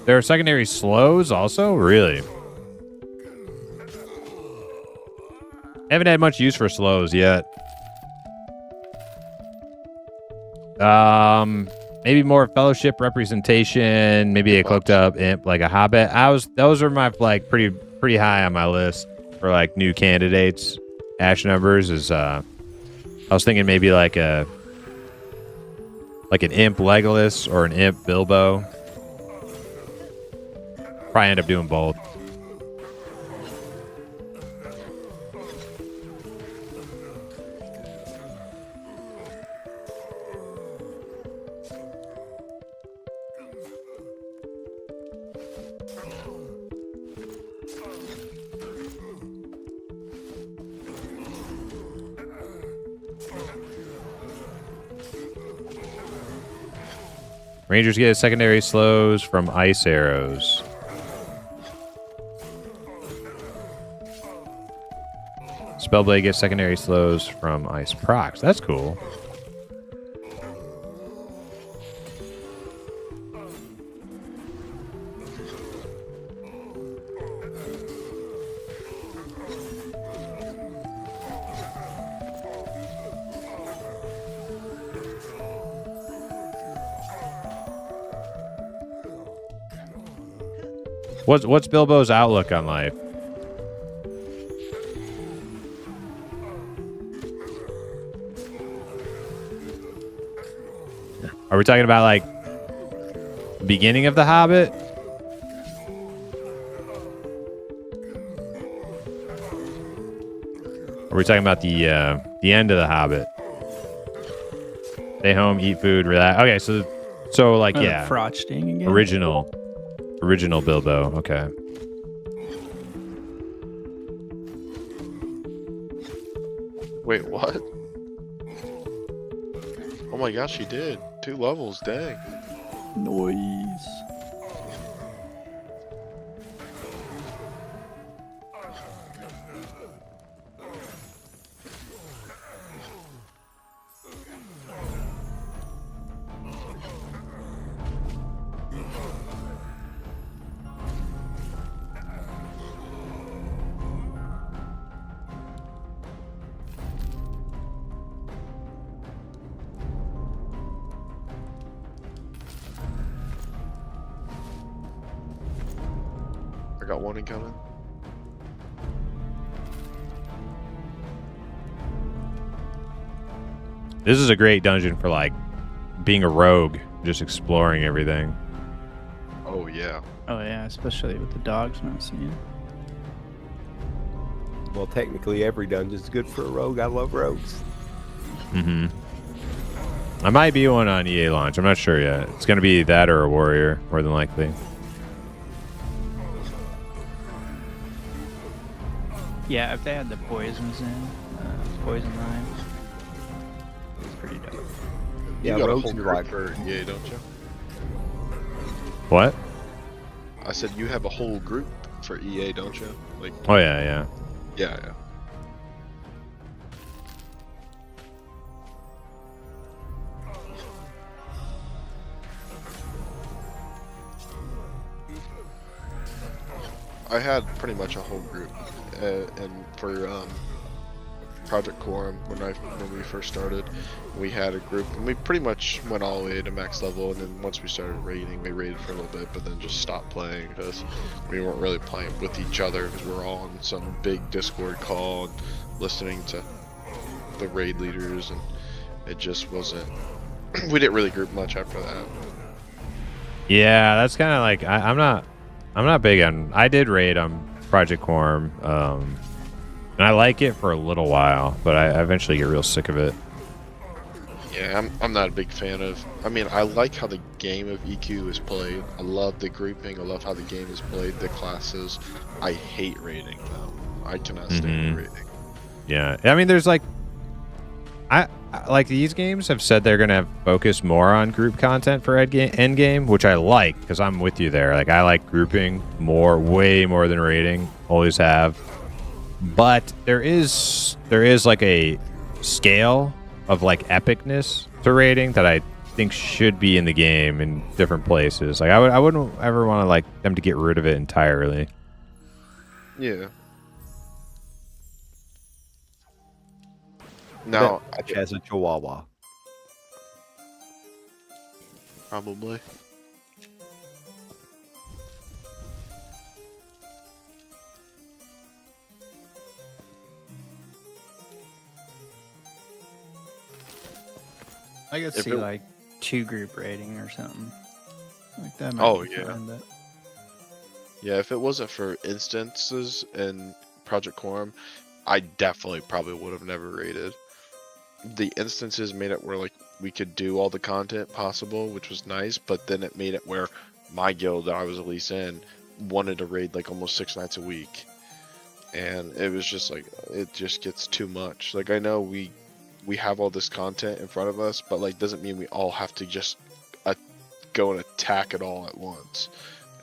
There are secondary slows also? Really? Haven't had much use for slows yet. Maybe more fellowship representation, maybe a cloaked up imp like a hobbit. Those are my like pretty high on my list for like new candidates. Ash numbers is I was thinking maybe like an imp Legolas or an imp Bilbo. Probably end up doing both. Rangers get secondary slows from ice arrows. Spellblade gets secondary slows from ice procs. That's cool. What's Bilbo's outlook on life? Are we talking about like the beginning of The Hobbit? Are we talking about the end of The Hobbit? Stay home, eat food, relax. Okay, so like yeah, Frosting again. Original Bilbo. Okay. Wait, what? Oh my gosh, he did. 2 levels, dang. Noise. I got one incoming. This is a great dungeon for like being a rogue, just exploring everything. Oh yeah. Oh yeah, especially with the dogs not seeing. Well, technically, every dungeon's good for a rogue. I love rogues. Mm-hmm. I might be one on EA launch. I'm not sure yet. It's going to be that or a warrior, more than likely. Yeah, if they had the poisons in, poison lines, it's pretty dope. You Yeah, got a rogues whole are group like for EA, don't you? What? I said you have a whole group for EA, don't you? Like, Oh, yeah, yeah. yeah. I had pretty much a whole group, and for Project Quorum when we first started, we had a group, and we pretty much went all the way to max level. And then once we started raiding, we raided for a little bit, but then just stopped playing because we weren't really playing with each other because we were all on some big Discord call and listening to the raid leaders, and it just wasn't. We didn't really group much after that. Yeah, that's kind of like I'm not big on. I did raid on Project Quorum, and I like it for a little while, but I eventually get real sick of it. Yeah, I'm not a big fan of. I mean, I like how the game of EQ is played. I love the grouping. I love how the game is played. The classes. I hate rating though. I cannot stand the rating. Yeah, I mean, there's like, I like these games have said they're gonna focus more on group content for end game, which I like because I'm with you there. Like I like grouping way more than rating. Always have, but there is like a scale of like epicness to rating that I think should be in the game in different places. Like I wouldn't ever want to like them to get rid of it entirely. Yeah. No, As a Chihuahua. probably. I could If see it- like 2 group rating or something like that. Oh, be yeah. fun, but Yeah, if it wasn't for instances in Project Quorum, I definitely probably would have never rated. The instances made it where like we could do all the content possible, which was nice, but then it made it where my guild that I was at least in wanted to raid like almost 6 nights a week. And it was just like it just gets too much. Like I know we have all this content in front of us, but like doesn't mean we all have to just go and attack it all at once.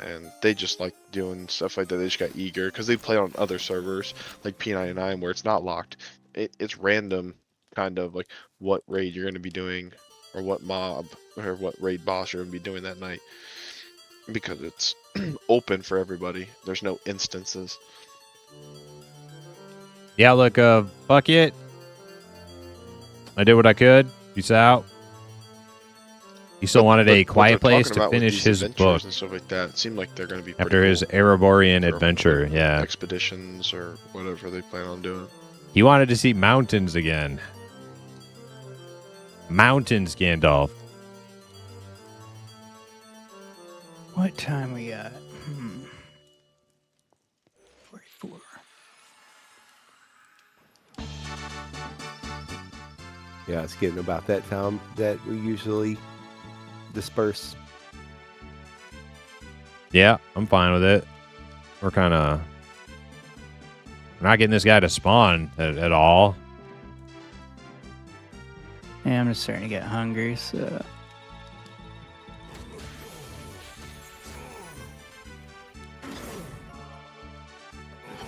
And they just like doing stuff like that. They just got eager because they play on other servers like P99 where it's not locked. It's random, kind of like what raid you're going to be doing, or what mob or what raid boss you're going to be doing that night, because it's open for everybody. There's no instances. Yeah, look, fuck it. I did what I could. Peace out. He still wanted a What quiet they're place talking to about with finish these his adventures book and stuff like that. It seemed like they're going to be pretty after his cool Ereborian for adventure. Yeah. expeditions or whatever they plan on doing. He wanted to see mountains again. Mountains, Gandalf. what time we got? 44. Yeah, it's getting about that time that we usually disperse. Yeah, I'm fine with it. We're not getting this guy to spawn at all. Yeah, I'm just starting to get hungry, so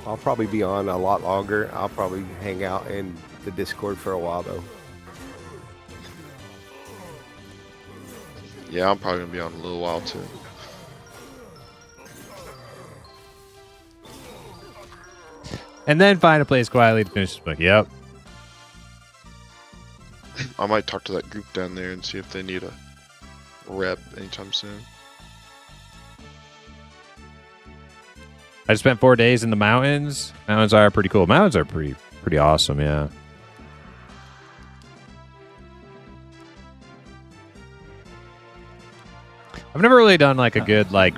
I'll probably be on a lot longer. I'll probably hang out in the Discord for a while though. Yeah, I'm probably going to be on a little while too. And then find a place quietly to finish this book. Yep. I might talk to that group down there and see if they need a rep anytime soon. I just spent 4 days in the mountains. Mountains are pretty cool. Mountains are pretty awesome, yeah. I've never really done like a good like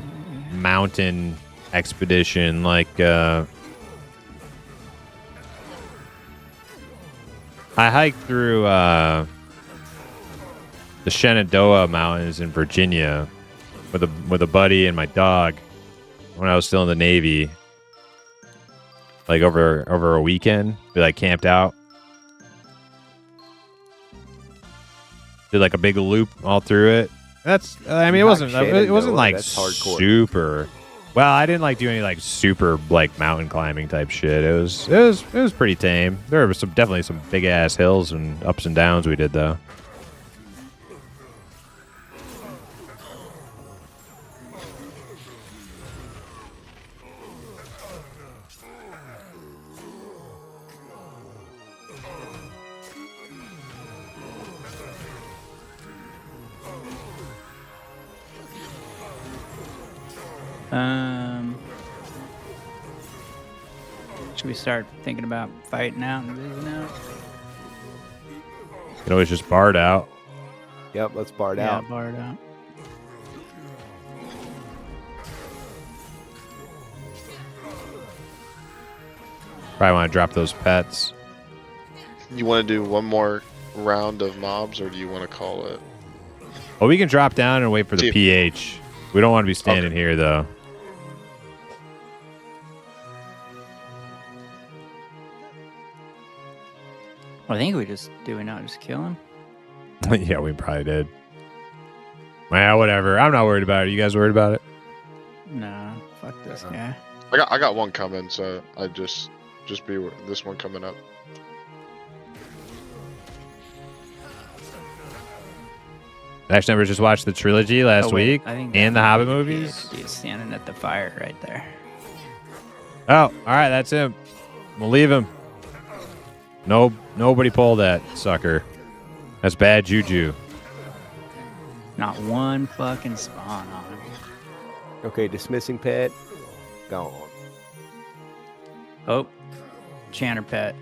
mountain expedition like I hiked through the Shenandoah Mountains in Virginia with a buddy and my dog when I was still in the Navy. Like over a weekend, we like camped out, did like a big loop all through it. I mean, it wasn't like That's hardcore. super. Well, I didn't like do any like super like mountain climbing type shit. It was pretty tame. There were definitely some big ass hills and ups and downs we did though. Should we start thinking about fighting out and visiting out? You can always just bard out. Yep, let's bard Yeah, out. barred out. Probably want to drop those pets. You want to do one more round of mobs, or do you want to call it? Well, we can drop down and wait for the See- PH. We don't want to be standing here, though. I think we just not just kill him. Yeah, we probably did. Well, whatever. I'm not worried about it. You guys worried about it? No, fuck this guy. I got one coming, so I just be this one coming up. Dash Numbers just watched the trilogy last Oh, wait, week I think and the that Hobbit might be movies. He's standing at the fire right there. Oh, all right, that's him. We'll leave him. Nobody pull that sucker. That's bad juju. Not one fucking spawn on him. Okay, dismissing pet. Gone. Oh, Chanter pet.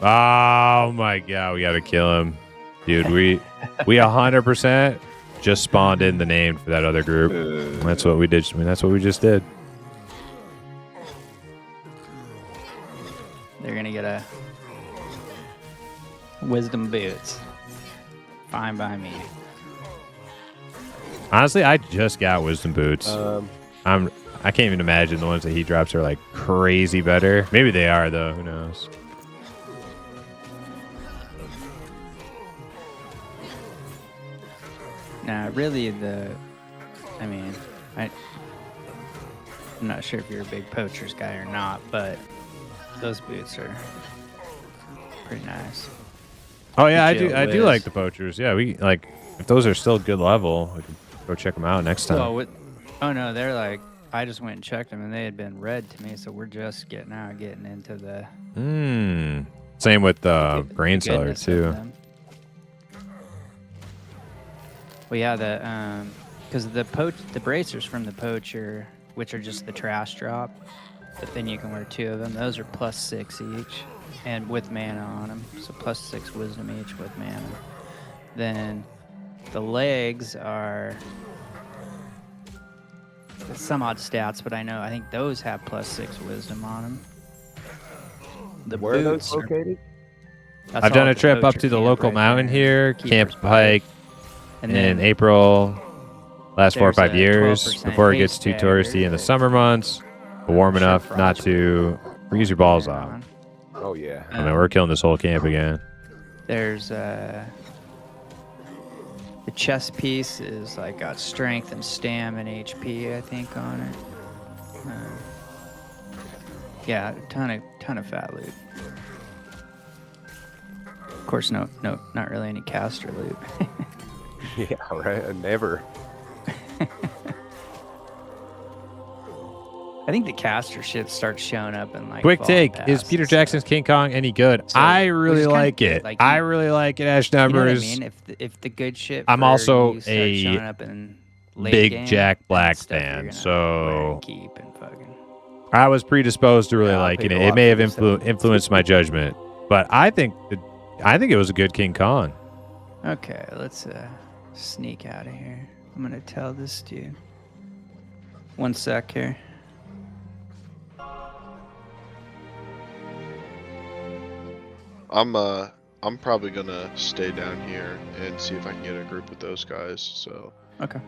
Oh my god, we gotta kill him, dude. We 100% just spawned in the name for that other group. That's what we did. I mean, that's what we just did. They're gonna get a wisdom boots. Fine by me. Honestly, I just got wisdom boots. I can't even imagine the ones that he drops are like crazy better. Maybe they are though. Who knows? Nah, really I'm not sure if you're a big poachers guy or not, but those boots are pretty nice. Oh yeah, I Chill do. I do whiz. like the poachers. Yeah, we like if those are still good level, we can go check them out next time. Well, oh no, they're like, I just went and checked them and they had been read to me, so we're just getting into the Same with the grain seller goodness of too. them. Well, yeah, because the bracers from the poacher, which are just the trash drop, but then you can wear 2 of them. Those are +6 each, and with mana on them, so +6 wisdom each with mana. Then the legs are some odd stats, but I think those have +6 wisdom on them. The Where are boots those located? that's I've all done at a the trip up poacher to the camp local right mountain there, here, Keeper's Camp Pike. Hike, And in then April. Last 4 or there's 5 a years 12% before it gets too haste touristy in the summer months, but warm Sure, enough not Frost. to freeze your balls Turn off. on. Oh yeah. I mean, we're killing this whole camp again. There's the chest piece is like got strength and stam and HP, I think, on it. Yeah, ton of fat loot. Of course, no, not really any caster loot. Yeah, right. Never. I think the caster shit starts showing up in like. Quick Fall take: Pass is Peter and Jackson's stuff. King Kong any good? So, I which really is kinda like good, it. like, I you- really like it. Ash You know what I numbers. mean? If the good shit. I'm for also you starts a showing up in late big game, Jack then Black stuff you're fan, gonna wear so and keep and fucking. I was predisposed to really Yeah, I'll liking pay it. a It lot may have for this influenced my judgment, but I think it was a good King Kong. Okay, let's sneak out of here. I'm gonna tell this dude. 1 sec here. I'm probably gonna stay down here and see if I can get a group with those guys. So Okay.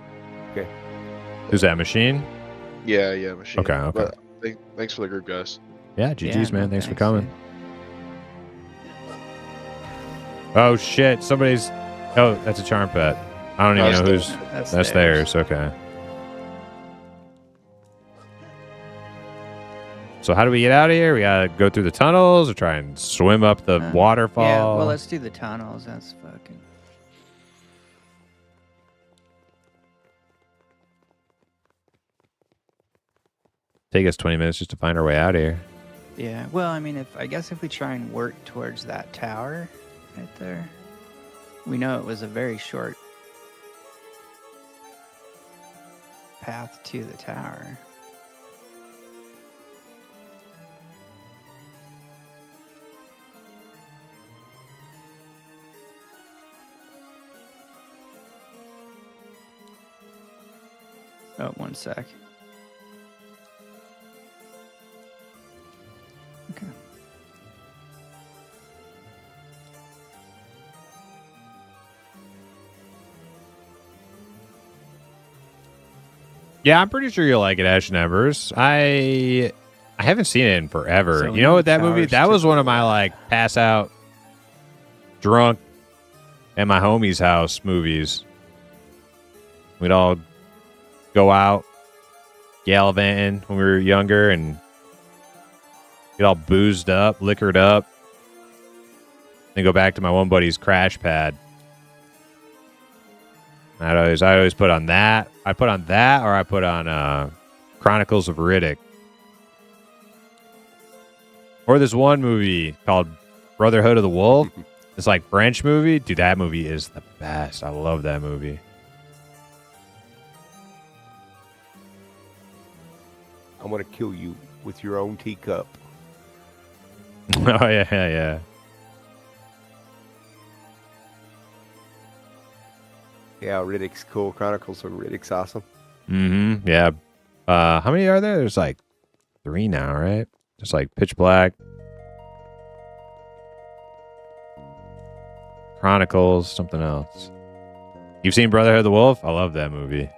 Who's that machine? yeah, machine. Okay, okay. But thanks for the group, guys. Yeah, GG's, Yeah, man. no, Thanks for thanks, coming. dude. Oh shit! Somebody's. Oh, that's a charm pet. I don't even That's know who's. theirs. That's theirs. Okay. So how do we get out of here? We gotta go through the tunnels or try and swim up the waterfall. Yeah, well, let's do the tunnels. That's fucking. Take us 20 minutes just to find our way out of here. Yeah. Well, I mean, I guess if we try and work towards that tower, right there, we know it was a very short path to the tower. Oh, 1 sec. Okay. Yeah, I'm pretty sure you'll like it, Ash and Embers. I haven't seen it in forever. So You know what that Showers movie? That took was one a of my while. like pass out drunk at my homie's house movies. We'd all go out gallivanting when we were younger and get all boozed up, liquored up, then go back to my one buddy's crash pad. I always put on that. I put on that, or I put on Chronicles of Riddick, or this one movie called Brotherhood of the Wolf. It's like French movie. Dude, that movie is the best. I love that movie. I'm gonna kill you with your own teacup. Oh yeah. Yeah, Riddick's cool. Chronicles of Riddick's awesome. Mm-hmm. Yeah. How many are there? There's like 3 now, right? Just like Pitch Black, Chronicles, something else. You've seen Brotherhood of the Wolf? I love that movie.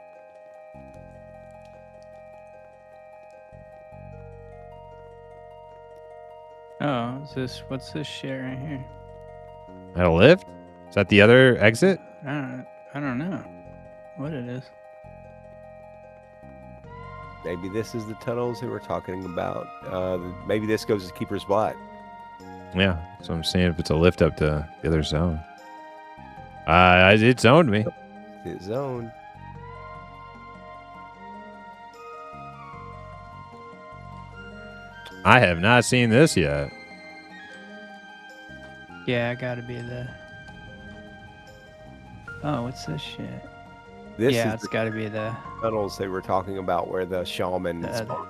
Oh, what's this shit right here? Had a lift? Is that the other exit? I don't know what it is. Maybe this is the tunnels they were talking about. Maybe this goes to Keeper's Block. Yeah. So I'm saying if it's a lift up to the other zone. It zoned me. It's zone. I have not seen this yet. Yeah, I gotta be the. Oh, what's this shit? This Yeah, is it's the gotta be the. tunnels they were talking about where the shaman The spawns. other-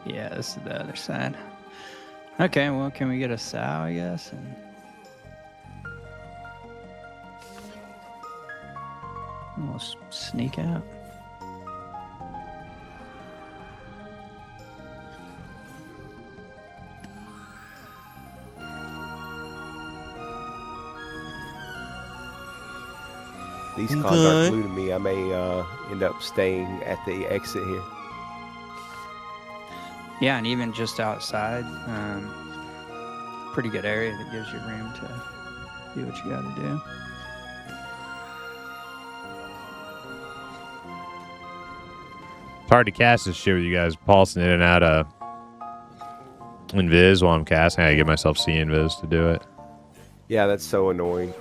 Yeah, this is the other side. Okay, well, can we get a sow, I guess? And we'll sneak out. These cons aren't blue to me. I may end up staying at the exit here. Yeah, and even just outside, pretty good area that gives you room to do what you gotta do. It's hard to cast this shit with you guys pulsing in and out of Invis while I'm casting. I gotta give myself C Invis to do it. Yeah, that's so annoying.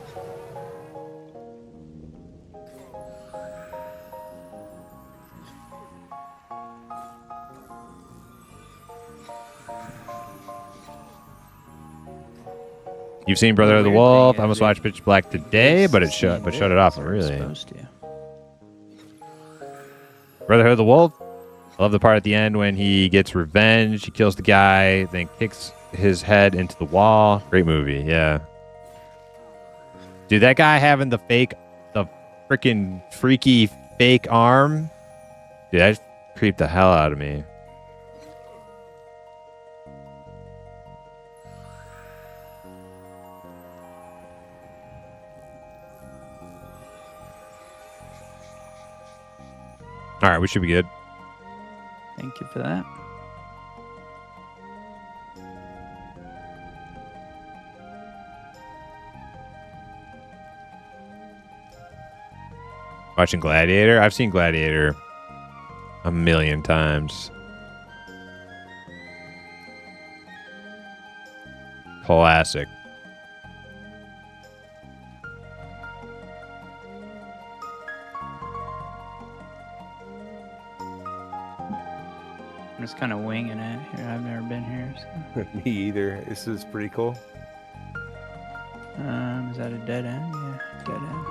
You've seen Brother of the weird Wolf. thing I is almost it- watched Pitch Black today, but it It's shut seeing it off. this, or Really, it's supposed to. Brotherhood of the Wolf. I love the part at the end when he gets revenge. He kills the guy, then kicks his head into the wall. Great movie, yeah. Dude, that guy having the freaking freaky fake arm. Dude, that creeped the hell out of me. All right, we should be good. Thank you for that. Watching Gladiator. I've seen Gladiator a million times. Classic. I'm just kind of winging it here. I've never been here. So. Me either. This is pretty cool. Is that a dead end? Yeah, dead end.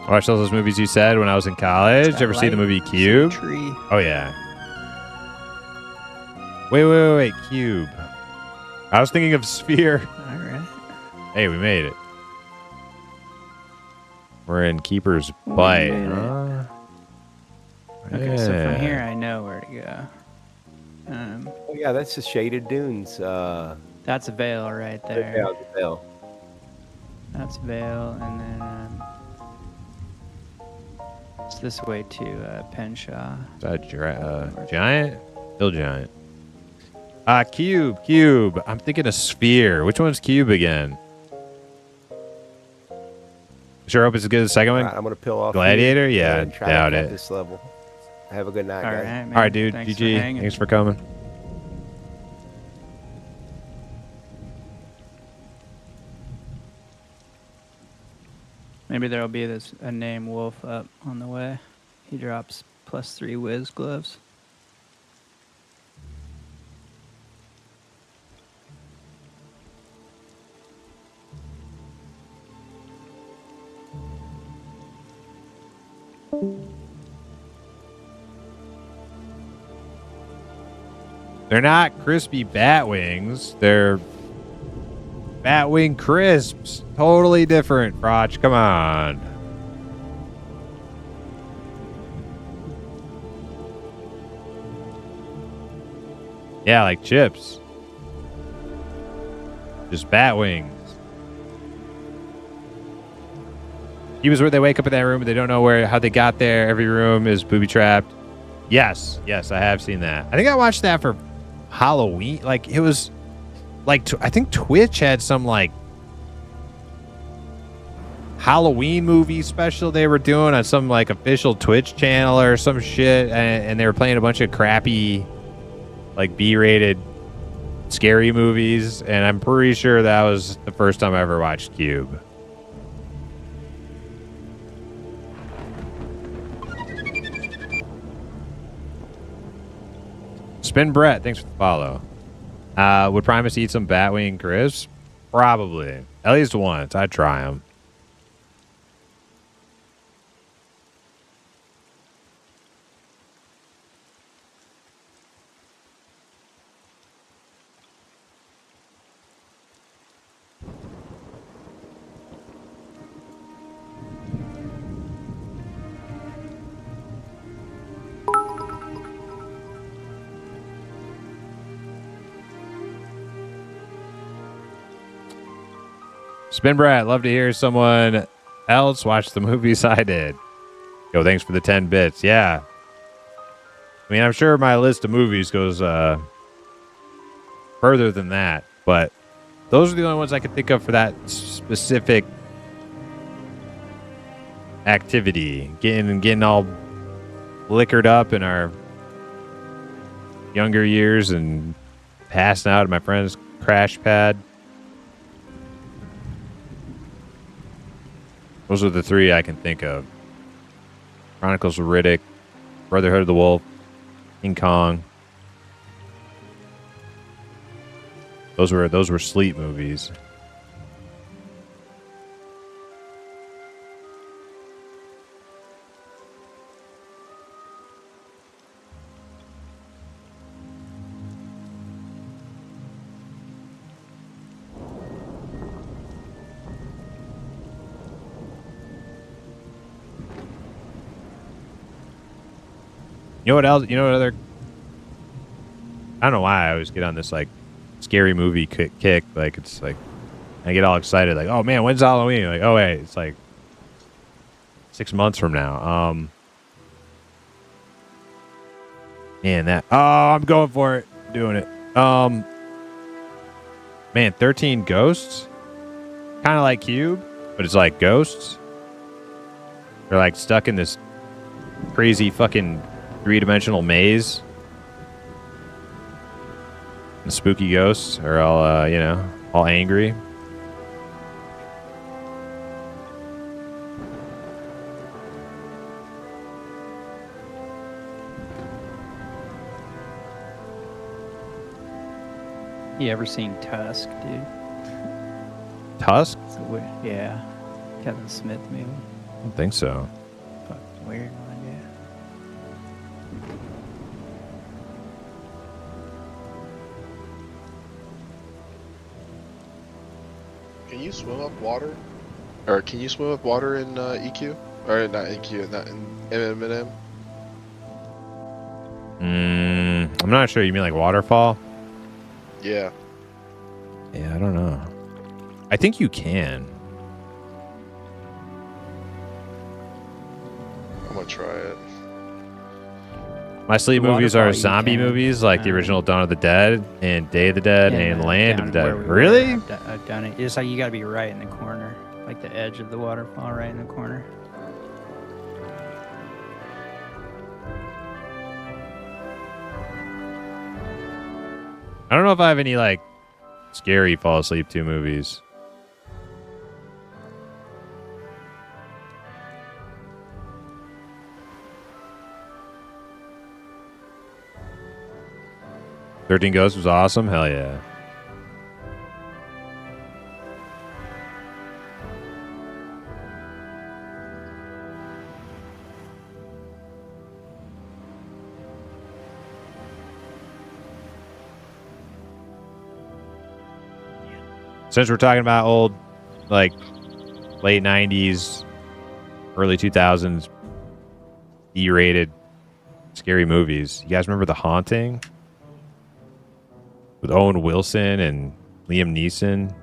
I watched all those movies you said when I was in college. That Ever see the light, movie see a Cube? Tree. Oh, yeah. Wait. Cube. I was thinking of Sphere. All right. Hey, we made it. We're in Keeper's We Bite. made it. Huh? Okay, so Yeah. from here I know where to go. Oh, yeah, that's the Shaded Dunes. That's Vale right there. Yeah, the Vale. That's Vale, and then it's this way to Penshaw. Is that Giant? Still Giant. Cube. I'm thinking of Sphere. Which one's Cube again? Sure hope it's as good as the second one. Right, I'm gonna peel off. Gladiator? here Yeah, and try doubt to cut it. This level. Have a good night, All guys. right, man. All right, dude. Thanks GG. For hanging. Thanks for coming. Maybe there'll be a name Wolf up on the way. He drops +3 whiz gloves. They're not crispy bat wings. They're bat wing crisps. Totally different, Frotch. Come on. Yeah, like chips. Just bat wings. He was where they wake up in that room and they don't know how they got there. Every room is booby trapped. Yes, I have seen that. I think I watched that for Halloween. Like it was like I think Twitch had some like Halloween movie special they were doing on some like official Twitch channel or some shit, and they were playing a bunch of crappy like B-rated scary movies, and I'm pretty sure that was the first time I ever watched Cube. Spin Brett, thanks for the follow. Would Primus eat some Batwing crisps? Probably. At least once. I'd try them. Spin Brat, love to hear someone else watch the movies I did. Yo, thanks for the 10 bits. Yeah. I mean, I'm sure my list of movies goes further than that, but those are the only ones I could think of for that specific activity. Getting all liquored up in our younger years and passing out at my friend's crash pad. Those are the three I can think of. Chronicles of Riddick, Brotherhood of the Wolf, King Kong. Those were sleep movies. You know what else? You know what other? I don't know why I always get on this like scary movie kick. Like it's like I get all excited. Like, oh man, when's Halloween? Like, oh wait, it's like 6 months from now. Man, I'm going for it. I'm doing it. Man, 13 Ghosts. Kind of like Cube, but it's like ghosts. They're like stuck in this crazy fucking 3-dimensional maze. The spooky ghosts are all, all angry. You ever seen Tusk, dude? Tusk? Yeah. Kevin Smith movie. I don't think so. Fucking weird. No idea. Can you swim up water? Or can you swim up water in EQ? Or not EQ, not in M&M? I'm not sure. You mean like waterfall? Yeah. Yeah, I don't know. I think you can. I'm gonna try it. My sleep The movies are waterfall you zombie can, movies like the original Dawn of the Dead and Day of the Dead and Land of the down Dead. where we were, Really? I've done it. It's like you got to be right in the corner, like the edge of the waterfall, right in the corner. I don't know if I have any like scary fall asleep to movies. "13 Ghosts" was awesome. Hell yeah. Since we're talking about old, like, late 90s, early 2000s, E-rated scary movies. You guys remember The Haunting? With Owen Wilson and Liam Neeson?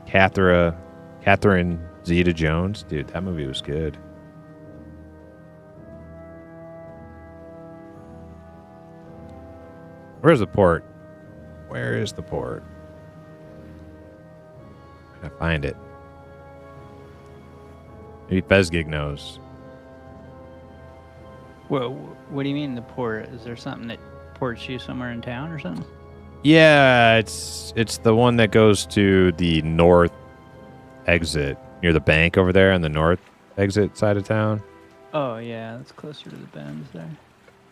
Catherine Zeta-Jones? Dude, that movie was good. Where's the port? Where is the port? I gotta find it. Maybe Fezgig knows. Well, what do you mean the port? Is there something that ports you somewhere in town or something? Yeah, it's the one that goes to the north exit near the bank over there on the north exit side of town. Oh yeah, that's closer to the bends there.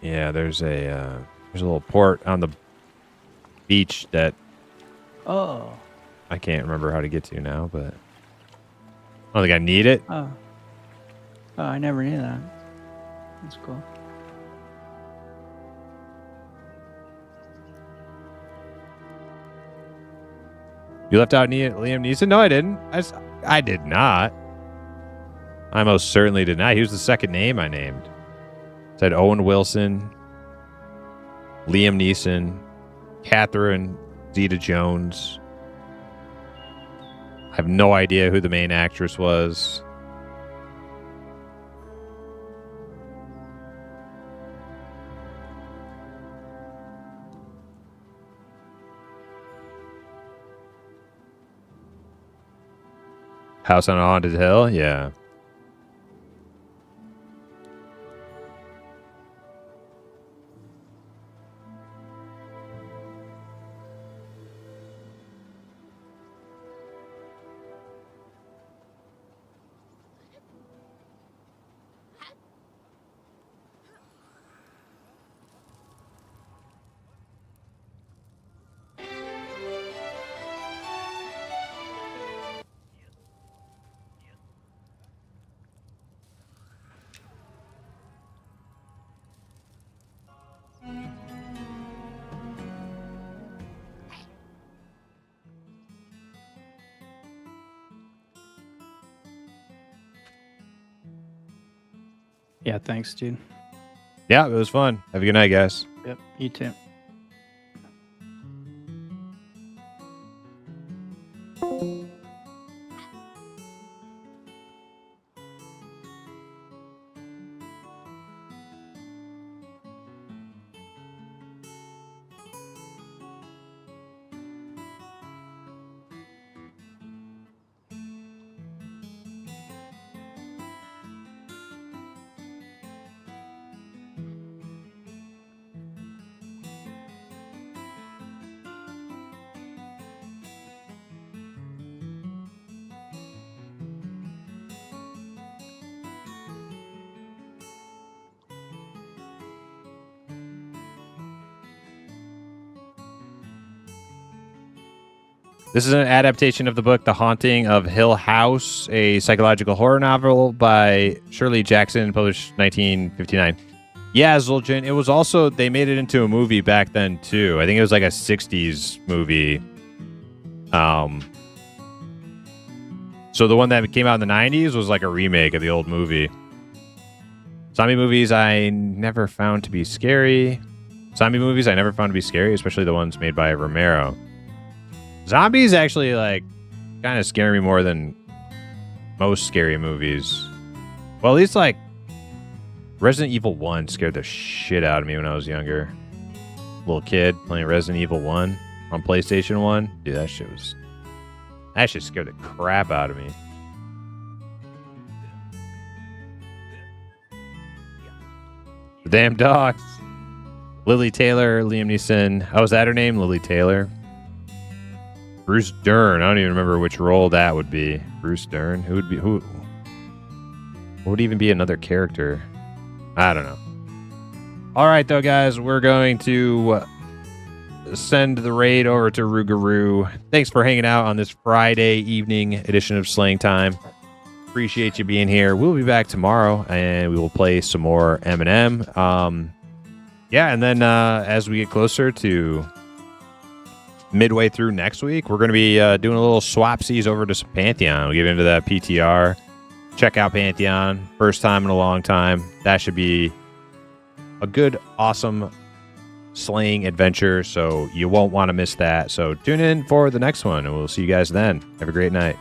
Yeah, there's a little port on the beach that Oh. I can't remember how to get to now, but I don't think I need it. Oh. Oh, I never knew that. That's cool. You left out Liam Neeson? No, I didn't. I did not. I most certainly did not. He was the second name I named. It said Owen Wilson, Liam Neeson, Catherine Zeta-Jones. I have no idea who the main actress was. House on a Haunted Hill? Yeah. Yeah, thanks, dude. Yeah, it was fun. Have a good night, guys. Yep, you too. This is an adaptation of the book The Haunting of Hill House, a psychological horror novel by Shirley Jackson, published 1959. Yeah, Zul'jin. It was also, they made it into a movie back then too. I think it was like a 60s movie. So the one that came out in the 90s was like a remake of the old movie. Zombie movies I never found to be scary. Especially the ones made by Romero. Zombies actually like kind of scare me more than most scary movies. Well, at least like Resident Evil 1 scared the shit out of me when I was younger. Little kid playing Resident Evil 1 on PlayStation 1. Dude, that shit scared the crap out of me. The damn dogs. Lily Taylor, Liam Neeson. Oh, is that her name? Lily Taylor. Bruce Dern. I don't even remember which role that would be. Bruce Dern. Who would even be another character? I don't know. All right, though, guys, we're going to send the raid over to Rougarou. Thanks for hanging out on this Friday evening edition of Slaying Time. Appreciate you being here. We'll be back tomorrow, and we will play some more M&M. Yeah, and then as we get closer to midway through next week, we're going to be doing a little swapsies over to some Pantheon. We'll get into that PTR. Check out Pantheon. First time in a long time. That should be a good, awesome slaying adventure, so you won't want to miss that. So tune in for the next one, and we'll see you guys then. Have a great night.